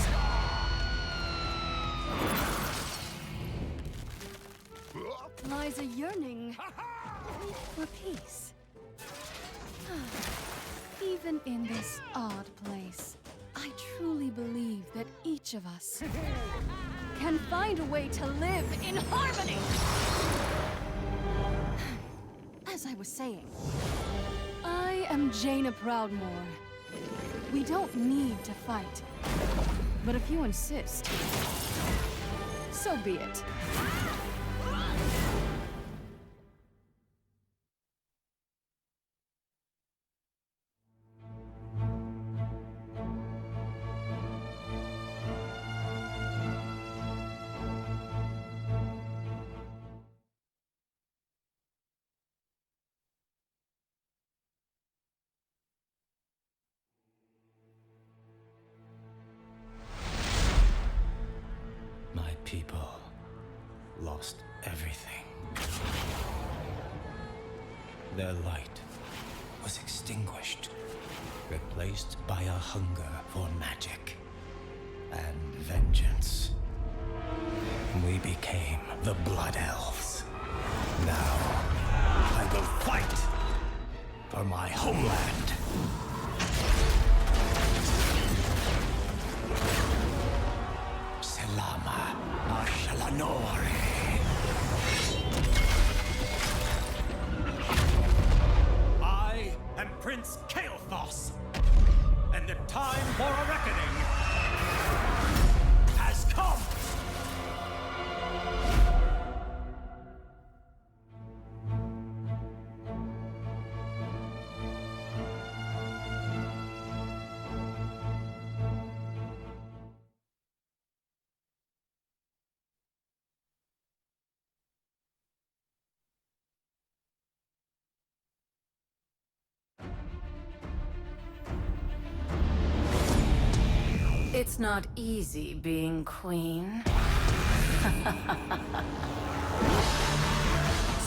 a yearning for peace. Even in this odd place, I truly believe that each of us can find a way to live in harmony. As I was saying, I am Jaina Proudmoore. We don't need to fight. But if you insist, so be it. My people lost everything. Their light was extinguished, replaced by a hunger for magic and vengeance. We became the Blood Elves. Now, I will fight for my homeland. Selama Ashalanore. I am Prince Kael'thas, and the time for a reckoning has come! It's not easy being queen.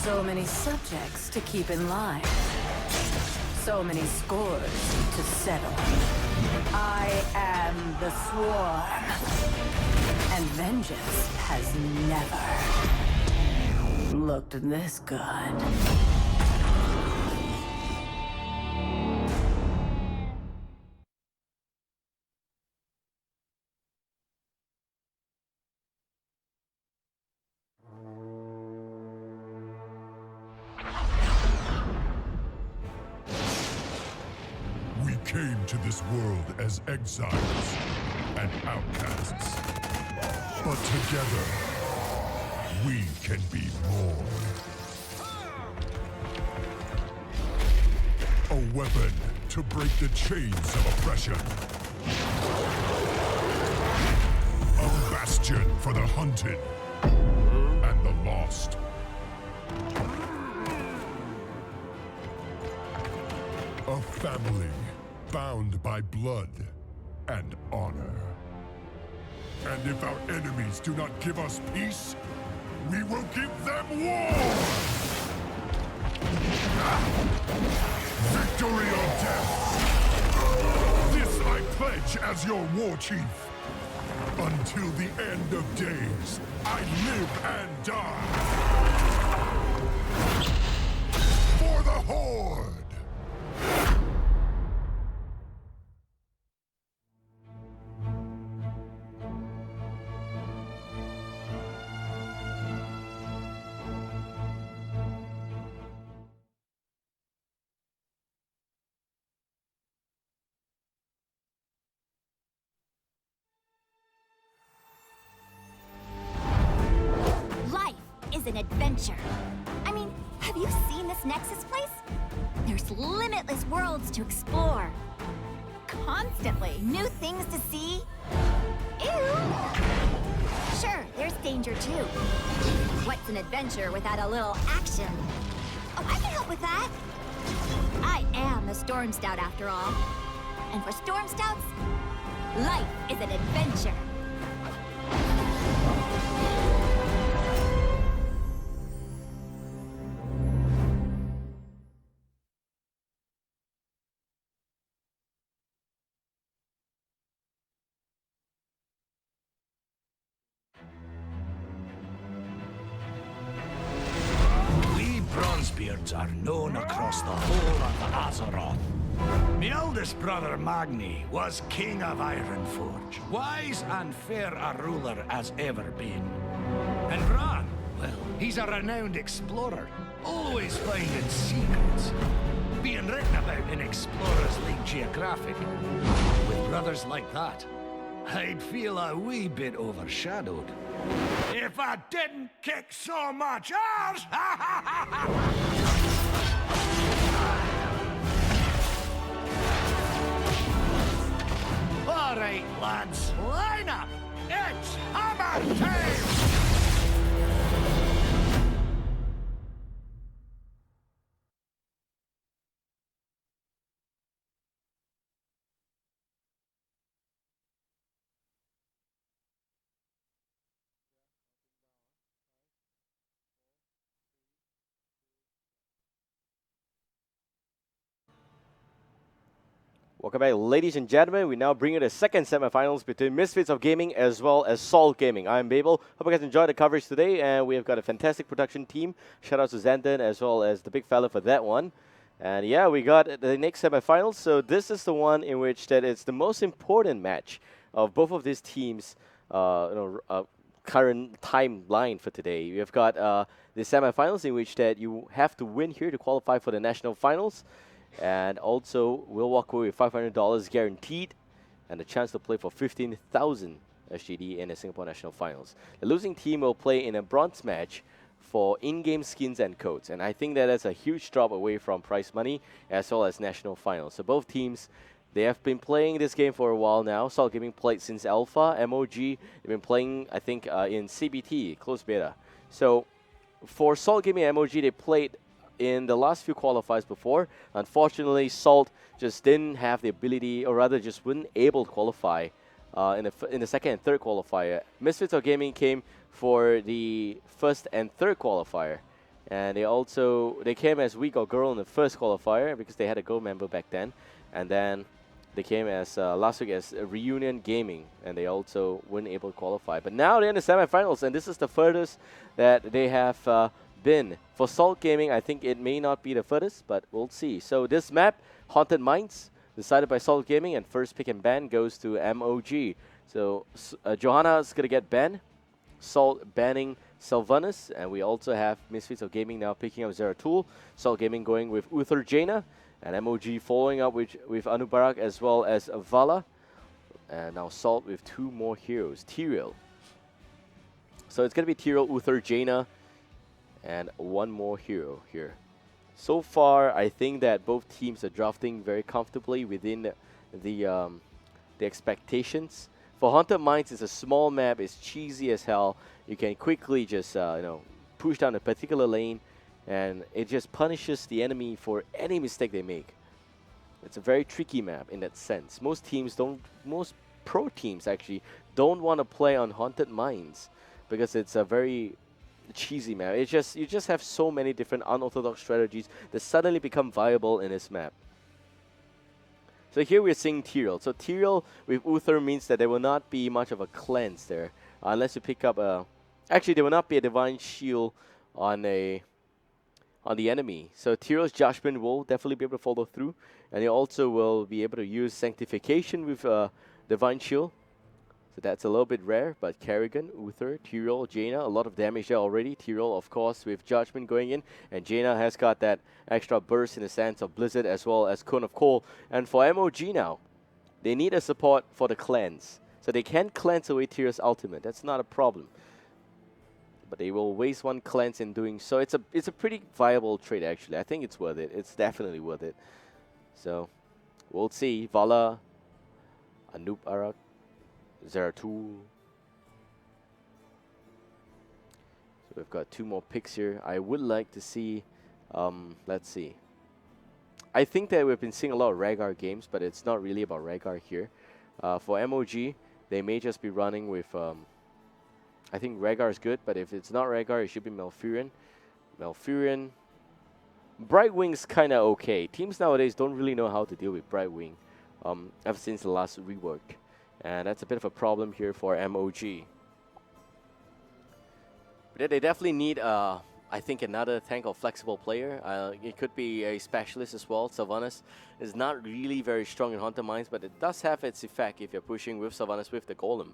So many subjects to keep in line. So many scores to settle. I am the Swarm. And vengeance has never looked this good. We came to this world as exiles and outcasts. But together, we can be more. A weapon to break the chains of oppression. A bastion for the hunted and the lost. A family bound by blood and honor. And if our enemies do not give us peace, we will give them war! Victory or death! This I pledge as your war chief. Until the end of days, I live and die. For the Horde! an adventure. I mean, have you seen this Nexus place? There's limitless worlds to explore. Constantly new things to see. Ew! Sure, there's danger too. What's an adventure without a little action? Oh, I can help with that. I am a Storm Scout after all. And for Storm Scouts, life is an adventure. We Bronzebeards are known across the whole of Azeroth. My eldest brother Magni was king of Ironforge, wise and fair a ruler as ever been. And Bran, well, he's a renowned explorer, always finding secrets. Being written about in Explorers League Geographic. With brothers like that, I'd feel a wee bit overshadowed. If I didn't kick so much ass! All right, lads, line up! It's hammer time! Welcome back, ladies and gentlemen. We now bring you the second semifinals between Misfits of Gaming as well as Salt Gaming. I'm Babel. Hope you guys enjoyed the coverage today, and we have got a fantastic production team. Shout out to Xandon as well as the big fella for that one. And yeah, we got the next semifinals. So this is the one in which that it's the most important match of both of these teams' current timeline for today. We have got the semifinals in which that you have to win here to qualify for the national finals. And also, we'll walk away with $500 guaranteed and a chance to play for 15,000 SGD in the Singapore National Finals. The losing team will play in a bronze match for in-game skins and codes. And I think that that's a huge drop away from prize money as well as National Finals. So both teams, they have been playing this game for a while now. Salt Gaming played since Alpha, MOG. They've been playing, I think, in CBT, closed beta. So for Salt Gaming and MOG, they played in the last few qualifiers before. Unfortunately, Salt just didn't have the ability, or rather just wasn't able to qualify in the second and third qualifier. Misfits of Gaming came for the first and third qualifier, and they came as weak or girl in the first qualifier because they had a Go member back then, and then they came as last week as Reunion Gaming, and they also weren't able to qualify. But now they're in the semifinals, and this is the furthest that they have been. For Salt Gaming, I think it may not be the furthest, but we'll see. So this map, Haunted Mines, decided by Salt Gaming, and first pick and ban goes to MOG. So Johanna's going to get banned, Salt banning Sylvanus, and we also have Misfits of Gaming now picking up Zeratul, Salt Gaming going with Uther Jaina, and MOG following up with Anubarak as well as Vala. And now Salt with two more heroes, Tyrael. So it's going to be Tyrael, Uther Jaina, and one more hero here. So far, I think that both teams are drafting very comfortably within the expectations. For Haunted Mines, it's a small map. It's cheesy as hell. You can quickly just push down a particular lane, and it just punishes the enemy for any mistake they make. It's a very tricky map in that sense. Most pro teams actually don't want to play on Haunted Mines because it's a very cheesy map. You just have so many different unorthodox strategies that suddenly become viable in this map. So here we're seeing Tyrael. So Tyrael with Uther means that there will not be much of a cleanse there, unless you pick up a. Actually, there will not be a divine shield on the enemy. So Tyrael's judgment will definitely be able to follow through, and you also will be able to use sanctification with divine shield. So that's a little bit rare, but Kerrigan, Uther, Tyrael, Jaina, a lot of damage there already. Tyrael, of course, with Judgment going in, and Jaina has got that extra burst in the sense of Blizzard as well as Cone of Cold. And for MOG now, they need a support for the cleanse. So they can cleanse away Tyrael's ultimate. That's not a problem. but they will waste one cleanse in doing so. It's a pretty viable trade actually. I think it's worth it. It's definitely worth it. So we'll see. Vala, Anoop Arak, Zeratul. So we've got 2 more picks here. I would like to see, let's see. I think that we've been seeing a lot of Rhaegar games, but it's not really about Rhaegar here. For MOG, they may just be running with, I think Rhaegar is good, but if it's not Rhaegar, it should be Malfurion. Malfurion. Brightwing's kind of okay. Teams nowadays don't really know how to deal with Brightwing ever since the last rework. And that's a bit of a problem here for MOG. But they definitely need, I think, another tank or flexible player. It could be a specialist as well. Sylvanas is not really very strong in Haunted Mines, but it does have its effect if you're pushing with Sylvanas with the Golem.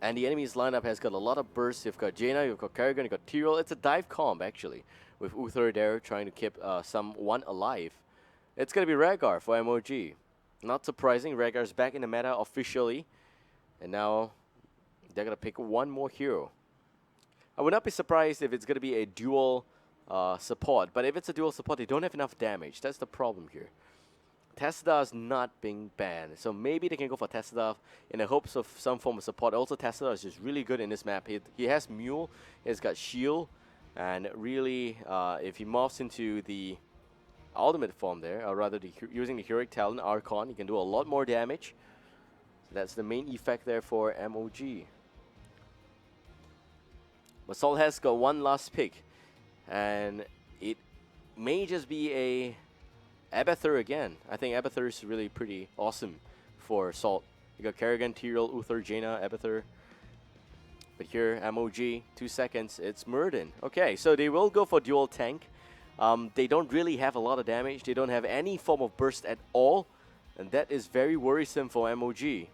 And the enemy's lineup has got a lot of bursts. You've got Jaina, you've got Kerrigan, you've got Tyrael. It's a dive comp, actually, with Uther there trying to keep someone alive. It's going to be Rhaegar for MOG. Not surprising, Rhaegar's back in the meta officially. And now they're going to pick one more hero. I would not be surprised if it's going to be a dual support. But if it's a dual support, they don't have enough damage. That's the problem here. Tassadar is not being banned, so maybe they can go for Tassadar in the hopes of some form of support. Also, Tassadar is just really good in this map. He has Mule, he's got Shield, and really, if he morphs into the ultimate form there, or rather using the Heroic Talent, Archon, he can do a lot more damage. So that's the main effect there for MOG. But Salt has got one last pick, and it may just be a Abathur again. I think Abathur is really pretty awesome for Salt. You got Kerrigan, Tyrael, Uther, Jaina, Abathur. But here, MOG, 2 seconds, it's Muradin. Okay, so they will go for dual tank. They don't really have a lot of damage. They don't have any form of burst at all. And that is very worrisome for MOG.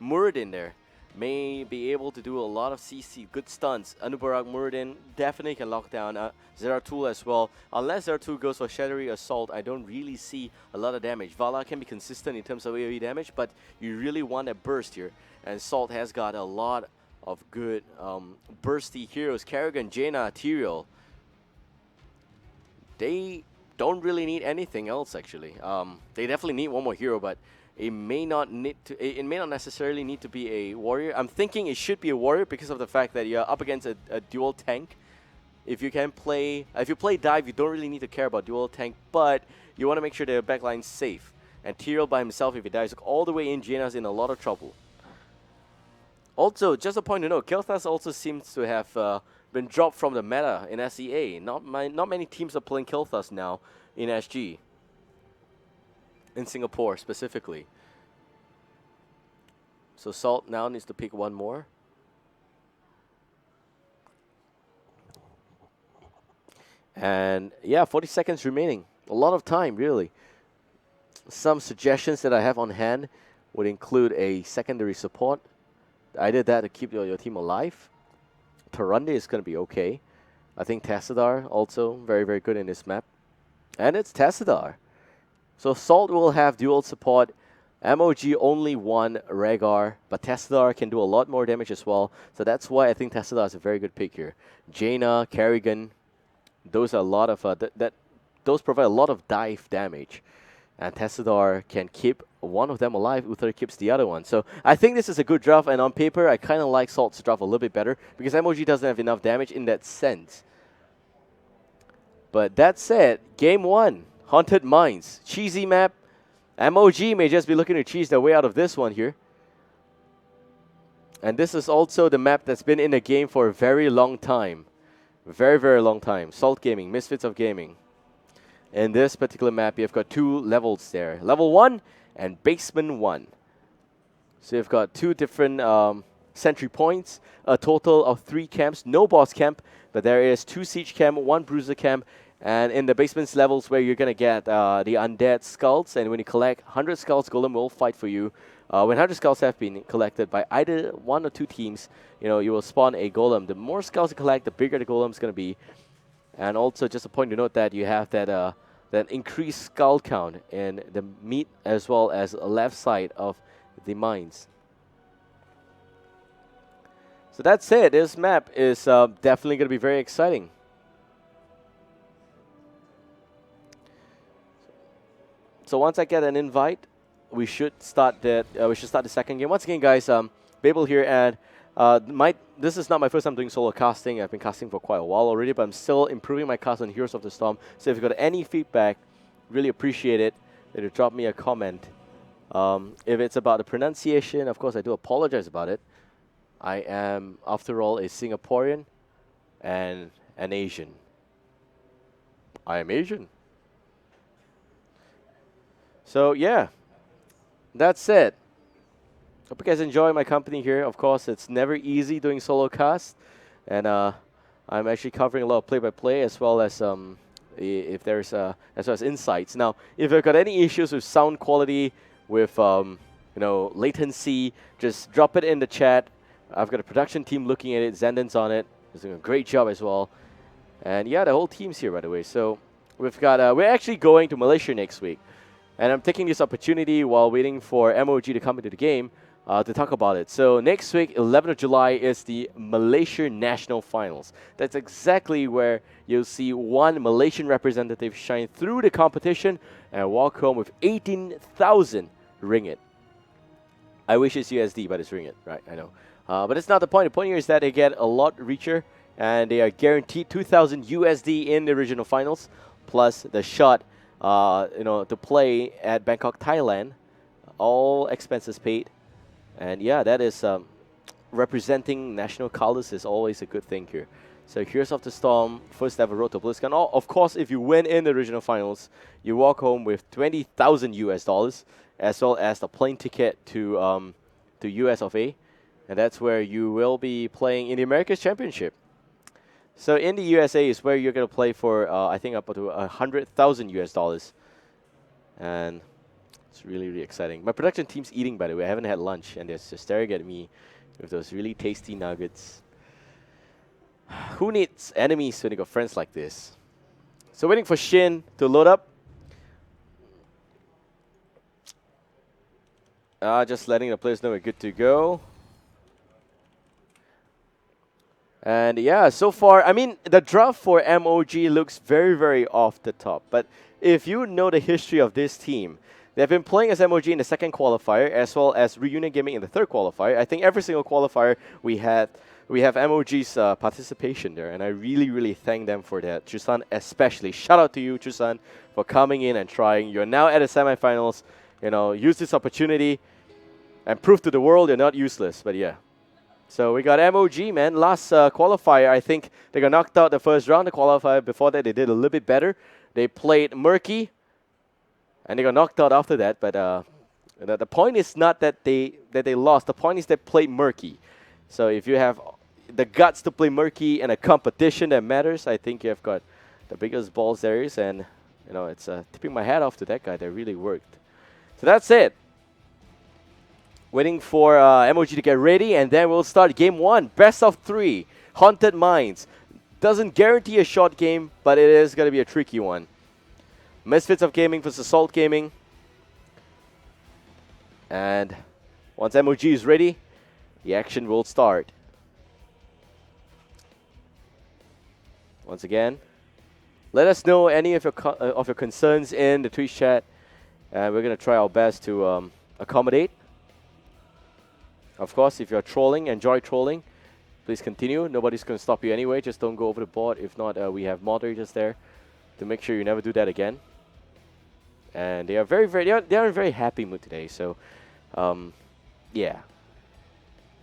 Muradin there may be able to do a lot of CC, good stunts. Anubarak, Muradin definitely can lock down Zeratul as well. Unless Zeratul goes for Shadowy Assault, I don't really see a lot of damage. Vala can be consistent in terms of AoE damage, but you really want a burst here. And Salt has got a lot of good bursty heroes. Kerrigan, Jaina, Tyrael. They don't really need anything else actually. They definitely need one more hero, but it may not necessarily need to be a warrior. I'm thinking it should be a warrior because of the fact that you're up against a dual tank. If you play dive, you don't really need to care about dual tank, but you want to make sure their backline's safe. And Tyrael by himself, if he dies all the way in, Jaina's in a lot of trouble. Also, just a point to note, Kael'thas also seems to have been dropped from the meta in SEA. Not many teams are playing Kael'thas now in SG. In Singapore specifically. So Salt now needs to pick one more. And yeah, 40 seconds remaining. A lot of time, really. Some suggestions that I have on hand would include a secondary support. Either that to keep your team alive. Tarande is going to be okay. I think Tassadar also very, very good in this map. And it's Tassadar. So Salt will have dual support. MOG only one Rhaegar, but Tassadar can do a lot more damage as well. So that's why I think Tassadar is a very good pick here. Jaina, Kerrigan, those are a lot of those provide a lot of dive damage, and Tassadar can keep one of them alive. Uther keeps the other one. So I think this is a good draft, and on paper I kind of like Salt's draft a little bit better because MOG doesn't have enough damage in that sense. But that said, game 1. Haunted Mines. Cheesy map. MOG may just be looking to cheese their way out of this one here. And this is also the map that's been in the game for a very long time. Very, very long time. Salt Gaming, Misfits of Gaming. In this particular map, you've got 2 levels there. Level 1 and Basement 1. So you've got 2 different sentry points. A total of 3 camps. No boss camp, but there is 2 siege camp, 1 bruiser camp. And in the basement's levels where you're going to get the undead skulls, and when you collect 100 skulls, Golem will fight for you. When 100 skulls have been collected by either 1 or 2 teams, you will spawn a Golem. The more skulls you collect, the bigger the Golem's going to be. And also, just a point to note that you have that increased skull count in the meat as well as left side of the mines. So that's it. This map is definitely going to be very exciting. So once I get an invite, we should start that. We should start the second game. Once again, guys, Babel here, and this is not my first time doing solo casting. I've been casting for quite a while already, but I'm still improving my cast on Heroes of the Storm. So if you've got any feedback, really appreciate it. That you drop me a comment. If it's about the pronunciation, of course, I do apologize about it. I am, after all, a Singaporean and an Asian. I am Asian. So yeah, that's it. Hope you guys enjoy my company here. Of course, it's never easy doing solo cast, and I'm actually covering a lot of play-by-play as well as if there's as well as insights. Now, if you've got any issues with sound quality, with latency, just drop it in the chat. I've got a production team looking at it. Zenden's on it. He's doing a great job as well. And yeah, the whole team's here, by the way. So we've got we're actually going to Malaysia next week. And I'm taking this opportunity while waiting for MOG to come into the game to talk about it. So next week, 11th of July, is the Malaysia National Finals. That's exactly where you'll see one Malaysian representative shine through the competition and walk home with 18,000 ringgit. I wish it's USD, but it's ringgit, right? I know. But it's not the point. The point here is that they get a lot richer, and they are guaranteed 2,000 USD in the regional finals, plus the shot to play at Bangkok, Thailand, all expenses paid. And yeah, that is representing national colors is always a good thing here. So Heroes of the Storm, first ever road to Blizzcon. Of course, if you win in the regional finals, you walk home with 20,000 US dollars, as well as the plane ticket to US of A, and that's where you will be playing in the Americas Championship. So in the USA is where you're going to play for, I think, up to 100,000 US dollars. And it's really, really exciting. My production team's eating, by the way. I haven't had lunch, and they're just staring at me with those really tasty nuggets. Who needs enemies when you got friends like this? So waiting for Shin to load up. Just letting the players know we're good to go. And yeah, so far, I mean, the draft for MOG looks very, very off the top. But if you know the history of this team, they've been playing as MOG in the second qualifier, as well as Reunion Gaming in the third qualifier. I think every single qualifier we have MOG's participation there, and I really, really thank them for that. Chusan especially. Shout out to you, Chusan, for coming in and trying. You're now at the semifinals. Use this opportunity and prove to the world you're not useless. But yeah. So we got MOG, man. Last qualifier, I think they got knocked out the first round. The qualifier before that, they did a little bit better. They played Murky, and they got knocked out after that. But the point is not that they lost. The point is they played Murky. So if you have the guts to play Murky in a competition that matters, I think you've got the biggest balls there is. And it's tipping my hat off to that guy. That really worked. So that's it. Waiting for MOG to get ready, and then we'll start game one. Best of 3. Haunted Mines. Doesn't guarantee a short game, but it is going to be a tricky one. Misfits of Gaming versus Salt Gaming. And once MOG is ready, the action will start. Once again, let us know any of your concerns in the Twitch chat, and we're going to try our best to accommodate. Of course, if you're trolling, enjoy trolling, please continue. Nobody's going to stop you anyway. Just don't go over the board. If not, we have moderators there to make sure you never do that again. And they are they are in a very happy mood today. So, yeah,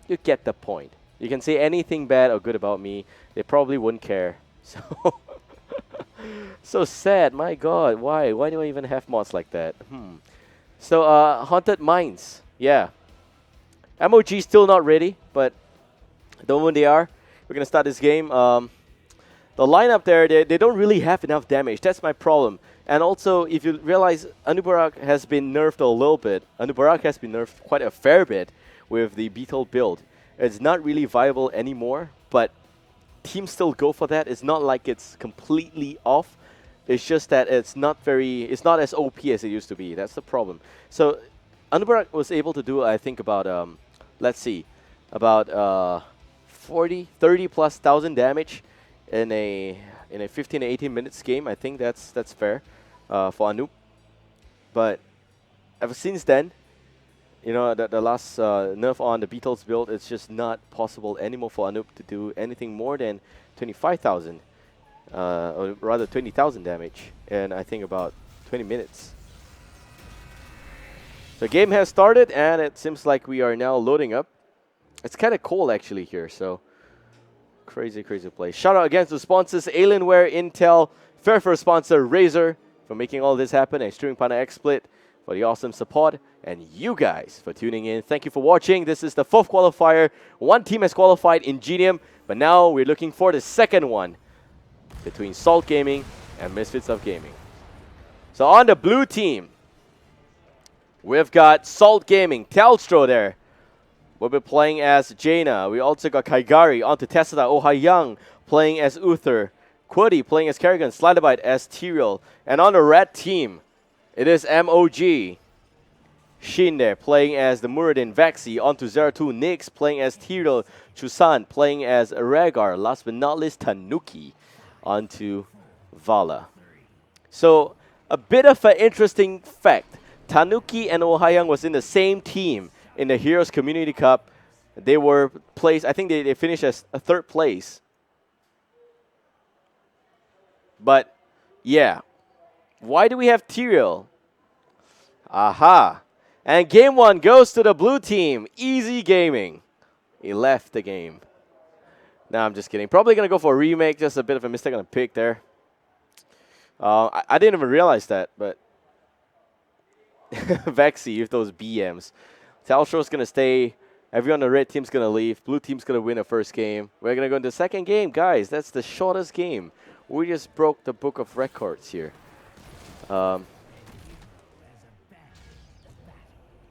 you get the point. You can say anything bad or good about me. They probably wouldn't care. So, so sad. My God, why? Why do I even have mods like that? So, Haunted Mines. Yeah. MOG still not ready, but the moment they are, we're going to start this game. The lineup there, they don't really have enough damage. That's my problem. And also, if you realize, Anubarak has been nerfed a little bit. Anubarak has been nerfed quite a fair bit with the Beetle build. It's not really viable anymore, but teams still go for that. It's not like it's completely off. It's just that it's not as OP as it used to be. That's the problem. So Anubarak was able to do, I think, about, let's see, about 30 plus thousand damage in a 15 to 18 minutes game. I think that's fair for Anoop. But ever since then, you know, the last nerf on the Beatles build, it's just not possible anymore for Anoop to do anything more than 25,000, or rather 20,000 damage in I think about 20 minutes. The game has started, and it seems like we are now loading up. It's kind of cold actually here, so crazy play. Shout out again to sponsors Alienware, Intel, Fairfair sponsor Razer for making all this happen, and streaming partner XSplit for the awesome support, and you guys for tuning in. Thank you for watching. This is the 4th qualifier. One team has qualified, Ingenium, but now we're looking for the second one between Salt Gaming and Misfits of Gaming. So on the blue team, we've got Salt Gaming, Telstro there. We'll be playing as Jaina. We also got Kaigari onto Tessita, Ohayang playing as Uther, Quirty playing as Kerrigan, Sliderbite as Tyrael. And on the red team, it is MOG. Shin there playing as the Muradin, Vexi onto Zeratul, Nyx playing as Tyrael, Chusan playing as Rhaegar, last but not least Tanuki onto Vala. So a bit of an interesting fact. Tanuki and Ohayang was in the same team in the Heroes Community Cup. They were placed, I think they finished as a 3rd place. But yeah, why do we have Tyrael? Aha. And game 1 goes to the blue team, Easy Gaming. He left the game. Nah, I'm just kidding. Probably going to go for a remake, just a bit of a mistake on the pick there. I didn't even realize that, but Vexi with those BMs. Talstro's going to stay. Everyone on the red team's going to leave. Blue team's going to win the first game. We're going to go into the second game. Guys, that's the shortest game. We just broke the book of records here.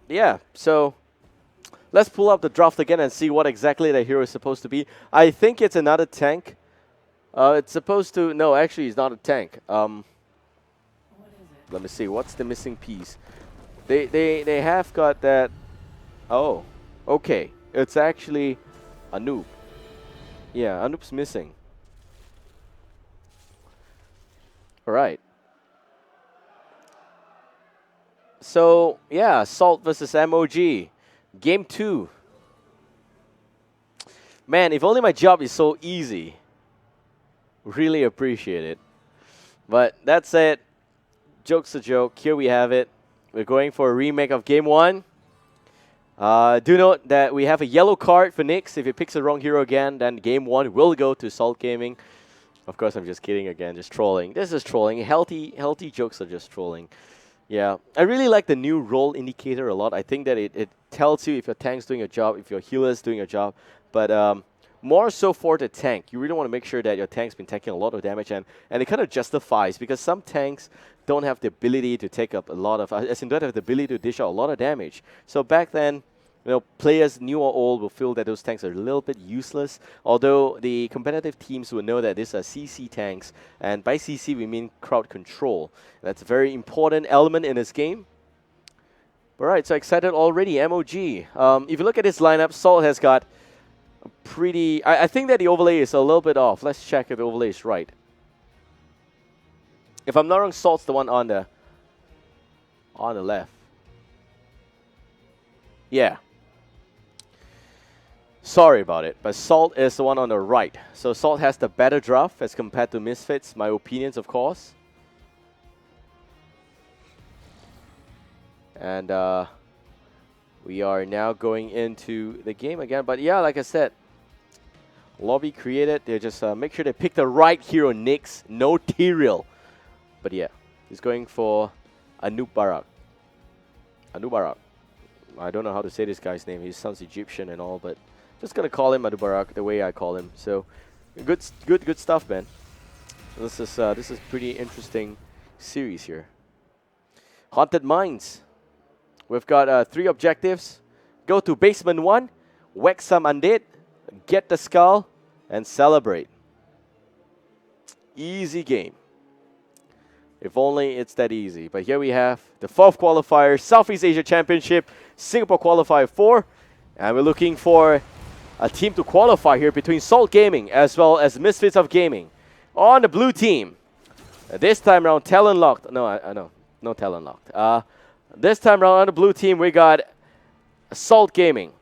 Yeah, so let's pull up the draft again and see what exactly the hero is supposed to be. I think it's another tank. It's supposed to... No, actually, it's not a tank. Let me see. What's the missing piece? They have got that... Oh, okay. It's actually Anoop. Yeah, Anoop's missing. Alright. So, yeah, Salt versus MOG. Game 2. Man, if only my job is so easy. Really appreciate it. But that's it. Joke's a joke. Here we have it. We're going for a remake of Game 1. Do note that we have a yellow card for Nyx. If he picks the wrong hero again, then Game 1 will go to Salt Gaming. Of course, I'm just kidding again. Just trolling. This is trolling. Healthy jokes are just trolling. Yeah. I really like the new role indicator a lot. I think that it tells you if your tank's doing a job, if your healer's doing a job. But more so for the tank. You really want to make sure that your tank's been taking a lot of damage. And it kind of justifies, because some tanks don't have the ability to take up a lot of... as in, don't have the ability to dish out a lot of damage. So back then... You know, players, new or old, will feel that those tanks are a little bit useless. Although the competitive teams will know that these are CC tanks, and by CC we mean crowd control. That's a very important element in this game. Alright, so excited already. MOG. If you look at this lineup, Salt has got a pretty... I think that the overlay is a little bit off. Let's check if the overlay is right. If I'm not wrong, Salt's the one on the left. Yeah. Sorry about it, but Salt is the one on the right. So Salt has the better draft as compared to Misfits. My opinions, of course. And we are now going into the game again. But yeah, like I said, lobby created. They just make sure they pick the right hero, Nyx. No Tyrael. But yeah, he's going for Anubarak. Anubarak. I don't know how to say this guy's name. He sounds Egyptian and all, but just gonna call him Anubarak the way I call him. So, good stuff, man. This is pretty interesting series here. Haunted Mines. We've got 3 objectives. Go to Basement 1, whack some undead, get the skull, and celebrate. Easy game. If only it's that easy. But here we have the 4th qualifier, Southeast Asia Championship, Singapore Qualifier 4. And we're looking for a team to qualify here between Salt Gaming as well as Misfits of Gaming. On the blue team, this time around, talent locked. No talent locked. This time around on the blue team, we got Salt Gaming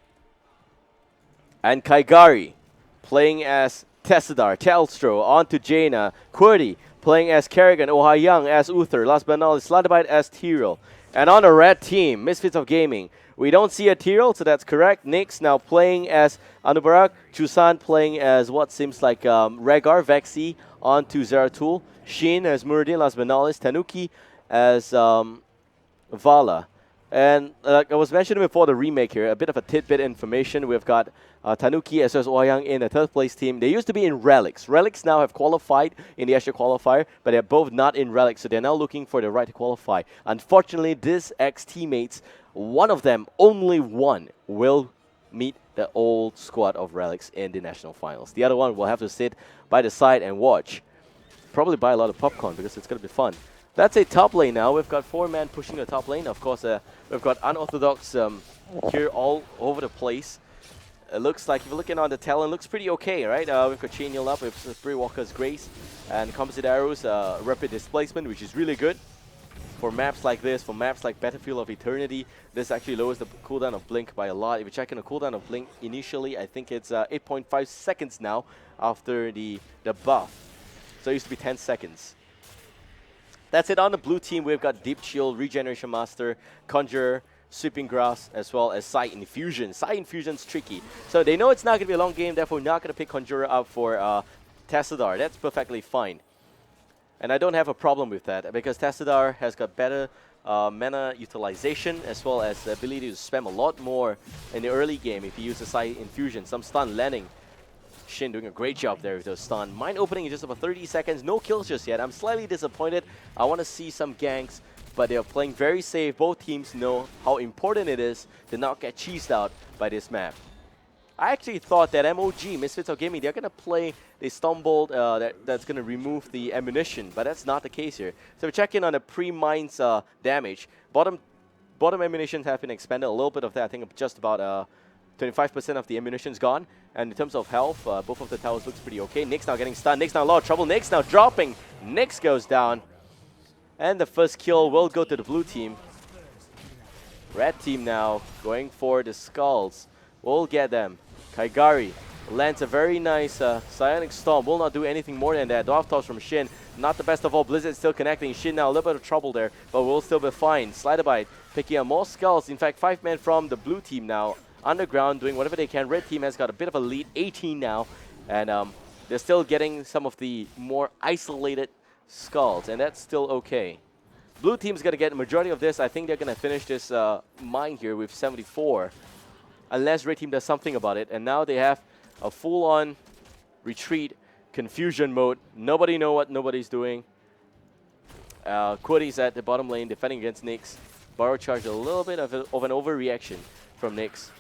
and Kaigari playing as Tessadar, Telstro, on to Jaina, Qwerty playing as Kerrigan, Oh Young as Uther, last but not least, Sladabite as Tyrell. And on the red team, Misfits of Gaming, we don't see a Tyrell, so that's correct. Nyx now playing as Anubarak, Chusan playing as what seems like Rhaegar, Vexi, on to Zeratul, Shin as Muradin, last but not least, Tanuki as Vala. And like I was mentioning before the remake here, a bit of a tidbit information. We've got Tanuki as well as Ouyang in the third place team. They used to be in Relics. Relics now have qualified in the Asia qualifier, but they're both not in Relics, so they're now looking for the right to qualify. Unfortunately, this ex-teammates, one of them, only one, will meet the old squad of Relics in the national finals. The other one will have to sit by the side and watch. Probably buy a lot of popcorn because it's going to be fun. That's a top lane now. We've got 4 men pushing the top lane. Of course, we've got Unorthodox here all over the place. It looks like, if you're looking on the talent, looks pretty okay, right? We've got Chain Heal up with Spree Walker's Grace and Composite Arrows, Rapid Displacement, which is really good for maps like this, for maps like Battlefield of Eternity. This actually lowers the cooldown of Blink by a lot. If you check in the cooldown of Blink initially, I think it's 8.5 seconds now after the buff. So it used to be 10 seconds. That's it on the blue team. We've got Deep Shield, Regeneration Master, Conjurer, Sweeping Grass, as well as Sight Infusion. Sight Infusion's tricky. So they know it's not going to be a long game, therefore not going to pick Conjurer up for Tessadar. That's perfectly fine. And I don't have a problem with that, because Tessadar has got better mana utilization, as well as the ability to spam a lot more in the early game if he uses Sight Infusion. Some stun landing. Shin doing a great job there with those stun. Mine opening in just about 30 seconds. No kills just yet. I'm slightly disappointed. I want to see some ganks, but they're playing very safe. Both teams know how important it is to not get cheesed out by this map. I actually thought that MOG, Misfits of Gaming, they're going to play the Stormbolt that's going to remove the ammunition, but that's not the case here. So we check in on the pre-mines damage. Bottom ammunitions have been expanded. A little bit of that, I think just about 25% of the ammunition's gone. And in terms of health, both of the towers looks pretty okay. Nyx now getting stunned. Nyx now in a lot of trouble. Nyx now dropping. Nyx goes down. And the first kill will go to the blue team. Red team now going for the skulls. We'll get them. Kaigari lands a very nice Psionic Storm. Will not do anything more than that. Dwarf Toss from Shin. Not the best of all. Blizzard still connecting. Shin now a little bit of trouble there, but will still be fine. Sliderbite picking up more skulls. In fact, 5 men from the blue team now underground doing whatever they can. Red team has got a bit of a lead, 18 now, and they're still getting some of the more isolated skulls, and that's still okay. Blue team's going to get the majority of this. I think they're going to finish this mine here with 74, unless Red team does something about it. And now they have a full-on retreat, confusion mode. Nobody know what nobody's doing. Qwerty's at the bottom lane defending against Nyx. Borrow charge, a little bit of an overreaction from Nyx.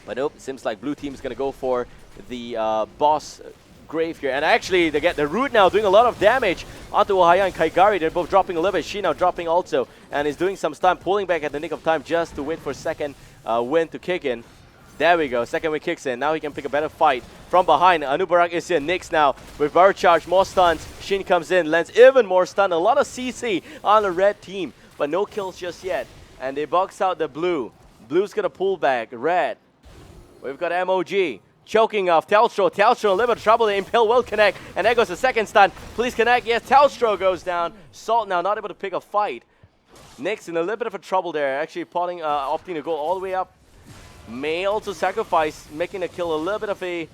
But nope, it seems like blue team's going to go for the boss grave here. And actually, they get the root now doing a lot of damage onto Ohaya and Kaigari. They're both dropping a little bit. She now dropping also. And is doing some stun, pulling back at the nick of time just to wait for second win to kick in. There we go. Second win kicks in. Now he can pick a better fight. From behind, Anubarak is here. Nyx now with Borrow charge, more stuns. Shin comes in, lands even more stun. A lot of CC on the red team, but no kills just yet. And they box out the blue. Blue's going to pull back. Red. We've got MOG choking off Telstro. Telstro a little bit of trouble. The Impale will connect. And there goes the second stun. Please connect. Yes, Telstro goes down. Salt now not able to pick a fight. Nyx in a little bit of a trouble there. Actually opting to go all the way up. May also sacrifice, making the kill a little bit of a...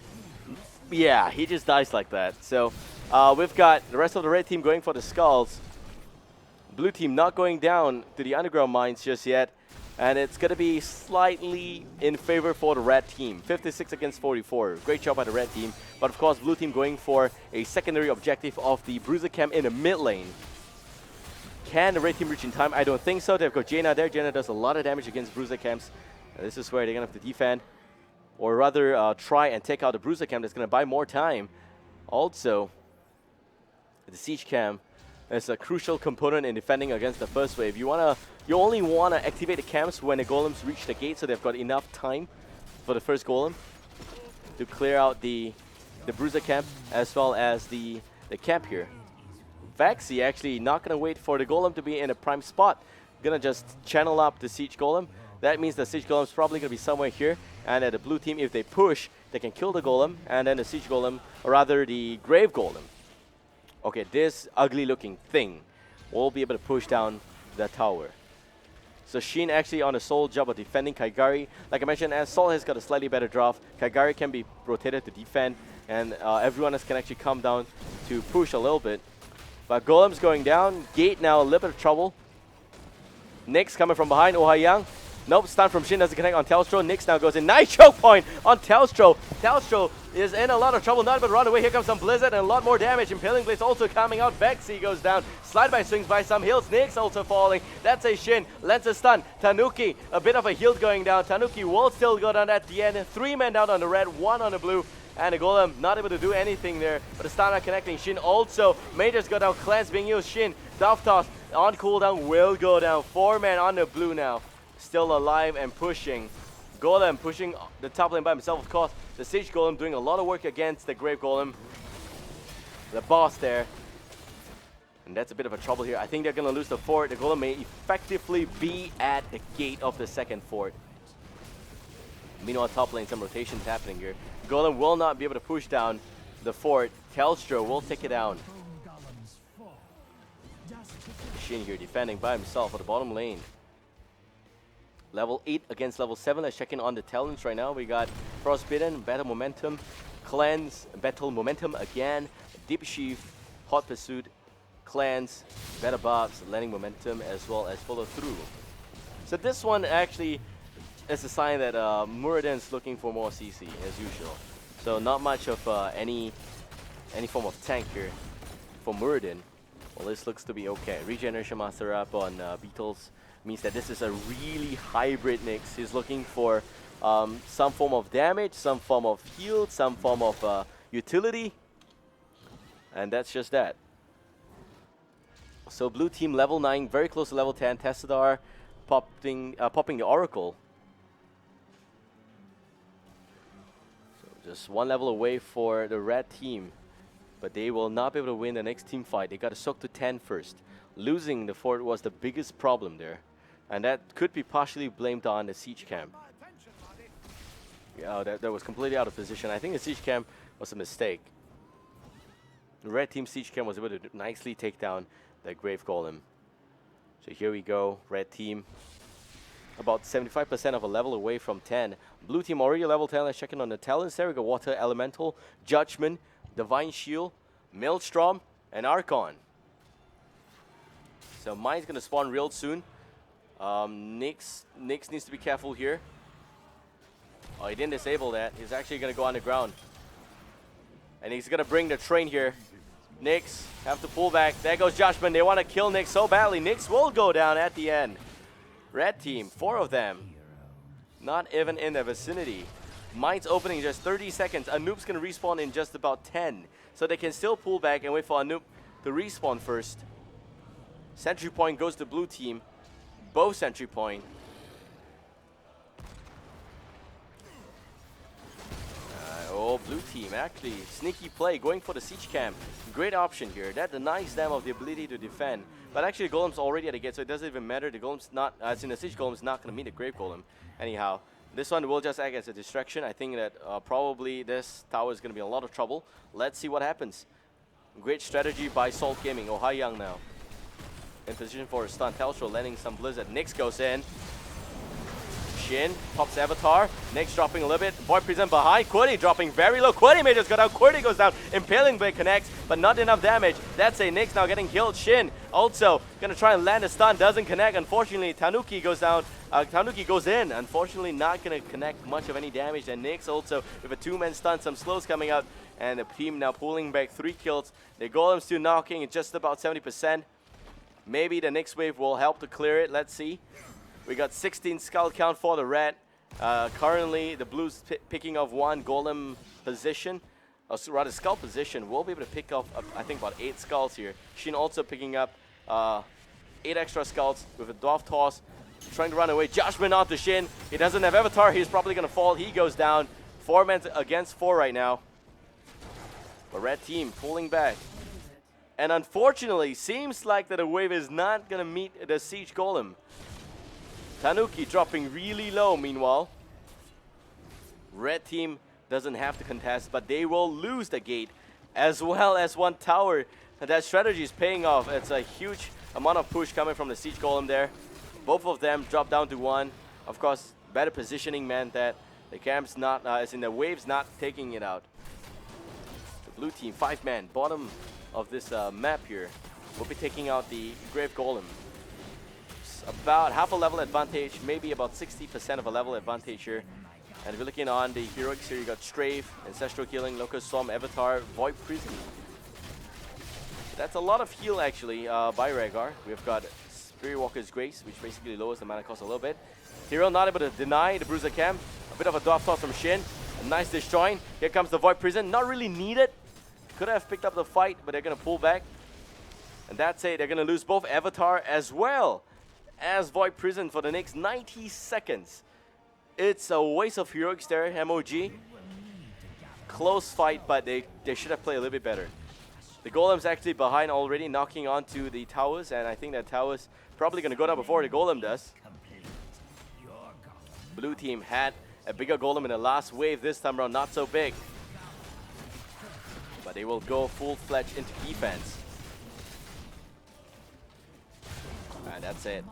Yeah, he just dies like that. So we've got the rest of the red team going for the skulls. Blue team not going down to the underground mines just yet. And it's going to be slightly in favor for the red team. 56 against 44. Great job by the red team. But of course, blue team going for a secondary objective of the Bruiser Camp in the mid lane. Can the red team reach in time? I don't think so. They've got Jaina there. Jaina does a lot of damage against Bruiser Camps. This is where they're going to have to defend. Or rather, try and take out the Bruiser Camp. That's going to buy more time. Also, the Siege Camp is a crucial component in defending against the first wave. You only want to activate the camps when the golems reach the gate, so they've got enough time for the first golem. to clear out the Bruiser camp as well as the camp here. Vaxi actually not going to wait for the Golem to be in a prime spot. Gonna just channel up the Siege Golem. That means the Siege Golem is probably going to be somewhere here. And the blue team, if they push, they can kill the Golem. And then the Siege Golem, or rather the Grave Golem. Okay, this ugly looking thing will be able to push down the tower. So Shin actually on a sole job of defending Kaigari. Like I mentioned, as Sol has got a slightly better draft, Kaigari can be rotated to defend. And everyone else can actually come down to push a little bit. But Golem's going down. Gate now a little bit of trouble. Nyx coming from behind. Oh Hai-Yang. Nope, stun from Shin doesn't connect on Telstra. Nyx now goes in. Nice choke point on Telstra. Telstra is in a lot of trouble. Not able to run away. Here comes some Blizzard and a lot more damage. Impaling Blades also coming out. Vexi goes down. Slide by swings by some heals. Nyx also falling. That's a Shin. Lens a stun. Tanuki, a bit of a heal going down. Tanuki will still go down at the end. 3 men down on the red, 1 on the blue. And the Golem not able to do anything there. But the stun not connecting. Shin also. Majors go down. Cleanse being used. Shin. Dove Toss on cooldown will go down. 4 men on the blue now. Still alive and pushing. Golem pushing the top lane by himself, of course. The Siege Golem doing a lot of work against the Grave Golem. The boss there. And that's a bit of a trouble here. I think they're going to lose the fort. The Golem may effectively be at the gate of the second fort. Meanwhile, top lane, some rotations happening here. Golem will not be able to push down the fort. Telstra will take it down. Shin here defending by himself at the bottom lane. Level 8 against level 7. Let's check in on the talents right now. We got Frostbitten, Battle Momentum, Cleanse, Battle Momentum again, Deep Sheath, Hot Pursuit, Cleanse, Better Buffs, Landing Momentum, as well as Follow Through. So this one actually is a sign that Muradin's looking for more CC as usual. So not much of any form of tank here for Muradin. Well, this looks to be okay. Regeneration Master up on Beetles means that this is a really hybrid Nyx. He's looking for some form of damage, some form of heal, some form of utility. And that's just that. So blue team level 9, very close to level 10. Tessadar popping the Oracle. So just 1 level away for the red team. But they will not be able to win the next team fight. They got to soak to 10 first. Losing the fort was the biggest problem there. And that could be partially blamed on the siege camp. Yeah, that was completely out of position. I think the siege camp was a mistake. The red team siege camp was able to nicely take down the Grave Golem. So here we go, red team. About 75% of a level away from 10. Blue team already level 10. Let's check in on the talents there. We got Water Elemental, Judgment, Divine Shield, Maelstrom, and Archon. So mine's going to spawn real soon. Nyx needs to be careful here. Oh, he didn't disable that. He's actually going to go underground. And he's going to bring the train here. Nyx have to pull back. There goes Judgment. They want to kill Nyx so badly. Nyx will go down at the end. Red team, 4 of them. Not even in the vicinity. Mine's opening in just 30 seconds. Anoop's going to respawn in just about 10. So they can still pull back and wait for Anoop to respawn first. Sentry point goes to blue team. Both sentry point. Oh, blue team actually sneaky play, going for the siege camp. Great option here. That denies them of the ability to defend. But actually, the Golem's already at the gate, so it doesn't even matter. The Golem's not, as in the siege Golem's not going to meet the Grave Golem. Anyhow, this one will just act as a distraction. I think that probably this tower is going to be in a lot of trouble. Let's see what happens. Great strategy by Salt Gaming. Oh, Hai-Yang now in position for a stun. Telstra landing some Blizzard. Nyx goes in. Shin pops Avatar. Nyx dropping a little bit. Boy Prison behind. Quirty dropping very low. Quirty may just go down. Quirty goes down. Impaling Blade connects, but not enough damage. That's a Nyx now getting killed. Shin also gonna try and land a stun. Doesn't connect. Unfortunately, Tanuki goes down. Tanuki goes in. Unfortunately, not gonna connect much of any damage. And Nyx also with a 2-man stun. Some slows coming out. And the team now pulling back 3 kills. The Golem still knocking at just about 70%. Maybe the next wave will help to clear it. Let's see. We got 16 skull count for the red. Currently, the blues picking off 1 golem position. Or rather, skull position. We'll be able to pick off, I think, about 8 skulls here. Shin also picking up 8 extra skulls with a dwarf toss. Trying to run away. Judgment onto Shin. He doesn't have Avatar. He's probably going to fall. He goes down. 4 men against 4 right now. The red team pulling back. And unfortunately, seems like that the wave is not going to meet the Siege Golem. Tanuki dropping really low meanwhile. Red team doesn't have to contest, but they will lose the gate as well as one tower. And that strategy is paying off. It's a huge amount of push coming from the Siege Golem there. Both of them drop down to 1. Of course, better positioning meant that the camp's not, as in the wave's not taking it out. The blue team, 5-man, bottom of this map here, will be taking out the Grave Golem. It's about half a level advantage, maybe about 60% of a level advantage here. And if you're looking on the heroics here, you got Strafe, Ancestral Healing, Locust Storm, Avatar, Void Prison. That's a lot of heal actually by Rhaegar. We've got Spirit Walker's Grace, which basically lowers the mana cost a little bit. Tyrael not able to deny the Bruiser Camp. A bit of a dwarf toss from Shin. A nice destroying. Here comes the Void Prison. Not really needed. Could have picked up the fight, but they're going to pull back. And that's it. They're going to lose both Avatar as well as Void Prison for the next 90 seconds. It's a waste of heroics there, MOG. Close fight, but they should have played a little bit better. The Golem's actually behind already, knocking onto the towers, and I think that tower's probably going to go down before the Golem does. Blue team had a bigger Golem in the last wave. This time around, not so big. But they will go full-fledged into defense. And that's it.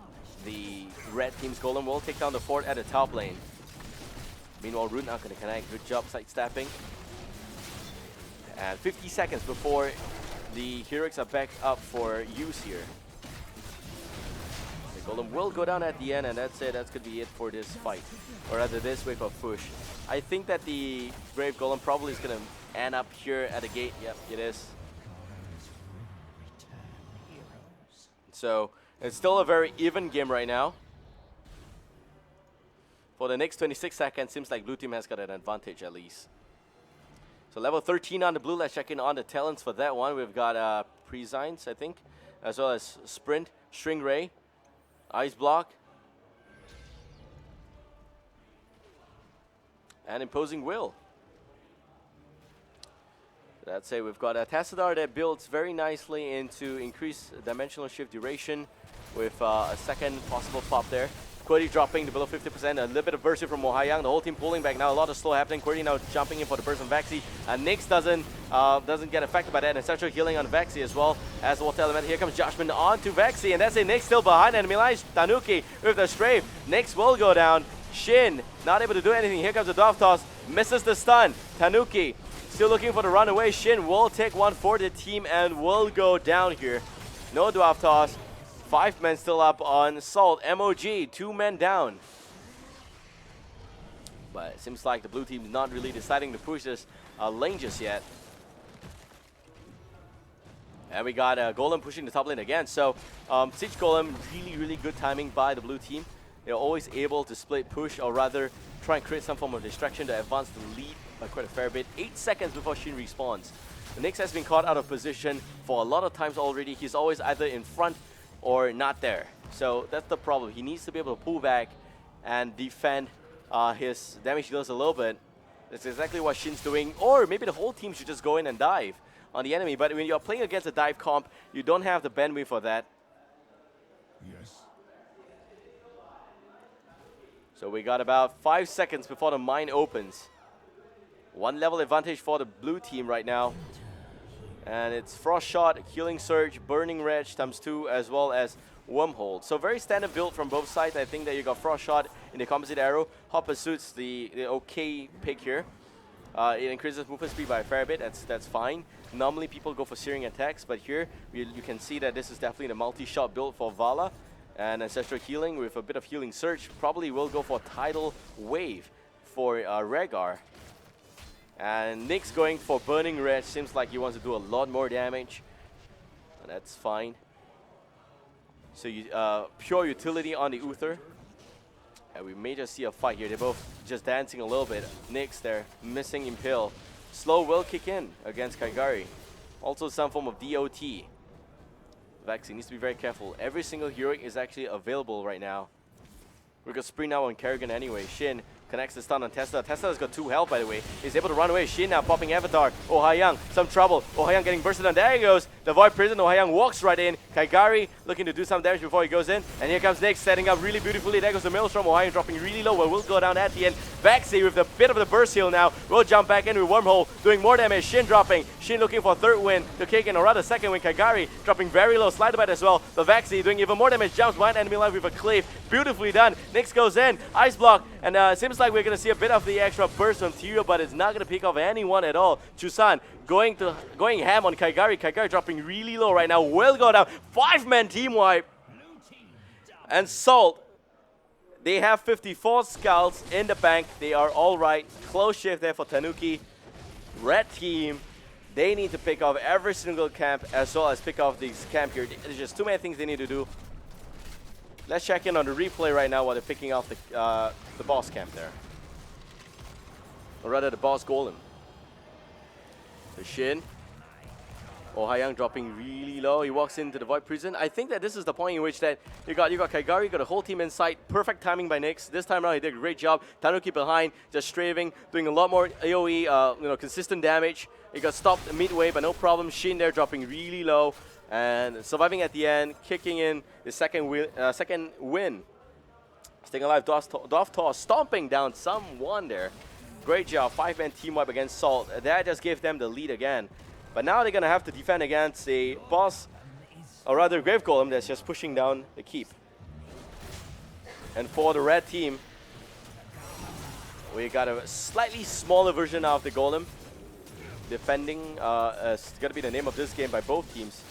The red team's Golem will take down the fort at the top lane. Meanwhile, Rune not going to connect. Good job sidestepping. And 50 seconds before the heroics are back up for use here. The Golem will go down at the end, and that's it. That's going to be it for this fight. Or rather, this wave of push. I think that the Grave Golem probably is going to end up here at the gate. Yep, it is. So, it's still a very even game right now. For the next 26 seconds, seems like blue team has got an advantage at least. So level 13 on the blue, let's check in on the talents for that one. We've got Prescience, I think, as well as Sprint, String Ray, Ice Block, and Imposing Will. That's it. We've got a Tassadar that builds very nicely into increased dimensional shift duration with a second possible pop there. Quirdy dropping to below 50%, a little bit of burst here from Mohayang. The whole team pulling back now, a lot of slow happening. Quirdy now jumping in for the burst on Vaxi. And Nyx doesn't get affected by that. And essential healing on Vaxi as well as the Water Element. Here comes Judgment onto Vaxi, and that's it. Nyx still behind enemy lines. Tanuki with the strafe. Nyx will go down. Shin not able to do anything. Here comes the Dwarf Toss, misses the stun. Tanuki still looking for the runaway. Shin will take one for the team and will go down here. No Dwarf Toss. 5 men still up on Salt. MOG, 2 men down. But it seems like the blue team is not really deciding to push this lane just yet. And we got Golem pushing the top lane again. So Siege Golem, really good timing by the blue team. They're always able to split push, or rather try and create some form of distraction to advance the lead by quite a fair bit. 8 seconds before Shin respawns. The Nyx has been caught out of position for a lot of times already. He's always either in front or not there. So that's the problem. He needs to be able to pull back and defend his damage dealers a little bit. That's exactly what Shin's doing. Or maybe the whole team should just go in and dive on the enemy. But when you're playing against a dive comp, you don't have the bandwidth for that. Yes. So we got about 5 seconds before the mine opens. 1 level advantage for the blue team right now. And it's Frost Shot, Healing Surge, Burning Wretch ×2, as well as Wormhole. So very standard build from both sides. I think that you got Frost Shot in the Composite Arrow. Hopper suits the okay pick here. It increases movement speed by a fair bit. That's fine. Normally people go for Searing Attacks, but here you can see that this is definitely the multi-shot build for Vala. And Ancestral Healing with a bit of Healing Surge. Probably will go for Tidal Wave for Rhaegar. And Nyx going for Burning Wretch. Seems like he wants to do a lot more damage. And that's fine. So you, pure utility on the Uther. And we may just see a fight here. They're both just dancing a little bit. Nyx there, missing Impale. Slow will kick in against Kaigari. Also some form of DOT. Vaxi needs to be very careful. Every single heroic is actually available right now. We're going to sprint now on Kerrigan anyway. Shin Connects the stun on Tesla. Tesla's got 2 health, by the way. He's able to run away. Shin now popping Avatar. Oh Ha-Young, some trouble. Oh Ha-Young getting bursted on. There he goes. The Void Prison. Oh Ha-Young walks right in. Kaigari looking to do some damage before he goes in. And here comes Nyx, setting up really beautifully. There goes the Maelstrom. Oh Ha-Young dropping really low, but will go down at the end. Vexy with a bit of the burst heal now. Will jump back in with Wormhole, doing more damage. Shin dropping. Shin looking for a 3rd win to kick in, or rather 2nd win. Kaigari dropping very low. Slide bite as well. The Vexy doing even more damage. Jumps behind enemy line with a cleave. Beautifully done. Nyx goes in. Ice block. And it seems like we're going to see a bit of the extra burst from Tyrael, but it's not going to pick off anyone at all. Chusan going ham on Kaigari. Kaigari dropping really low right now. Will go down. 5-man team wipe. And Salt, they have 54 scouts in the bank. They are all right. Close shift there for Tanuki. Red team, they need to pick off every single camp as well as pick off this camp here. There's just too many things they need to do. Let's check in on the replay right now while they're picking off the boss camp there. Or rather, the boss golem. The Shin. Oh Ha-Young dropping really low. He walks into the Void Prison. I think that this is the point in which that you got Kaigari, you got a whole team in sight. Perfect timing by Nyx. This time around, he did a great job. Tanuki behind, just strafing, doing a lot more AoE, consistent damage. He got stopped midway, but no problem. Shin there dropping really low. And surviving at the end, kicking in the second win. Staying alive, Doftor stomping down someone there. Great job, 5-man team wipe against Salt. That just gave them the lead again. But now they're going to have to defend against a boss, or rather Grave Golem, that's just pushing down the keep. And for the red team, we got a slightly smaller version of the Golem. Defending is going to be the name of this game by both teams.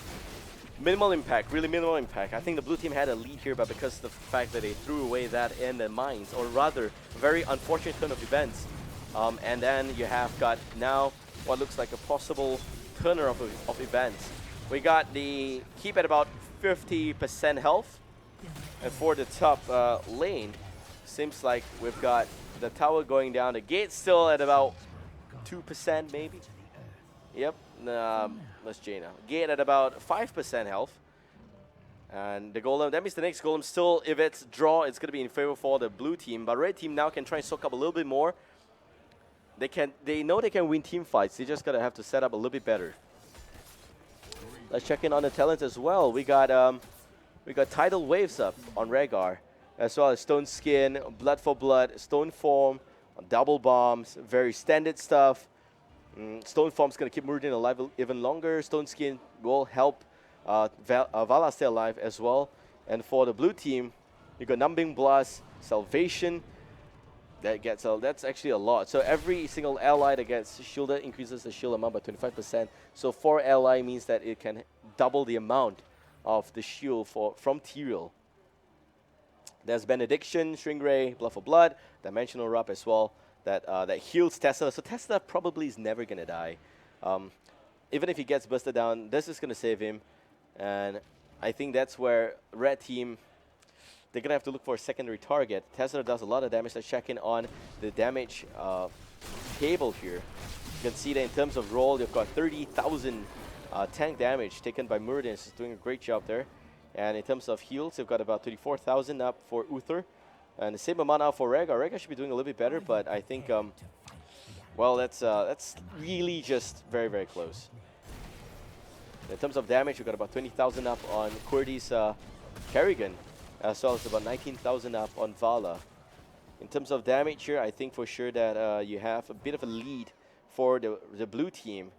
Minimal impact, really minimal impact. I think the blue team had a lead here, but because of the fact that they threw away that in the mines, or rather, very unfortunate turn of events. And then you have got now what looks like a possible turner of events. We got the keep at about 50% health. And for the top lane, seems like we've got the tower going down. The gate still at about 2% maybe. Yep. Let's Jaina. Gate at about 5% health. And the Golem, that means the next Golem still, if it's draw, it's going to be in favor for the blue team. But red team now can try and soak up a little bit more. They know they can win team fights. They just got to have to set up a little bit better. Let's check in on the talents as well. We got Tidal Waves up on Rhaegar, as well as Stone Skin, Blood for Blood, Stone Form, Double Bombs, very standard stuff. Stone Form's going to keep Muradin alive even longer. Stone Skin will help Vala stay alive as well. And for the blue team, you got Numbing Blast, Salvation. That's actually a lot. So every single ally that gets shielded increases the shield amount by 25%. So 4 ally means that it can double the amount of the shield from Tyrael. There's Benediction, Stingray, Blood for Blood, Dimensional Rub as well. That heals Tesla. So Tesla probably is never going to die. Even if he gets busted down, this is going to save him. And I think that's where red team, they're going to have to look for a secondary target. Tesla does a lot of damage. Let's check in on the damage table here. You can see that in terms of roll, they've got 30,000 tank damage taken by Muradin. He's doing a great job there. And in terms of heals, they've got about 34,000 up for Uther. And the same amount now for Rhaegar. Rhaegar should be doing a little bit better, but I think, well, that's really just very, very close. In terms of damage, we've got about 20,000 up on Qwerty's Kerrigan, as well as about 19,000 up on Vala. In terms of damage here, I think for sure that you have a bit of a lead for the blue team.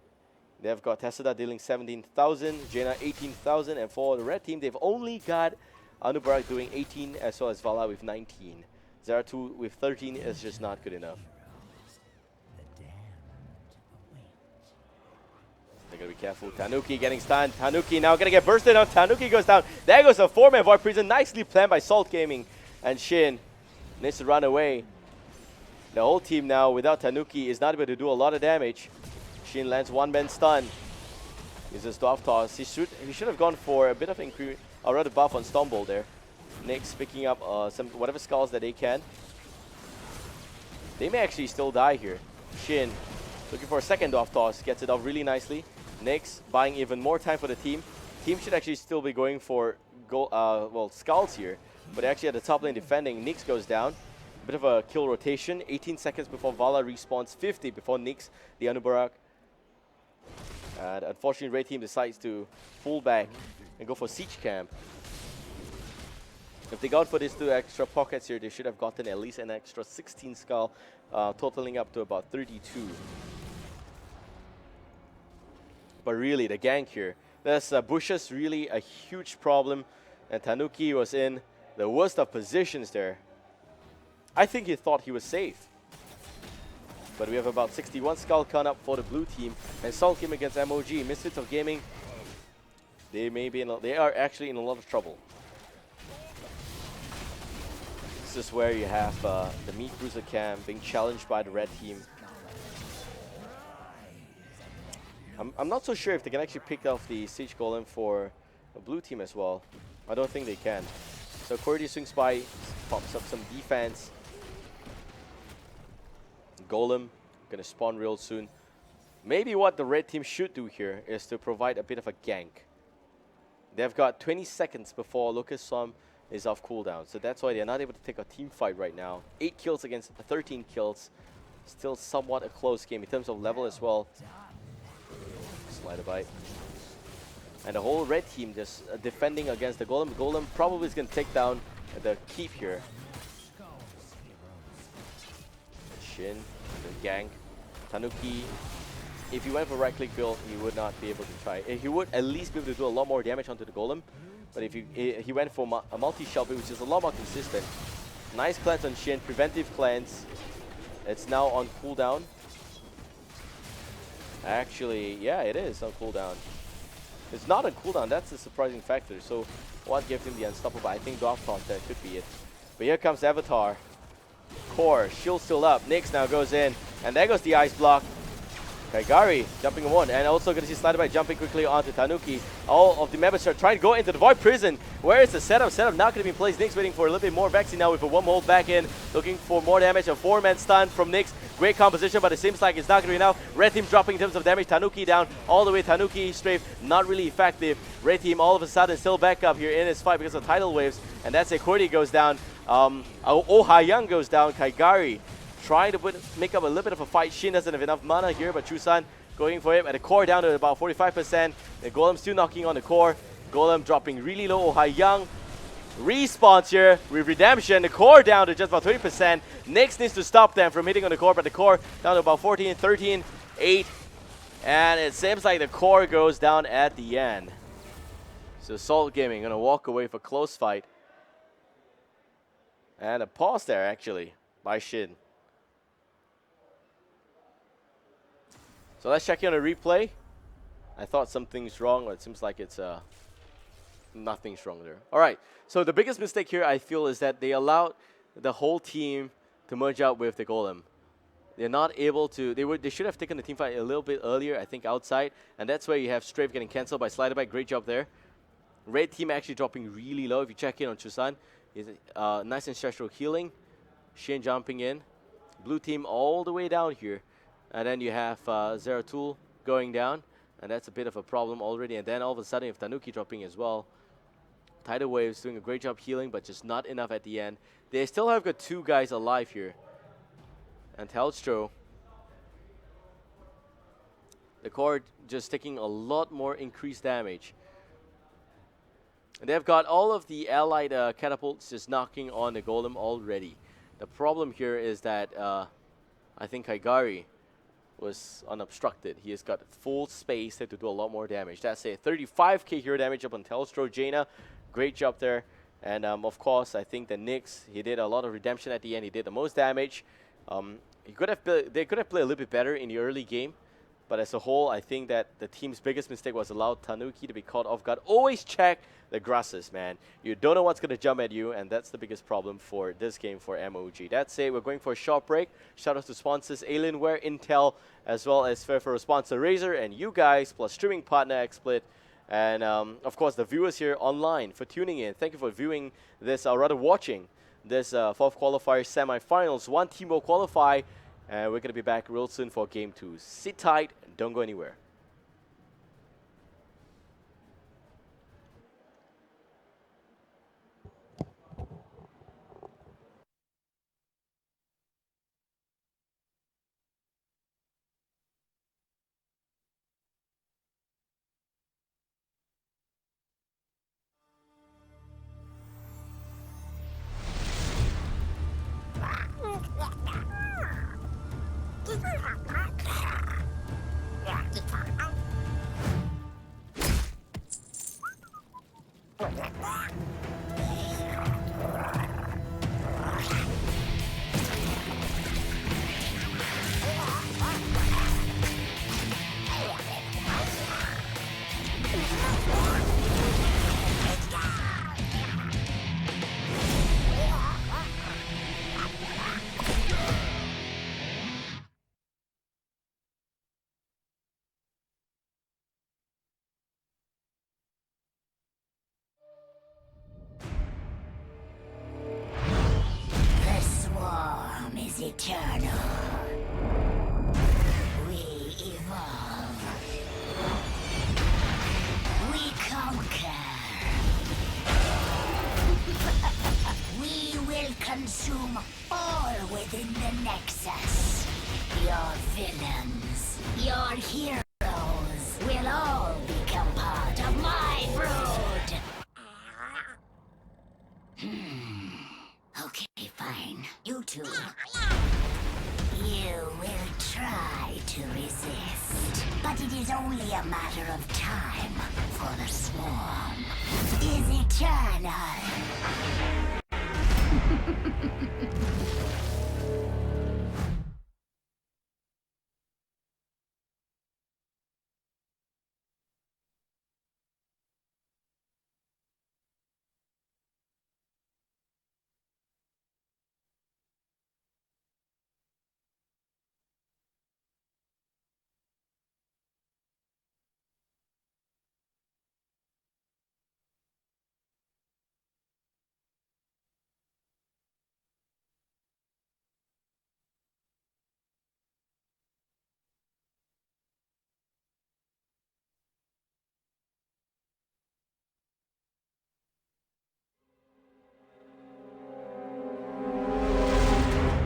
They've got Tessada dealing 17,000, Jaina 18,000, and for the red team, they've only got Anubarak doing 18, as well as Vala with 19. Zeratul with 13 is just not good enough. They gotta be careful. Tanuki getting stunned. Tanuki now gonna get bursted on. Tanuki goes down. There goes a 4-man Void Prison. Nicely planned by Salt Gaming. And Shin needs to run away. The whole team now, without Tanuki, is not able to do a lot of damage. Shin lands 1-man stun. Uses Dwarf Toss. He should have gone for a bit of increase, or rather buff on Stombolt there. Nyx picking up some whatever skulls that they can. They may actually still die here. Shin looking for a second Dwarf Toss. Gets it off really nicely. Nyx buying even more time for the team. Team should actually still be going for skulls here. But actually at the top lane defending, Nyx goes down. Bit of a kill rotation. 18 seconds before Vala respawns. 50 before Nyx, the Anubarak. And unfortunately, Red Team decides to pull back and go for Siege Camp. If they got for these 2 extra pockets here, they should have gotten at least an extra 16 skull, totaling up to about 32. But really, the gank here. There's bushes really a huge problem, and Tanuki was in the worst of positions there. I think he thought he was safe. But we have about 61 skull count up for the blue team, and Soul Game against MOG. Misfits of Gaming, they are actually in a lot of trouble. This is where you have the Meat Bruiser camp being challenged by the red team. I'm not so sure if they can actually pick off the Siege Golem for the blue team as well. I don't think they can. So Cordy swings by, pops up some defense. Golem gonna spawn real soon. Maybe what the red team should do here is to provide a bit of a gank. They've got 20 seconds before Lucas Swarm is off cooldown, so that's why they're not able to take a team fight right now. 8 kills against 13 kills. Still somewhat a close game in terms of level as well. Slider bite. And the whole red team just defending against the Golem. The Golem probably is going to take down the keep here. Shin, the gank. Tanuki, if he went for right click build, he would not be able to try. He would at least be able to do a lot more damage onto the Golem. But if he went for a multi-shell build, which is a lot more consistent. Nice cleanse on Shin, preventive cleanse. It's now on cooldown. Actually, yeah, it is on cooldown. It's not on cooldown, that's a surprising factor. So what gave him the unstoppable? I think Dwarf Contact could be it. But here comes Avatar. Core, shield still up. Nyx now goes in. And there goes the ice block. Kaigari jumping on one. And also going to see Slider by jumping quickly onto Tanuki. All of the members are trying to go into the Void Prison. Where is the setup? Setup now going to be in place. Nyx waiting for a little bit more vaccine now with a wormhole back in. Looking for more damage. A 4-man stun from Nyx. Great composition, but it seems like it's not going to be enough. Red team dropping in terms of damage. Tanuki down all the way. Tanuki strafe, not really effective. Red team all of a sudden still back up here in this fight because of tidal waves. And that's it. Kordi goes down. Oh Ha-Young goes down. Kaigari trying to make up a little bit of a fight. Shin doesn't have enough mana here, but Chusan going for it. And the core down to about 45%. The Golem still knocking on the core. Golem dropping really low. Oh Ha-Young respawns here with redemption. The core down to just about 30%. Nyx needs to stop them from hitting on the core, but the core down to about 14, 13, 8. And it seems like the core goes down at the end. So Salt Gaming gonna walk away for close fight. And a pause there actually by Shin. So let's check in on a replay. I thought something's wrong, but it seems like it's nothing's wrong there. All right, so the biggest mistake here I feel is that they allowed the whole team to merge out with the Golem. They're not able to, they should have taken the team fight a little bit earlier, I think outside, and that's where you have Strafe getting cancelled by Slider Bite. Great job there. Red team actually dropping really low. If you check in on Chusan, is nice ancestral healing. Shin jumping in. Blue team all the way down here. And then you have Zeratul going down, and that's a bit of a problem already. And then all of a sudden you have Tanuki dropping as well. Tidal Waves doing a great job healing, but just not enough at the end. They still have got 2 guys alive here. And Telstro, the core just taking a lot more increased damage. And they've got all of the allied catapults just knocking on the Golem already. The problem here is that I think Kaigari was unobstructed. He has got full space to do a lot more damage. That's a 35k hero damage up on Telstro. Jaina, great job there. And of course, I think the Nyx, he did a lot of redemption at the end. He did the most damage. They could have played a little bit better in the early game. But as a whole, I think that the team's biggest mistake was allowed Tanuki to be caught off guard. Always check the grasses, man. You don't know what's going to jump at you, and that's the biggest problem for this game for MOG. That's it. We're going for a short break. Shout out to sponsors Alienware, Intel, as well as for sponsor Razer, and you guys, plus streaming partner XSplit. And of course, the viewers here online for tuning in. Thank you for viewing this, or rather watching this 4th qualifier semi-finals. 1 team will qualify. And we're going to be back real soon for Game 2. Sit tight, don't go anywhere. only a matter of time, for the swarm is eternal.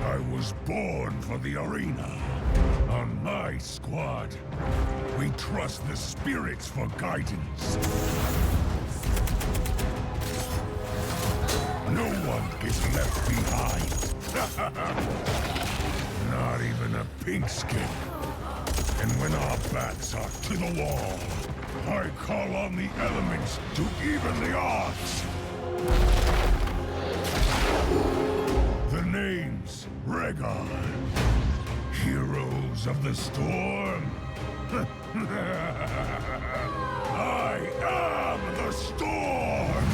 I was born for the arena. On my squad, we trust the spirits for guidance. No one is left behind. Not even a pink skin. And when our backs are to the wall, I call on the elements to even the odds. The name's Rhaegar. Heroes of the Storm. I am the Storm!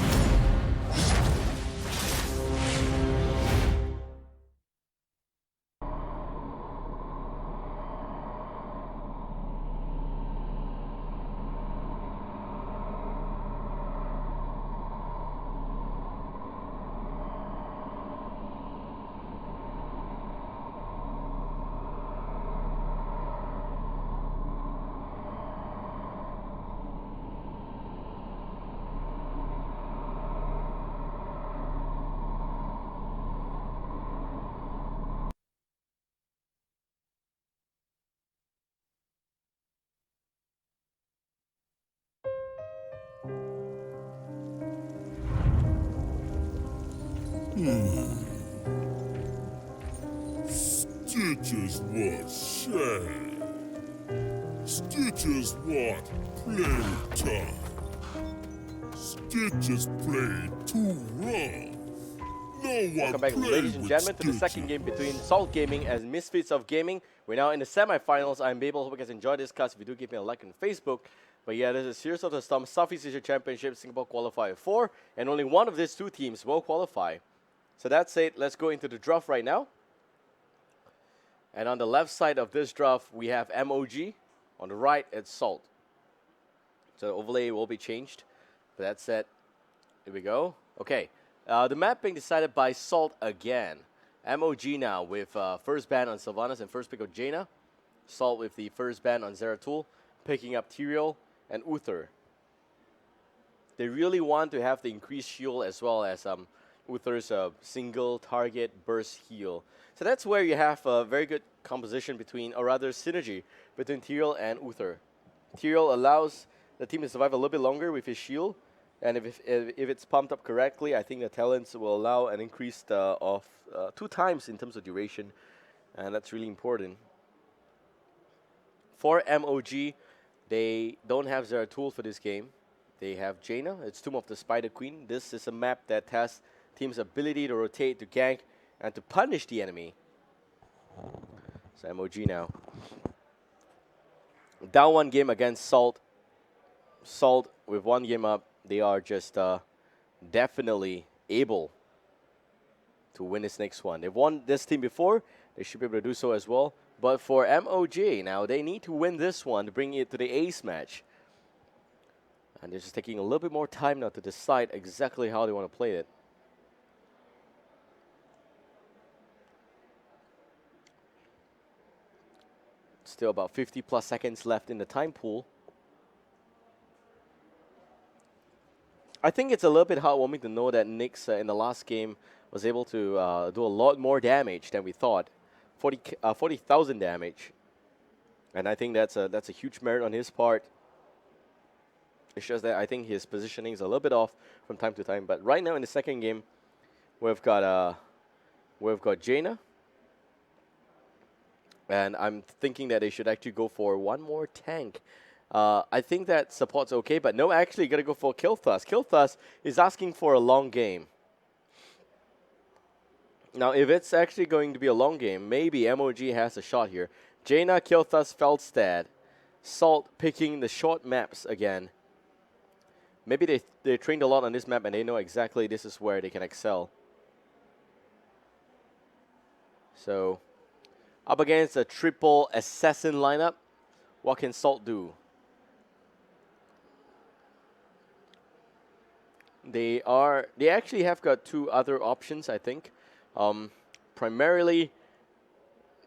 Stitches want share. Stitches want playtime. Stitches play too rough. No one Welcome back, ladies and gentlemen, to the second game between Salt Gaming and Misfits of Gaming. We're now in the semi-finals. I'm Babel. Hope you guys enjoyed this cast. If you do, give me a like on Facebook. But yeah, this is Heroes of the Storm Southeast Asia Championship Singapore Qualifier 4, and only one of these two teams will qualify. So that's it. Let's go into the draft right now. And on the left side of this draft, we have MOG. On the right, it's Salt. So the overlay will be changed. But that's it. Here we go. Okay. The map being decided by Salt again. MOG now with first ban on Sylvanas and first pick of Jaina. Salt with the first ban on Zeratul, picking up Tyrael and Uther. They really want to have the increased shield as well as Uther's single target burst heal. So that's where you have a very good composition between, or rather synergy, between Tyrael and Uther. Tyrael allows the team to survive a little bit longer with his shield, and if it's pumped up correctly, I think the talents will allow an increase of 2 times in terms of duration, and that's really important. For MOG, they don't have Zeratul for this game. They have Jaina. It's Tomb of the Spider Queen. This is a map that has team's ability to rotate, to gank, and to punish the enemy. So MOG now. Down 1 game against Salt. Salt with 1 game up. They are just definitely able to win this next one. They've won this team before. They should be able to do so as well. But for MOG, now they need to win this one to bring it to the ace match. And they're just taking a little bit more time now to decide exactly how they want to play it. Still about 50 plus seconds left in the time pool. I think it's a little bit heartwarming to know that Nyx in the last game was able to do a lot more damage than we thought. 40,000 damage. And I think that's a huge merit on his part. It's just that I think his positioning is a little bit off from time to time. But right now in the second game, we've got Jaina. And I'm thinking that they should actually go for one more tank I think that support's okay, but no, actually, gotta go for Kilthus. Kilthus is asking for a long game. Now, if it's actually going to be a long game, maybe MOG has a shot here. Jaina, Kilthus, Feldstad. Salt picking the short maps again. Maybe they trained a lot on this map and they know exactly this is where they can excel. So, up against a triple assassin lineup, what can Salt do? They actually have got two other options, I think. Primarily,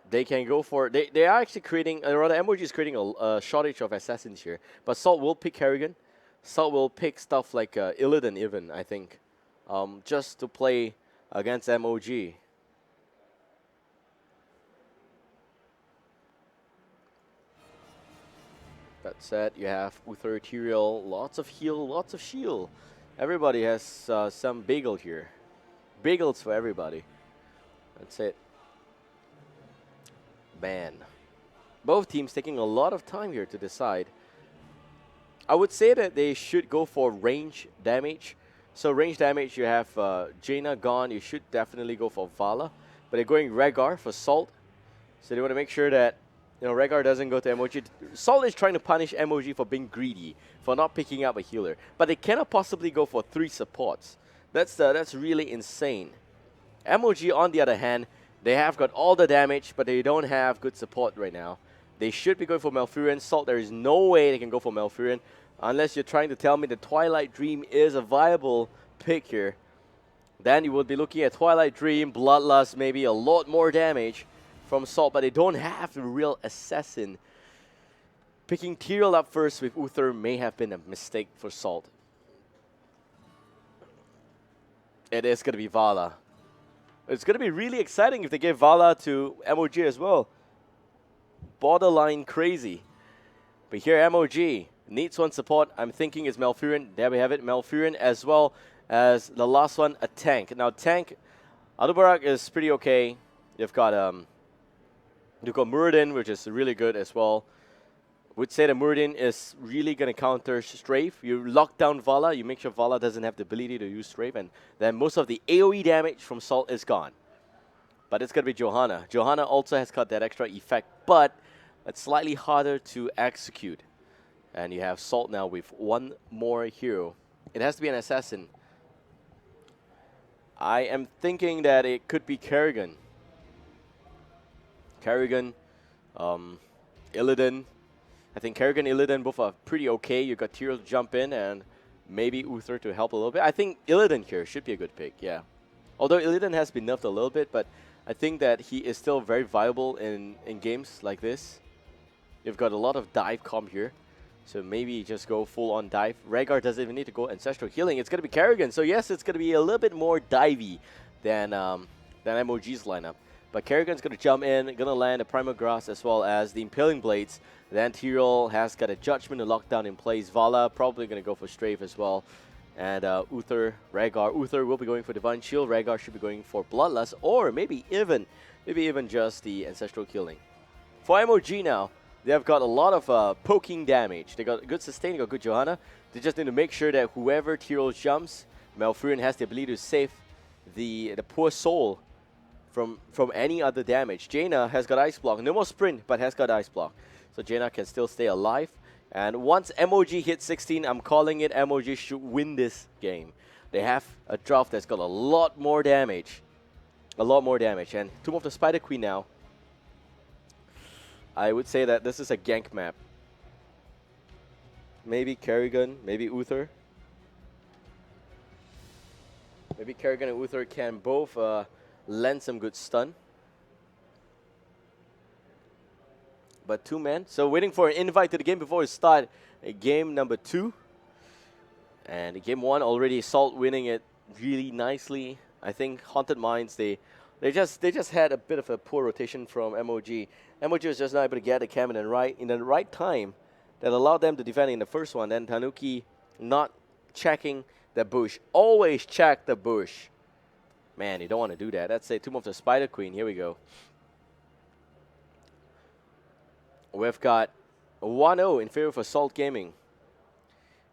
they can go for... They are actually creating... rather, MOG is creating a shortage of assassins here. But Salt will pick Kerrigan. Salt will pick stuff like Illidan even, I think. Just to play against MOG. That said, you have Uther, Tyrael, lots of heal, lots of shield. Everybody has some bagel here. Bagels for everybody. That's it. Man. Both teams taking a lot of time here to decide. I would say that they should go for range damage. So range damage, you have Jaina gone. You should definitely go for Vala. But they're going Rhaegar for Salt. So they want to make sure that Rhaegar doesn't go to MOG. Salt is trying to punish MOG for being greedy, for not picking up a healer. But they cannot possibly go for 3 supports. That's really insane. MOG, on the other hand, they have got all the damage, but they don't have good support right now. They should be going for Malfurion. Salt, there is no way they can go for Malfurion, unless you're trying to tell me the Twilight Dream is a viable pick here. Then you would be looking at Twilight Dream, Bloodlust, maybe a lot more damage from Salt, but they don't have the real assassin. Picking Tyrael up first with Uther may have been a mistake for Salt. It is going to be Vala. It's going to be really exciting if they give Vala to MOG as well. Borderline crazy. But here MOG needs one support. I'm thinking it's Malfurion. There we have it. Malfurion as well as the last one, a tank. Now tank, Alubarak is pretty okay. You've got Muradin, which is really good as well. Would say that Muradin is really going to counter Strafe. You lock down Vala, you make sure Vala doesn't have the ability to use Strafe, and then most of the AoE damage from Salt is gone. But it's going to be Johanna. Johanna also has got that extra effect, but it's slightly harder to execute. And you have Salt now with one more hero. It has to be an assassin. I am thinking that it could be Kerrigan. Kerrigan, Illidan. I think Kerrigan and Illidan both are pretty okay. You got Tyrael to jump in and maybe Uther to help a little bit. I think Illidan here should be a good pick, yeah. Although Illidan has been nerfed a little bit, but I think that he is still very viable in games like this. You've got a lot of dive comp here, so maybe just go full on dive. Rhaegar doesn't even need to go ancestral healing. It's going to be Kerrigan, so yes, it's going to be a little bit more divey than MOG's lineup. But Kerrigan's going to jump in, going to land the Primal Grass as well as the Impaling Blades. Then Tyrael has got a Judgment to lock down in place. Vala probably going to go for Strafe as well. And Uther, Rhaegar. Uther will be going for Divine Shield. Rhaegar should be going for Bloodlust, or maybe even just the Ancestral Killing. For MOG now, they have got a lot of poking damage. They got good sustain, they got good Johanna. They just need to make sure that whoever Tyrael jumps, Malfurion has the ability to save the poor soul from any other damage. Jaina has got Ice Block. No more Sprint, but has got Ice Block. So Jaina can still stay alive. And once MOG hits 16, I'm calling it MOG should win this game. They have a draft that's got a lot more damage. A lot more damage. And Tomb of the Spider Queen now. I would say that this is a gank map. Maybe Kerrigan, maybe Uther. Maybe Kerrigan and Uther can both lend some good stun. But 2 men. So waiting for an invite to the game before we start game number 2. And game 1 already Salt winning it really nicely. I think Haunted Mines, they just had a bit of a poor rotation from MOG. MOG was just not able to get the cannon in the right time that allowed them to defend in the first one. Then Tanuki not checking the bush. Always check the bush. Man, you don't want to do that. That's a Tomb of the Spider Queen. Here we go. We've got 1-0 in favor of Assault Gaming.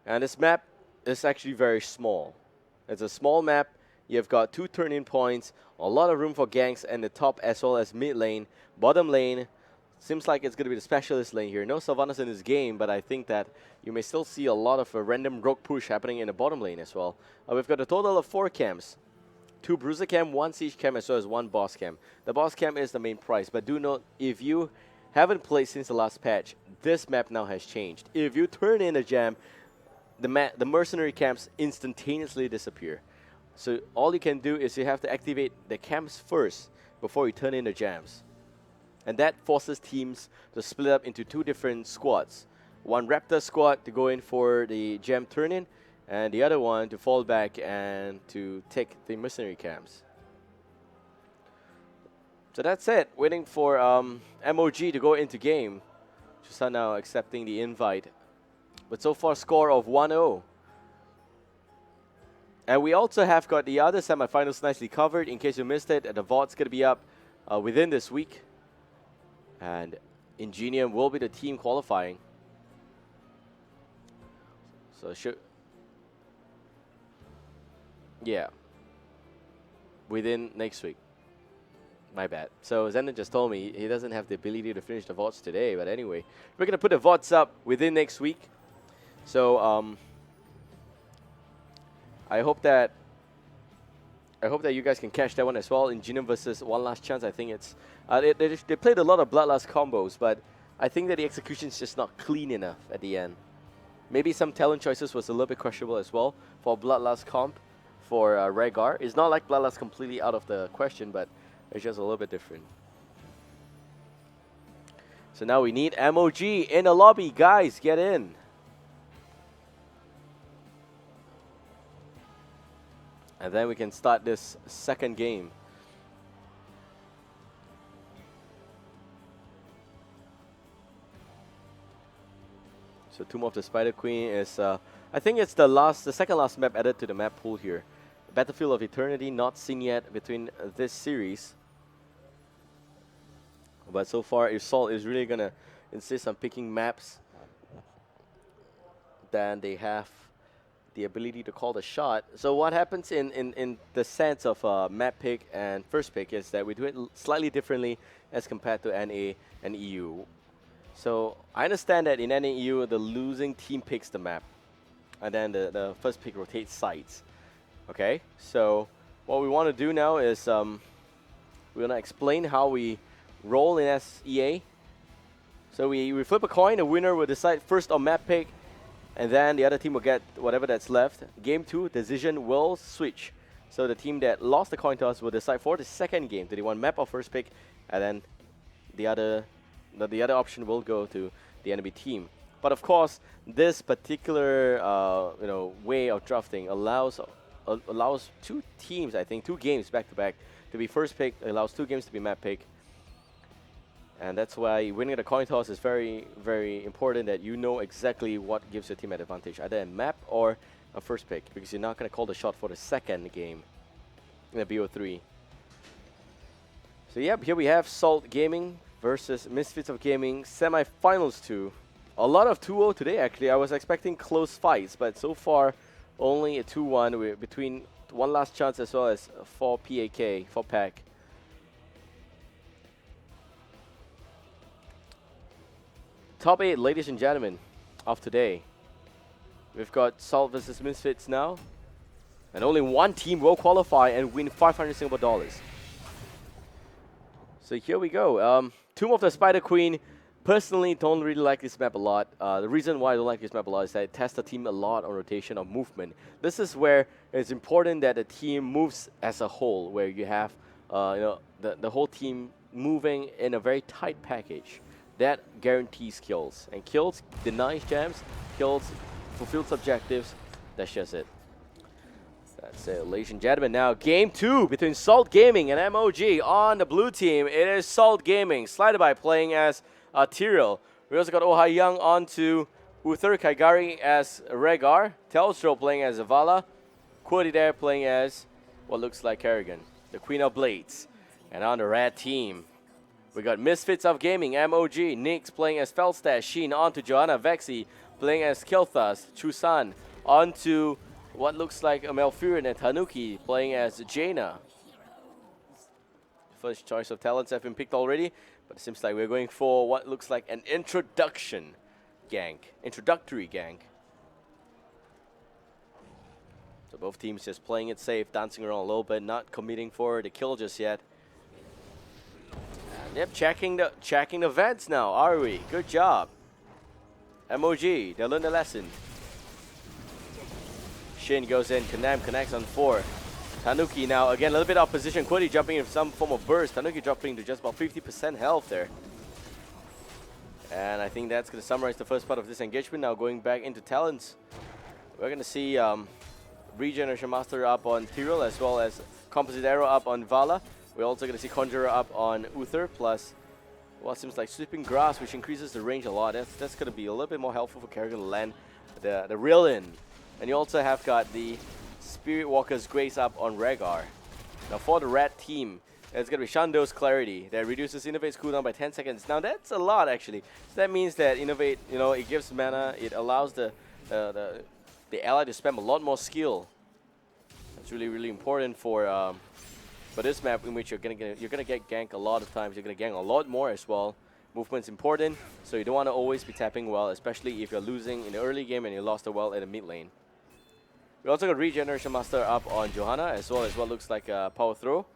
And this map is actually very small. It's a small map. You've got 2 turn-in points, a lot of room for ganks in the top as well as mid lane. Bottom lane, seems like it's going to be the specialist lane here. No Sylvanas in this game, but I think that you may still see a lot of a random rogue push happening in the bottom lane as well. We've got a total of 4 camps. 2 Bruiser camp, 1 Siege camp, as well as 1 Boss camp. The Boss camp is the main prize, but do note, if you haven't played since the last patch, this map now has changed. If you turn in a jam, the mercenary camps instantaneously disappear. So all you can do is you have to activate the camps first before you turn in the jams. And that forces teams to split up into 2 different squads. One Raptor squad to go in for the jam turn-in, and the other one to fall back and to take the mercenary camps. So that's it. Waiting for MOG to go into game. Just are now accepting the invite. But so far, score of 1-0. And we also have got the other semifinals nicely covered. In case you missed it, the VOD's going to be up within this week. And Ingenium will be the team qualifying. So yeah, within next week. My bad. So Zenden just told me he doesn't have the ability to finish the VODs today. But anyway, we're going to put the VODs up within next week. So I hope that you guys can catch that one as well. Ingenium versus One Last Chance. I think it's they played a lot of Bloodlust combos, but I think that the execution is just not clean enough at the end. Maybe some talent choices was a little bit questionable as well for Bloodlust comp for Rhaegar. It's not like Bloodlust completely out of the question, but it's just a little bit different. So now we need MOG in the lobby. Guys, get in. And then we can start this second game. So Tomb of the Spider Queen is, I think it's the second last map added to the map pool here. Battlefield of Eternity, not seen yet between this series. But so far, Assault is really gonna insist on picking maps. Then they have the ability to call the shot. So what happens in the sense of map pick and first pick is that we do it slightly differently as compared to NA and EU. So I understand that in NA and EU, the losing team picks the map, and then the first pick rotates sides. Okay, so what we want to do now is we're going to explain how we roll in SEA. So we flip a coin, the winner will decide first on map pick, and then the other team will get whatever that's left. Game 2, decision will switch. So the team that lost the coin toss will decide for the second game. Do they want map or first pick? And then the other option will go to the enemy team. But of course, this particular way of drafting allows 2 teams, I think, 2 games back to back to be first pick. Allows 2 games to be map pick. And that's why winning the coin toss is very, very important, that you know exactly what gives your team an advantage, either a map or a first pick, because you're not going to call the shot for the second game in the BO3. So yeah, here we have Salt Gaming versus Misfits of Gaming, semi-finals 2. A lot of 2-0 today, actually. I was expecting close fights, but so far only a 2-1 between One Last Chance as well as 4 pack. Top 8, ladies and gentlemen, of today. We've got Salt versus Misfits now. And only one team will qualify and win 500 Singapore dollars. So here we go. Tomb of the Spider Queen. Personally, don't really like this map a lot. The reason why I don't like this map a lot is that it tests the team a lot on rotation of movement. This is where it's important that the team moves as a whole, where you have the whole team moving in a very tight package. That guarantees kills. And kills denies jams, kills fulfills objectives. That's just it. That's it, ladies and gentlemen. Now, game 2 between Salt Gaming and MOG on the blue team. It is Salt Gaming. Slider playing as Tyrael. We also got Oh Young on to Uther Kaigari as Rhaegar. Telstroll playing as Zavala. Quirdy there playing as what looks like Kerrigan, the Queen of Blades. And on the red team, We got Misfits of Gaming, MOG, Nyx playing as Felstad, Sheen onto Johanna, Vexi playing as Kelthas, Chusan onto what looks like a Malfurion, and Tanuki playing as Jaina. First choice of talents have been picked already, but it seems like we're going for what looks like an introductory gank. So both teams just playing it safe, dancing around a little bit, not committing for the kill just yet. And yep, checking the vents now, are we? Good job. MOG, they learned the lesson. Shin goes in, Kanam connects on 4. Tanuki now, again, a little bit opposition. Quiddy jumping in some form of burst. Tanuki dropping to just about 50% health there. And I think that's going to summarize the first part of this engagement. Now going back into talents, we're going to see Regeneration Master up on Tyrell, as well as Composite Arrow up on Vala. We're also going to see Conjurer up on Uther, plus what seems like Sweeping Grass, which increases the range a lot. That's going to be a little bit more helpful for Kerrigan to land the reel in. And you also have got the Spirit Walker's Grace up on Rhaegar. Now for the red team, it's going to be Shando's Clarity that reduces Innovate's cooldown by 10 seconds. Now that's a lot actually. So that means that Innovate, you know, it gives mana, it allows the ally to spam a lot more skill. That's really, really important for this map, in which you're gonna get gank a lot of times. You're gonna gank a lot more as well. Movement's important, so you don't want to always be tapping well, especially if you're losing in the early game and you lost a well at the mid lane. We also got Regeneration Master up on Johanna, as well as what looks like a Power Throw,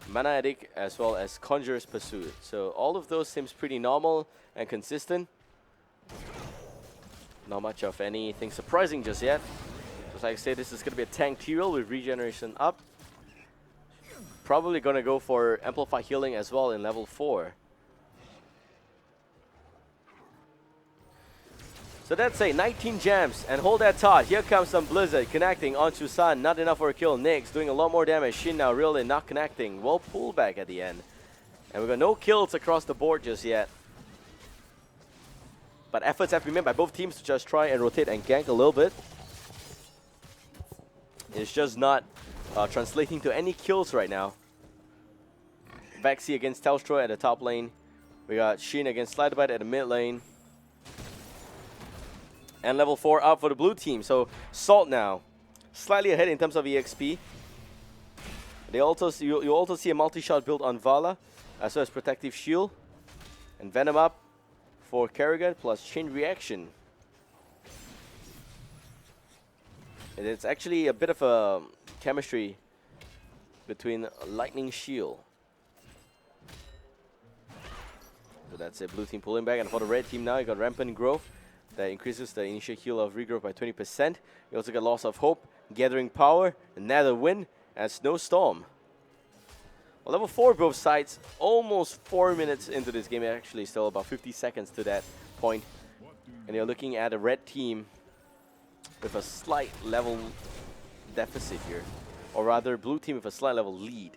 Mana Addict, as well as Conjurer's Pursuit. So all of those seems pretty normal and consistent. Not much of anything surprising just yet. Just like I said, this is going to be a tank Tyrell with Regeneration up. Probably going to go for Amplify Healing as well in level 4. So that's a 19 gems, and hold that thought. Here comes some Blizzard connecting onto Sun. Not enough for a kill. Nyx doing a lot more damage. Shin now really not connecting. Well pulled back at the end. And we've got no kills across the board just yet. But efforts have been made by both teams to just try and rotate and gank a little bit. It's just not translating to any kills right now. Vexi against Telstra at the top lane. We got Shin against Sliderbite at the mid lane. And level 4 up for the blue team. So Salt now slightly ahead in terms of EXP. You also see a multi-shot build on Vala, as well as Protective Shield. And Venom up for Kerrigan, plus Chain Reaction. And it's actually a bit of a chemistry between Lightning Shield. So that's it, blue team pulling back. And for the red team now, you got Rampant Growth. That increases the initial heal of regrowth by 20%. You also get Loss of Hope, Gathering Power, Nether Wind, and Snowstorm. Well, level 4 both sides, almost 4 minutes into this game, actually still about 50 seconds to that point. And you're looking at a red team with a slight level deficit here. Or rather, blue team with a slight level lead.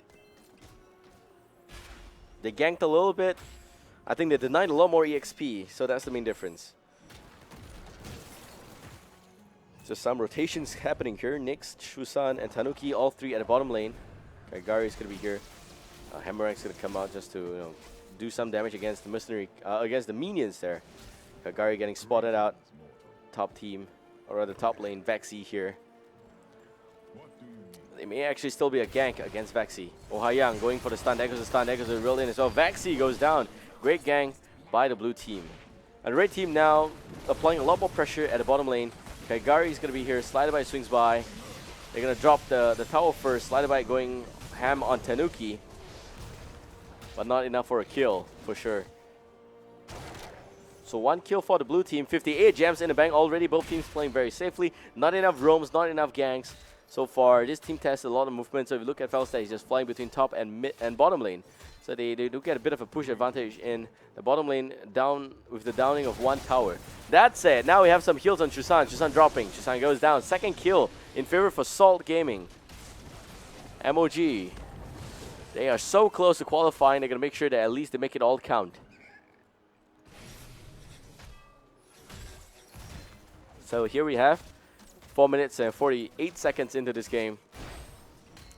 They ganked a little bit. I think they denied a lot more EXP, so that's the main difference. So some rotations happening here. Nyx, Chusan, and Tanuki, all three at the bottom lane. Gary is going to be here. Hammerang's going to come out just to do some damage against the mercenary, against the minions there. Gary getting spotted out. Top team, or rather top lane, Vexi here. They may actually still be a gank against Vexi. Ohayang going for the stun. There goes the stun. There goes the real in as well. Vexi goes down. Great gank by the blue team. And the red team now applying a lot more pressure at the bottom lane. Okay, Gary is going to be here. Sliderbite swings by. They're going to drop the tower first. Sliderbite going ham on Tanuki. But not enough for a kill, for sure. So 1 kill for the blue team. 58 gems in the bank already. Both teams playing very safely. Not enough roams, not enough ganks. So far, this team tested a lot of movement. So if you look at Felstad, he's just flying between top and mid and bottom lane. So they do get a bit of a push advantage in the bottom lane, down with the downing of 1 tower. That's it. Now we have some heals on Chusan. Chusan dropping. Chusan goes down. Second kill in favor for Salt Gaming. MOG. They are so close to qualifying. They're going to make sure that at least they make it all count. So here we have 4 minutes and 48 seconds into this game.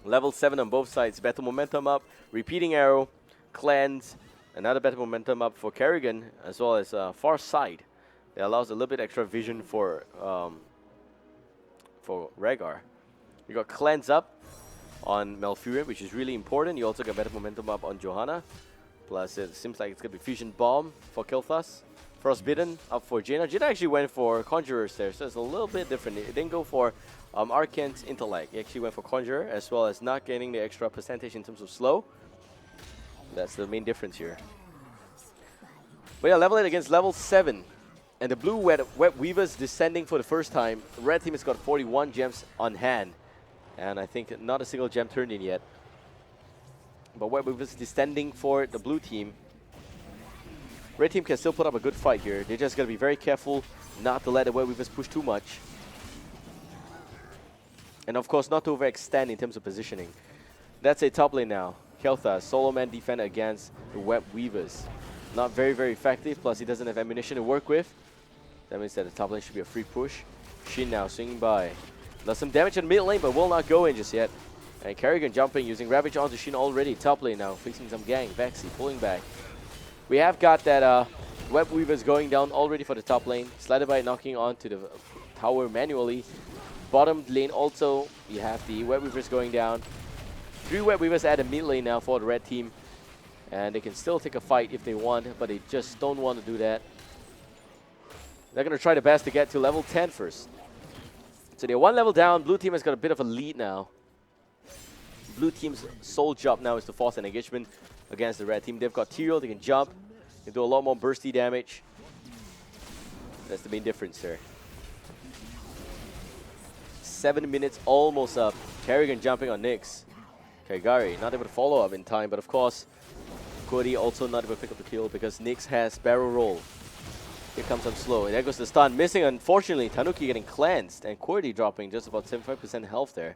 Level 7 on both sides. Battle momentum up. Repeating arrow. Cleanse. Another better momentum up for Kerrigan, as well as Far Side. That allows a little bit extra vision for Rhaegar. You got Cleanse up on Malfurion, which is really important. You also got better momentum up on Johanna. Plus, it seems like it's going to be Fusion Bomb for Kilthas. Frostbitten up for Jaina. Jaina actually went for Conjurers there, so it's a little bit different. It didn't go for Arcane's Intellect. He actually went for Conjurer, as well as not getting the extra percentage in terms of slow. That's the main difference here. But yeah, level 8 against level 7. And the blue Web Weavers descending for the first time. The red team has got 41 gems on hand. And I think not a single gem turned in yet. But Web Weavers descending for the blue team. Red team can still put up a good fight here. They're just going to be very careful not to let the Web Weavers push too much. And of course, not to overextend in terms of positioning. That's a top lane now. Kel'Thas, solo man defend against the Web Weavers. Not very, very effective, plus he doesn't have ammunition to work with. That means that the top lane should be a free push. Shin now swinging by. Does some damage in mid lane, but will not go in just yet. And Kerrigan jumping, using Ravage onto Shin already. Top lane now, facing some gang. Vexy pulling back. We have got that Web Weavers going down already for the top lane. Sliderbite knocking onto the tower manually. Bottom lane also, you have the Web Weavers going down. 3 Web Weavers at the mid lane now for the red team. And they can still take a fight if they want, but they just don't want to do that. They're going to try their best to get to level 10 first. So they're 1 level down. Blue team has got a bit of a lead now. Blue team's sole job now is to force an engagement against the red team. They've got Tyrael, they can jump, they do a lot more bursty damage. That's the main difference there. 7 minutes almost up. Kerrigan jumping on Nyx. Kaigari not able to follow up in time, but of course, Cody also not able to pick up the kill because Nyx has barrel roll. Here comes some slow, and there goes the stun. Missing, unfortunately. Tanuki getting cleansed, and Cordy dropping just about 75% health there.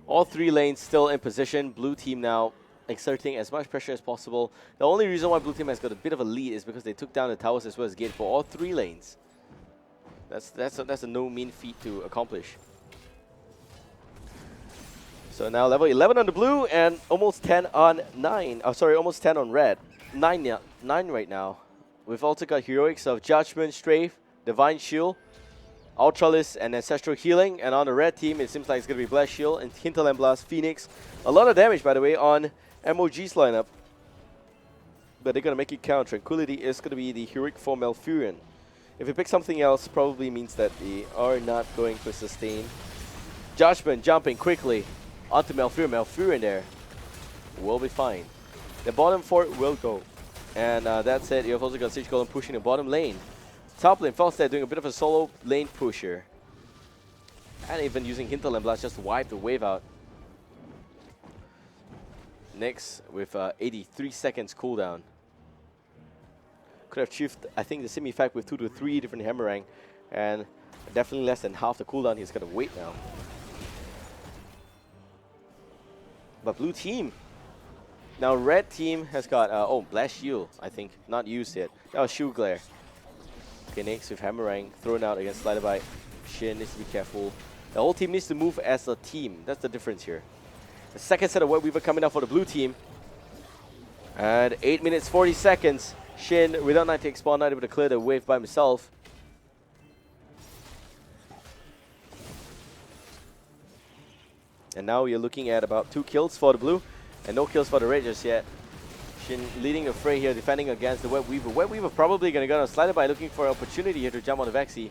All 3 lanes still in position. Blue team now exerting as much pressure as possible. The only reason why blue team has got a bit of a lead is because they took down the towers as well as gate for all 3 lanes. That's a no mean feat to accomplish. So now level 11 on the blue and almost 10 on 9. Oh, sorry, almost 10 on red. 9 right now. We've also got heroics of Judgment, Strafe, Divine Shield, Ultralis, and Ancestral Healing. And on the red team, it seems like it's going to be Blast Shield and Hinterland Blast, Phoenix. A lot of damage, by the way, on MOG's lineup. But they're going to make it count. Tranquility is going to be the heroic for Malfurion. If you pick something else, probably means that they are not going to sustain. Judgment jumping quickly onto Malfurion. Malfurion there will be fine. The bottom 4 will go. And that's it. You've also got Siege Golem pushing the bottom lane. Top lane, Falstad doing a bit of a solo lane pusher. And even using Hinterland Blast just to wipe the wave out. Nyx with 83 seconds cooldown. Could have achieved, I think, the same effect with 2 to 3 different Hammerang. And definitely less than half the cooldown. He's got to wait now. But blue team. Now red team has got, Blast Shield, I think. Not used yet. That was Shield Glare. Okay, Nyx with Hammerang thrown out against Sliderbite. Shin needs to be careful. The whole team needs to move as a team. That's the difference here. The second set of Web Weaver coming out for the blue team. And 8 minutes 40 seconds. Shin, without 90 spawn, not able to clear the wave by himself. And now you're looking at about 2 kills for the blue. And no kills for the red just yet. Shin leading the fray here, defending against the Web Weaver. Web Weaver probably going to go on Sliderbite, looking for an opportunity here to jump on the Vexy.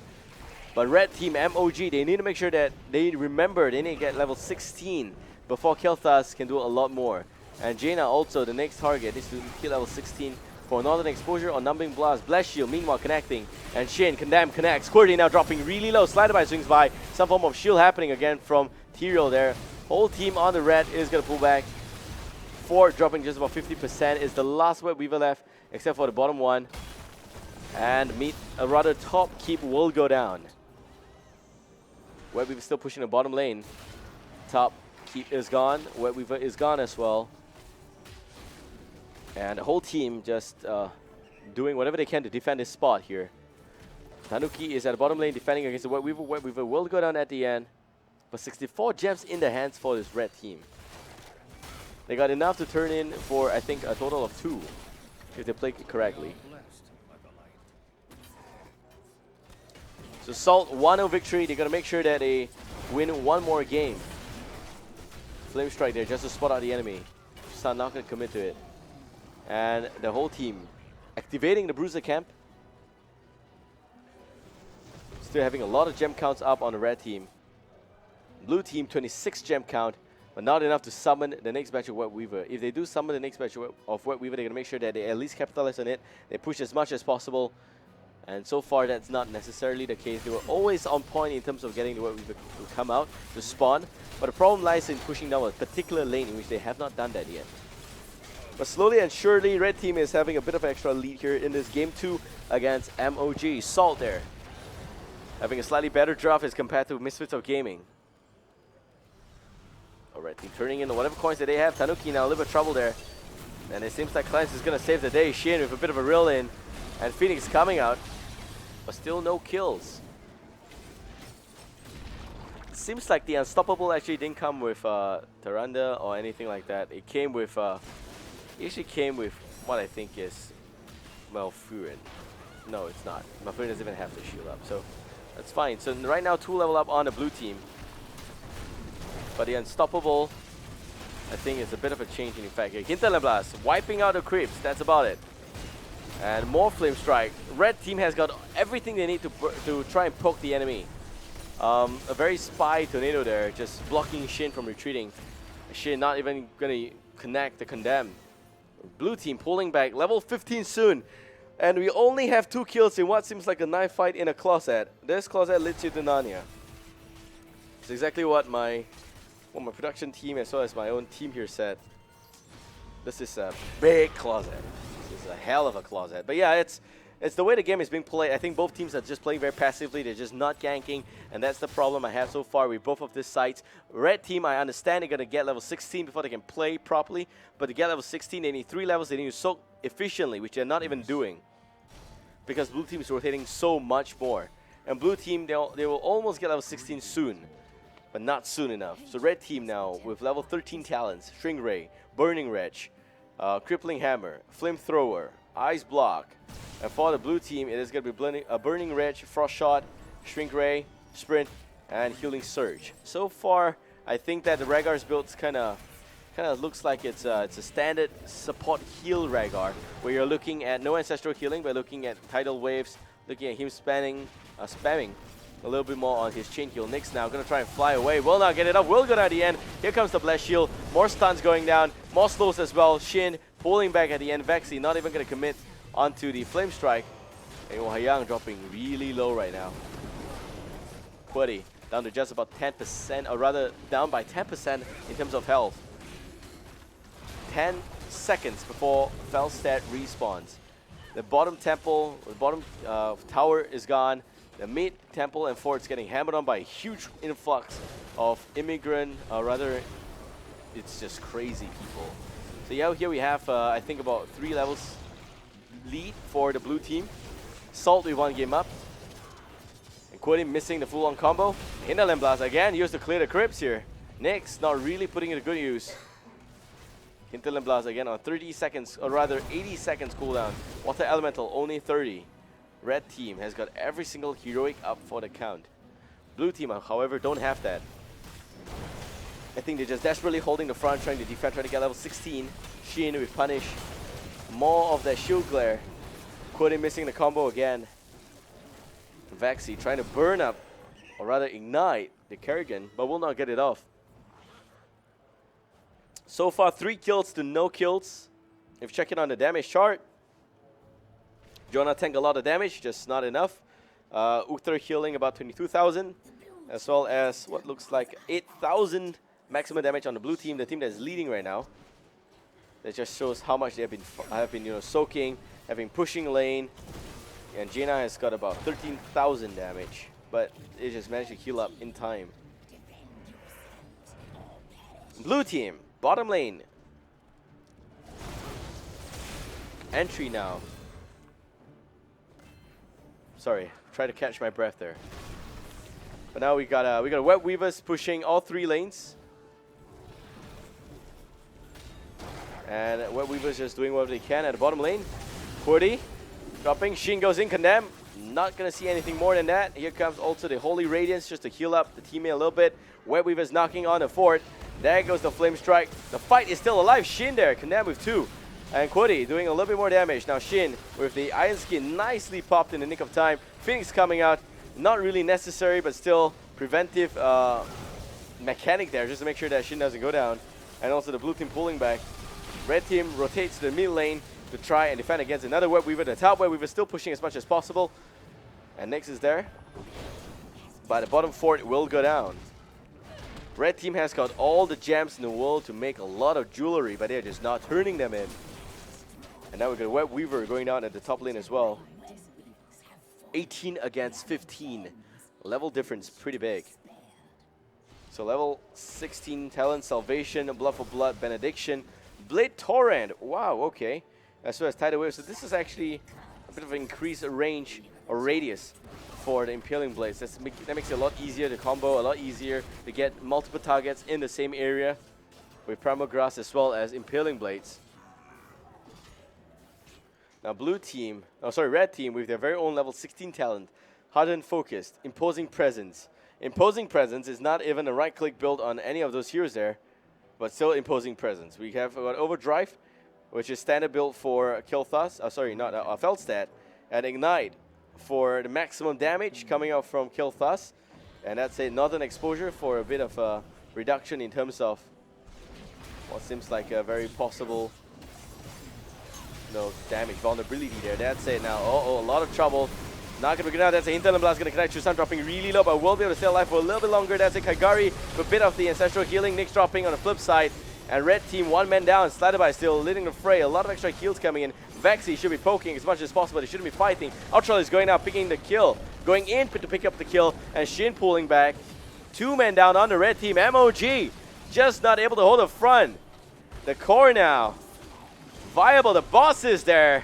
But red team, MOG, they need to make sure that they remember they need to get level 16 before Kel'Thas can do a lot more. And Jaina also, the next target, needs to kill level 16 for Northern Exposure or Numbing Blast. Blast Shield, meanwhile connecting. And Shin, Condemn connects. Squirty now dropping really low. Sliderbite swings by. Some form of shield happening again from Tyrael there. Whole team on the red is going to pull back. 4 dropping just about 50% is the last Web Weaver left, except for the bottom one. And a rather top keep will go down. Web Weaver still pushing the bottom lane. Top keep is gone. Web Weaver is gone as well. And the whole team just doing whatever they can to defend this spot here. Tanuki is at the bottom lane defending against the Web Weaver. Web Weaver will go down at the end. But 64 gems in the hands for this red team. They got enough to turn in for, I think, a total of 2, if they play it correctly. So Salt 1-0 victory. They got to make sure that they win one more game. Flame Strike there just to spot out the enemy. Sun not going to commit to it. And the whole team activating the Bruiser Camp. Still having a lot of gem counts up on the red team. Blue team 26 gem count, but not enough to summon the next batch of Web Weaver. If they do summon the next batch of Web Weaver, they're going to make sure that they at least capitalize on it. They push as much as possible. And so far, that's not necessarily the case. They were always on point in terms of getting the Web Weaver to come out, to spawn. But the problem lies in pushing down a particular lane in which they have not done that yet. But slowly and surely, red team is having a bit of an extra lead here in this game 2 against MOG. Salt there, having a slightly better draft as compared to Misfits of Gaming. Red team turning in whatever coins that they have. Tanuki now a little bit of trouble there. And it seems like Clarence is going to save the day. Shin with a bit of a reel in. And Phoenix coming out. But still no kills. Seems like the Unstoppable actually didn't come with Tyrande or anything like that. It came with, it actually came with what I think is Malfurion. No, it's not. Malfurion doesn't even have the shield up. So that's fine. So right now 2 level up on the blue team. But the Unstoppable, I think, is a bit of a change in effect here. Hinterland Blast, wiping out the creeps, that's about it. And more Flame Strike. Red team has got everything they need to try and poke the enemy. A very spy tornado there, just blocking Shin from retreating. Shin not even going to connect the Condemn. Blue team pulling back, level 15 soon. And we only have 2 kills in what seems like a knife fight in a closet. This closet leads you to Narnia. It's exactly what my production team as well as my own team here said. This is a big closet. This is a hell of a closet. But yeah, it's the way the game is being played. I think both teams are just playing very passively. They're just not ganking, and that's the problem I have so far with both of these sides. Red team, I understand they're going to get level 16 before they can play properly, but to get level 16, they need 3 levels. They need to soak efficiently, which they're not even doing, because blue team is rotating so much more. And blue team, they will almost get level 16 soon, but not soon enough. So red team now with level 13 talents: String Ray, Burning Wretch, Crippling Hammer, Flamethrower, Ice Block. And for the blue team, it is going to be Burning Wretch, Frost Shot, Shrink Ray, Sprint, and Healing Surge. So far, I think that the Rhaegar's build kind of looks like it's a standard support heal Rhaegar, where you're looking at no ancestral healing, but looking at tidal waves, looking at him spamming a little bit more on his chain heal. Nyx now going to try and fly away. Will not get it up. Will go down at the end. Here comes the Blast Shield. More stuns going down. More slows as well. Shin pulling back at the end. Vexy not even going to commit onto the Flame Strike. And Wahayang dropping really low right now. Quiddy down to just about 10%, or rather down by 10% in terms of health. 10 seconds before Felstead respawns. The bottom temple, the bottom tower is gone. The mid temple and fort's getting hammered on by a huge influx of immigrant, rather, it's just crazy people. So yeah, here we have, I think, about 3 levels lead for the blue team. Salt with 1 game up. And Quiddy missing the full-on combo. Hinterland Blast again, used to clear the crypts here. Nyx not really putting it to good use. Hinterland Blast again on 30 seconds, or rather 80 seconds cooldown. Water Elemental only 30. Red team has got every single heroic up for the count. Blue team, however, don't have that. I think they're just desperately holding the front, trying to defend, trying to get level 16. Shin with Punish. More of that shield glare. Quiddy missing the combo again. Vexy trying to burn up, or rather ignite, the Kerrigan, but will not get it off. So far, 3 kills to no kills. If checking on the damage chart, Jonah tanked a lot of damage, just not enough. Uther healing about 22,000, as well as what looks like 8,000 maximum damage on the blue team, the team that's leading right now. That just shows how much they have been soaking, having pushing lane. And Jaina has got about 13,000 damage, but they just managed to heal up in time. Blue team, bottom lane. Entry now. Sorry, try to catch my breath there. But now we got Web Weavers pushing all 3 lanes. And Web Weaver's just doing what they can at the bottom lane. Quirty dropping. Shin goes in, condemn. Not going to see anything more than that. Here comes also the Holy Radiance just to heal up the teammate a little bit. Web Weaver's knocking on the fort. There goes the Flame Strike. The fight is still alive. Shin there, condemn with 2. And Quirty doing a little bit more damage. Now Shin with the Iron Skin nicely popped in the nick of time. Phoenix coming out. Not really necessary, but still preventive mechanic there just to make sure that Shin doesn't go down. And also the blue team pulling back. Red team rotates to the mid lane to try and defend against another Web Weaver. The top Web Weaver still pushing as much as possible. And Nyx is there. But the bottom fort will go down. Red team has got all the gems in the world to make a lot of jewelry, but they're just not turning them in. And now we've got Web Weaver going down at the top lane as well. 18 against 15. Level difference pretty big. So level 16 Talent, Salvation, Blood for Blood, Benediction, Blade Torrent. Wow, okay. As well as Tidal Wave. So this is actually a bit of an increased range or radius for the Impaling Blades. That makes it a lot easier to combo, a lot easier to get multiple targets in the same area with Primal Grass as well as Impaling Blades. Now Red team with their very own level 16 talent, Hardened Focused, Imposing Presence. Imposing Presence is not even a right-click build on any of those heroes there, but still Imposing Presence. We have got Overdrive, which is standard build for Kilthas, Feldstat, and Ignite for the maximum damage coming out from Kilthas. And that's a Northern Exposure for a bit of a reduction in terms of what seems like a very possible damage, vulnerability there. That's it now. A lot of trouble. Not going to be good now. That's a Hinterland Blast going to connect. Chusan dropping really low, but will be able to stay alive for a little bit longer. That's a Kagari with a bit of the Ancestral Healing. Nyx dropping on the flip side. And Red team, 1 man down. Slatterby still leading the fray. A lot of extra heals coming in. Vexy should be poking as much as possible. They shouldn't be fighting. Ultra is going out, picking the kill. Going in to pick up the kill. And Shin pulling back. 2 men down on the Red team. MOG just not able to hold the front. The core now viable. The boss is there.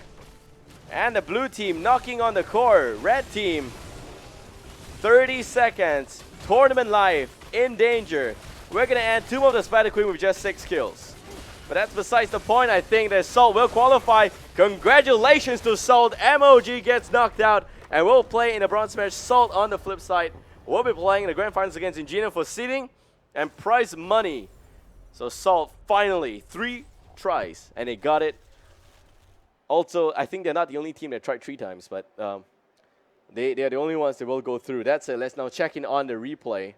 And the blue team knocking on the core. Red team, 30 seconds. Tournament life in danger. We're going to end Tomb of the Spider Queen with just 6 kills. But that's besides the point. I think that Salt will qualify. Congratulations to Salt. MOG gets knocked out and will play in a bronze match. Salt on the flip side will be playing in the grand finals against Ingenia for seeding and prize money. So Salt finally 3 tries and they got it. Also, I think they're not the only team that tried 3 times, but they are the only ones that will go through. That's it. Let's now check in on the replay.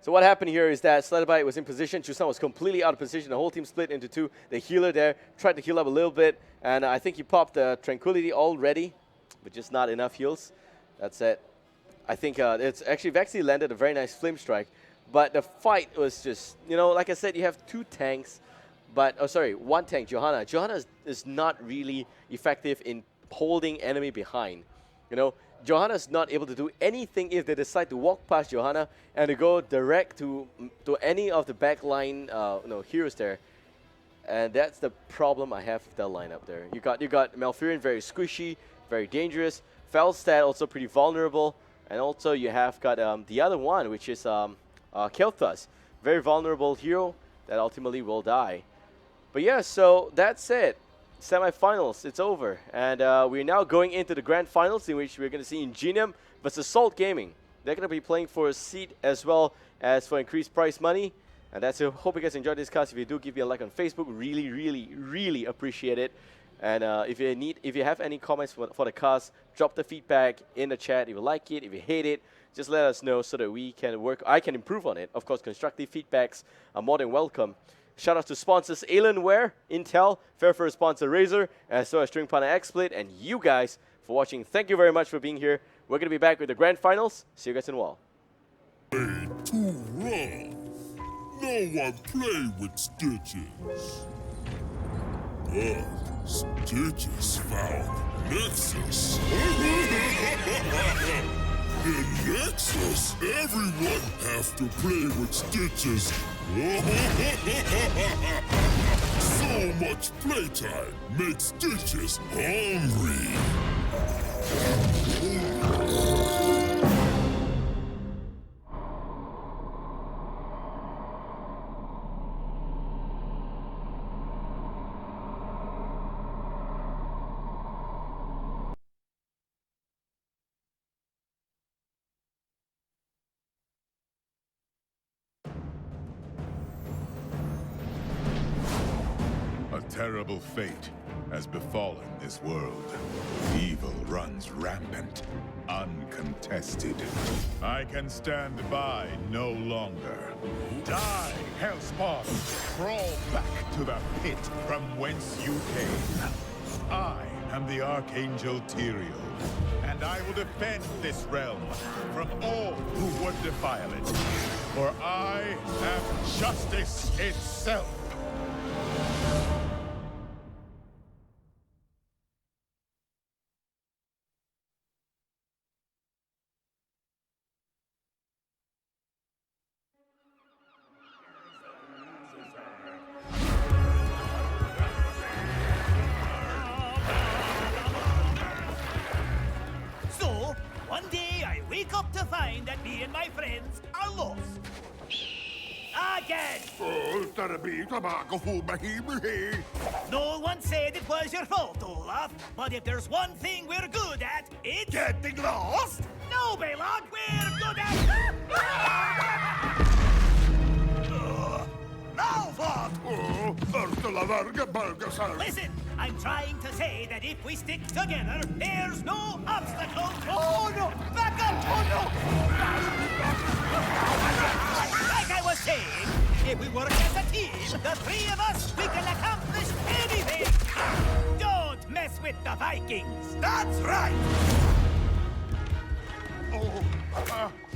So what happened here is that Slatterby was in position. Chusan was completely out of position. The whole team split into 2. The healer there tried to heal up a little bit, and I think he popped the Tranquility already, but just not enough heals. That's it. I think it's actually Vexy landed a very nice Flame Strike, but the fight was just, like I said, you have 2 tanks. But, 1 tank, Johanna. Johanna is not really effective in holding enemy behind. Johanna's not able to do anything if they decide to walk past Johanna and to go direct to any of the backline heroes there. And that's the problem I have with that lineup there. You got Malfurion, very squishy, very dangerous. Feldstat also pretty vulnerable. And also you have got the other one, which is Kilthas. Very vulnerable hero that ultimately will die. But yeah, so that's it. Semi-finals, it's over. And we're now going into the grand finals in which we're going to see Ingenium versus Salt Gaming. They're going to be playing for a seat as well as for increased prize money. And that's it. Hope you guys enjoyed this cast. If you do, give me a like on Facebook. Really, really, really appreciate it. And if you have any comments for the cast, drop the feedback in the chat. If you like it, if you hate it, just let us know so that we can I can improve on it. Of course, constructive feedbacks are more than welcome. Shout out to sponsors Alienware, Intel, Fair First sponsor Razer, as well as String Partner XSplit, and you guys for watching. Thank you very much for being here. We're going to be back with the grand finals. See you guys in a while. Too rough. No one play with Stitches. Stitches found Nexus. In Nexus, everyone have to play with Stitches. So much playtime makes Stitches hungry. terrible fate has befallen this world. Evil runs rampant, uncontested. I can stand by no longer. Die, Hellspawn! Crawl back to the pit from whence you came. I am the Archangel Tyrael, and I will defend this realm from all who would defile it. For I am justice itself. So, one day I wake up to find that me and my friends are lost. Again! No one said it was your fault, Olaf. But if there's one thing we're good at, it's... Getting lost? No, Baylog, we're good at... Now what? Listen, I'm trying to say that if we stick together, there's no obstacle. Oh no! Back up! Oh no! Like I was saying, if we work as a team, the three of us, we can accomplish anything! Don't mess with the Vikings! That's right!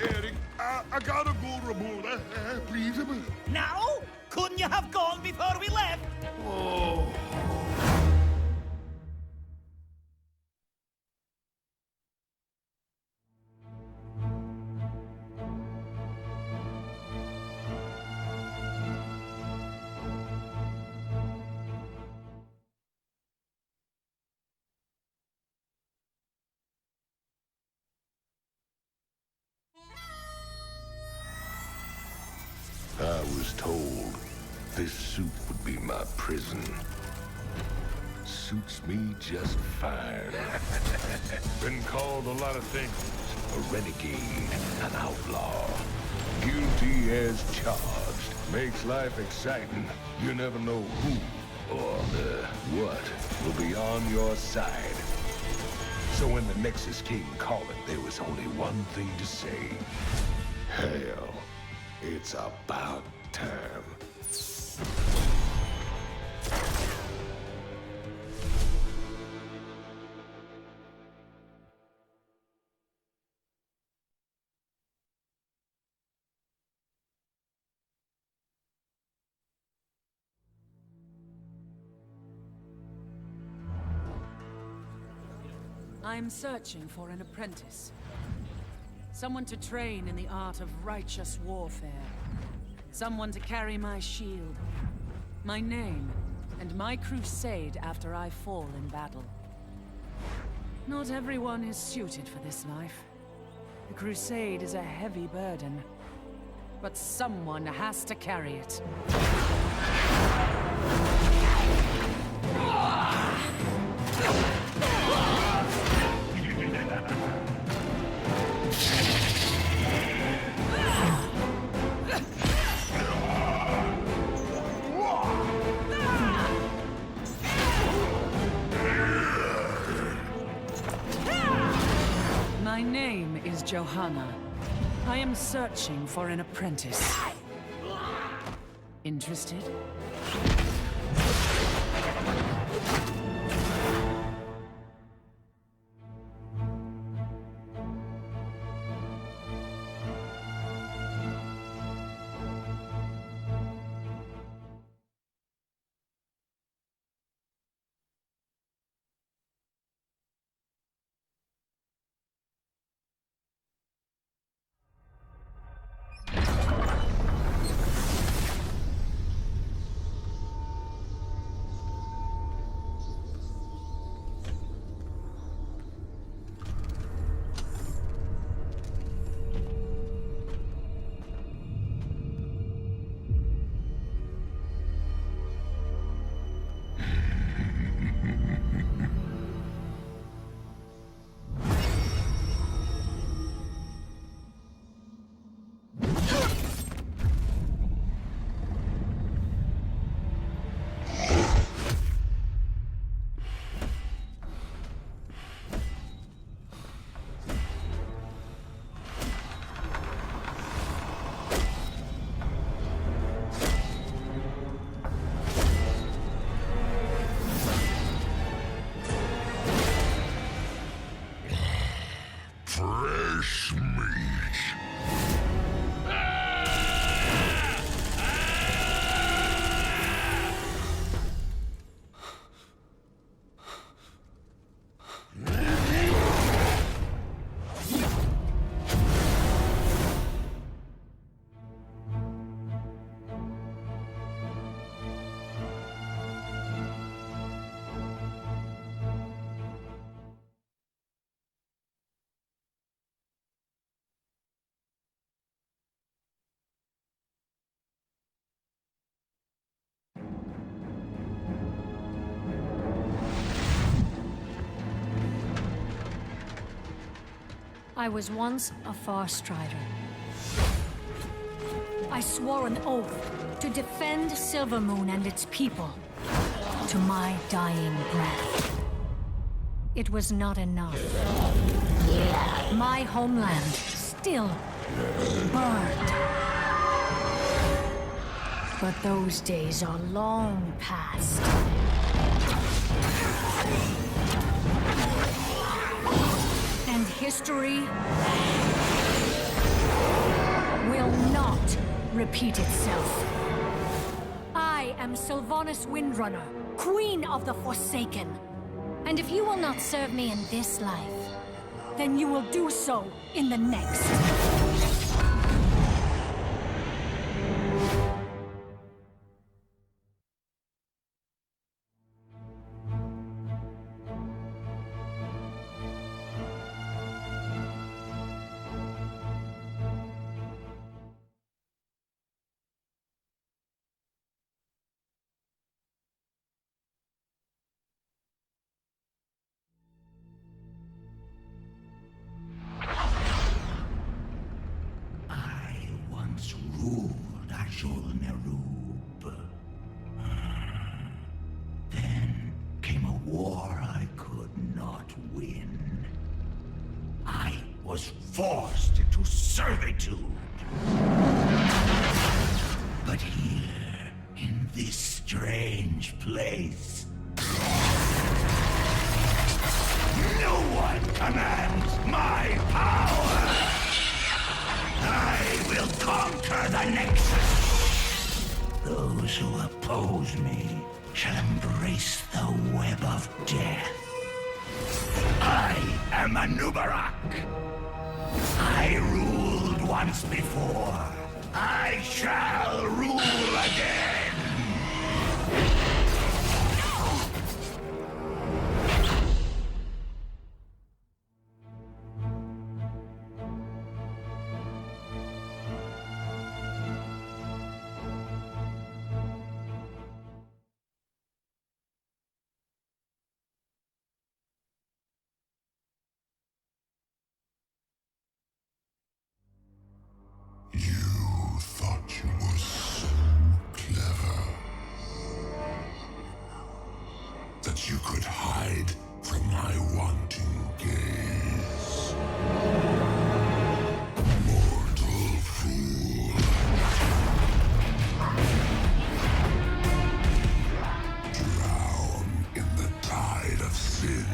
Eric, I gotta go, Ramona. Please. Now? Couldn't you have gone before we left? Oh. I was told this suit would be my prison. Suits me just fine. Been called a lot of things. A renegade, an outlaw. Guilty as charged. Makes life exciting. You never know who or what will be on your side. So when the Nexus King called it, there was only one thing to say. Hell. It's about time. I'm searching for an apprentice. Someone to train in the art of righteous warfare. Someone to carry my shield, my name, and my crusade after I fall in battle. Not everyone is suited for this life. The crusade is a heavy burden, but someone has to carry it. My name is Johanna. I am searching for an apprentice. Interested? I was once a far strider. I swore an oath to defend Silvermoon and its people to my dying breath. It was not enough. My homeland still burned. But those days are long past. And history will not repeat itself. I am Sylvanas Windrunner, Queen of the Forsaken. And if you will not serve me in this life, then you will do so in the next. Ruled Ashul Nerub. Then came a war I could not win. I was forced into servitude. But here, in this strange place, no one commands my power! I will conquer the Nexus! Those who oppose me shall embrace the web of death. I am a Nubarak. I ruled once before. I shall rule again! You thought you were so clever that you could hide from my wanting gaze. Mortal fool. Drown in the tide of sin.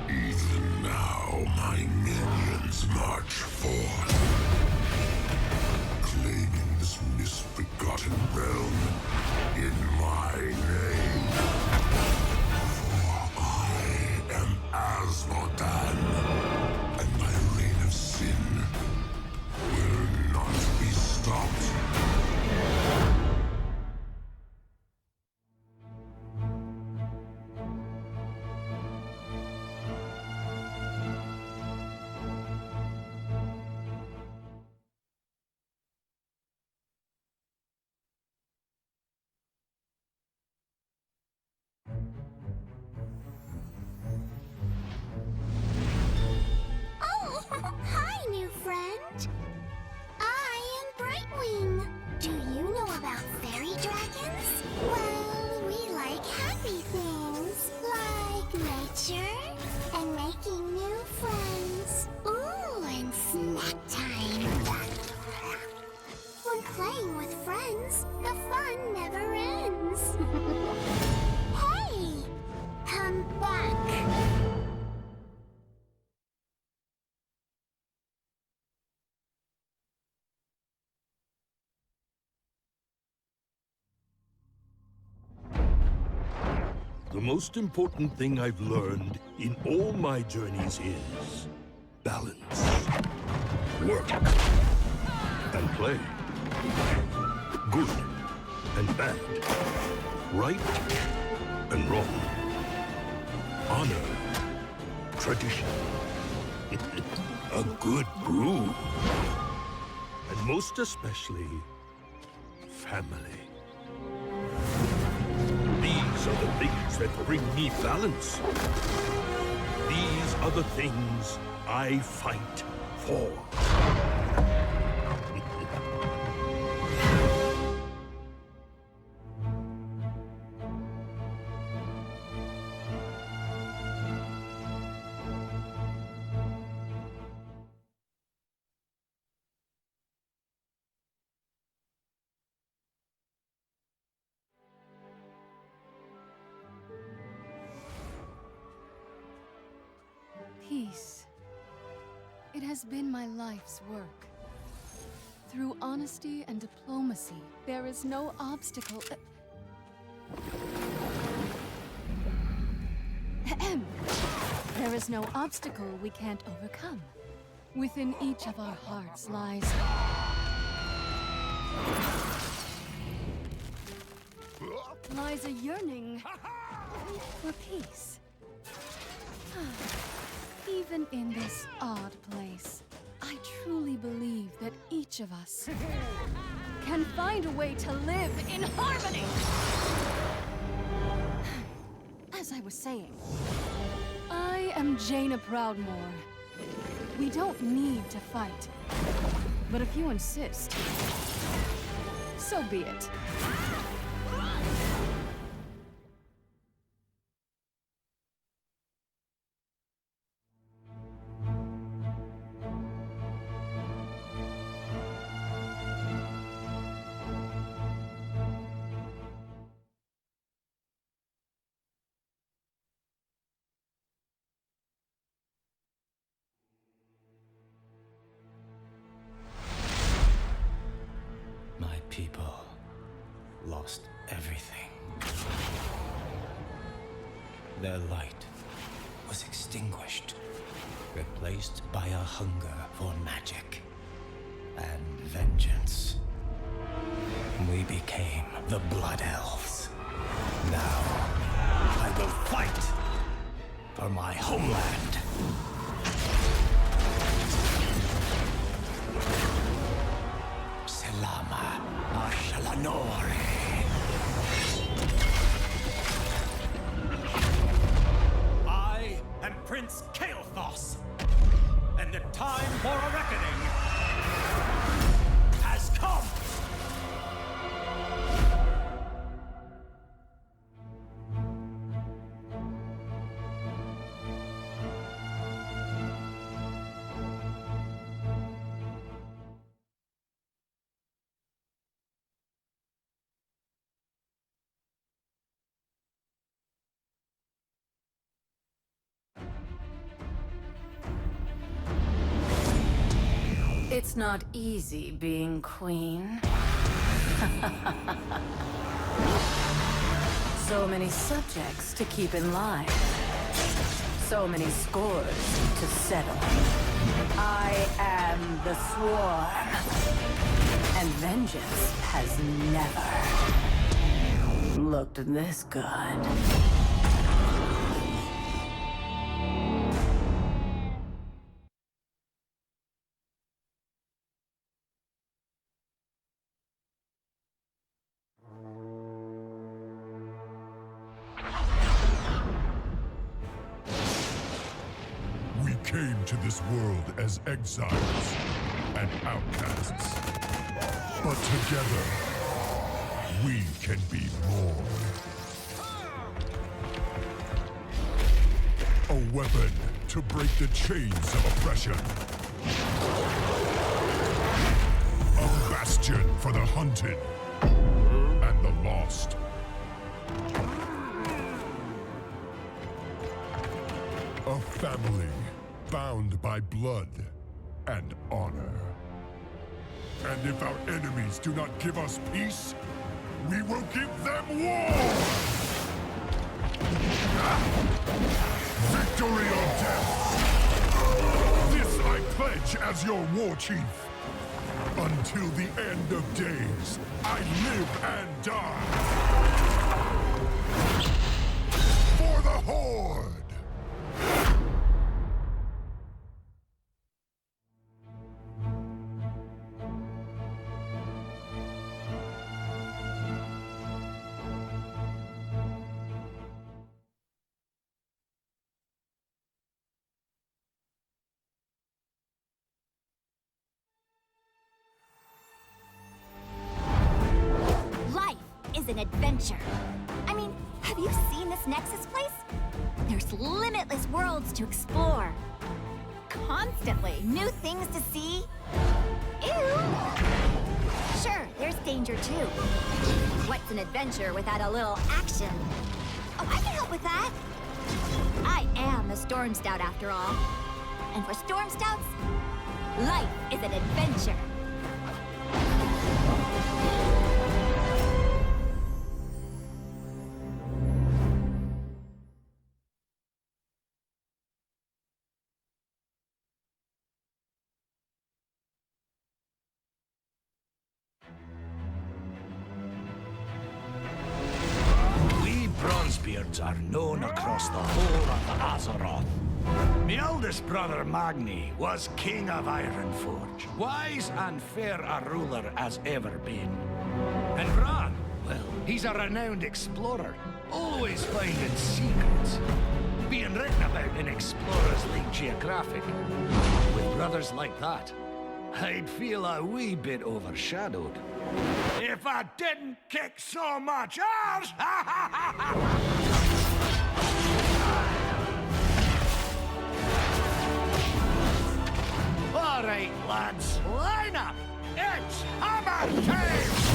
Even now, my minions march forth, claiming this misbegotten realm in my name. For I am Asmodan, and my reign of sin will not be stopped. Oh, hi, new friend. I am Brightwing. Do you know about fairy dragons? Well, we like happy things, like nature and making new friends. Ooh, and snack time. When playing with friends, the fun never ends. Hey, come back. The most important thing I've learned in all my journeys is balance. Work and play. Good and bad. Right and wrong. Honor. Tradition. A good brew. And most especially, family. These are the things that bring me balance. These are the things I fight for. Peace. It has been my life's work. Through honesty and diplomacy, there is no obstacle. There is no obstacle we can't overcome. Within each of our hearts lies a yearning for peace. Even in this odd place, I truly believe that each of us can find a way to live in harmony! As I was saying, I am Jaina Proudmoore. We don't need to fight. But if you insist, so be it. My people lost everything. Their light was extinguished, replaced by a hunger for magic and vengeance. We became the Blood Elves. Now, I will fight for my homeland. Selama Ashalanore. I am Prince Kael'thas, and the time for a reckoning has come! It's not easy being queen. So many subjects to keep in line. So many scores to settle. I am the Swarm. And vengeance has never looked this good. We came to this world as exiles and outcasts. But together, we can be more. A weapon to break the chains of oppression. A bastion for the hunted and the lost. A family bound by blood and honor. And if our enemies do not give us peace, we will give them war! Victory or death! This I pledge as your war chief. Until the end of days, I live and die. For the Horde! adventure. I mean, have you seen this Nexus place? There's limitless worlds to explore. Constantly new things to see. Ew! Sure, there's danger too. What's an adventure without a little action? Oh, I can help with that. I am a Storm Scout after all. And for Storm Scouts, life is an adventure. We Bronzebeards are known across the whole of Azeroth. My eldest brother Magni was king of Ironforge, wise and fair a ruler as ever been. And Bran, well, he's a renowned explorer, always finding secrets. Being written about in Explorers League Geographic. With brothers like that, I'd feel a wee bit overshadowed. If I didn't kick so much ass! All right, lads, line up! It's hammer time!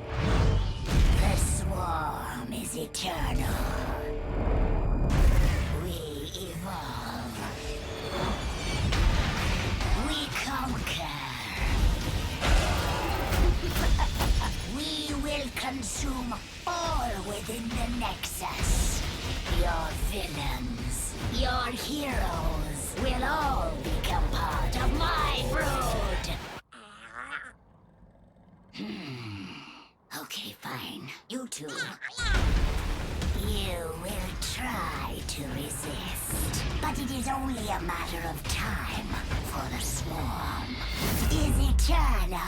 The swarm is eternal. We evolve. We conquer. We will consume all within the Nexus. Your villains, your heroes will all become part of my brood. Okay, fine. You two. You will try to resist, but it is only a matter of time, for the swarm is eternal.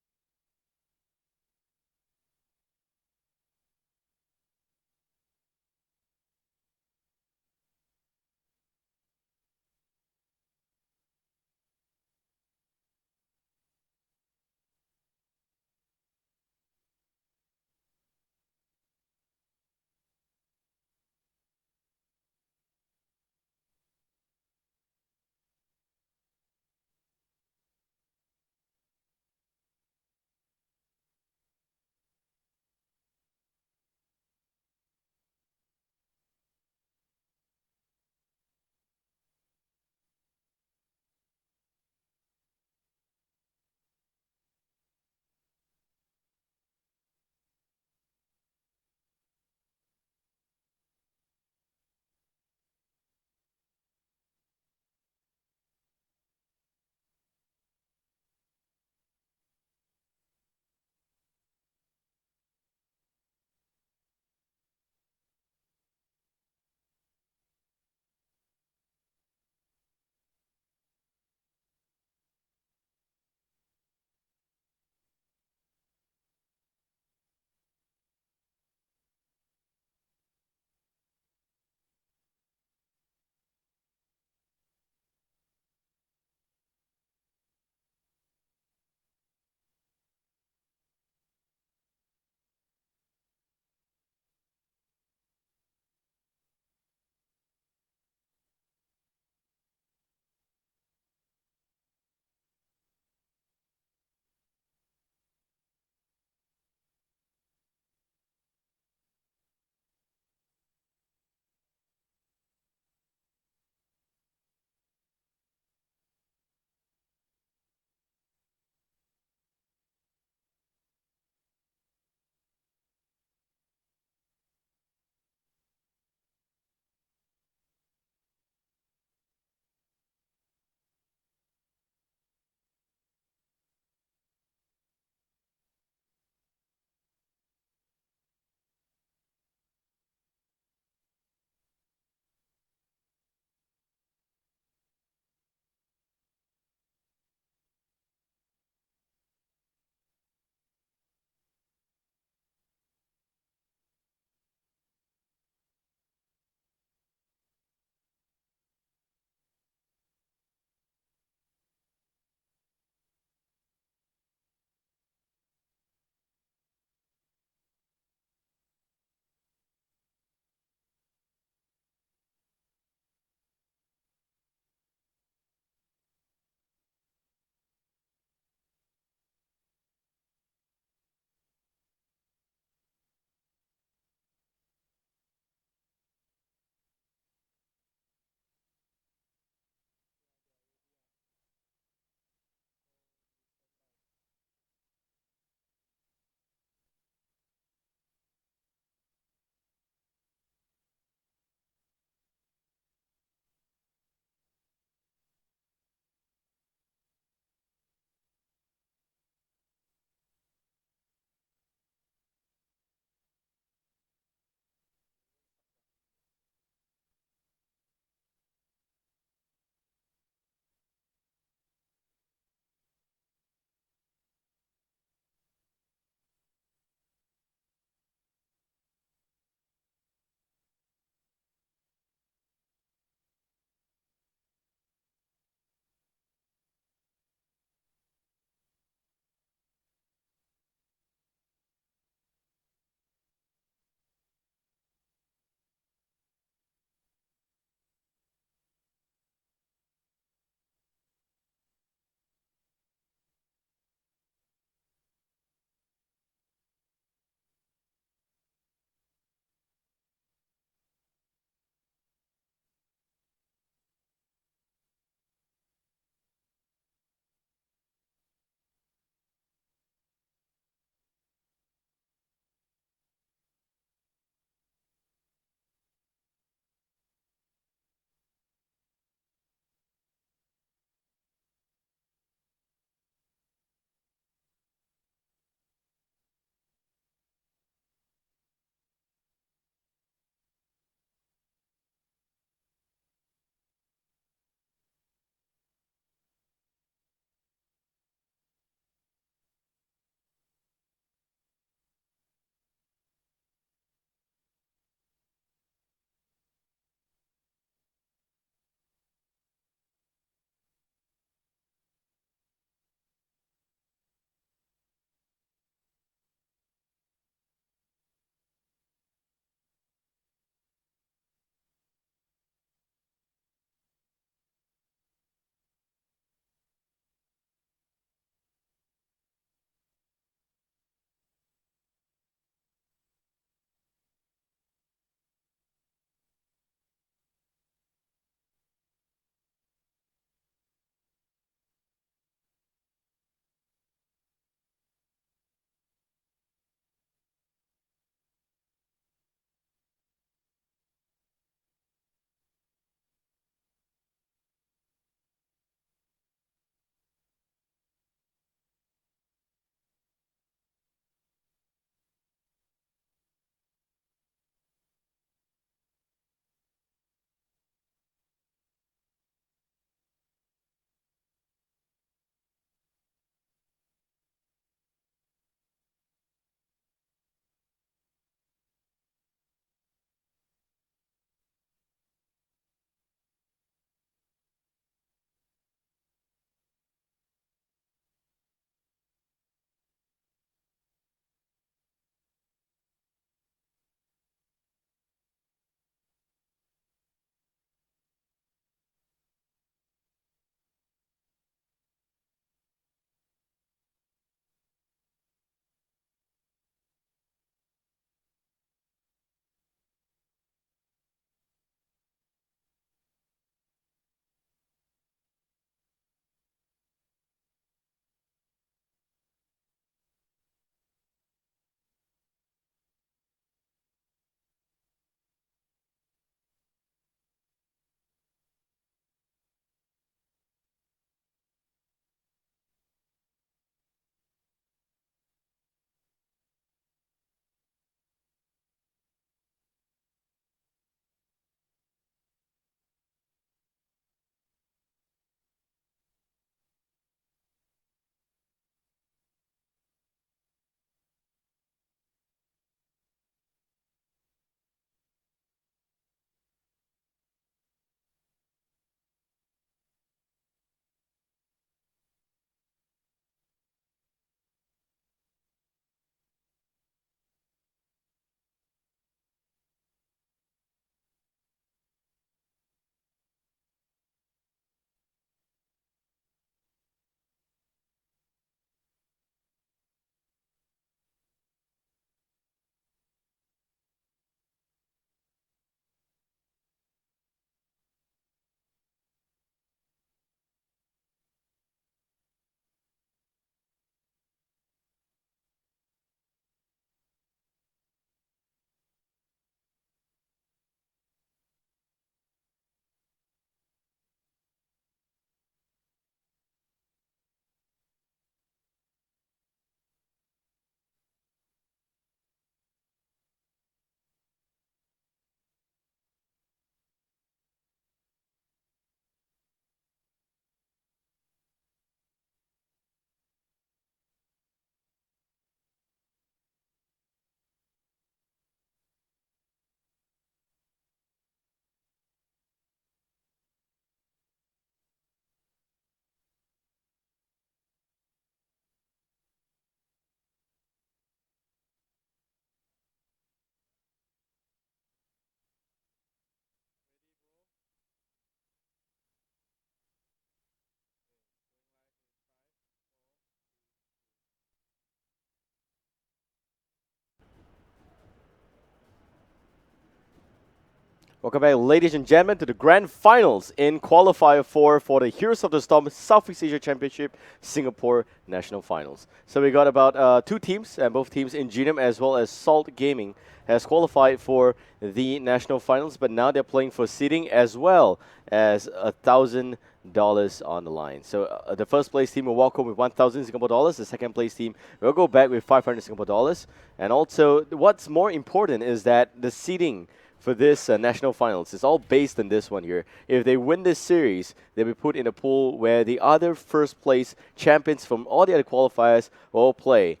Welcome back, ladies and gentlemen, to the grand finals in Qualifier 4 for the Heroes of the Storm Southeast Asia Championship Singapore National Finals. So we got about 2 teams, and both teams, Ingenium as well as Salt Gaming, has qualified for the national finals, but now they're playing for seeding as well as $1,000 on the line. So the first place team will walk home with 1,000 Singapore dollars. The second place team will go back with 500 Singapore dollars. And also, what's more important is that the seeding for this national finals is all based on this one here. If they win this series, they'll be put in a pool where the other first place champions from all the other qualifiers will play.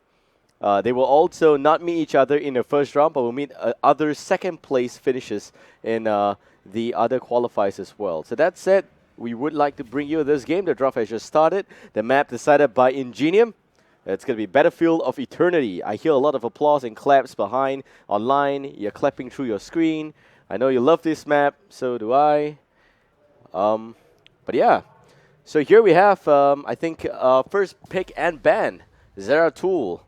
They will also not meet each other in the first round, but will meet other second place finishes in the other qualifiers as well. So that said, we would like to bring you this game. The draft has just started. The map decided by Ingenium. It's going to be Battlefield of Eternity. I hear a lot of applause and claps behind online. You're clapping through your screen. I know you love this map, so do I. But yeah, so here we have, I think, first pick and ban, Zeratul.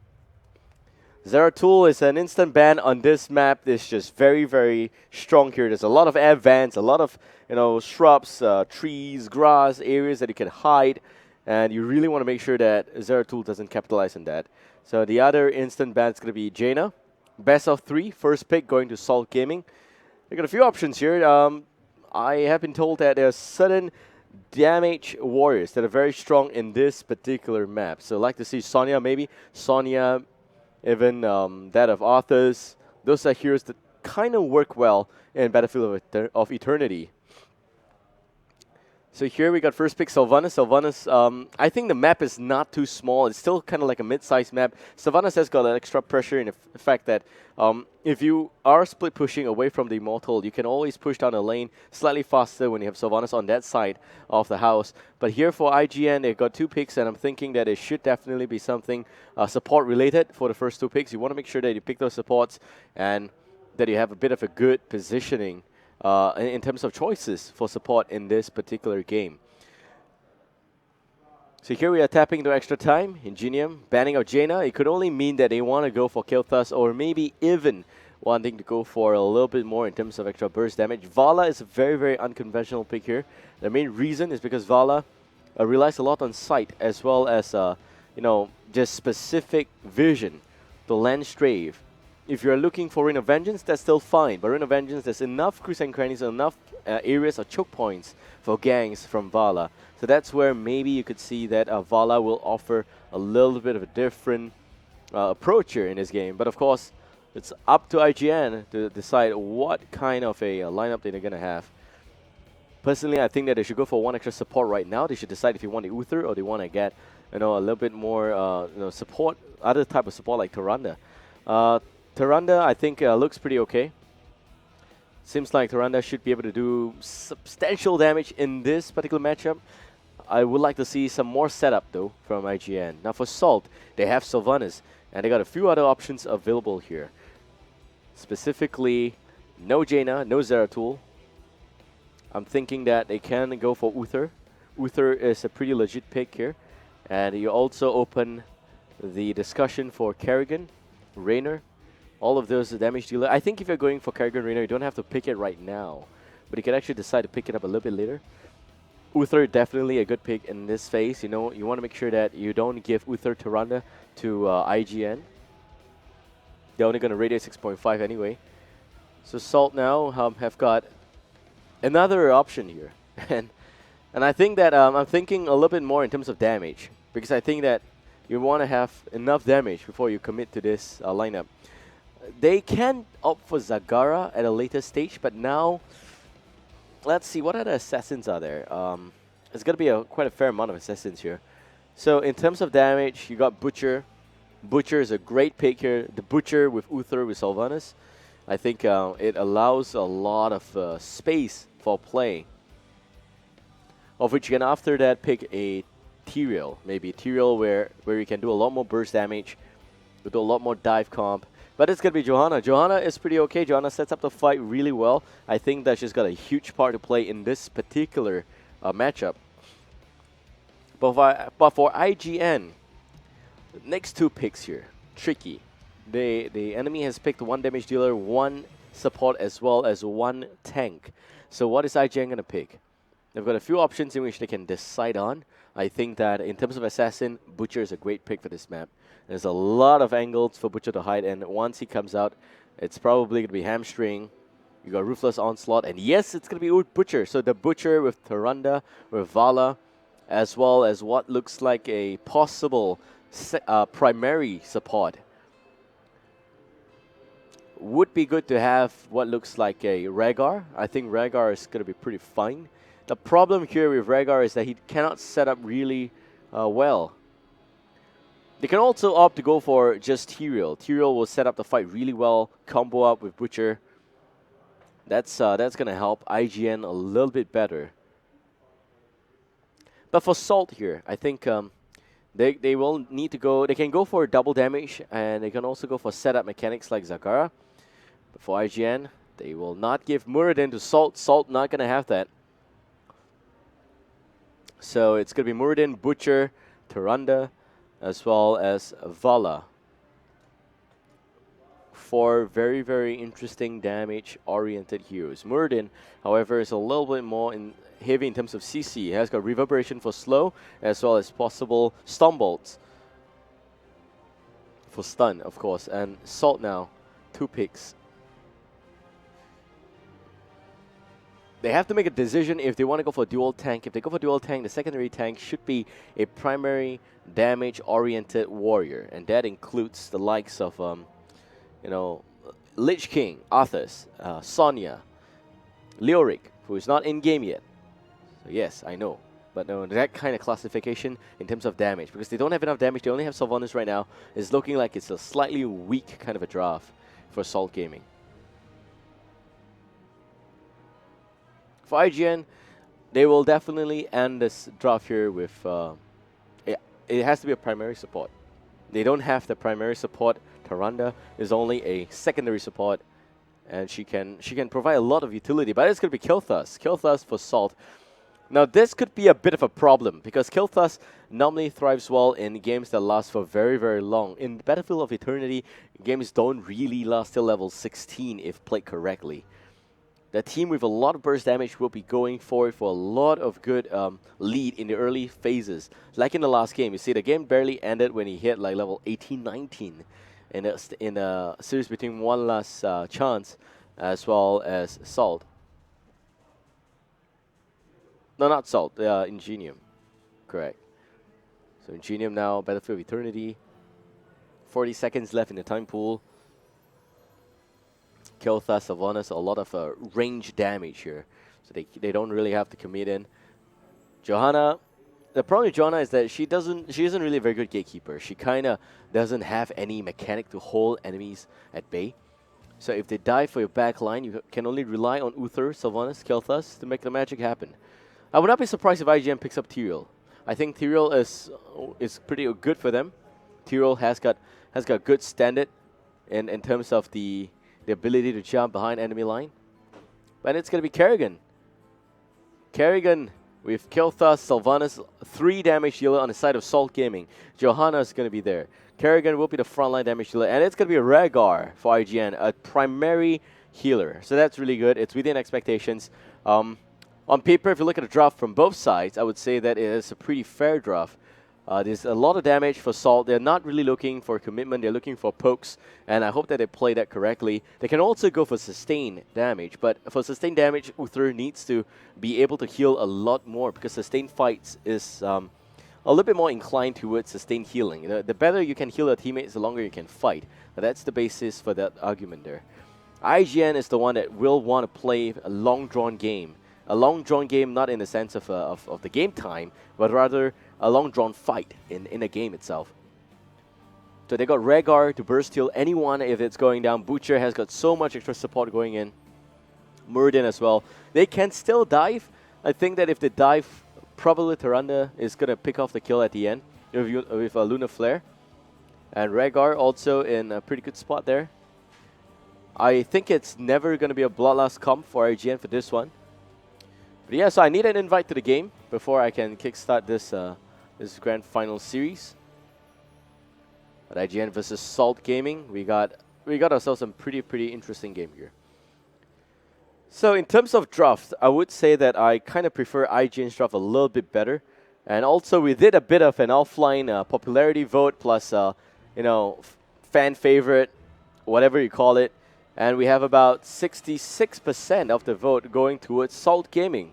Zeratul is an instant ban on this map. It's just very, very strong here. There's a lot of air vents, a lot of shrubs, trees, grass, areas that you can hide. And you really want to make sure that Zeratul doesn't capitalize on that. So the other instant ban is going to be Jaina. Best of 3, first pick going to Salt Gaming. They got a few options here. I have been told that there are certain damage warriors that are very strong in this particular map. So I'd like to see Sonya maybe. Sonya, even that of Arthur's. Those are heroes that kind of work well in Battlefield of Eternity. So here we got first pick Sylvanas. Sylvanas, I think the map is not too small. It's still kind of like a mid-sized map. Sylvanas has got an extra pressure in the fact that if you are split pushing away from the Immortal, you can always push down a lane slightly faster when you have Sylvanas on that side of the house. But here for IGN, they've got 2 picks, and I'm thinking that it should definitely be something support-related for the first 2 picks. You want to make sure that you pick those supports and that you have a bit of a good positioning in terms of choices for support in this particular game. So here we are tapping into extra time. Ingenium banning out Jaina. It could only mean that they want to go for Kilthas, or maybe even wanting to go for a little bit more in terms of extra burst damage. Vala is a very, very unconventional pick here. The main reason is because Vala relies a lot on sight as well as just specific vision to land strafe. If you're looking for Ring of Vengeance, that's still fine. But Ring of Vengeance, there's enough crews and crannies, enough areas or choke points for gangs from Vala. So that's where maybe you could see that Vala will offer a little bit of a different approach here in this game. But of course, it's up to IGN to decide what kind of a lineup they're going to have. Personally, I think that they should go for 1 extra support right now. They should decide if they want the Uther or they want to get a little bit more support, other type of support like Tyrande. Tyrande, I think, looks pretty okay. Seems like Tyrande should be able to do substantial damage in this particular matchup. I would like to see some more setup, though, from IGN. Now, for Salt, they have Sylvanas, and they got a few other options available here. Specifically, no Jaina, no Zeratul. I'm thinking that they can go for Uther. Uther is a pretty legit pick here. And you also open the discussion for Kerrigan, Raynor. All of those damage dealer. I think if you're going for Kerrigan Raynor, you don't have to pick it right now. But you can actually decide to pick it up a little bit later. Uther, definitely a good pick in this phase. You want to make sure that you don't give Uther Tyrande to IGN. They're only going to radiate 6.5 anyway. So Salt now have got another option here. and I think that I'm thinking a little bit more in terms of damage. Because I think that you want to have enough damage before you commit to this lineup. They can opt for Zagara at a later stage, but now, let's see, what other assassins are there? There's going to be quite a fair amount of assassins here. So in terms of damage, you got Butcher. Butcher is a great pick here. The Butcher with Uther with Sylvanas. I think it allows a lot of space for play. Of which you can after that pick a Tyrael. Maybe Tyrael where you can do a lot more burst damage, do a lot more dive comp. But it's going to be Johanna. Johanna is pretty okay. Johanna sets up the fight really well. I think that she's got a huge part to play in this particular matchup. But for IGN, the next 2 picks here, tricky. The enemy has picked 1 damage dealer, 1 support as well as 1 tank. So what is IGN going to pick? They've got a few options in which they can decide on. I think that in terms of assassin, Butcher is a great pick for this map. There's a lot of angles for Butcher to hide, and once he comes out, it's probably going to be hamstring. You got Ruthless Onslaught, and yes, it's going to be Butcher. So the Butcher with Tyrande, with Vala, as well as what looks like a possible primary support. Would be good to have what looks like a Rhaegar. I think Rhaegar is going to be pretty fine. The problem here with Rhaegar is that he cannot set up really well. They can also opt to go for just Tyrael. Tyrael will set up the fight really well, combo up with Butcher. That's going to help IGN a little bit better. But for Salt here, I think they will need to go. They can go for double damage, and they can also go for setup mechanics like Zagara. But for IGN, they will not give Muradin to Salt. Salt not going to have that. So it's going to be Muradin, Butcher, Tyrande, as well as Vala. 4 very, very interesting damage-oriented heroes. Muradin, however, is a little bit more heavy in terms of CC. He has got Reverberation for slow, as well as possible Storm Bolts for stun, of course. And Salt now, 2 picks. They have to make a decision if they want to go for dual tank. If they go for dual tank, the secondary tank should be a primary damage-oriented warrior, and that includes the likes of, Lich King, Arthas, Sonya, Leoric, who is not in game yet. So yes, I know, but no, that kind of classification in terms of damage, because they don't have enough damage. They only have Sylvanas right now. It's looking like it's a slightly weak kind of a draft for Salt Gaming. For IGN, they will definitely end this draft here with it has to be a primary support. They don't have the primary support. Tyrande is only a secondary support, and she can provide a lot of utility. But it's going to be Kil'Thas. Kil'Thas for Salt. Now this could be a bit of a problem, because Kil'Thas normally thrives well in games that last for very, very long. In Battlefield of Eternity, games don't really last till level 16 if played correctly. The team with a lot of burst damage will be going for a lot of good lead in the early phases. Like in the last game, you see the game barely ended when he hit like level 18, 19 in a series between One Last Chance as well as Salt. No, not Salt, Ingenium. Correct. So Ingenium now, Battlefield of Eternity. 40 seconds left in the time pool. Kil'Thas, Sylvanas, a lot of range damage here. So they don't really have to commit in. Johanna, the problem with Johanna is that she isn't really a very good gatekeeper. She kind of doesn't have any mechanic to hold enemies at bay. So if they die for your back line, you can only rely on Uther, Sylvanas, Kil'Thas to make the magic happen. I would not be surprised if IGN picks up Tyrael. I think Tyrael is pretty good for them. Tyrael has got good standard in terms of the ability to jump behind enemy line. But it's going to be Kerrigan. Kerrigan with Kil'Thas, Sylvanas, 3 damage dealer on the side of Salt Gaming. Johanna is going to be there. Kerrigan will be the frontline damage dealer. And it's going to be Rhaegar for IGN, a primary healer. So that's really good. It's within expectations. On paper, if you look at the draft from both sides, I would say that it is a pretty fair draft. There's a lot of damage for Salt. They're not really looking for commitment. They're looking for pokes, and I hope that they play that correctly. They can also go for sustained damage, but for sustained damage, Uther needs to be able to heal a lot more, because sustained fights is a little bit more inclined towards sustained healing. The better you can heal your teammates, the longer you can fight. That's the basis for that argument there. IGN is the one that will want to play a long-drawn game. A long-drawn game, not in the sense of the game time, but rather a long-drawn fight in the game itself. So they got Rhaegar to burst heal anyone if it's going down. Butcher has got so much extra support going in. Muradin as well. They can still dive. I think that if they dive, probably Tyrande is going to pick off the kill at the end with a Lunar Flare. And Rhaegar also in a pretty good spot there. I think it's never going to be a Bloodlust comp for IGN for this one. But yeah, so I need an invite to the game before I can kickstart this this grand final series. But IGN versus Salt Gaming, we got ourselves some pretty interesting game here. So in terms of draft, I would say that I kind of prefer IGN's draft a little bit better. And also we did a bit of an offline popularity vote plus, fan favorite, whatever you call it. And we have about 66% of the vote going towards Salt Gaming,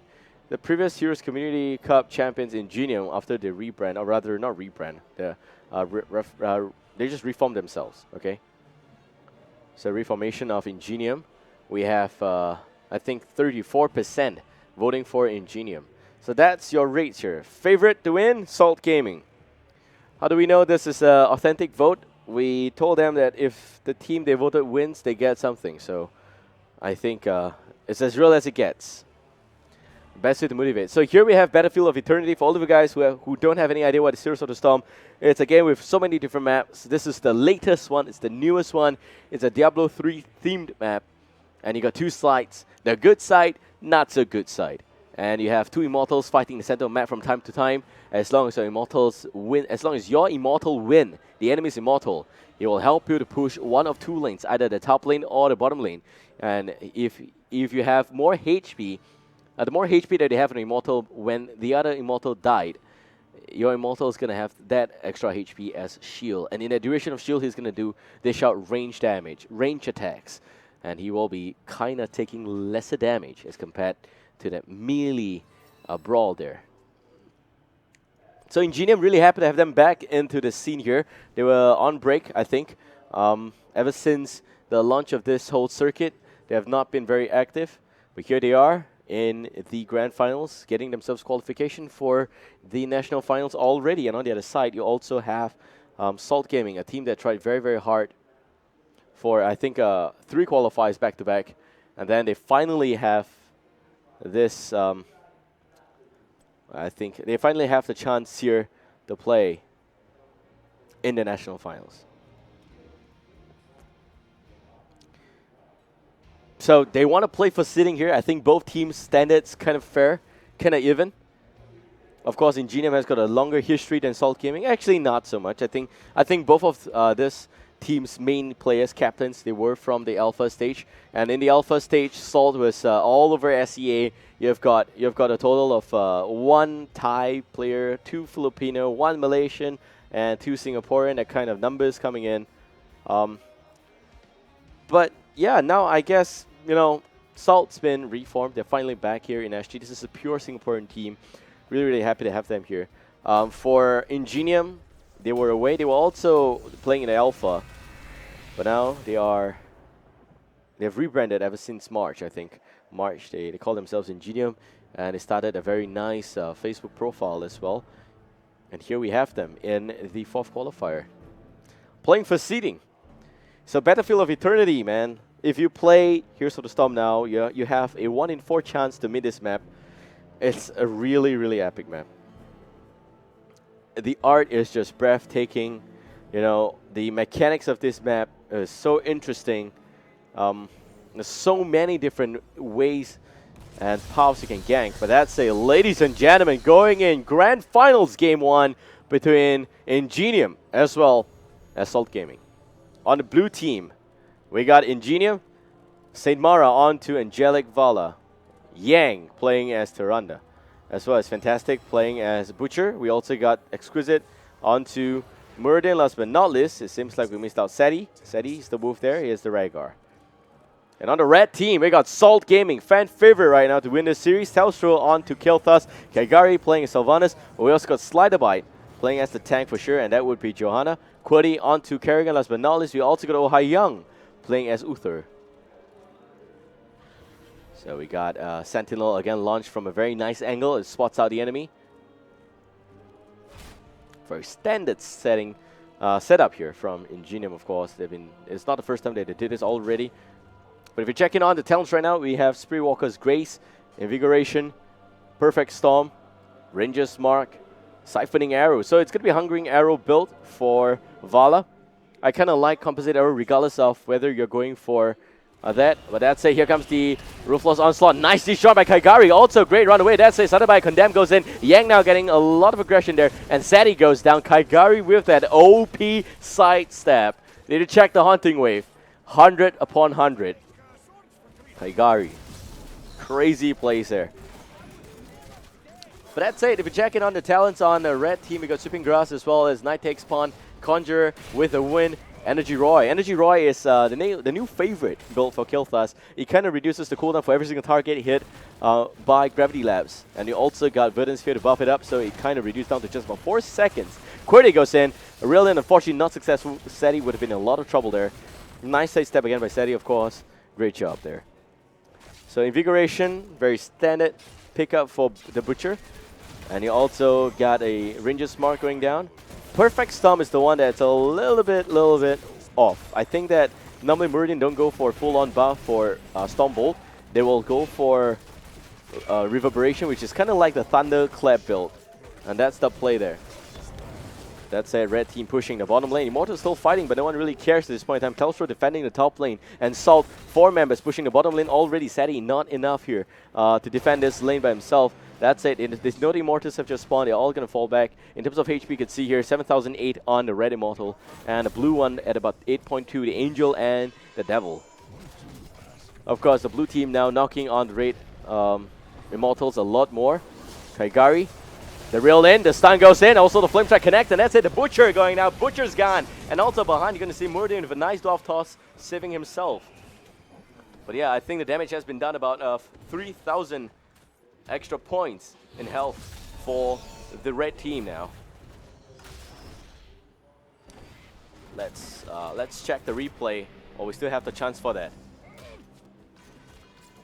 the previous Heroes Community Cup champions in Ingenium after they rebrand, or rather not rebrand, they just reformed themselves, okay? So reformation of Ingenium, we have, I think, 34% voting for Ingenium. So that's your rates here. Favorite to win, Salt Gaming. How do we know this is an authentic vote? We told them that if the team they voted wins, they get something. So I think it's as real as it gets. Best way to motivate. So here we have Battlefield of Eternity. For all of you guys who don't have any idea what is Heroes of the Storm, it's a game with so many different maps. This is the latest one. It's the newest one. It's a Diablo 3 themed map. And you got two sides. The good side, not so good side. And you have two immortals fighting in the center of the map from time to time. As long as your immortals win, as long as your immortal win, the enemy is immortal, it will help you to push one of two lanes, either the top lane or the bottom lane. And if you have more HP, the more HP that they have on immortal when the other immortal died, your immortal is going to have that extra HP as shield. And in the duration of shield, he's going to dish out range damage, range attacks. And he will be kind of taking lesser damage as compared to that melee brawl there. So Ingenium, really happy to have them back into the scene here. They were on break, I think. Ever since the launch of this whole circuit, they have not been very active. But here they are in the grand finals, getting themselves qualification for the national finals already. And on the other side, you also have Salt Gaming, a team that tried very, very hard for, I think, 3 qualifiers back-to-back. And then they finally have this, I think, they finally have the chance here to play in the national finals. So they want to play for sitting here. I think both teams' standards kind of fair, kind of even. Of course, Ingenium has got a longer history than Salt Gaming. Actually, not so much. I think both of this team's main players, captains, they were from the alpha stage. And in the alpha stage, Salt was all over SEA. You've got a total of 1 Thai player, 2 Filipino, 1 Malaysian, and 2 Singaporean. That kind of numbers coming in. But yeah, now I guess, Salt's been reformed. They're finally back here in SG. This is a pure Singaporean team. Really, really happy to have them here. For Ingenium, they were away. They were also playing in the alpha. But now they've rebranded ever since March, I think. March, they call themselves Ingenium. And they started a very nice Facebook profile as well. And here we have them in the 4th qualifier. Playing for seeding. So Battlefield of Eternity, man. If you play Heroes of the Storm now, you have a 1 in 4 chance to meet this map. It's a really, really epic map. The art is just breathtaking. The mechanics of this map is so interesting. There's so many different ways and paths you can gank. But that's a, ladies and gentlemen, going in Grand Finals Game 1 between Ingenium as well as Salt Gaming. On the blue team, we got Ingenium, Saint Mara on to Angelic Vala, Yang playing as Tyrande, as well as Fantastic playing as Butcher. We also got Exquisite on to Muradin. Last but not least, it seems like we missed out Seti. Seti is the wolf there. He is the Rhaegar. And on the red team, we got Salt Gaming, fan favorite right now to win this series. Telstra on to Kel'Thas, Kaigari playing as Sylvanas. We also got Sliderbite playing as the tank for sure, and that would be Johanna. Quirdy on to Kerrigan. Last but not least, we also got Ohai Young playing as Uther. So we got Sentinel again launched from a very nice angle. It spots out the enemy. Very standard setup here from Ingenium, of course. It's not the first time that they did this already. But if you're checking on the talents right now, we have Spirit Walker's Grace, Invigoration, Perfect Storm, Ranger's Mark, Siphoning Arrow. So it's going to be Hungering Arrow build for Vala. I kind of like Composite Arrow regardless of whether you're going for that. But that's it. Here comes the Ruthless Onslaught. Nicely shot by Kaigari. Also great run away. That's it. Started by Condemn goes in. Yang now getting a lot of aggression there. And Seti goes down. Kaigari with that OP sidestep. Need to check the Haunting Wave. 100 upon 100. Kaigari. crazy plays there. But that's it. If you check in on the talents on the red team, we got Sweeping Grass as well as Night Takes Pawn, Conjure with a win. Energy Roy. Energy Roy is the new favorite build for Kael'thas. It kind of reduces the cooldown for every single target hit by Gravity Labs. And you also got Verdant Sphere to buff it up, so it kind of reduced down to just about 4 seconds. Query goes in. Real in, unfortunately not successful. Seti would have been in a lot of trouble there. Nice side step again by Seti, of course. Great job there. So Invigoration, very standard pickup for the Butcher. And you also got a Ranger's Mark going down. Perfect Storm is the one that's a little bit off. I think that normally Meridian don't go for full-on buff for Storm Bolt. They will go for Reverberation, which is kind of like the Thunderclap build. And that's the play there. That's a red team pushing the bottom lane. Immortal still fighting, but no one really cares at this point in time. Telstra defending the top lane, and Salt, 4 members pushing the bottom lane already. Seti not enough here to defend this lane by himself. That's it. There's no Immortals have just spawned. They're all going to fall back. In terms of HP, you can see here, 7,008 on the red Immortal, and the blue one at about 8.2, the Angel and the Devil. Of course, the blue team now knocking on the red Immortals a lot more. Kaigari. The reel in, the stun goes in, also the flame strike connect, and that's it. The Butcher going out, Butcher's gone. And also behind, you're going to see Meridian with a nice dwarf toss, saving himself. But yeah, I think the damage has been done about 3,000 extra points in health for the red team now. Let's check the replay. Oh, we still have the chance for that.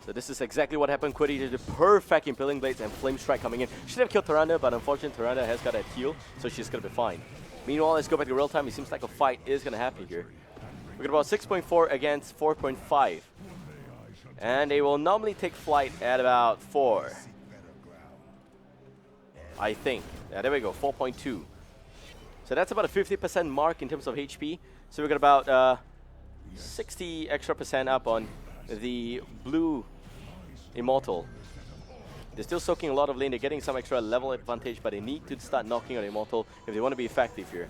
So this is exactly what happened. Quiddy did the perfect Impaling Blades and Flame Strike coming in. Should have killed Tyrande, but unfortunately Tyrande has got that heal, so she's going to be fine. Meanwhile, let's go back to real time. It seems like a fight is going to happen here. We got about 6.4 against 4.5. And they will normally take flight at about 4. I think. Yeah, there we go, 4.2. So that's about a 50% mark in terms of HP. So we got about 60 extra % up on the blue Immortal. They're still soaking a lot of lane. They're getting some extra level advantage, but they need to start knocking on Immortal if they want to be effective here.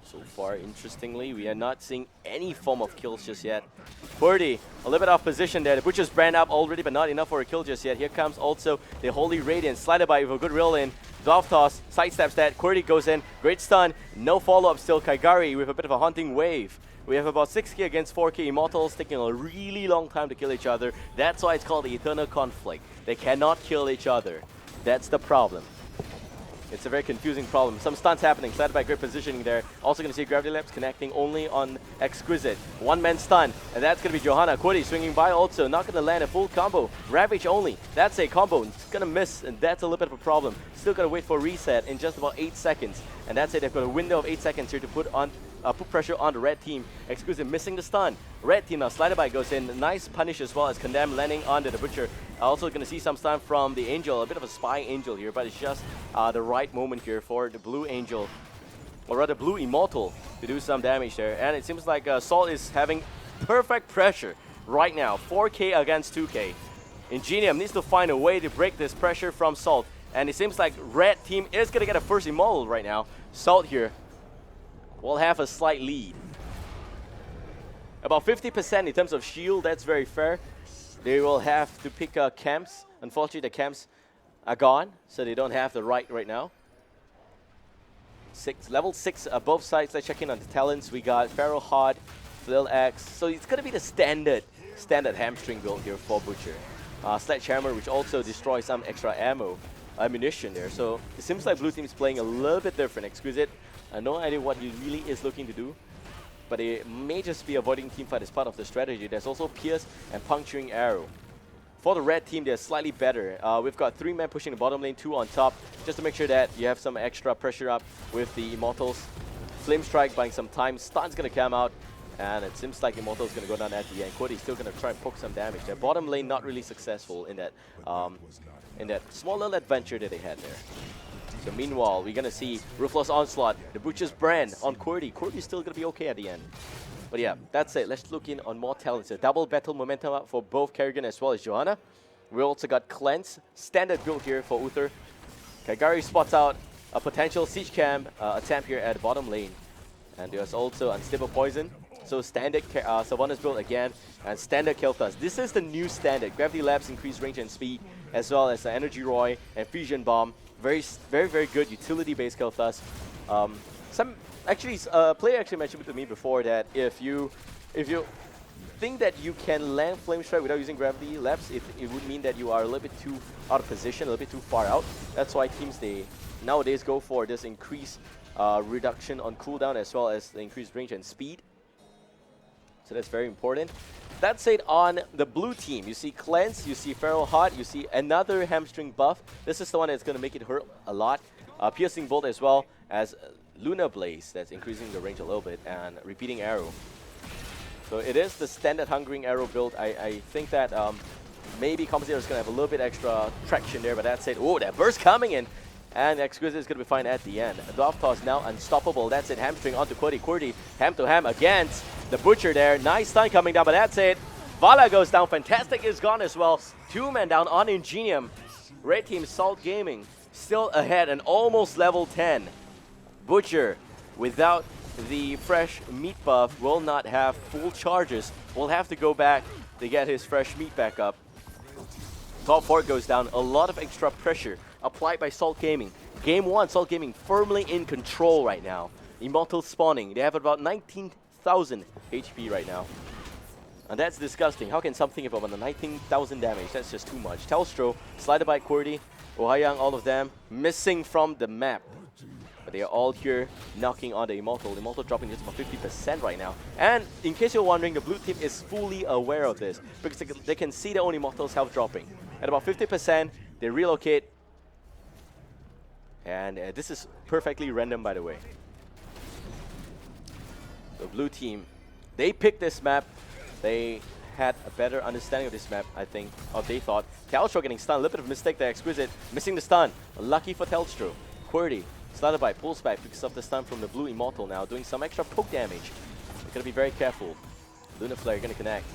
So far, interestingly, we are not seeing any form of kills just yet. Birdie, a little bit off position there. The Butcher's brand up already, but not enough for a kill just yet. Here comes also the Holy Radiant. Slider by with a good reel in. Dwarf toss, sidesteps that. Qwerty goes in. Great stun. No follow-up still. Kaigari with a bit of a haunting wave. We have about 6k against 4k Immortals taking a really long time to kill each other. That's why it's called the Eternal Conflict. They cannot kill each other. That's the problem. It's a very confusing problem. Some stunts happening, started by great positioning there. Also going to see Gravity Labs connecting only on Exquisite. One-man stun, and that's going to be Johanna. Quiddy swinging by also, not going to land a full combo. Ravage only, that's a combo. It's going to miss, and that's a little bit of a problem. Still got to wait for reset in just about 8 seconds. And that's it, they've got a window of 8 seconds here to put pressure on the red team. Exquisite missing the stun. Red team now, Slider Bite goes in. Nice punish as well as Condemn landing onto the Butcher. Also going to see some stun from the Angel. A bit of a spy Angel here, but it's just the right moment here for the blue Angel, or rather blue Immortal, to do some damage there. And it seems like Salt is having perfect pressure right now. 4k against 2k. Ingenium needs to find a way to break this pressure from Salt. And it seems like red team is going to get a first Immortal right now. Salt here will have a slight lead. About 50% in terms of shield, that's very fair. They will have to pick camps. Unfortunately, the camps are gone, so they don't have the right now. Level 6 both sides. Let's check in on the talents. We got Pharaoh Hard, Flail Axe. So it's going to be the standard hamstring build here for Butcher. Sledgehammer, which also destroys some extra ammunition there. So it seems like blue team is playing a little bit different. Exquisite, no idea what he really is looking to do, but it may just be avoiding teamfight as part of the strategy. There's also Pierce and Puncturing Arrow. For the red team, they're slightly better. We've got 3 men pushing the bottom lane, 2 on top, just to make sure that you have some extra pressure up with the Immortals. Flame Strike buying some time. Stun's going to come out, and it seems like Immortal's going to go down at the end. Quiddy's still going to try and poke some damage there. Bottom lane not really successful in that small little adventure that they had there. So meanwhile, we're going to see Ruthless Onslaught, the Butcher's brand on Qwerty. Qwerty's still going to be okay at the end. But yeah, that's it. Let's look in on more talents. A double battle momentum up for both Kerrigan as well as Johanna. We also got Cleanse, standard build here for Uther. Kaigari spots out a potential Siege Cam attempt here at the bottom lane. And there's also Unstable Poison. So standard Sylvanas build again, and standard Kael'thas. This is the new standard. Gravity Labs increase range and speed, as well as the Energy Roy and Fusion Bomb. Very good utility-based Kael'thas. A player actually mentioned to me before that if you think that you can land Flame Strike without using Gravity Labs, it would mean that you are a little bit too out of position, a little bit too far out. That's why teams nowadays go for this increased reduction on cooldown as well as the increased range and speed. So that's very important. That said, on the blue team, you see Cleanse, you see Feral Heart, you see another hamstring buff. This is the one that's going to make it hurt a lot. Piercing Bolt as well as Lunar Blaze, that's increasing the range a little bit, and Repeating Arrow. So it is the standard Hungering Arrow build. I think that maybe Compensator is going to have a little bit extra traction there, but that said, oh, that burst coming in. And Exquisite is going to be fine at the end. Dwarf Toss now unstoppable. That's it. Hamstring onto Qwerty. Qwerty ham to ham against the Butcher there. Nice stun coming down, but that's it. Vala goes down. Fantastic is gone as well. 2 men down on Ingenium. Red Team Salt Gaming still ahead and almost level 10. Butcher, without the fresh meat buff, will not have full charges. Will have to go back to get his fresh meat back up. Top 4 goes down. A lot of extra pressure applied by Salt Gaming. Game 1, Salt Gaming firmly in control right now. Immortal spawning. They have about 19,000 HP right now. And that's disgusting. How can something give up on the 19,000 damage? That's just too much. Telstro, Slider by Qwerty, Ohayang, all of them missing from the map. But they are all here knocking on the Immortal. The Immortal dropping just about 50% right now. And in case you're wondering, the blue team is fully aware of this because they can see their own Immortal's health dropping. At about 50%, they relocate. And this is perfectly random, by the way. The blue team, they picked this map. They had a better understanding of this map, I think, or they thought. Telstro getting stunned, a little bit of mistake there. Exquisite missing the stun. Lucky for Telstro. Qwerty, Slider Bite, pulls back, picks up the stun from the blue Immortal now, doing some extra poke damage. Gotta be very careful. Lunar Flare gonna connect.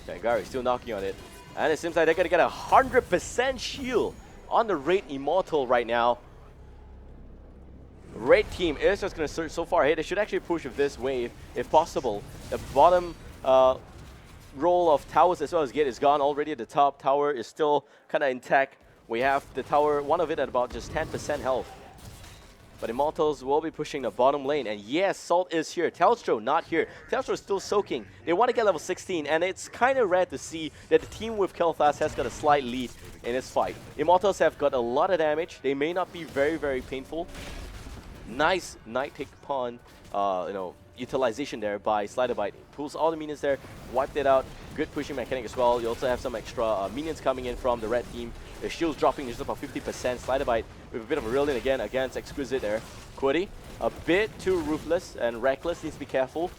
Kagari still knocking on it. And it seems like they're gonna get 100% shield on the Red Immortal right now. Red team is just going to surge so far ahead. They should actually push with this wave if possible. The bottom roll of towers as well as gate is gone already. The top tower is still kind of intact. We have the tower, one of it at about just 10% health. But Immortals will be pushing the bottom lane. And yes, Salt is here. Telstro not here. Telstro is still soaking. They want to get level 16. And it's kind of rare to see that the team with Kael'thas has got a slight lead in this fight. Immortals have got a lot of damage. They may not be very, very painful. Nice Night Take Pawn, utilization there by Slider Bite. Pulls all the minions there, wiped it out. Good pushing mechanic as well. You also have some extra minions coming in from the red team. The shield's dropping just about 50%. Slider Bite with a bit of a reel in again against Exquisite there. Qwerty, a bit too ruthless and reckless. Needs to be careful.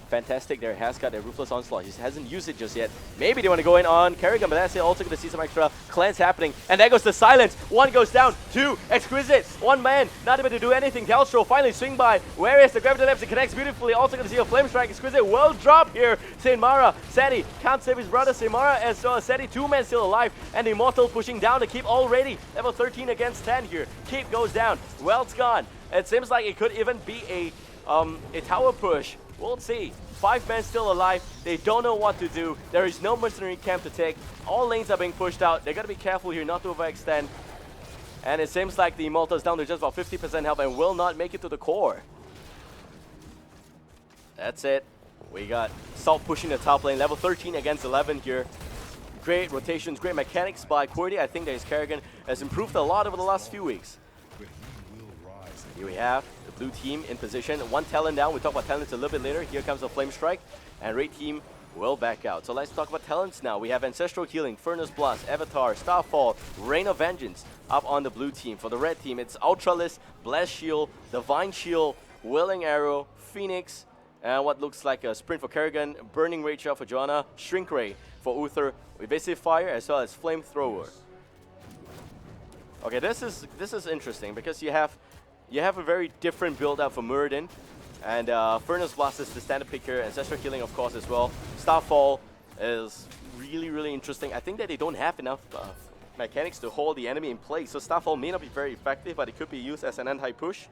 Fantastic there. Has got a Ruthless Onslaught. He hasn't used it just yet. Maybe they want to go in on Kerrigan, but that's it. Also going to see some extra cleanse happening. And there goes the silence. 1 goes down. 2. Exquisite. 1 man. Not able to do anything. Telstro finally swing by. Where is the Gravity Labs? It connects beautifully. Also going to see a Flame Strike. Exquisite will drop here. Saint-Mara. Seti can't save his brother. Saint-Mara as well as Seti. 2 men still alive. And Immortal pushing down to Keep already. Level 13 against 10 here. Keep goes down. Welt's gone. It seems like it could even be a tower push. We'll see. 5 men still alive. They don't know what to do. There is no mercenary camp to take. All lanes are being pushed out. They gotta be careful here not to overextend. And it seems like the Immortal is down to just about 50% health and will not make it to the core. That's it. We got Salt pushing the top lane. Level 13 against 11 here. Great rotations, great mechanics by Qwerty. I think that his Kerrigan has improved a lot over the last few weeks. Here we have the blue team in position. 1 talent down. We'll talk about talents a little bit later. Here comes the Flame Strike. And Red team will back out. So let's talk about talents now. We have Ancestral Healing, Furnace Blast, Avatar, Starfall, Rain of Vengeance up on the blue team. For the red team, it's Ultralisk, Blast Shield, Divine Shield, Willing Arrow, Phoenix, and what looks like a Sprint for Kerrigan, Burning Rage Shot for Joanna, Shrink Ray for Uther, Evasive Fire, as well as Flamethrower. Okay, this is interesting because you have a very different build-up for Muradin. And Furnace Blast is the standard pick here. Ancestral Healing, of course, as well. Starfall is really, really interesting. I think that they don't have enough mechanics to hold the enemy in place. So Starfall may not be very effective, but it could be used as an anti-push.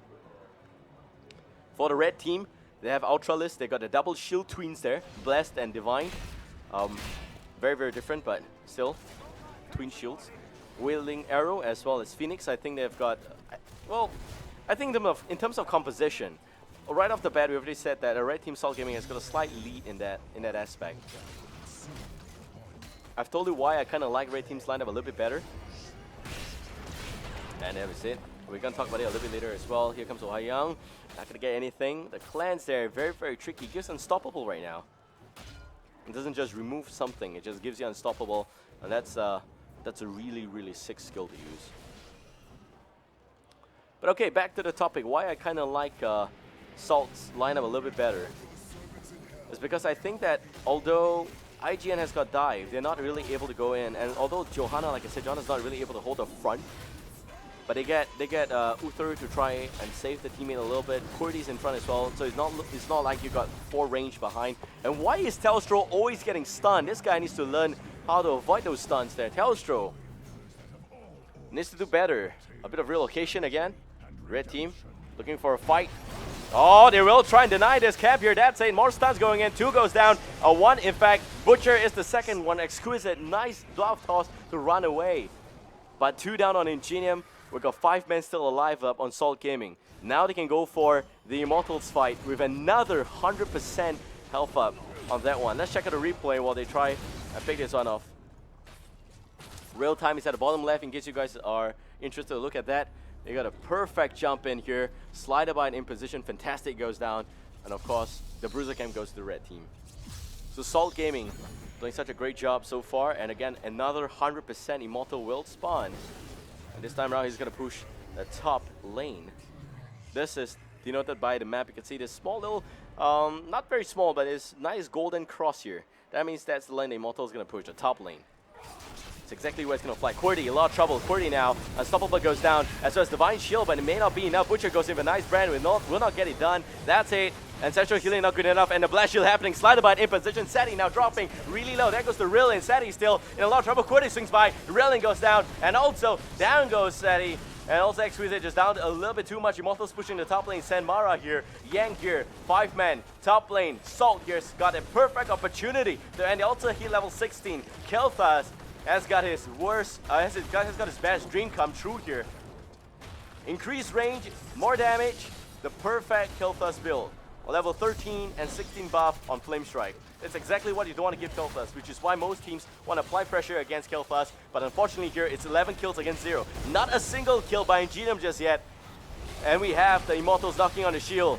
For the red team, They have Ultralisk, they got the double shield twins there, Blessed and Divine. Very, very different, but still, twin shields. Wailing Arrow as well as Phoenix. I think they've got, well, I think in terms of composition, right off the bat, we already said that a Red Team Salt Gaming has got a slight lead in that aspect. I've told you why I kind of like Red Team's lineup a little bit better. And there is it. We're going to talk about it a little bit later as well. Here comes Ohayang. Not going to get anything. The clans there, very, very tricky. Just unstoppable right now. It doesn't just remove something. It just gives you unstoppable. And that's a really, really sick skill to use. But okay, back to the topic. Why I kind of like Salt's lineup a little bit better is because I think that although IGN has got dive, they're not really able to go in. And although Johanna, like I said, Johanna's not really able to hold the front. But they get Uther to try and save the teammate a little bit. Qwerty's in front as well, so it's not like you got 4 range behind. And why is Telstro always getting stunned? This guy needs to learn how to avoid those stuns there. Telstro needs to do better. A bit of relocation again. Red team looking for a fight. Oh, they will try and deny this cap here. That's it. More stuns going in. 2 goes down. A 1, in fact. Butcher is the second one. Exquisite. Nice bluff toss to run away. But 2 down on Ingenium. We've got 5 men still alive up on Salt Gaming. Now they can go for the Immortals fight with another 100% health up on that one. Let's check out the replay while they try and pick this one off. Real time is at the bottom left in case you guys are interested to look at that. They got a perfect jump in here. Slider bind in position. Fantastic goes down. And of course, the Bruiser Cam goes to the red team. So Salt Gaming doing such a great job so far. And again, another 100% Immortal will spawn. And this time around, he's going to push the top lane. This is denoted by the map. You can see this small little, not very small, but it's nice golden cross here. That means that's the lane the Immortal is going to push, the top lane. It's exactly where it's going to fly. Qwerty, a lot of trouble. Qwerty now. Unstoppable goes down, as well as Divine Shield, but it may not be enough. Butcher goes in with a nice brand. Will not get it done. That's it. Ancestral healing not good enough, and the blast shield happening. Slider bite in position. Seti now dropping really low. There goes the Rillin. Seti still in a lot of trouble. Qwerty swings by. Rillin goes down, and also down goes Seti. And also Exquisite just down a little bit too much. Immortals pushing the top lane. Sanmara here. Yang here. 5 men. Top lane. Salt here's got a perfect opportunity to end the ultra heal level 16. Kel'Thas has got his worst, has got his best dream come true here. Increased range, more damage, the perfect Kel'Thas build. A level 13 and 16 buff on Flame Strike. It's exactly what you don't want to give Kel'Thas, which is why most teams want to apply pressure against Kel'Thas, but unfortunately here it's 11 kills against 0. Not a single kill by Ingenium just yet. And we have the Immortals knocking on the shield.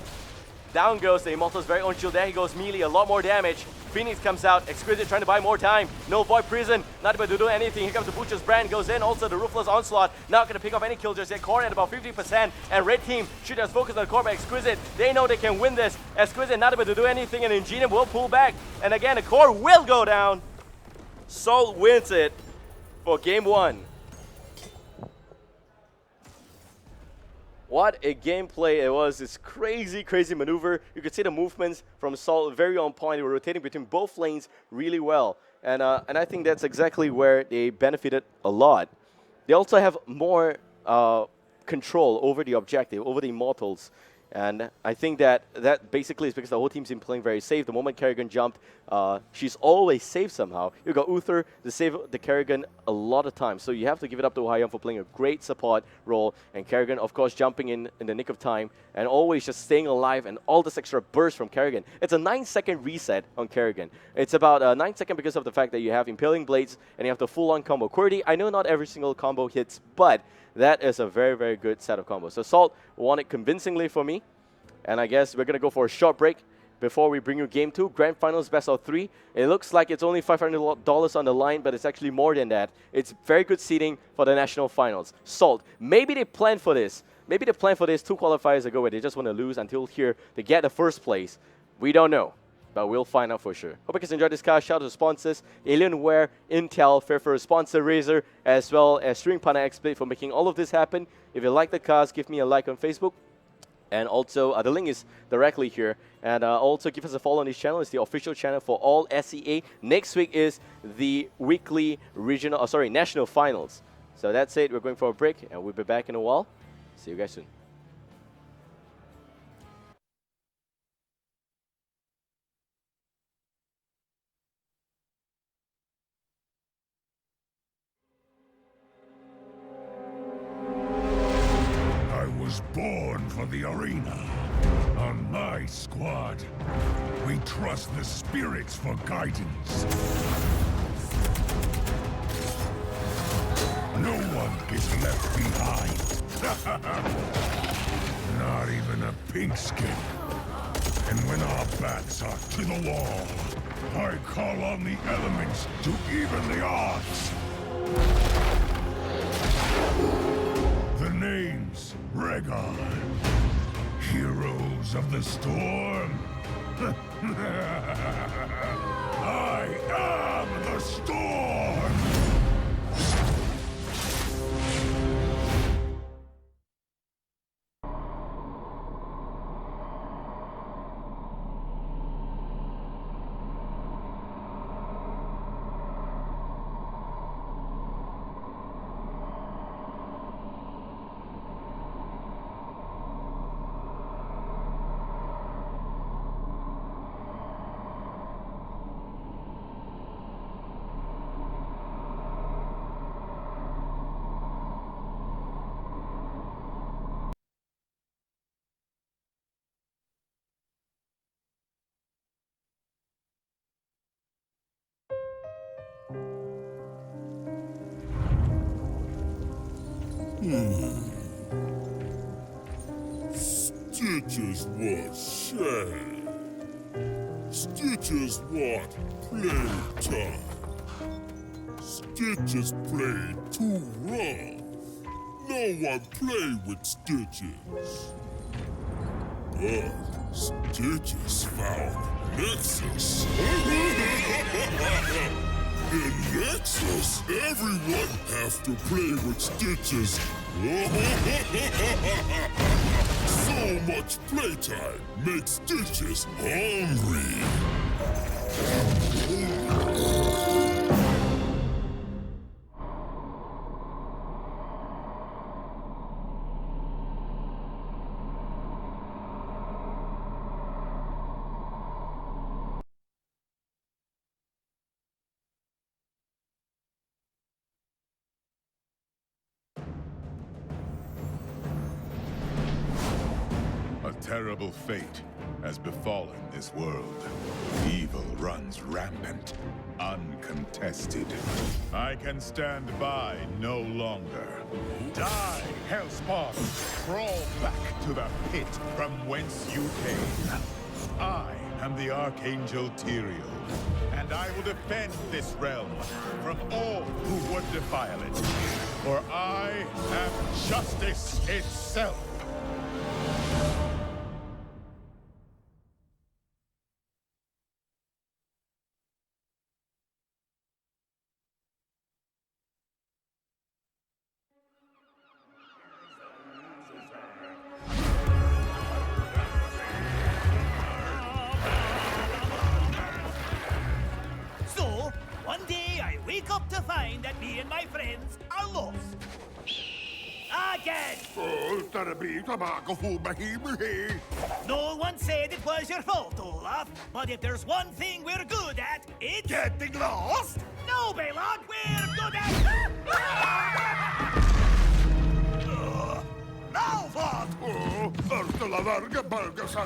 Down goes the Immortals' very own shield. There he goes, melee, a lot more damage. Phoenix comes out, Exquisite trying to buy more time. No Void Prison, not able to do anything. Here comes the Butcher's brand, goes in. Also the Ruthless Onslaught, not going to pick off any kills just yet. Core at about 50%, and red team should just focus on the core by Exquisite. They know they can win this. Exquisite not able to do anything, and Ingenium will pull back. And again, the core will go down. Salt wins it for game 1. What a gameplay it was. This crazy, crazy maneuver. You could see the movements from Salt very on point. They were rotating between both lanes really well. And I think that's exactly where they benefited a lot. They also have more control over the objective, over the Immortals. And I think that basically is because the whole team's been playing very safe. The moment Kerrigan jumped, she's always safe somehow. You got Uther to save the Kerrigan a lot of times. So you have to give it up to Ohayang for playing a great support role. And Kerrigan, of course, jumping in the nick of time and always just staying alive, and all this extra burst from Kerrigan. It's a 9-second reset on Kerrigan. It's about 9 seconds because of the fact that you have Impaling Blades and you have the full-on combo. Qwerty, I know not every single combo hits, but that is a very, very good set of combos. So Salt won it convincingly for me. And I guess we're going to go for a short break before we bring you Game 2, Grand Finals Best of 3. It looks like it's only $500 on the line, but it's actually more than that. It's very good seeding for the National Finals. Salt, maybe they planned for this. Maybe they planned for this 2 qualifiers ago where they just want to lose until here to get the first place. We don't know, but we'll find out for sure. Hope you guys enjoyed this cast. Shout out to sponsors, Alienware, Intel, Fairfax sponsor Razer, as well as String Partner XSplit for making all of this happen. If you like the cast, give me a like on Facebook. And also, the link is directly here. And also, give us a follow on this channel. It's the official channel for all SEA. Next week is the weekly national finals. So that's it. We're going for a break, and we'll be back in a while. See you guys soon. for the arena. On my squad, we trust the spirits for guidance. No one gets left behind. Not even a pink skin. And when our backs are to the wall, I call on the elements to even the odds. The name's Rhaegar. Heroes of the Storm. I am the Storm! Stitches want shame. Stitches want playtime. Stitches play too rough. No one play with Stitches. But Stitches found Nexus. In Nexus, everyone have to play with Stitches. So much playtime makes Stitches hungry. A terrible fate has befallen this world. Evil runs rampant, uncontested. I can stand by no longer. Die, Hellspawn! Crawl back to the pit from whence you came. I am the Archangel Tyrael, and I will defend this realm from all who would defile it. For I am justice itself. So, one day I wake up to find that me and my friends are lost. Again! No one said it was your fault, Olaf. But if there's one thing we're good at, it's... getting lost? No, Baylord, we're good at... Now what?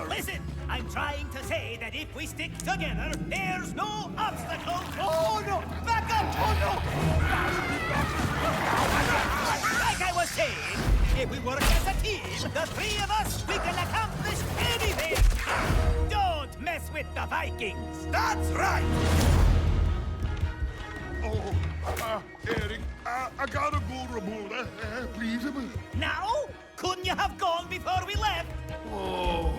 Listen, I'm trying to say that if we stick together, there's no obstacle. Oh no! Back up! Oh no! Like I was saying, if we work as a team, the three of us, we can accomplish anything. Don't mess with the Vikings. That's right. Oh, Eric, I gotta go, Ramona. Please. Now? Couldn't you have gone before we left? Oh.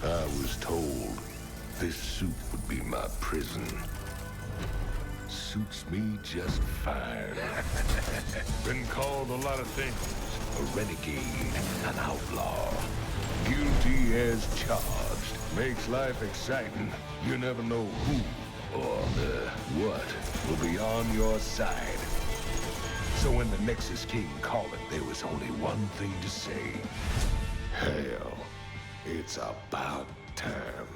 I was told this suit would be my prison. Suits me just fine. Been called a lot of things. A renegade, an outlaw, Guilty as charged. Makes life exciting. You never know who or what will be on your side. So when the Nexus King called it, there was only one thing to say. Hell, it's about time.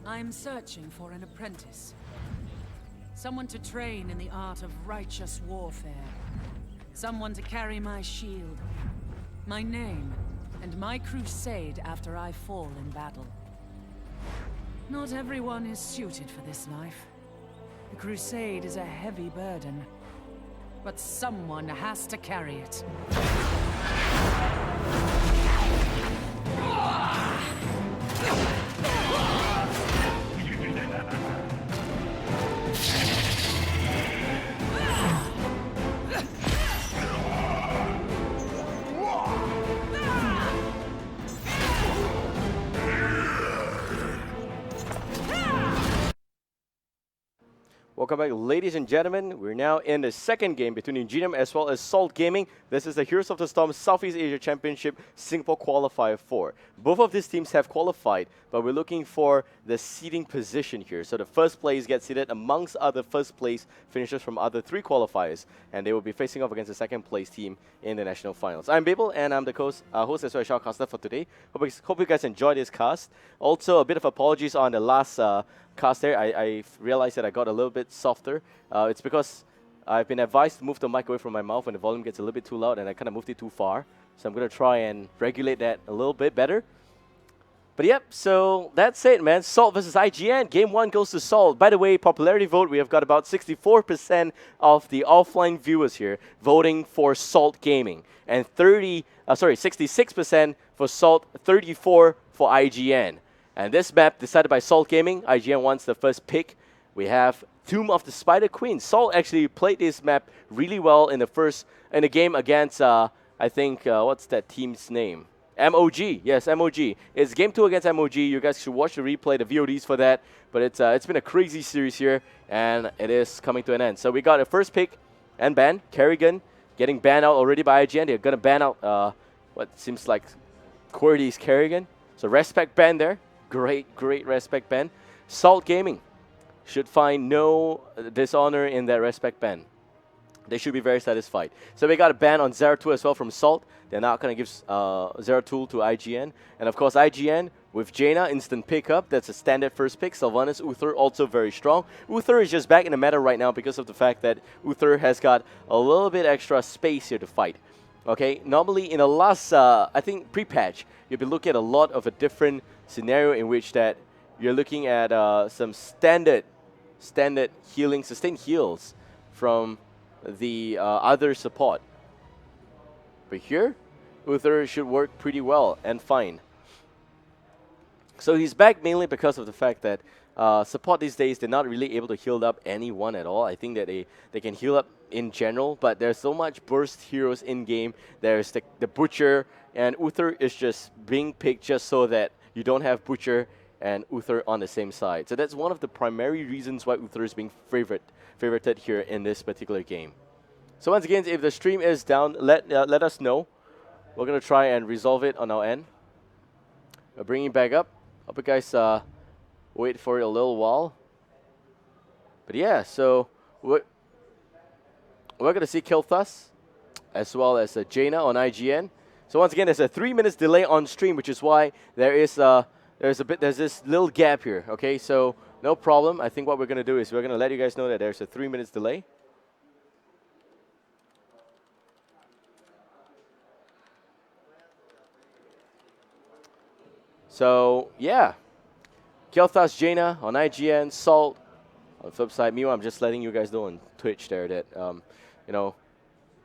I'm searching for an apprentice. Someone to train in the art of righteous warfare. Someone to carry my shield, my name, and my crusade after I fall in battle. Not everyone is suited for this life. The crusade is a heavy burden, but someone has to carry it. Welcome back, ladies and gentlemen. We're now in the second game between Ingenium as well as Salt Gaming. This is the Heroes of the Storm Southeast Asia Championship Singapore Qualifier 4. Both of these teams have qualified, but we're looking for the seeding position here. So the first place gets seeded amongst other first place finishers from other 3 qualifiers, and they will be facing off against the second place team in the national finals. I'm Babel, and I'm the host as well as shoutcaster for today. Hope you guys enjoyed this cast. Also, a bit of apologies on the last cast there. I realized that I got a little bit softer. It's because I've been advised to move the mic away from my mouth when the volume gets a little bit too loud, and I kind of moved it too far. So I'm going to try and regulate that a little bit better. But yep, so that's it, man. Salt versus IGN. Game 1 goes to Salt. By the way, popularity vote, we have got about 64% of the offline viewers here voting for Salt Gaming. And 66% for Salt, 34% for IGN. And this map decided by Salt Gaming. IGN wants the first pick. We have Tomb of the Spider Queen. Salt actually played this map really well in the game against I think what's that team's name? MOG. Yes, MOG. It's game 2 against MOG. You guys should watch the replay, the VODs for that. But it's been a crazy series here, and it is coming to an end. So we got a first pick and ban. Kerrigan getting banned out already by IGN. They're gonna ban out what seems like QWERTY's Kerrigan. So respect ban there. Great respect ban. Salt Gaming should find no dishonor in that respect ban. They should be very satisfied. So we got a ban on Zeratul as well from Salt. They're not going to give Zeratul to IGN. And of course IGN with Jaina, instant pickup. That's a standard first pick. Sylvanas, Uther also very strong. Uther is just back in the meta right now because of the fact that Uther has got a little bit extra space here to fight. Okay, normally in the last, I think pre-patch, you'll be looking at a lot of a different scenario in which that you're looking at some standard healing, sustained heals from the other support. But here, Uther should work pretty well and fine. So he's back mainly because of the fact that support these days, they're not really able to heal up anyone at all. I think that they can heal up in general, but there's so much burst heroes in-game. There's the Butcher, and Uther is just being picked just so that you don't have Butcher and Uther on the same side. So that's one of the primary reasons why Uther is being favorited here in this particular game. So once again, if the stream is down, let us know. We're going to try and resolve it on our end. We're bringing it back up. Hope you guys wait for it a little while. But yeah, so we're going to see Kilthus as well as Jaina on IGN. So once again, there's a 3 minutes delay on stream, which is why there's this little gap here. Okay, so no problem. I think what we're going to do is we're going to let you guys know that there's a 3 minutes delay. So yeah, Kelthas Jaina on IGN, Salt on the flip side. Meanwhile, I'm just letting you guys know on Twitch there that you know,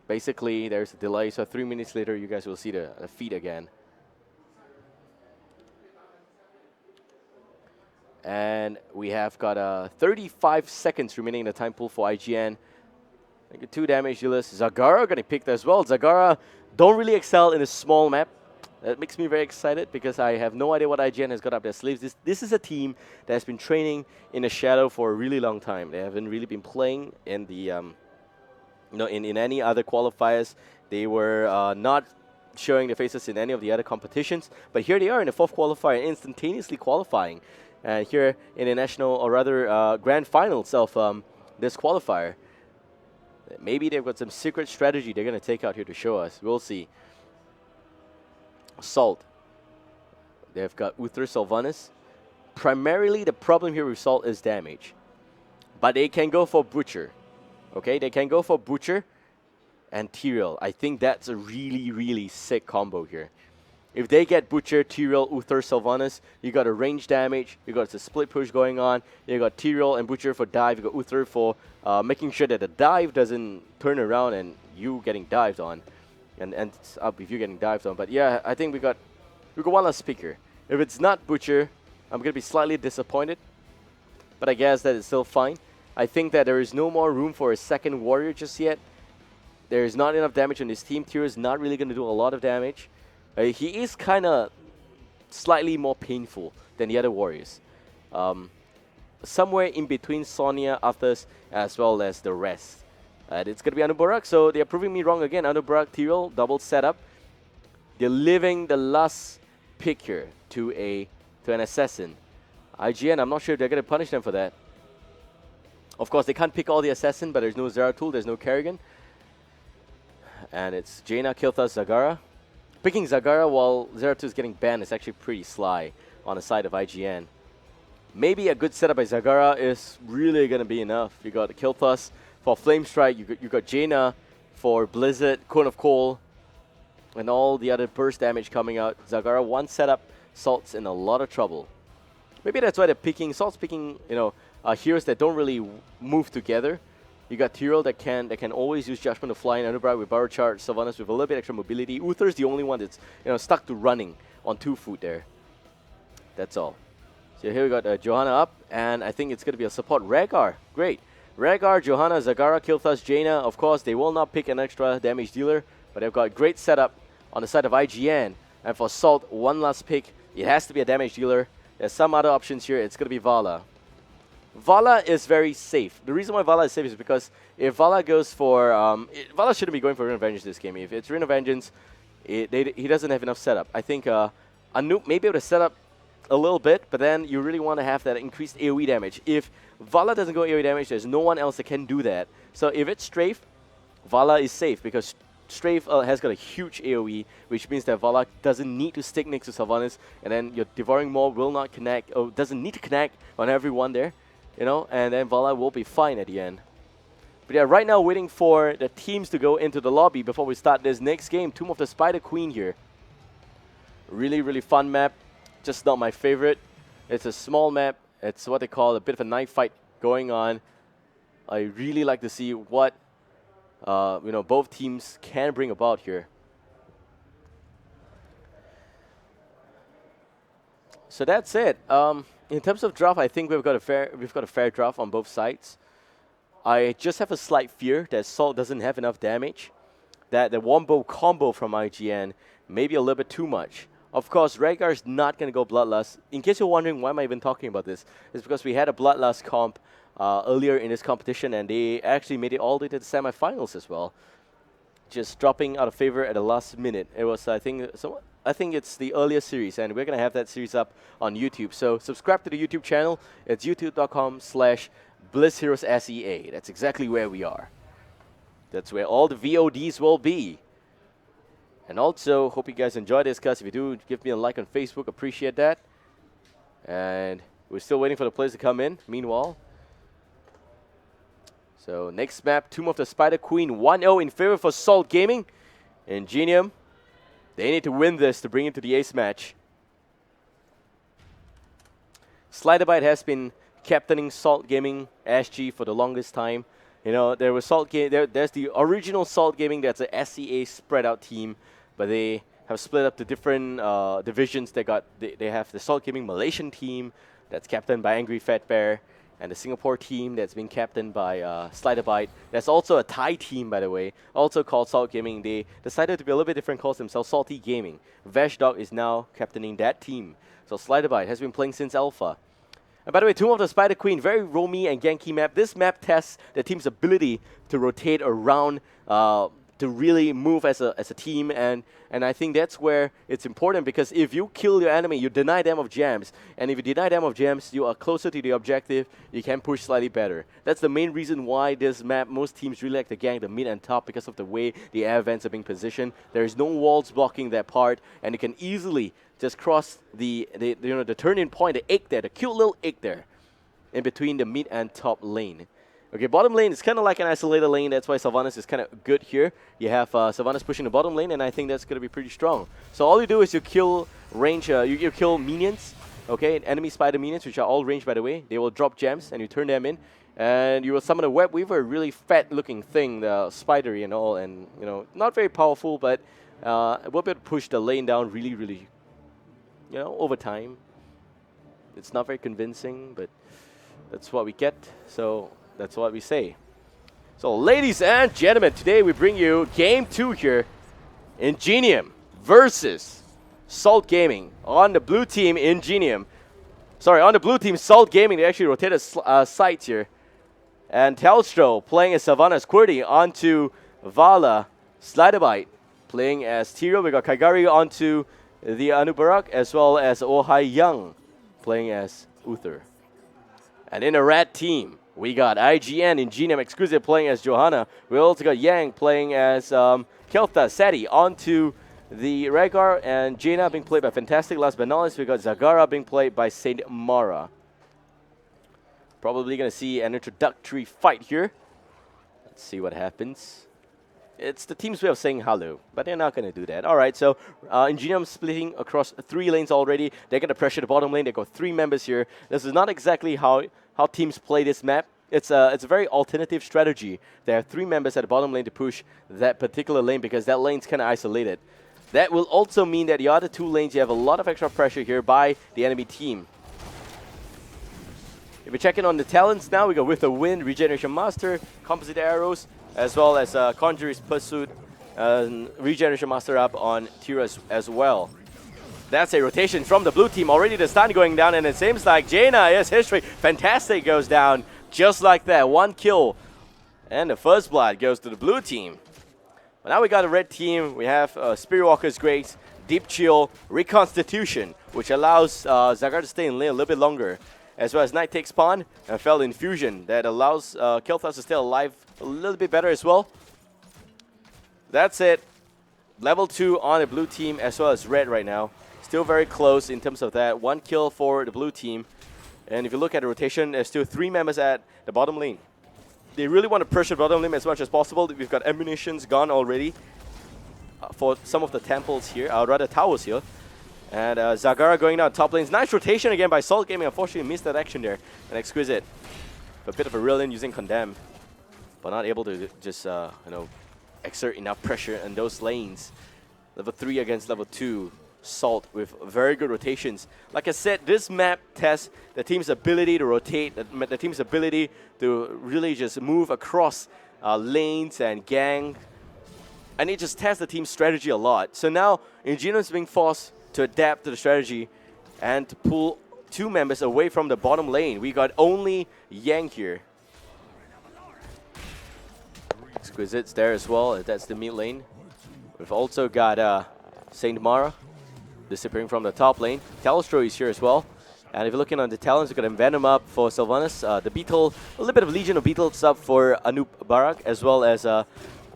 basically there's a delay. So 3 minutes later, you guys will see the feed again. And we have got 35 seconds remaining in the time pool for IGN. 2 damage dealers. Zagara getting picked as well. Zagara don't really excel in a small map. That makes me very excited because I have no idea what IGN has got up their sleeves. This is a team that has been training in the shadow for a really long time. They haven't really been playing in the in any other qualifiers. They were not showing their faces in any of the other competitions. But here they are in the 4th qualifier, instantaneously qualifying. And here in the national, or rather grand finals of this qualifier. Maybe they've got some secret strategy they're going to take out here to show us. We'll see. Salt. They've got Uther Sylvanas. Primarily, the problem here with Salt is damage. But they can go for Butcher. Okay, they can go for Butcher and Tyrael. I think that's a really, really sick combo here. If they get Butcher, Tyrael, Uther, Sylvanas, you got a range damage, you got a split push going on, you got Tyrael and Butcher for dive, you got Uther for making sure that the dive doesn't turn around and you getting dived on. And it's up if you're getting dived on. But yeah, I think we got one last pick here. If it's not Butcher, I'm going to be slightly disappointed. But I guess that is still fine. I think that there is no more room for a second warrior just yet. There is not enough damage on this team. Tyrael is not really going to do a lot of damage. He is kind of slightly more painful than the other warriors. Somewhere in between Sonya, Arthas, as well as the rest. It's going to be Anubarak, so they're proving me wrong again. Anubarak, Tyrael, double setup. They're leaving the last pick here to an assassin. IGN, I'm not sure if they're going to punish them for that. Of course, they can't pick all the assassin, but there's no Zeratul, there's no Kerrigan. And it's Jaina, Kilthas, Zagara. Picking Zagara while Zeratul is getting banned is actually pretty sly on the side of IGN. Maybe a good setup by Zagara is really going to be enough. You got Kilthas for Flame Strike, you got Jaina for Blizzard, Cone of Coal, and all the other burst damage coming out. Zagara, one setup, Salt's in a lot of trouble. Maybe that's why they're picking, Salt's picking, heroes that don't really move together. You got Tyrael that can always use Judgment to fly, and Anubarak with Burrow Charge, Sylvanas with a little bit extra mobility. Uther's the only one that's stuck to running on 2 foot there. That's all. So here we got Johanna up, and I think it's going to be a support. Rhaegar, great. Rhaegar, Johanna, Zagara, Kilthas, Jaina. Of course, they will not pick an extra damage dealer, but they've got great setup on the side of IGN. And for Salt, one last pick. It has to be a damage dealer. There's some other options here. It's going to be Vala. Vala is very safe. The reason why Vala is safe is because if Vala goes for... Vala shouldn't be going for Ring of Vengeance this game. If it's Ring of Vengeance, he doesn't have enough setup. I think Anoop may be able to set up a little bit, but then you really want to have that increased AoE damage. If Vala doesn't go AoE damage, there's no one else that can do that. So if it's Strafe, Vala is safe because Strafe has got a huge AoE, which means that Vala doesn't need to stick next to Sylvanas, and then your Devouring Maw will not connect, or doesn't need to connect on everyone there. And then Vala will be fine at the end. But yeah, right now waiting for the teams to go into the lobby before we start this next game. Tomb of the Spider Queen here. Really, really fun map. Just not my favorite. It's a small map. It's what they call a bit of a knife fight going on. I really like to see what both teams can bring about here. So that's it. In terms of draft, I think we've got a fair draft on both sides. I just have a slight fear that Salt doesn't have enough damage. That the Wombo combo from IGN may be a little bit too much. Of course, Rhaegar is not going to go Bloodlust. In case you're wondering why am I even talking about this, it's because we had a Bloodlust comp earlier in this competition, and they actually made it all the way to the semifinals as well. Just dropping out of favor at the last minute. It was, I think it's the earlier series, and we're going to have that series up on YouTube. So subscribe to the YouTube channel. It's youtube.com/BlizzHeroesSEA. That's exactly where we are. That's where all the VODs will be. And also, hope you guys enjoy this, guys. If you do, give me a like on Facebook. Appreciate that. And we're still waiting for the players to come in, meanwhile. So, next map, Tomb of the Spider Queen, 1-0 in favor for Salt Gaming. Ingenium, they need to win this to bring it to the ace match. Sliderbite has been captaining Salt Gaming SG for the longest time. There was there's the original Salt Gaming, that's a SCA spread out team, but they have split up to different divisions. They have the Salt Gaming Malaysian team that's captained by Angry Fat Bear, and the Singapore team that's been captained by Sliderbite. There's also a Thai team, by the way, also called Salt Gaming. They decided to be a little bit different, calls themselves Salty Gaming. Vashdog is now captaining that team. So Sliderbite has been playing since Alpha. And by the way, Tomb of the Spider Queen, very roamy and ganky map. This map tests the team's ability to rotate around, to really move as a team, and I think that's where it's important, because if you kill your enemy, you deny them of gems, and if you deny them of gems, you are closer to the objective, you can push slightly better. That's the main reason why this map, most teams really like to gank the mid and top, because of the way the air vents are being positioned. There is no walls blocking that part, and you can easily just cross the turning point, the egg there, the cute little egg there, in between the mid and top lane. Okay, bottom lane is kind of like an isolated lane. That's why Sylvanas is kind of good here. You have Sylvanas pushing the bottom lane, and I think that's going to be pretty strong. So all you do is you kill range, you kill minions, okay, enemy spider minions, which are all ranged, by the way. They will drop gems, and you turn them in, and you will summon a web weaver, a really fat-looking thing, the spidery and all, and not very powerful, but it will be able to push the lane down really, really, over time. It's not very convincing, but that's what we get. So that's what we say. So, ladies and gentlemen, today we bring you Game 2 here. Ingenium versus Salt Gaming. On the blue team, Ingenium. Sorry, on the blue team, Salt Gaming. They actually rotated sides here. And Telstra playing as Sylvanas QWERTY onto Vala. Sliderbite playing as Tyrael. We got Kaigari onto the Anubarak, as well as Ohai Young playing as Uther. And in a red team, we got IGN, Ingenium Exclusive playing as Johanna. We also got Yang playing as Keltha Seti onto the Rhaegar, and Jaina being played by Fantastic. Last but not least, we got Zagara being played by Saint Mara. Probably going to see an introductory fight here. Let's see what happens. It's the team's way of saying hello, but they're not going to do that. All right, so Ingenium splitting across 3 lanes already. They're going to pressure the bottom lane. They've got 3 members here. This is not exactly how teams play this map. It's a very alternative strategy. They have 3 members at the bottom lane to push that particular lane, because that lane's kind of isolated. That will also mean that the other 2 lanes, you have a lot of extra pressure here by the enemy team. If we check in on the talents now, we go with the Wind, Regeneration Master, Composite Arrows, as well as Conjurer's Pursuit, Regeneration Master up on Tyrael as well. That's a rotation from the blue team. Already the stun going down, and it seems like Jaina is history. Fantastic goes down just like that. 1 kill. And the first blood goes to the blue team. But now we got a red team. We have Spirit Walker's Grace, Deep Chill, Reconstitution, which allows Zagar to stay in lane a little bit longer. As well as Night Takes Pawn and Fell Infusion. That allows Kel'Thas to stay alive a little bit better as well. That's it. Level 2 on the blue team as well as red right now. Still very close in terms of that. 1 kill for the blue team. And if you look at the rotation, there's still 3 members at the bottom lane. They really want to pressure the bottom lane as much as possible. We've got ammunitions gone already for some of the temples here, or rather towers here. And Zagara going down top lanes. Nice rotation again by Salt Gaming. Unfortunately missed that action there. And Exquisite. A bit of a reel-in using Condemn. But not able to just, exert enough pressure in those lanes. Level 3 against level 2. Salt with very good rotations. Like I said, this map tests the team's ability to rotate, the team's ability to really just move across lanes and gang. And it just tests the team's strategy a lot. So now, Ingenium is being forced to adapt to the strategy and to pull 2 members away from the bottom lane. We got only Yang here. Exquisite's there as well. That's the mid lane. We've also got Saint Mara disappearing from the top lane. Telstra is here as well. And if you're looking on the talents, we've got Envenom up for Sylvanas. The Beetle, a little bit of Legion of Beetles up for Anup Barak, as well as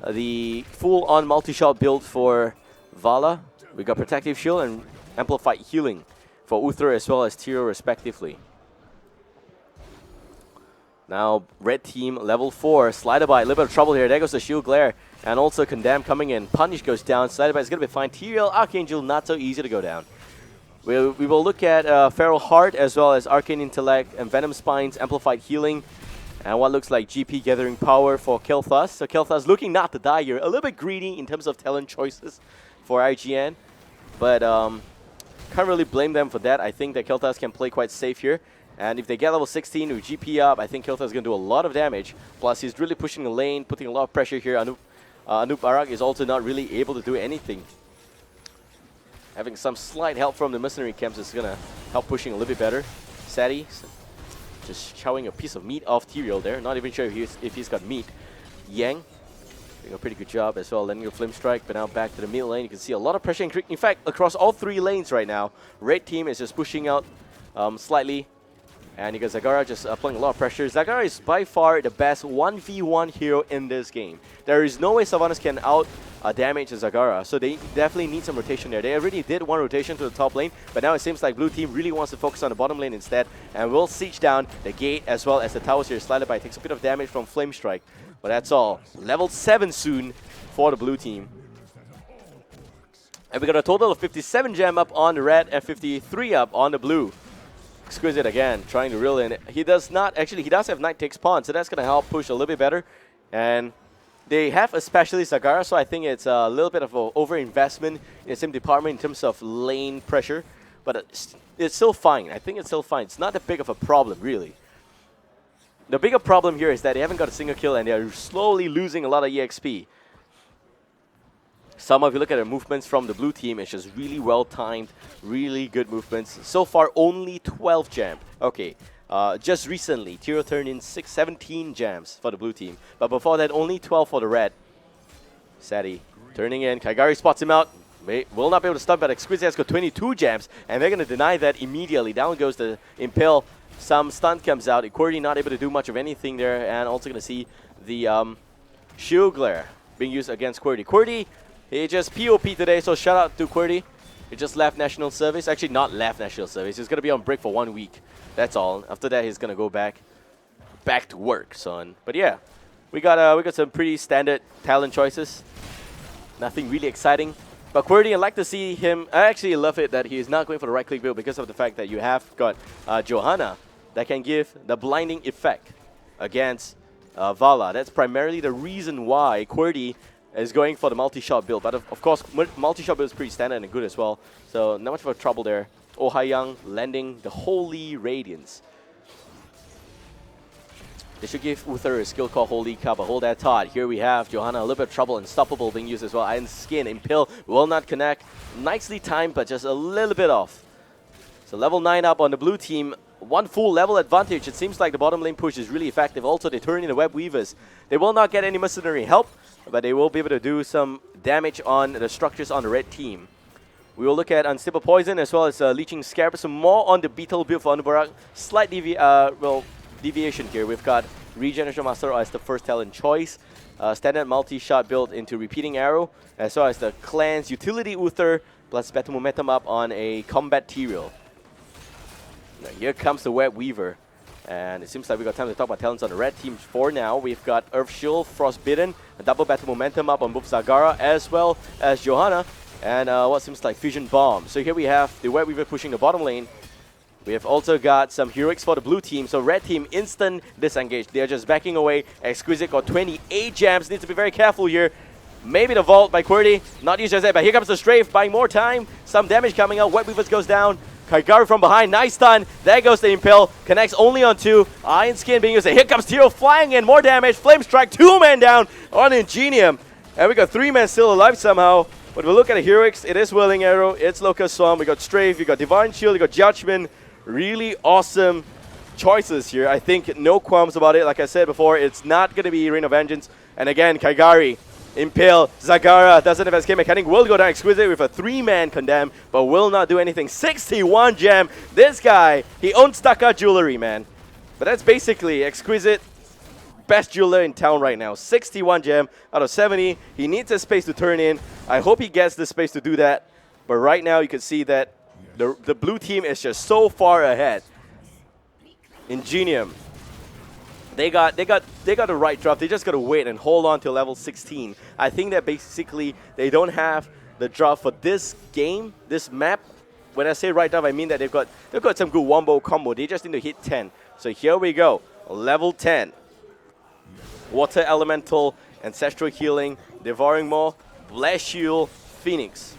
the full-on multi-shot build for Vala. We got Protective Shield and Amplified Healing for Uther as well as Tyrael respectively. Now, red team, level 4, Sliderbite, a little bit of trouble here. There goes the Shield Glare. And also Condemn coming in. Punish goes down. Sliderbite is going to be fine. Tyrael, Archangel, not so easy to go down. We will look at Feral Heart as well as Arcane Intellect and Venom Spines, Amplified Healing. And what looks like GP Gathering Power for Kel'Thas. So Kel'Thas looking not to die here. A little bit greedy in terms of talent choices for IGN. But can't really blame them for that. I think that Kel'Thas can play quite safe here. And if they get level 16 with GP up, I think Kael'thas is going to do a lot of damage. Plus, he's really pushing the lane, putting a lot of pressure here. Anup Barak is also not really able to do anything. Having some slight help from the mercenary camps is going to help pushing a little bit better. Sadi just showing a piece of meat off Tyrael there. Not even sure if he's got meat. Yang doing a pretty good job as well, landing a Flame Strike, but now back to the mid lane. You can see a lot of pressure. In fact, across all 3 lanes right now, red team is just pushing out slightly. And you got Zagara just applying a lot of pressure. Zagara is by far the best 1v1 hero in this game. There is no way Sylvanas can out damage Zagara, so they definitely need some rotation there. They already did 1 rotation to the top lane, but now it seems like blue team really wants to focus on the bottom lane instead, and will siege down the gate as well as the towers here. Slightly by takes a bit of damage from Flame Strike, but that's all. Level 7 soon for the blue team. And we got a total of 57 gem up on the red and 53 up on the blue. Exquisite again, trying to reel in. He does not, actually, he does have Knight takes pawn, so that's going to help push a little bit better. And they have especially Zagara, so I think it's a little bit of an over-investment in the same department in terms of lane pressure. But it's still fine. I think it's still fine. It's not that big of a problem, really. The bigger problem here is that they haven't got a single kill and they're slowly losing a lot of EXP. If you look at the movements from the blue team, it's just really well-timed, really good movements. So far, only 12 gem. Okay, just recently, Tyrael turned in 17 gems for the blue team. But before that, only 12 for the red. Sadi turning in. Kaigari spots him out. Will not be able to stun, but Exquisite has got 22 gems, and they're going to deny that immediately. Down goes the Impale. Some stun comes out. Qwerty not able to do much of anything there, and also going to see the Shield Glare being used against Qwerty. Qwerty, he just POP today, so shout out to Qwerty. He just left National Service. Actually, not left National Service. He's going to be on break for 1 week. That's all. After that, he's going to go back to work, son. But yeah, we got some pretty standard talent choices. Nothing really exciting. But Qwerty, I'd like to see him. I actually love it that he's not going for the right-click build because of the fact that you have got Johanna that can give the blinding effect against Vala. That's primarily the reason why Qwerty is going for the multi-shot build. But of course, multi-shot build is pretty standard and good as well. So not much of a trouble there. Oh Haiyang landing the Holy Radiance. They should give Uther a skill called Holy Cup, but hold that thought. Here we have Johanna, a little bit of trouble, Unstoppable being used as well. Iron Skin, Impale will not connect. Nicely timed, but just a little bit off. So level 9 up on the blue team. 1 full level advantage. It seems like the bottom lane push is really effective. Also, they turn in the Web Weavers. They will not get any mercenary help, but they will be able to do some damage on the structures on the red team. We will look at Unstable Poison as well as Leeching Scarab. So more on the Beetle build for Anubarak. Slight deviation here. We've got Regeneration Master as the first talent choice. Standard multi-shot build into Repeating Arrow, as well as the Clan's Utility Uther plus Better Momentum up on a Combat Tyrael. Now here comes the Web Weaver. And it seems like we've got time to talk about talents on the red team for now. We've got Earth Shield, Frostbitten, a double Battle Momentum up on both Zagara as well as Johanna. And what seems like Fusion Bomb. So here we have the Web Weaver pushing the bottom lane. We have also got some heroics for the blue team. So red team instant disengage. They are just backing away. Exquisite got 28 gems. Needs to be very careful here. Maybe the vault by Qwerty. Not used as that, but here comes the strafe, buying more time. Some damage coming out. Web Weavers goes down. Kaigari from behind, nice stun. There goes the Impale, connects only on 2. Iron Skin being used. Here comes Tyrael flying in, more damage. Flame Strike, 2 men down on Ingenium. And we got 3 men still alive somehow. But we look at the heroics, it is Whirling Arrow, it's Locust Swarm, we got Strafe, we got Divine Shield, we got Judgment. Really awesome choices here. I think no qualms about it. Like I said before, it's not going to be Reign of Vengeance. And again, Kaigari, Impale, Zagara doesn't have escape mechanic, will go down Exquisite with a 3-man condemn, but will not do anything. 61 gem. This guy, he owns Taka Jewelry, man. But that's basically Exquisite, best jeweler in town right now. 61 gem out of 70. He needs a space to turn in. I hope he gets the space to do that. But right now, you can see that the blue team is just so far ahead. Ingenium. They got the right draft. They just got to wait and hold on to level 16. I think that basically they don't have the draft for this game, this map. When I say right draft, I mean that they've got some good wombo combo. They just need to hit 10. So here we go. Level 10. Water Elemental, Ancestral Healing, Devouring Maw, Blast Shield, Phoenix.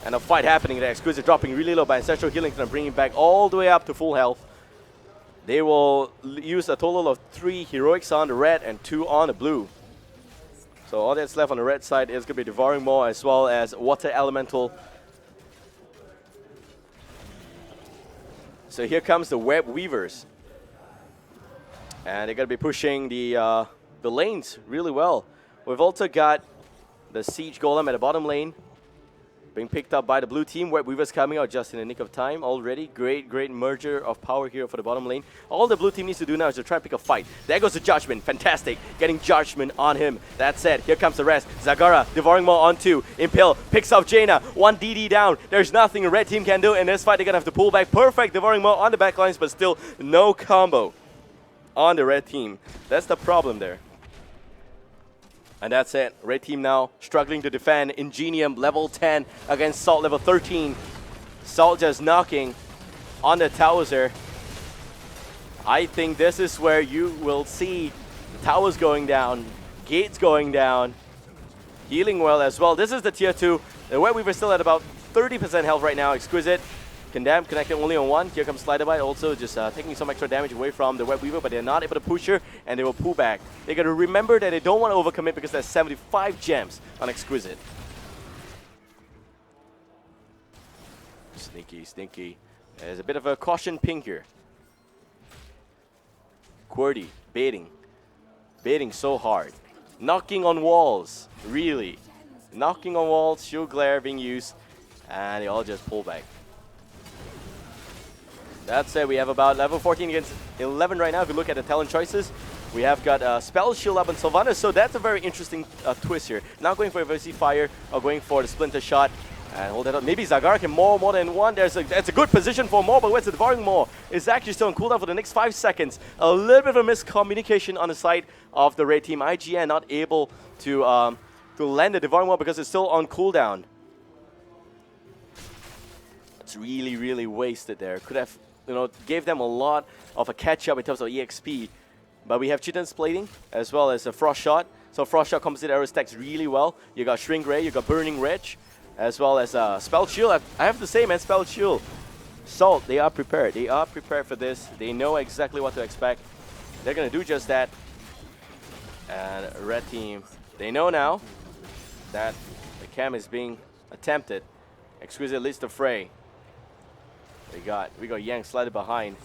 And a fight happening there. Exquisite dropping really low, but Ancestral Healing is going to bring him back all the way up to full health. They will use a total of 3 heroics on the red and 2 on the blue. So all that's left on the red side is going to be Devouring Maw as well as Water Elemental. So here comes the Web Weavers. And they're going to be pushing the lanes really well. We've also got the Siege Golem at the bottom lane being picked up by the blue team. Web Weavers coming out just in the nick of time already. Great merger of power here for the bottom lane. All the blue team needs to do now is to try and pick a fight. There goes the Judgment. Fantastic. Getting Judgment on him. That's it. Here comes the rest. Zagara, Devouring Maw on 2. Impale picks up Jaina. 1 DD down. There's nothing the red team can do in this fight. They're going to have to pull back. Perfect Devouring Maw on the backlines, but still no combo on the red team. That's the problem there. And that's it. Red team now struggling to defend. Ingenium level 10 against Salt level 13. Salt just knocking on the towers there. I think this is where you will see towers going down, gates going down, healing well as well. This is the tier 2. The Web Weaver still at about 30% health right now. Exquisite. Condemn connected only on 1. Here comes Sliderbite also just taking some extra damage away from the Web Weaver, but they're not able to push her and they will pull back. They got to remember that they don't want to overcommit because there's 75 gems on Exquisite. Sneaky. There's a bit of a caution ping here. QWERTY baiting so hard. Knocking on walls, really. Knocking on walls, shield glare being used, and they all just pull back. That's it. We have about level 14 against 11 right now. If you look at the talent choices, we have got Spell Shield up on Sylvanas, so that's a very interesting twist here. Not going for Eversive Fire or going for the Splinter Shot. And hold that up. Maybe Zagara can maul more than one. That's a good position for Maw, but where's the Devouring Maw? It's actually still on cooldown for the next 5 seconds. A little bit of a miscommunication on the side of the red team. IGN not able to land the Devouring Maw because it's still on cooldown. It's really wasted there. Could have, gave them a lot of a catch-up in terms of EXP. But we have Chitin's Plating as well as a Frost Shot. So Frost Shot composite arrow stacks really well. You got Shrink Ray, you got Burning Ridge, as well as Spell Shield. I have to say, man, Spell Shield. Salt, they are prepared. They are prepared for this. They know exactly what to expect. They're going to do just that. And red team, they know now that the cam is being attempted. Exquisite leads the fray. We got Yang slided behind.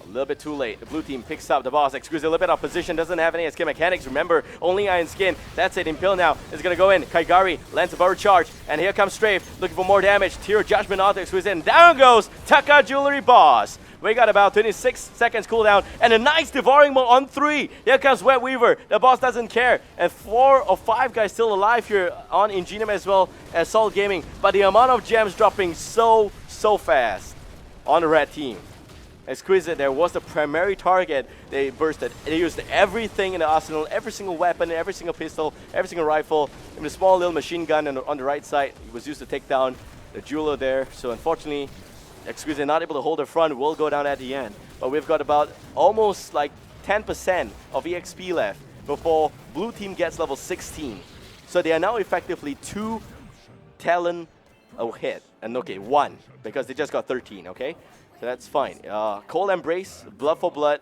A little bit too late. The blue team picks up the boss. Exquisite a little bit out of position. Doesn't have any skin mechanics. Remember, only Iron Skin. That's it. Impale now is going to go in. Kaigari lands a Burrow Charge. And here comes Strafe looking for more damage. Tear Judgment onto Exquisite. And down goes Taka Jewelry Boss. We got about 26 seconds cooldown. And a nice Devouring Maw on 3. Here comes Web Weaver. The boss doesn't care. And 4 or 5 guys still alive here on Ingenium as well as Salt Gaming. But the amount of gems dropping so fast on the red team. Exquisite there was the primary target. They bursted. They used everything in the arsenal, every single weapon, every single pistol, every single rifle, even a small little machine gun on the right side. It was used to take down the jeweler there. So unfortunately, Exquisite not able to hold the front, will go down at the end. But we've got about almost like 10% of EXP left before blue team gets level 16. So they are now effectively 2 talent ahead. And okay, 1, because they just got 13, okay? So that's fine. Cold Embrace, Blood for Blood,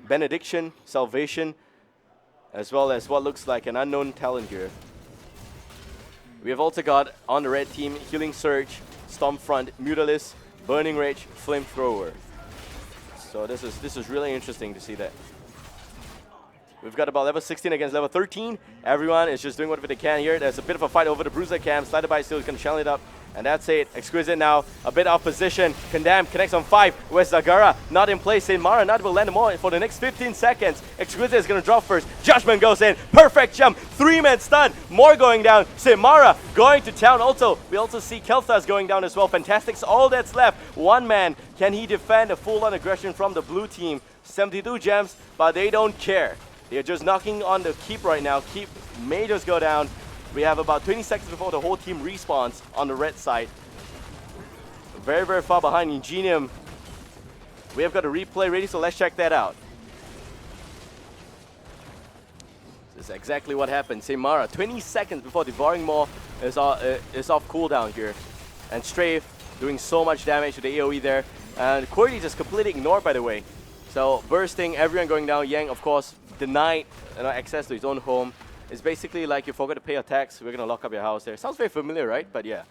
Benediction, Salvation, as well as what looks like an unknown talent here. We have also got on the red team Healing Surge, Stormfront, Mutalis, Burning Rage, Flamethrower. So this is really interesting to see that. We've got about level 16 against level 13. Everyone is just doing whatever they can here. There's a bit of a fight over the Bruiser Cam. Sliderbite still is going to channel it up. And that's it. Exquisite now. A bit off position. Condemn connects on 5. Where's Zagara? Not in place. Saint Mara not able to land more for the next 15 seconds. Exquisite is going to drop first. Judgment goes in. Perfect jump. 3-man stun. More going down. Saint Mara going to town also. We also see Kelthas going down as well. Fantastics. All that's left. 1 man. Can he defend a full-on aggression from the blue team? 72 gems, but they don't care. They're just knocking on the keep right now. Keep may just go down. We have about 20 seconds before the whole team respawns on the red side. Very far behind Ingenium. We have got a replay ready, so let's check that out. This is exactly what happened. Saint-Mara, 20 seconds before Devouring Maw is off cooldown here. And Strafe doing so much damage to the AoE there. And QWERTY just completely ignored, by the way. So bursting, everyone going down. Yang, of course, denied access to his own home. It's basically like you forgot to pay your tax, we're going to lock up your house there. Sounds very familiar, right? But yeah.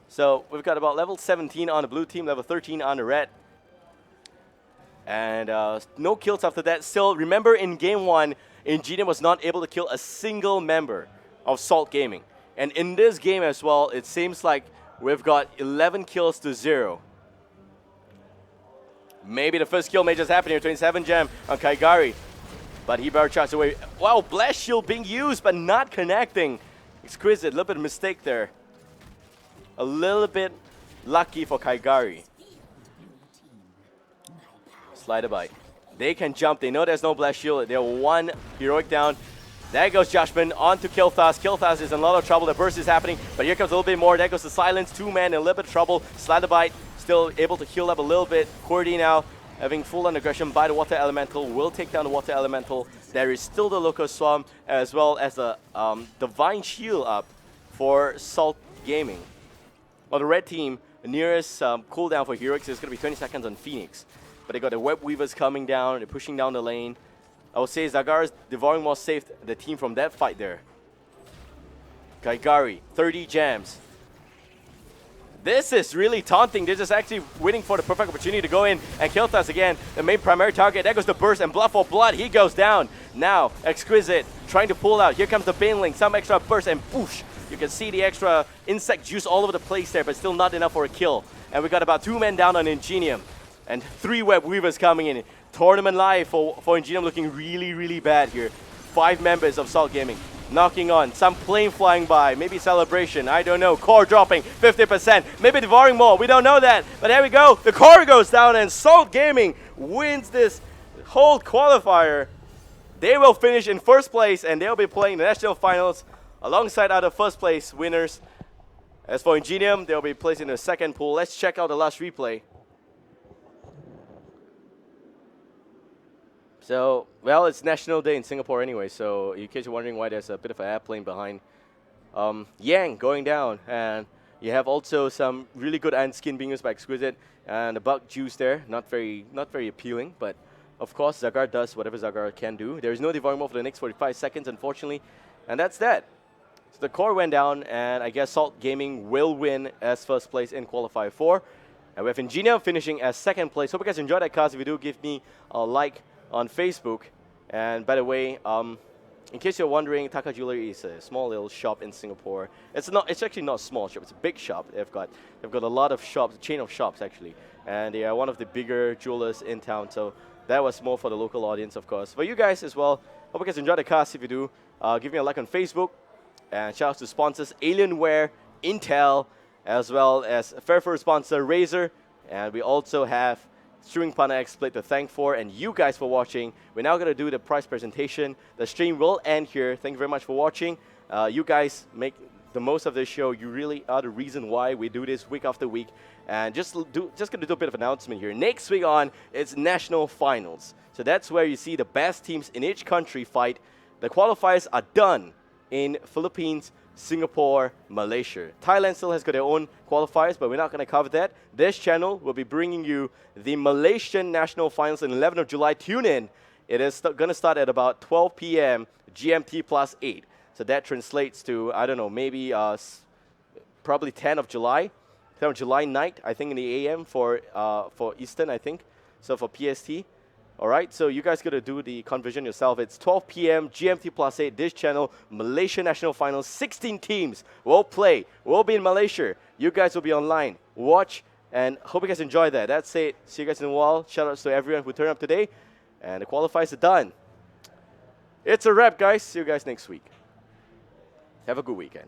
So we've got about level 17 on the blue team, level 13 on the red. And no kills after that. Still, remember in game 1, Ingenium was not able to kill a single member of Salt Gaming. And in this game as well, it seems like we've got 11 kills to 0. Maybe the first kill may just happen here. 27 gem on Kaigari. But he better charge away. Wow, Blast Shield being used but not connecting. Exquisite, a little bit of mistake there. A little bit lucky for Kaigari. Slider bite. They can jump. They know there's no Blast Shield. They're one heroic down. There goes Judgment on to Kilthas. Kilthas is in a lot of trouble. The burst is happening, but here comes a little bit more. There goes the Silence. 2 men in a little bit of trouble. Slider bite still able to heal up a little bit. Cordy now having full on aggression by the Water Elemental. Will take down the Water Elemental. There is still the Locust Swarm as well as the Divine Shield up for Salt Gaming. On the red team, the nearest cooldown for Heroics is going to be 20 seconds on Phoenix. But they got the Web Weavers coming down. They're pushing down the lane. I would say Zagara's Devouring Maw saved the team from that fight there. Kaigari, 30 gems. This is really taunting. They're just actually waiting for the perfect opportunity to go in and kill us again. The main primary target. There goes the burst and Blood for Blood. He goes down. Now, Exquisite trying to pull out. Here comes the Baneling. Some extra burst and boosh. You can see the extra insect juice all over the place there, but still not enough for a kill. And we got about 2 men down on Ingenium. And 3 Web Weavers coming in. Tournament live for Ingenium looking really, really bad here. 5 members of Salt Gaming. Knocking on, some plane flying by, maybe Celebration, I don't know. Core dropping 50%, maybe Devouring Maw, we don't know that. But there we go, the core goes down and Salt Gaming wins this whole qualifier. They will finish in first place and they'll be playing the national finals alongside other first place winners. As for Ingenium, they'll be placed in the second pool. Let's check out the last replay. So, well, it's National Day in Singapore anyway, so in case you're wondering why there's a bit of an airplane behind. Yang going down, and you have also some really good iron skin being used by Exquisite, and the bug juice there, not very appealing, but of course Zagar does whatever Zagar can do. There is no Devouring Maw for the next 45 seconds, unfortunately, and that's that. So the core went down, and I guess Salt Gaming will win as first place in Qualifier 4. And we have Ingenium finishing as second place. Hope you guys enjoyed that cast. If you do, give me a like on Facebook. And by the way, in case you're wondering, Taka Jewelry is a small little shop in Singapore. It's actually not a small shop, it's a big shop. They've got a lot of shops, a chain of shops actually. And they are one of the bigger jewelers in town. So that was more for the local audience, of course. For you guys as well, hope you guys enjoyed the cast. If you do, give me a like on Facebook. And shout out to sponsors Alienware, Intel, as well as Fairford sponsor Razer. And we also have Streaming Partner Exploit to thank for, and you guys for watching. We're now going to do the prize presentation. The stream will end here. Thank you very much for watching. You guys make the most of this show. You really are the reason why we do this week after week. And just going to do a bit of announcement here. Next week on, it's National Finals. So that's where you see the best teams in each country fight. The qualifiers are done in Philippines, Singapore, Malaysia. Thailand still has got their own qualifiers, but we're not going to cover that. This channel will be bringing you the Malaysian National Finals on 11th of July. Tune in. It is going to start at about 12 p.m. GMT plus 8. So that translates to, I don't know, maybe probably 10th of July. 10th of July night, I think in the AM for Eastern, I think. So for PST. Alright, so you guys got to do the conversion yourself. It's 12 p.m. GMT plus 8, this channel, Malaysia National Finals. 16 teams will play. We'll be in Malaysia. You guys will be online. Watch, and hope you guys enjoy that. That's it. See you guys in a while. Shout outs to everyone who turned up today. And the qualifiers are done. It's a wrap, guys. See you guys next week. Have a good weekend.